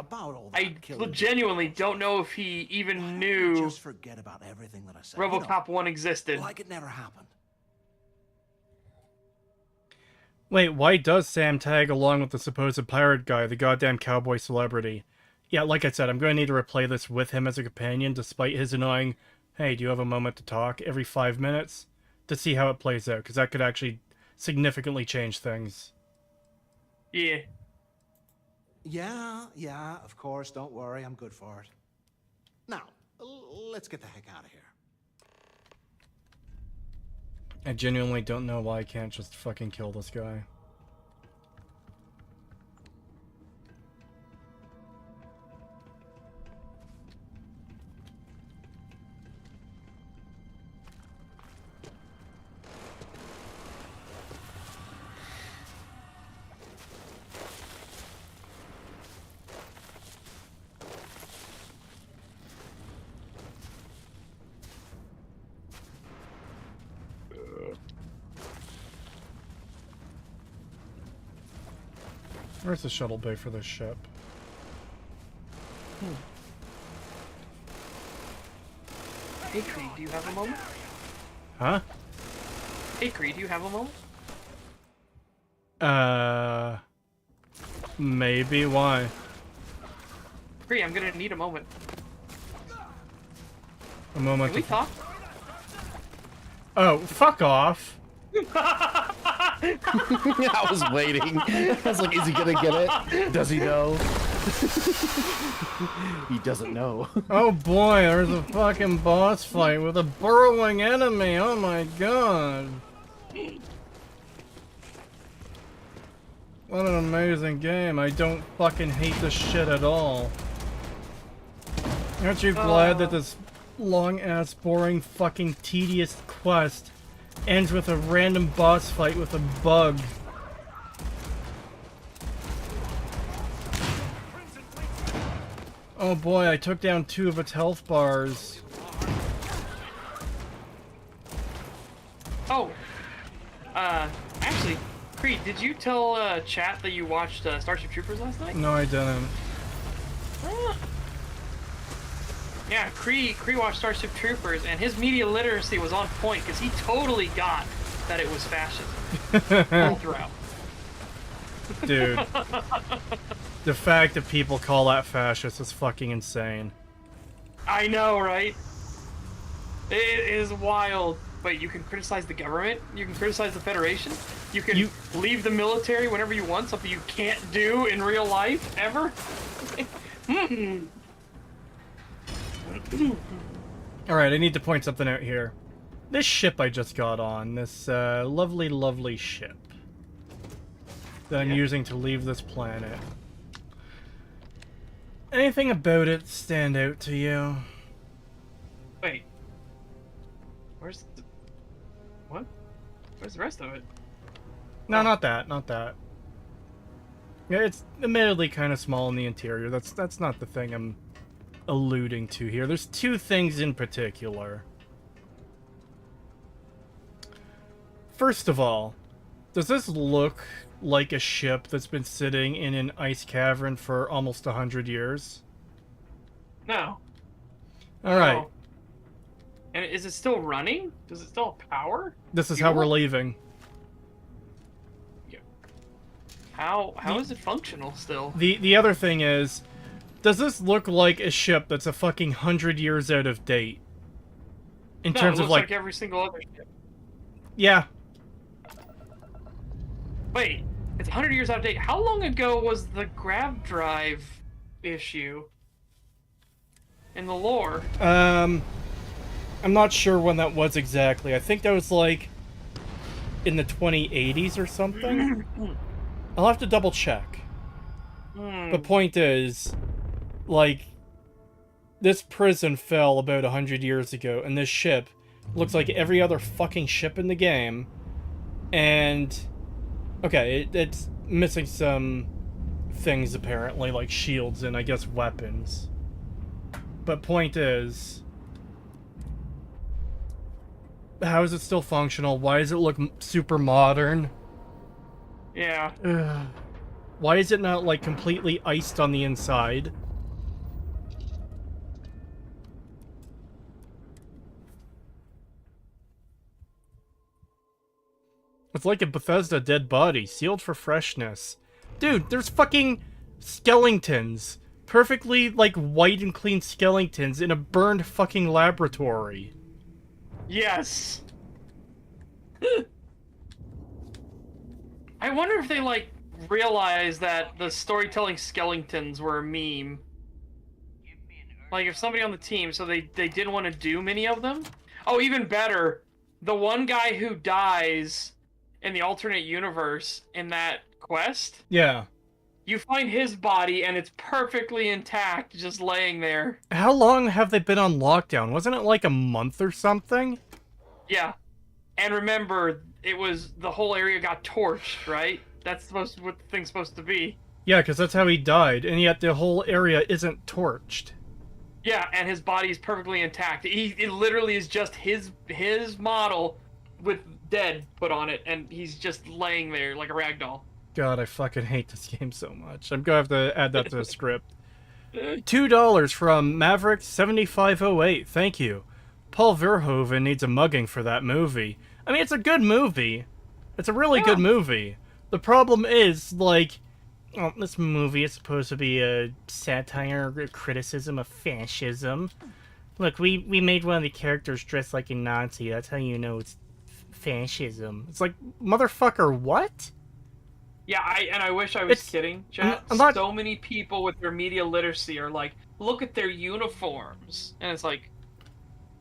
genuinely don't know if he even knew Just forget about everything that I said. RoboCop 1 existed. Like it never happened. Wait, why does Sam tag along with the supposed pirate guy, the goddamn cowboy celebrity? Yeah, like I said, I'm going to need to replay this with him as a companion, despite his annoying, hey, do you have a moment to talk, every 5 minutes, to see how it plays out, because that could actually significantly change things. Yeah. Yeah, of course. Don't worry, I'm good for it. Now, let's get the heck out of here. I genuinely don't know why I can't just fucking kill this guy. Where's the shuttle bay for this ship? Hey Creed, do you have a moment? Huh? Hey Creed, do you have a moment? Maybe. Why? Creed, I'm gonna need a moment. A moment. Can we talk? Oh, fuck off. I was waiting. I was like, is he gonna get it? Does he know? He doesn't know. Oh boy, there's a fucking boss fight with a burrowing enemy. Oh my god. What an amazing game. I don't fucking hate this shit at all. Aren't you glad that this long-ass, boring, fucking tedious quest ends with a random boss fight with a bug? Oh boy, I took down 2 of its health bars. Oh, actually, Creed, did you tell chat that you watched Starship Troopers last night? No, I didn't. Yeah, Creed watched Starship Troopers, and his media literacy was on point because he totally got that it was fascism all throughout. Dude. The fact that people call that fascist is fucking insane. I know, right? It is wild. Wait, you can criticize the government? You can criticize the Federation? You can leave the military whenever you want, something you can't do in real life, ever? Alright, I need to point something out here. This ship I just got on, this lovely, lovely ship that I'm using to leave this planet. Anything about it stand out to you? Wait. Where's the... What? Where's the rest of it? No, not that, not that. Yeah, it's admittedly kind of small in the interior. That's not the thing I'm alluding to here. There's 2 things in particular. First of all, does this look like a ship that's been sitting in an ice cavern for almost 100 years? No. Alright. No. And is it still running? Does it still have power? This is how we're leaving. How is it functional still? The other thing is, does this look like a ship that's a fucking 100 years out of date? In terms it of looks like every single other ship. Yeah. Wait, it's 100 years out of date. How long ago was the grav drive issue in the lore? I'm not sure when that was exactly. I think that was like in the 2080s or something. I'll have to double check. The point is, like, this prison fell about 100 years ago, and this ship looks like every other fucking ship in the game. And, okay, it's missing some things apparently, like shields and I guess weapons. But point is, how is it still functional? Why does it look super modern? Yeah. Ugh. Why is it not, like, completely iced on the inside? It's like a Bethesda dead body, sealed for freshness. Dude, there's fucking skeletons. Perfectly, like, white and clean skeletons in a burned fucking laboratory. Yes! I wonder if they, like, realized that the storytelling skeletons were a meme. Like, if somebody on the team, so they didn't want to do many of them. Oh, even better, the one guy who dies in the alternate universe in that quest, Yeah. you find his body and it's perfectly intact, just laying there. How long have they been on lockdown? Wasn't it like a month or something? Yeah. And remember, it was the whole area got torched, right? That's what the thing's supposed to be. Yeah, because that's how he died, and yet the whole area isn't torched. Yeah, and his body is perfectly intact. It literally is just his model with dead put on it, and he's just laying there like a rag doll. God, I fucking hate this game so much. I'm gonna have to add that to the script. $2 from Maverick7508. Thank you. Paul Verhoeven needs a mugging for that movie. I mean, it's a good movie. It's a really good movie. The problem is, like, oh, this movie is supposed to be a satire, a criticism of fascism. Look, we made one of the characters dressed like a Nazi. That's how you know it's fascism. It's like, motherfucker, what? Yeah, I wish I was kidding, chat. I'm not... So many people with their media literacy are like, look at their uniforms. And it's like,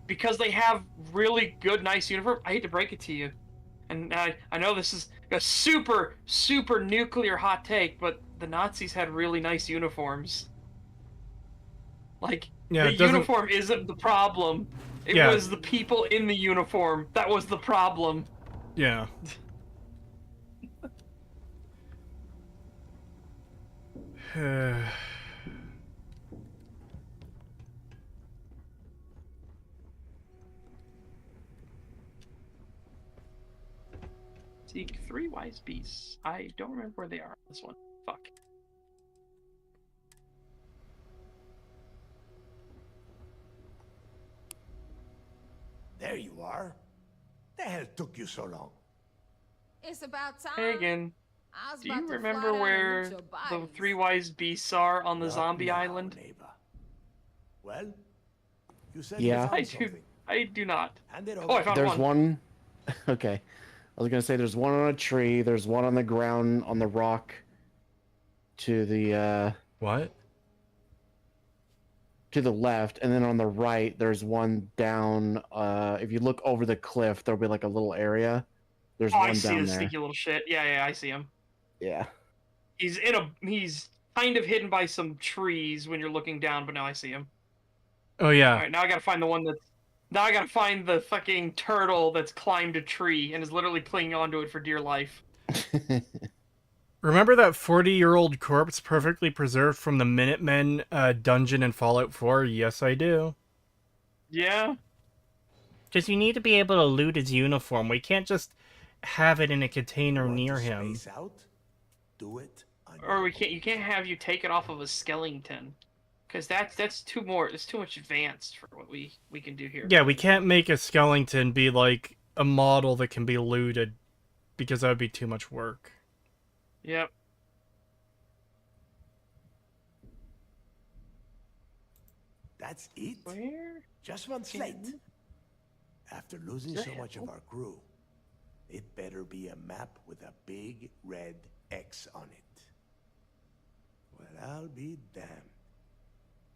because they have really good, nice uniforms, I hate to break it to you. And I know this is a super, super nuclear hot take, but the Nazis had really nice uniforms. Like, yeah, the uniform isn't the problem. It was the people in the uniform that was the problem. Yeah. Seek 3 wise beasts. I don't remember where they are on this one. Fuck. There you are. The hell took you so long? It's about time. Hagen, I was do about you to remember fly down where and meet your the bodies. 3 wise beasts are on the Not zombie now, island? neighbor. Well, you said Yeah. you found something. I do not. Hand it over. Oh, I found There's one. one. Okay. I was gonna say there's one on a tree. There's one on the ground on the rock. To the what? To the left, and then on the right, there's one down. If you look over the cliff, there'll be like a little area. There's Oh, one I see down this there. sneaky little shit. Yeah, I see him. Yeah. He's kind of hidden by some trees when you're looking down, but now I see him. Oh yeah. Alright, now I gotta find the one that's... Now I gotta find the fucking turtle that's climbed a tree and is literally clinging onto it for dear life. Remember that 40-year-old corpse perfectly preserved from the Minutemen dungeon in Fallout 4? Yes, I do. Yeah? Just you need to be able to loot his uniform. We can't just have it in a container near him. Space out? Do it. Or you can't have you take it off of a skeleton. Because that's too much advanced for what we can do here. Yeah, we can't make a skeleton be like a model that can be looted, because that would be too much work. Yep. That's it? Where? Just one slate. After losing so much of our crew, it better be a map with a big red X on it. Well, I'll be damned.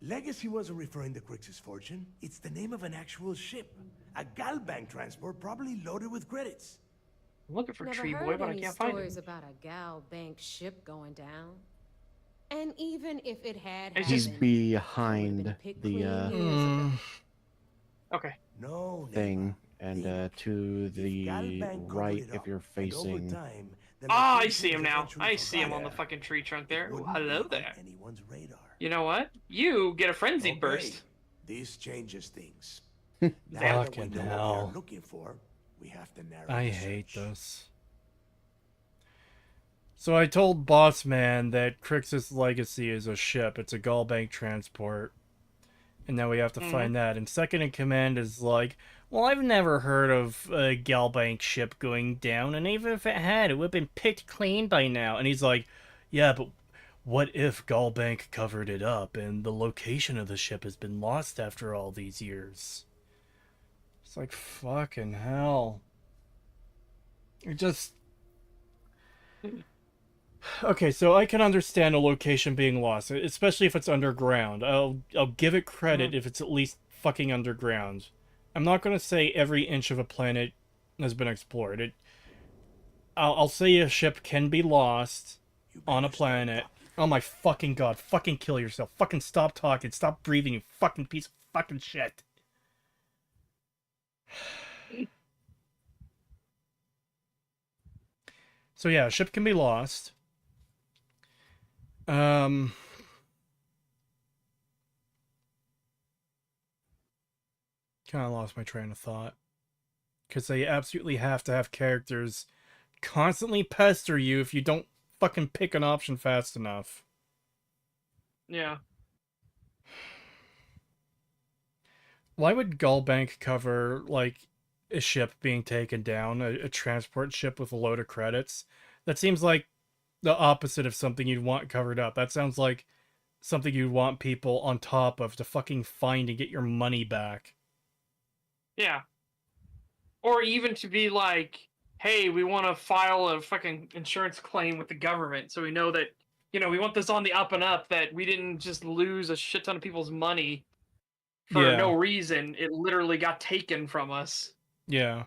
Legacy wasn't referring to Crix's fortune. It's the name of an actual ship. A Galbank transport probably loaded with credits. I'm looking for Never Tree heard Boy, but I any can't find stories him. about a gal bank ship going down. And even if it had He's happened, behind the Okay. No thing, and to the right if you're facing. Ah, I see him now. I see him on the fucking tree trunk there. Ooh, hello there. You know what? You get a frenzied burst. This changes things. Fucking hell. Looking for, we have to narrow I the hate search. this. So I told Boss Man that Crix's legacy is a ship. It's a Gallbank transport. And now we have to find that. And Second in Command is like, well, I've never heard of a Gallbank ship going down. And even if it had, it would have been picked clean by now. And he's like, yeah, but what if Gallbank covered it up and the location of the ship has been lost after all these years? It's like, fucking hell. It just... Okay, so I can understand a location being lost, especially if it's underground. I'll give it credit if it's at least fucking underground. I'm not gonna say every inch of a planet has been explored. I'll say a ship can be lost on a planet. Oh my fucking god! Fucking kill yourself! Fucking stop talking! Stop breathing! You fucking piece of fucking shit! So yeah, a ship can be lost. Kind of lost my train of thought. Because they absolutely have to have characters constantly pester you if you don't fucking pick an option fast enough. Yeah. Why would Gullbank cover, like, a ship being taken down, a transport ship with a load of credits? That seems like the opposite of something you'd want covered up. That sounds like something you'd want people on top of to fucking find and get your money back. Yeah. Or even to be like, hey, we want to file a fucking insurance claim with the government so we know that, you know, we want this on the up and up, that we didn't just lose a shit ton of people's money for no reason. It literally got taken from us. Yeah.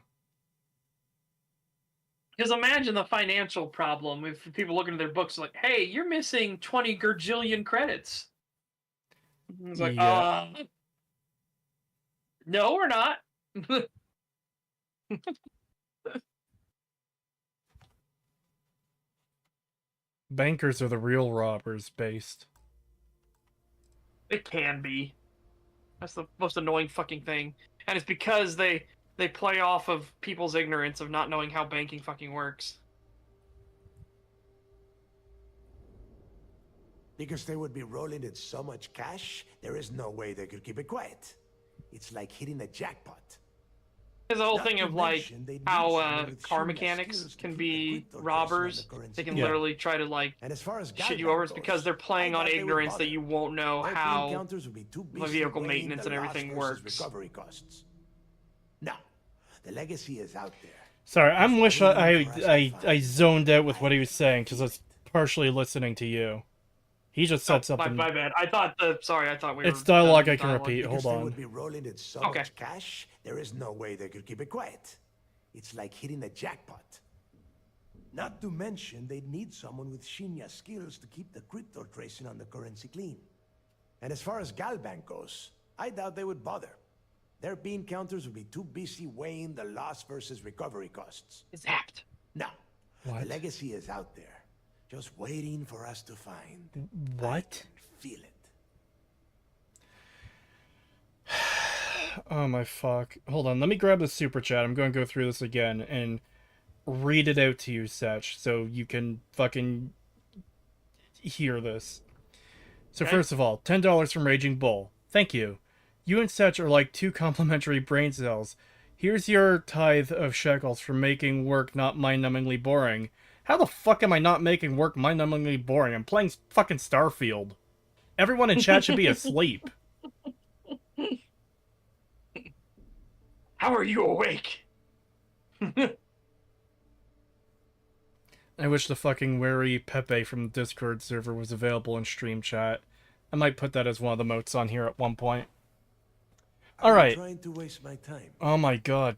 Because imagine the financial problem if people look into their books like, hey, you're missing 20 gajillion credits. It's like, no, we're not. Bankers are the real robbers, based. It can be. That's the most annoying fucking thing. And it's because they play off of people's ignorance of not knowing how banking fucking works. Because they would be rolling in so much cash, there is no way they could keep it quiet. It's like hitting a jackpot. There's a whole thing of like how car mechanics can be robbers. They can literally try to like shit you over. It's because they're playing on ignorance that you won't know how the vehicle maintenance and everything works. Now, the legacy is out there. Sorry, I'm wish I zoned out with what he was saying because I was partially listening to you. He just said something. My bad. I thought we were. It's dialogue I can repeat. Hold on. They would be rolling in so much cash, there is no way they could keep it quiet. It's like hitting a jackpot. Not to mention, they'd need someone with Shinya skills to keep the crypto tracing on the currency clean. And as far as Galbank goes, I doubt they would bother. Their bean counters would be too busy weighing the loss versus recovery costs. Zapped. No, the legacy is out there. Just waiting for us to find. What? Feel it. Oh my fuck. Hold on, let me grab the super chat. I'm going to go through this again and read it out to you, Setch, so you can fucking hear this. So first of all, $10 from Raging Bull. Thank you. You and Setch are like two complimentary brain cells. Here's your tithe of shekels for making work not mind-numbingly boring. How the fuck am I not making work mind-numbingly boring? I'm playing fucking Starfield. Everyone in chat should be asleep. How are you awake? I wish the fucking wary Pepe from the Discord server was available in stream chat. I might put that as one of the motes on here at one point. Alright. Trying to waste my time. Oh my god.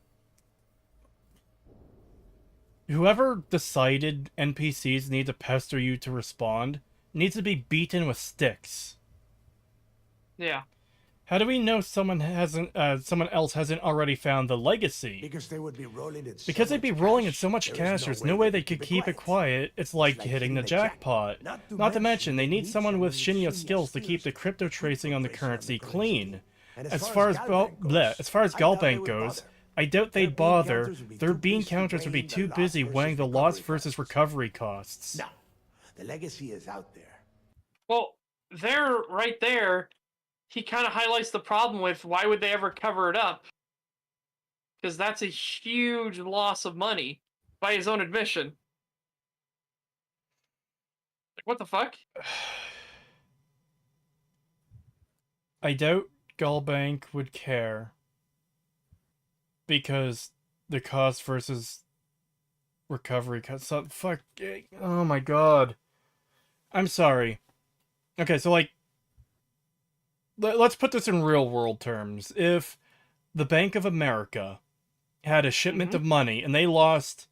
Whoever decided NPCs need to pester you to respond needs to be beaten with sticks. Yeah. How do we know someone else hasn't already found the legacy? Because they would be rolling it. Because they'd be rolling in so much cash, there's no way they could keep it quiet. It's like hitting the jackpot. Not to mention, they need someone with Shinya skills to keep the crypto tracing on the currency clean. As far as Galbank goes, I doubt they'd bother. Their bean counters would be too busy weighing the loss versus recovery costs. No, the legacy is out there. Well, right there, he kind of highlights the problem with why would they ever cover it up? Because that's a huge loss of money, by his own admission. Like, what the fuck? I doubt Galbank would care. Because the cost versus recovery cost. Fuck. Oh my god. I'm sorry. Okay, so like, let's put this in real world terms. If the Bank of America had a shipment of money and they lost,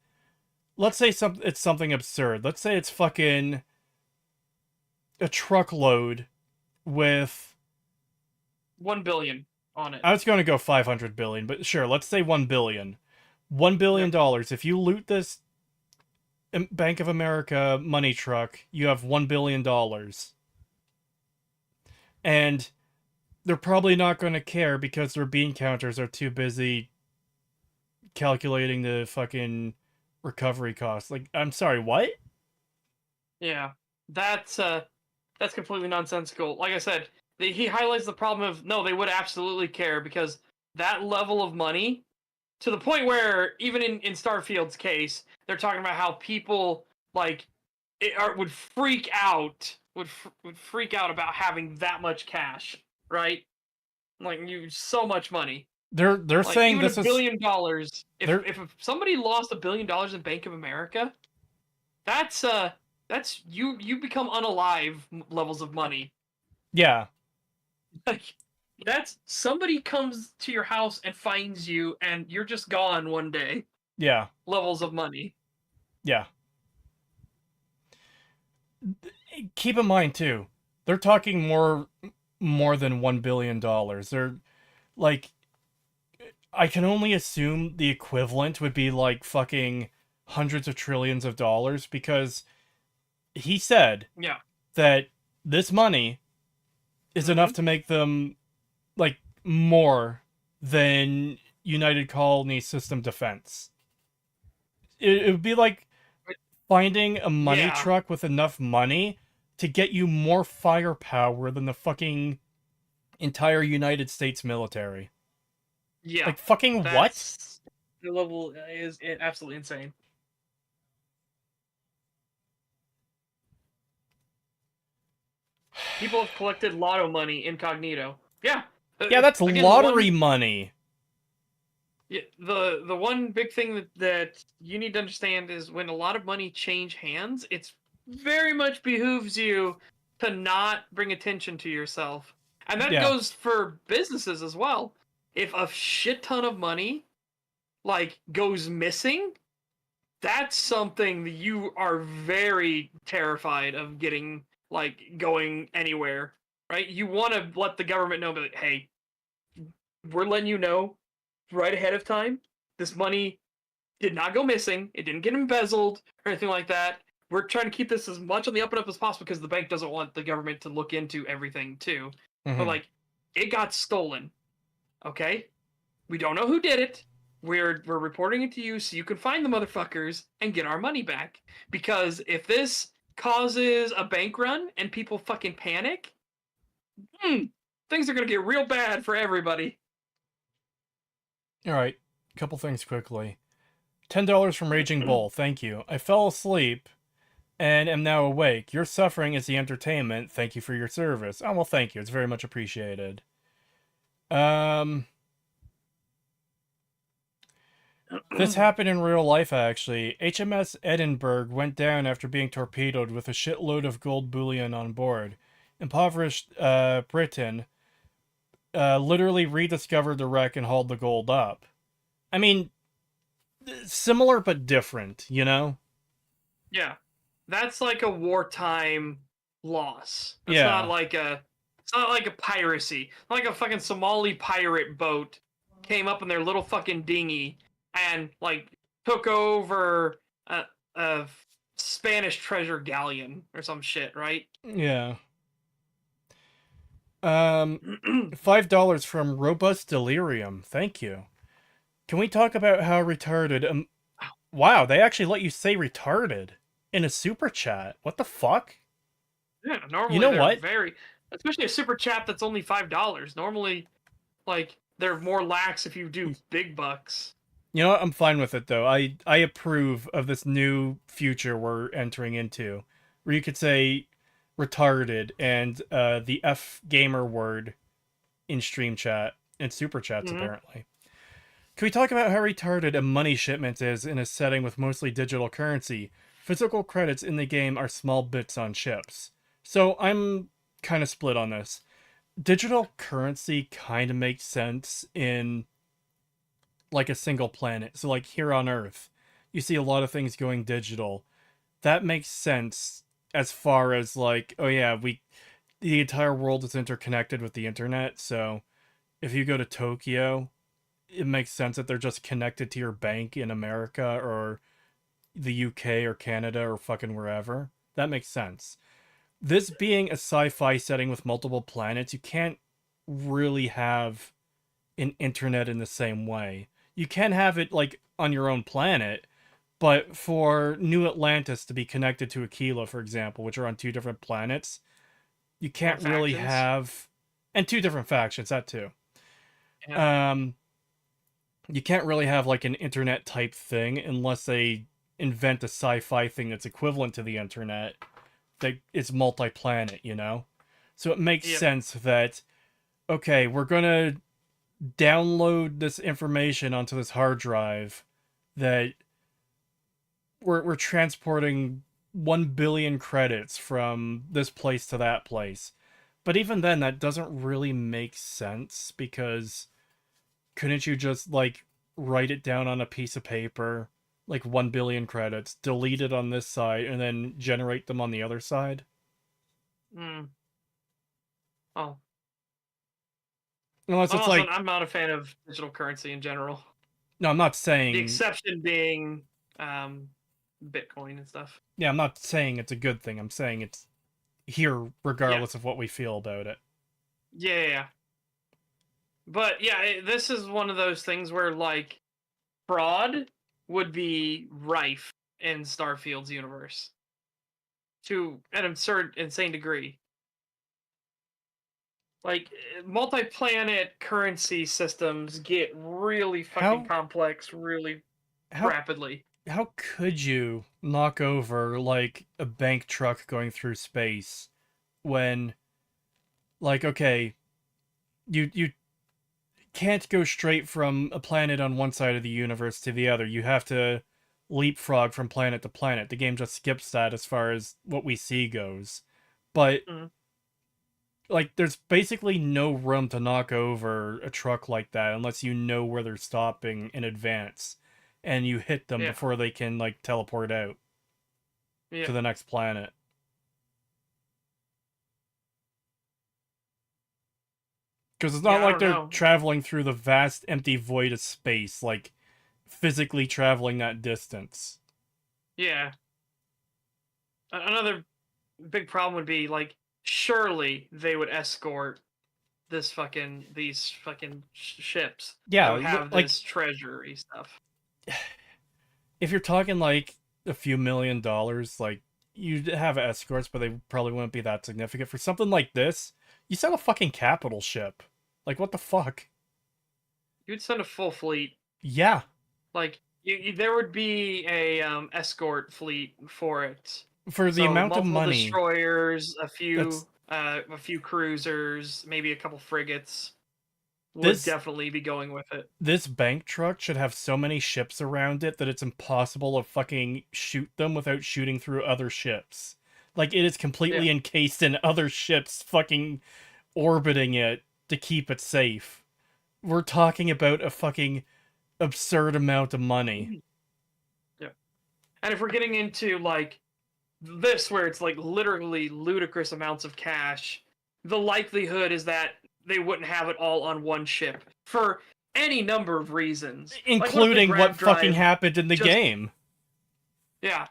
let's say it's something absurd. Let's say it's fucking a truckload with 1 billion on it. I was going to go 500 billion, but sure, let's say 1 billion. $1 billion dollars. If you loot this Bank of America money truck, you have $1 billion dollars. And they're probably not going to care because their bean counters are too busy calculating the fucking recovery costs. Like, I'm sorry, what? Yeah, that's completely nonsensical. Like I said, he highlights the problem of no, they would absolutely care because that level of money, to the point where even in Starfield's case, they're talking about how people like would freak out, would freak out about having that much cash, right? Like so much money. They're Like, saying even this $1 is billion. If somebody lost $1 billion in Bank of America, that's you become unalive levels of money. yeah. Like, that's somebody comes to your house and finds you, and you're just gone one day. Yeah. Levels of money. Yeah. Keep in mind too, they're talking more than $1 billion. They're like, I can only assume the equivalent would be like fucking hundreds of trillions of dollars, because he said that this money is enough to make them like more than United Colony System defense. It would be like finding a money truck with enough money to get you more firepower than the fucking entire United States military. Yeah. Like, fucking what? The level is absolutely insane. People have collected lotto money incognito. Yeah. Yeah, that's again, lottery money. Yeah, the one big thing that you need to understand is when a lot of money change hands, it's very much behooves you to not bring attention to yourself. And that goes for businesses as well. If a shit ton of money like goes missing, that's something that you are very terrified of getting like going anywhere, right? You want to let the government know that, hey, we're letting you know right ahead of time, this money did not go missing, it didn't get embezzled or anything like that. We're trying to keep this as much on the up and up as possible because the bank doesn't want the government to look into everything too. But like, it got stolen. Okay? We don't know who did it. We're reporting it to you so you can find the motherfuckers and get our money back. Because if this causes a bank run and people fucking panic, things are gonna get real bad for everybody. Alright, couple things quickly. $10 from Raging Bull, thank you. I fell asleep and am now awake. Your suffering is the entertainment. Thank you for your service. Oh, well, thank you. It's very much appreciated. This happened in real life, actually. HMS Edinburgh went down after being torpedoed with a shitload of gold bullion on board. Impoverished Britain literally rediscovered the wreck and hauled the gold up. I mean, similar but different, you know? Yeah. That's like a wartime loss. It's Yeah. not like a piracy. Like a fucking Somali pirate boat came up in their little fucking dinghy and like took over a Spanish treasure galleon or some shit, right? Yeah. $5 from Robust Delirium. Thank you. Can we talk about how retarded... wow, they actually let you say retarded in a super chat. What the fuck? Yeah, normally you know they're what? very... Especially a super chat that's only $5. Normally, like, they're more lax if you do big bucks. You know what? I'm fine with it, though. I approve of this new future we're entering into, where you could say retarded and the F gamer word in stream chat and super chats, apparently. Can we talk about how retarded a money shipment is in a setting with mostly digital currency? physical credits in the game are small bits on chips. So I'm kind of split on this. Digital currency kind of makes sense in like a single planet. So like here on Earth, you see a lot of things going digital. That makes sense as far as like, oh yeah, the entire world is interconnected with the internet. So if you go to Tokyo, it makes sense that they're just connected to your bank in America or the UK or Canada or fucking wherever. That makes sense. This being a sci-fi setting with multiple planets, you can't really have an internet in the same way. You can have it like on your own planet, but for New Atlantis to be connected to Aquila, for example, which are on two different planets, you can't really factions. have, and two different factions, that too. Yeah. You can't really have like an internet type thing unless they invent a sci-fi thing that's equivalent to the internet that it's multi-planet, you know? So it makes Yep. sense that, okay, we're gonna download this information onto this hard drive that we're transporting 1 billion credits from this place to that place. But even then, that doesn't really make sense because couldn't you just like write it down on a piece of paper, like 1 billion credits, delete it on this side, and then generate them on the other side? Mm. Oh. Unless it's like, I'm not a fan of digital currency in general. no, I'm not The saying, exception being Bitcoin and stuff. yeah, I'm not saying it's a good thing. I'm saying it's here regardless of what we feel about it. Yeah. But yeah, this is one of those things where like fraud would be rife in Starfield's universe to an absurd, insane degree. Like multi-planet currency systems get really fucking complex really rapidly. How could you knock over like a bank truck going through space when, like, okay, you can't go straight from a planet on one side of the universe to the other. You have to leapfrog from planet to planet. The game just skips that as far as what we see goes. But like there's basically no room to knock over a truck like that unless you know where they're stopping in advance and you hit them before they can like teleport out to the next planet. Because it's not like they're traveling through the vast empty void of space, like physically traveling that distance. Yeah. Another big problem would be like surely they would escort these fucking ships. Yeah, that would have like, this treasury stuff. If you're talking like a few $1 million, like you'd have escorts, but they probably wouldn't be that significant. For something like this, you send a fucking capital ship. Like, what the fuck? You'd send a full fleet. Yeah. Like there would be a escort fleet for it. For the amount of money, destroyers, a few cruisers, maybe a couple frigates would definitely be going with it. This bank truck should have so many ships around it that it's impossible to fucking shoot them without shooting through other ships. Like, it is completely encased in other ships fucking orbiting it to keep it safe. We're talking about a fucking absurd amount of money. Yeah. And if we're getting into, like, this where it's, like, literally ludicrous amounts of cash, the likelihood is that they wouldn't have it all on one ship for any number of reasons. Including what fucking happened in the game. Yeah.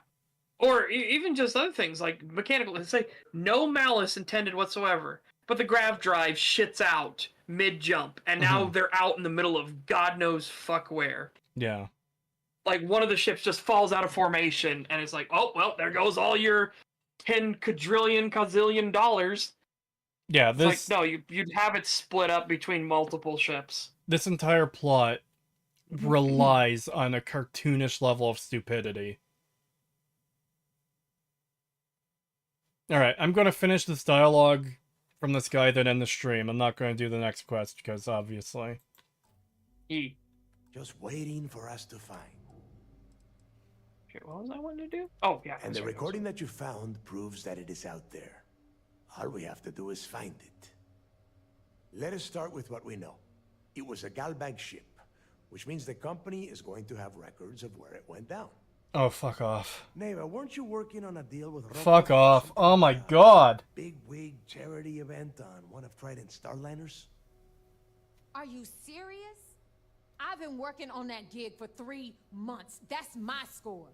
Or even just other things, like mechanical. Let's say, no malice intended whatsoever, but the grav drive shits out mid-jump, and now they're out in the middle of God knows fuck where. Yeah. Like, one of the ships just falls out of formation, and it's like, oh, well, there goes all your 10 quadrillion dollars. Yeah, this... It's like, no, you'd have it split up between multiple ships. This entire plot relies on a cartoonish level of stupidity. Alright, I'm going to finish this dialogue from this guy, then end the stream. I'm not going to do the next quest, because obviously. Just waiting for us to find. Shit, what was I wanting to do? Oh, yeah. And the sorry, recording that you found proves that it is out there. All we have to do is find it. Let us start with what we know. It was a Galbank ship, which means the company is going to have records of where it went down. Oh, fuck off. Neva, weren't you working on a deal with Fuck off. Oh my god. Big wig charity event on one of Trident's Starliners? Are you serious? I've been working on that gig for 3 months. That's my score.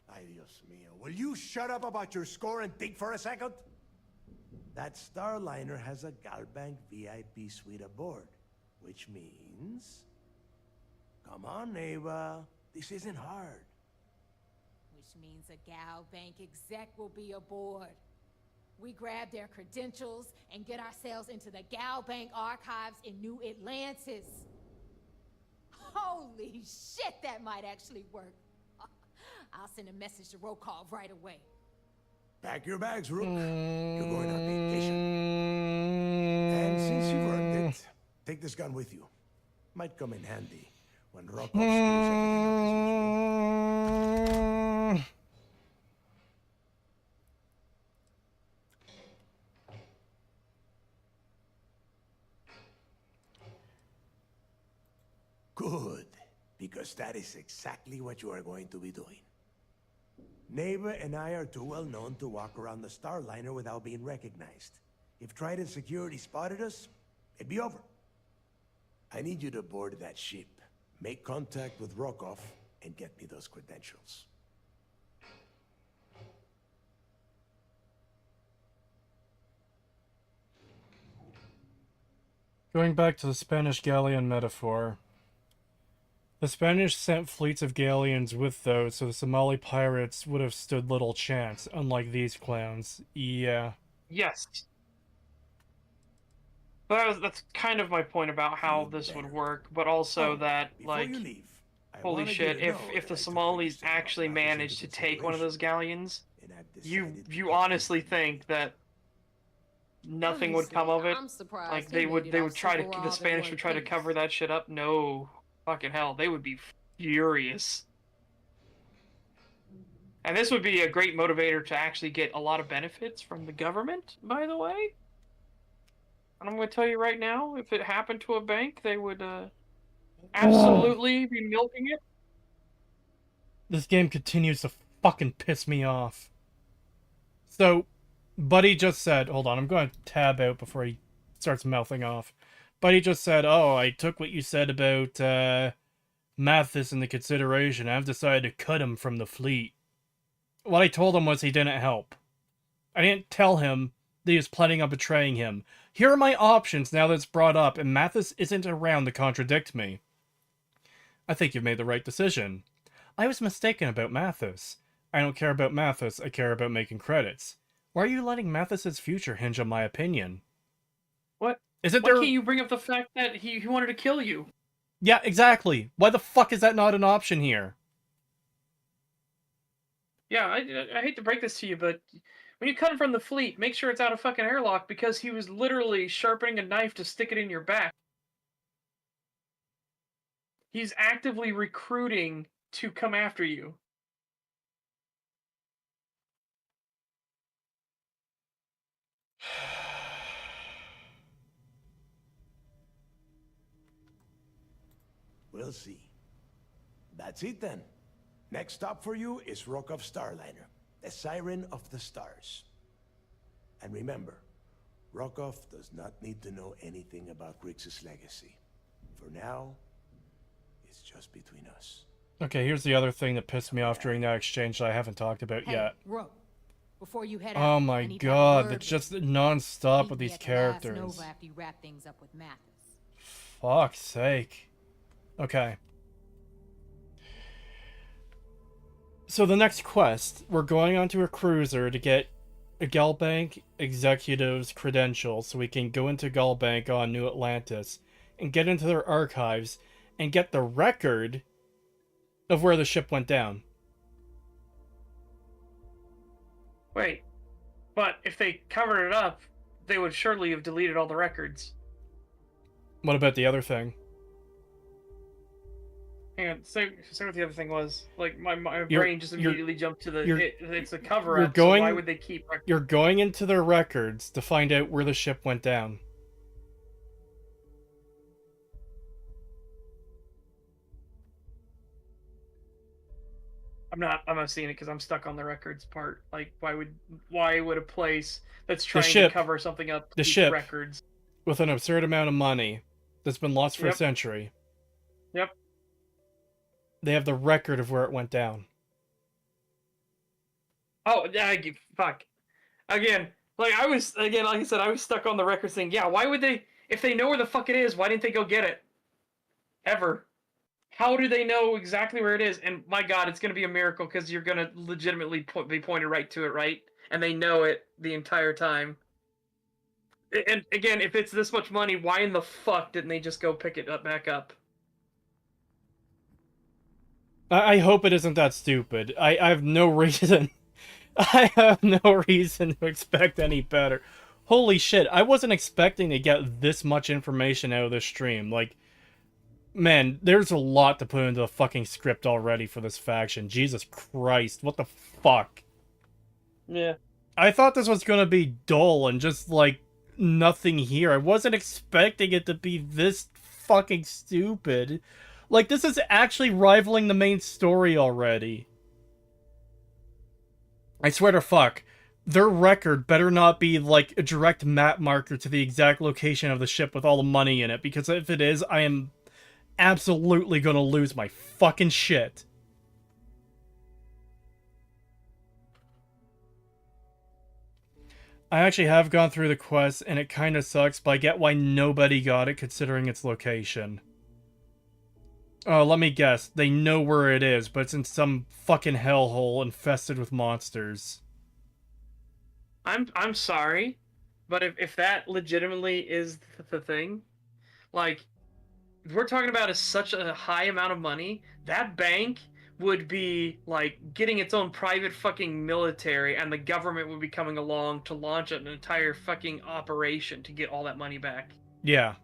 Ay, Dios mío. Will you shut up about your score and think for a second? That Starliner has a Galbank VIP suite aboard, which means... Come on, Neva. This isn't hard. Which means a Gal Bank exec will be aboard. We grab their credentials and get ourselves into the Gal Bank archives in New Atlantis. Holy shit, that might actually work. I'll send a message to Rokov right away. Pack your bags, Rook. You're going on vacation. And since you've earned it, take this gun with you. Might come in handy when Rokov screws everything up as usual. Good, because that is exactly what you are going to be doing. Neva and I are too well known to walk around the Starliner without being recognized. If Trident security spotted us, it'd be over. I need you to board that ship, make contact with Rokov, and get me those credentials. Going back to the Spanish galleon metaphor. The Spanish sent fleets of galleons with those, so the Somali pirates would have stood little chance, unlike these clowns. Yeah. Yes. But that's kind of my point about how this would work, but also that, like, holy shit, if the Somalis actually managed to take one of those galleons, you honestly think that nothing would come of it? I'm surprised Like, he made it off so the raw Spanish in would one try to piece. cover that shit up? No. Fucking hell, they would be furious. And this would be a great motivator to actually get a lot of benefits from the government, by the way. And I'm going to tell you right now, if it happened to a bank, they would absolutely be milking it. This game continues to fucking piss me off. So, Buddy just said, hold on, I'm going to tab out before he starts mouthing off. Buddy just said, oh, I took what you said about Mathis into consideration. I've decided to cut him from the fleet. What I told him was he didn't help. I didn't tell him that he was planning on betraying him. Here are my options now that it's brought up, and Mathis isn't around to contradict me. I think you've made the right decision. I was mistaken about Mathis. I don't care about Mathis, I care about making credits. Why are you letting Mathis's future hinge on my opinion? What? Is it Why there... can't you bring up the fact that he wanted to kill you? Yeah, exactly. Why the fuck is that not an option here? Yeah, I hate to break this to you, but when you cut him from the fleet, make sure it's out of fucking airlock, because he was literally sharpening a knife to stick it in your back. He's actively recruiting to come after you. We'll see. That's it then. Next stop for you is Rokov Starliner, the Siren of the Stars. And remember, Rokov does not need to know anything about Grixis' legacy. For now, it's just between us. Okay, here's the other thing that pissed me off during that exchange that I haven't talked about yet. Rook, before you head out, Oh I my need to have a god, word it's with just you. non-stop Meet with me these at the last characters. Nova after you wrap things up with Mathis. Fuck's sake. Okay. So the next quest, we're going onto a cruiser to get a Galbank executive's credentials so we can go into Galbank on New Atlantis and get into their archives and get the record of where the ship went down. Wait, but if they covered it up, they would surely have deleted all the records. What about the other thing? Hang on, say what the other thing was. Like my You're- brain just you're- immediately jumped to the you're- it's a cover you're up. So why going- would they keep? You're going into their records to find out where the ship went down. I'm not seeing it because I'm stuck on the records part. Like why would a place that's The trying ship- to cover something up the keep ship records? with an absurd amount of money that's been lost for a Yep. century. Yep. They have the record of where it went down. Oh, yeah, fuck. Again, like I said, I was stuck on the record saying, yeah, why would they, if they know where the fuck it is, why didn't they go get it? Ever. How do they know exactly where it is? And my god, it's going to be a miracle because you're going to legitimately be pointed right to it, right? And they know it the entire time. And again, if it's this much money, why in the fuck didn't they just go pick it back up? I hope it isn't that stupid. I have no reason. I have no reason to expect any better. Holy shit, I wasn't expecting to get this much information out of this stream. Like, man, there's a lot to put into the fucking script already for this faction. Jesus Christ, what the fuck? Yeah. I thought this was gonna be dull and just, like, nothing here. I wasn't expecting it to be this fucking stupid. Like, this is actually rivaling the main story already. I swear to fuck, their record better not be, like, a direct map marker to the exact location of the ship with all the money in it, because if it is, I am absolutely gonna lose my fucking shit. I actually have gone through the quest, and it kinda sucks, but I get why nobody got it considering its location. Oh, let me guess. They know where it is, but it's in some fucking hellhole infested with monsters. I'm sorry, but if that legitimately is the thing, like, we're talking about is such a high amount of money, that bank would be, like, getting its own private fucking military, and the government would be coming along to launch an entire fucking operation to get all that money back. Yeah.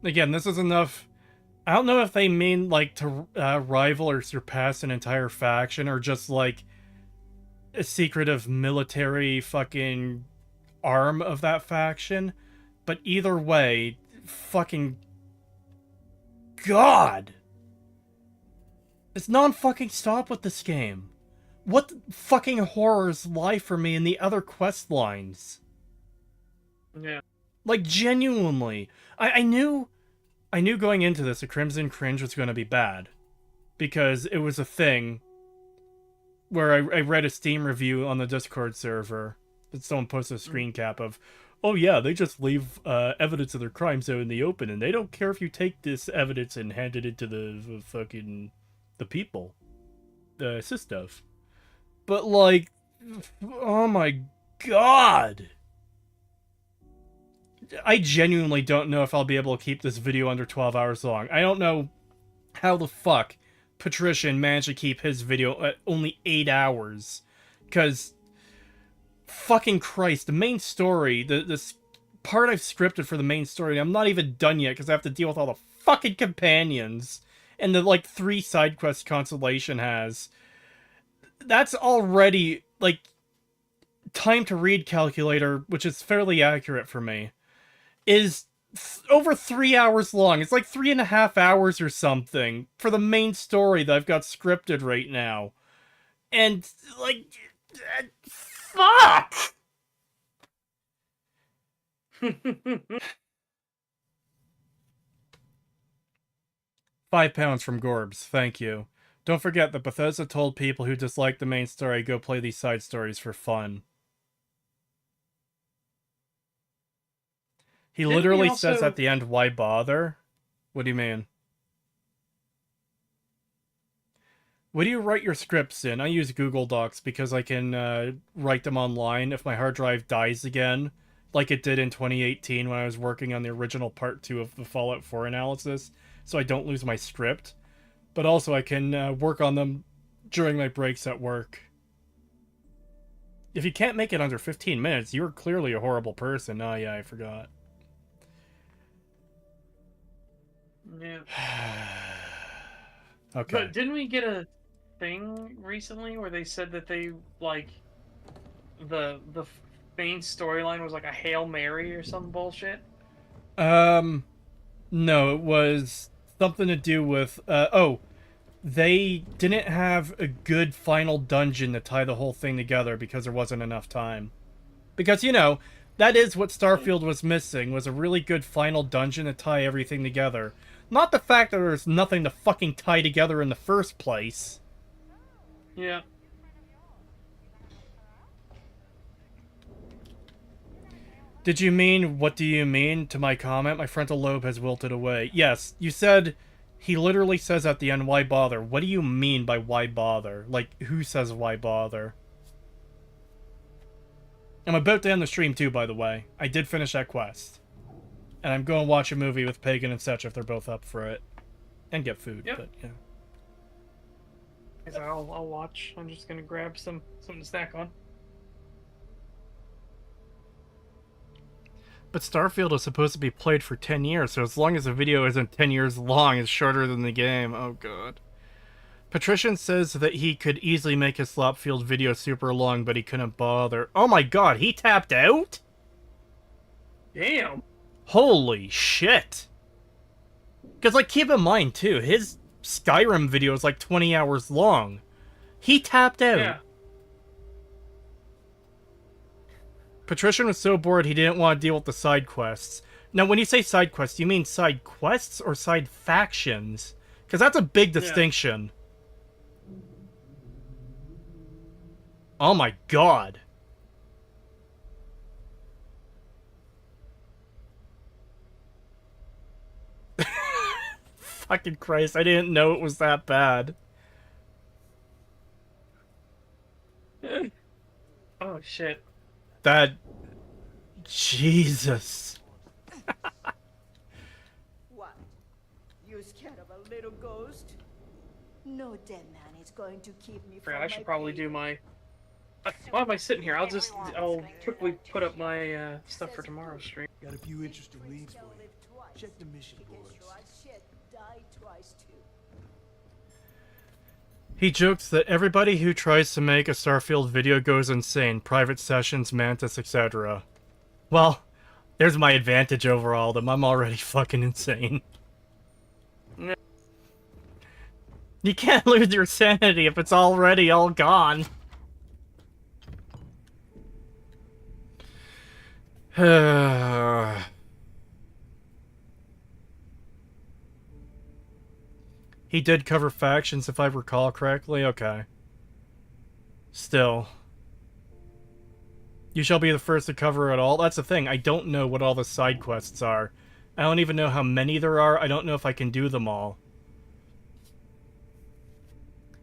Again, this is enough. I don't know if they mean, like, to rival or surpass an entire faction, or just, like, a secretive military fucking arm of that faction. But either way, fucking... God! It's non-fucking stop with this game. What fucking horrors lie for me in the other quest lines? Yeah. Like, genuinely. I knew going into this, a Crimson Cringe was going to be bad. Because it was a thing where I read a Steam review on the Discord server that someone posted a screen cap of, oh yeah, they just leave evidence of their crimes out in the open, and they don't care if you take this evidence and hand it into the fucking... the people. The stuff. But, like, oh my god! I genuinely don't know if I'll be able to keep this video under 12 hours long. I don't know how the fuck Patrician managed to keep his video at only 8 hours. Because, fucking Christ, the main story, this part I've scripted for the main story, I'm not even done yet because I have to deal with all the fucking companions and the, like, 3 side quests Consolation has. That's already, like, time to read calculator, which is fairly accurate for me, is over 3 hours long. It's like 3.5 hours or something for the main story that I've got scripted right now. And, like, fuck! £5 from Gorbs, thank you. Don't forget that Bethesda told people who dislike the main story go play these side stories for fun. He literally says at the end, why bother? What do you mean? What do you write your scripts in? I use Google Docs because I can write them online if my hard drive dies again, like it did in 2018 when I was working on the original part 2 of the Fallout 4 analysis, so I don't lose my script. But also I can work on them during my breaks at work. If you can't make it under 15 minutes, you're clearly a horrible person. Oh yeah, I forgot. Yeah. Okay. But didn't we get a thing recently where they said that they like the main storyline was like a Hail Mary or some bullshit? No, it was something to do with, they didn't have a good final dungeon to tie the whole thing together because there wasn't enough time. Because, you know, that is what Starfield was missing, was a really good final dungeon to tie everything together. Not the fact that there's nothing to fucking tie together in the first place. Yeah. Did you mean, what do you mean, to my comment? My frontal lobe has wilted away. Yes, you said, he literally says at the end, why bother? What do you mean by why bother? Like, who says why bother? I'm about to end the stream too, by the way. I did finish that quest. And I'm going to watch a movie with Pagan and Setch if they're both up for it. And get food, Yep. but yeah. I'll watch. I'm just gonna grab something to snack on. But Starfield is supposed to be played for 10 years, so as long as the video isn't 10 years long, it's shorter than the game. Oh god. Patrician says that he could easily make his Slopfield video super long, but he couldn't bother. Oh my god, he tapped out? Damn. Holy shit. Because, like, keep in mind, too, his Skyrim video is like 20 hours long. He tapped out. Yeah. Patrician was so bored he didn't want to deal with the side quests. Now, when you say side quests, you mean side quests or side factions? Because that's a big distinction. Oh my god. Fucking Christ, I didn't know it was that bad. Oh shit. That... Jesus. What? You scared of a little ghost? No dead man is going to keep me from I should my probably do my... Why am I sitting here? I'll quickly put up my stuff for tomorrow's stream. Got a few interesting leads for you. Check the mission boards. He jokes that everybody who tries to make a Starfield video goes insane. Private sessions, Mantis, etc. Well, there's my advantage over all of them. I'm already fucking insane. You can't lose your sanity if it's already all gone. He did cover factions, if I recall correctly. Okay. Still. You shall be the first to cover it all. That's the thing. I don't know what all the side quests are. I don't even know how many there are. I don't know if I can do them all.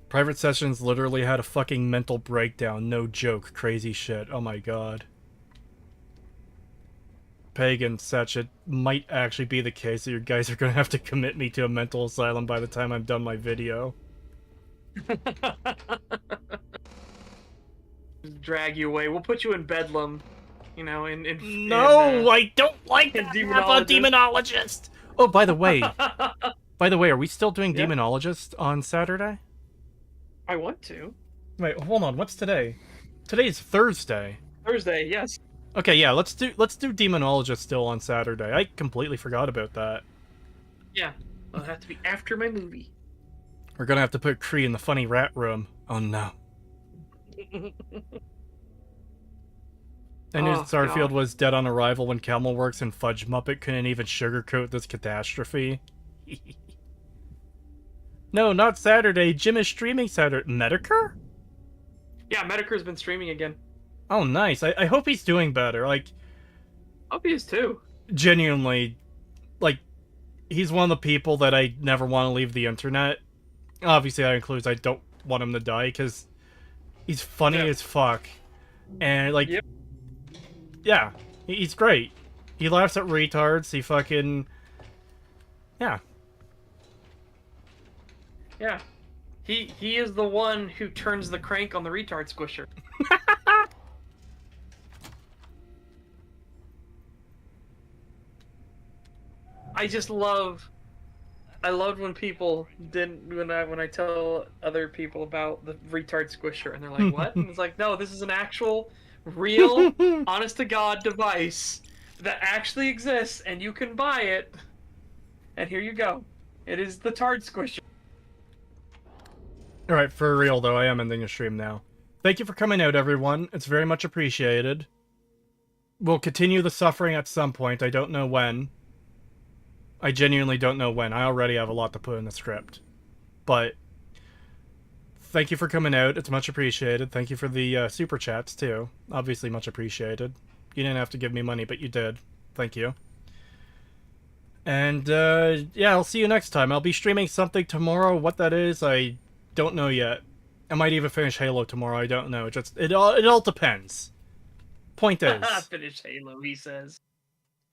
Private sessions literally had a fucking mental breakdown. No joke. Crazy shit. Oh my god. Pagan, such it might actually be the case that you guys are going to have to commit me to a mental asylum by the time I'm done my video. Drag you away. We'll put you in Bedlam. You know, No, I don't like that. Have a demonologist. Oh, by the way, are we still doing demonologist on Saturday? I want to. Wait, hold on. What's today? Today's Thursday. Thursday, yes. Okay, yeah, let's do demonologist still on Saturday. I completely forgot about that. Yeah, it'll have to be after my movie. We're gonna have to put Kree in the funny rat room. Oh no. I knew Starfield was dead on arrival when Camelworks and Fudge Muppet couldn't even sugarcoat this catastrophe. No, not Saturday. Jim is streaming Saturday. Medicare? Yeah, Medicare's been streaming again. Oh, nice. I hope he's doing better. Like, hope he is too. Genuinely, like, he's one of the people that I never want to leave the internet. Obviously, that includes I don't want him to die, because he's funny as fuck. And, like, yeah, he's great. He laughs at retards, he fucking... Yeah. Yeah. He is the one who turns the crank on the retard squisher. I just love I loved when people didn't when I tell other people about the retard squisher and they're like, "What?" And it's like, "No, this is an actual, real, honest to God device that actually exists, and you can buy it. And here you go. It is the Tard Squisher." Alright, for real though, I am ending the stream now. Thank you for coming out, everyone. It's very much appreciated. We'll continue the suffering at some point. I don't know when. I genuinely don't know when. I already have a lot to put in the script. But thank you for coming out. It's much appreciated. Thank you for the super chats, too. Obviously much appreciated. You didn't have to give me money, but you did. Thank you. And, yeah, I'll see you next time. I'll be streaming something tomorrow. What that is, I don't know yet. I might even finish Halo tomorrow. I don't know. It all depends. Point is, Finish Halo, he says.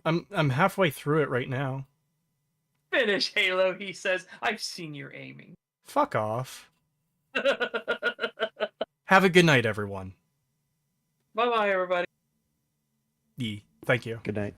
I'm halfway through it right now. Finish Halo, he says. I've seen your aiming. Fuck off. Have a good night, everyone. Bye-bye, everybody. Thank you. Good night.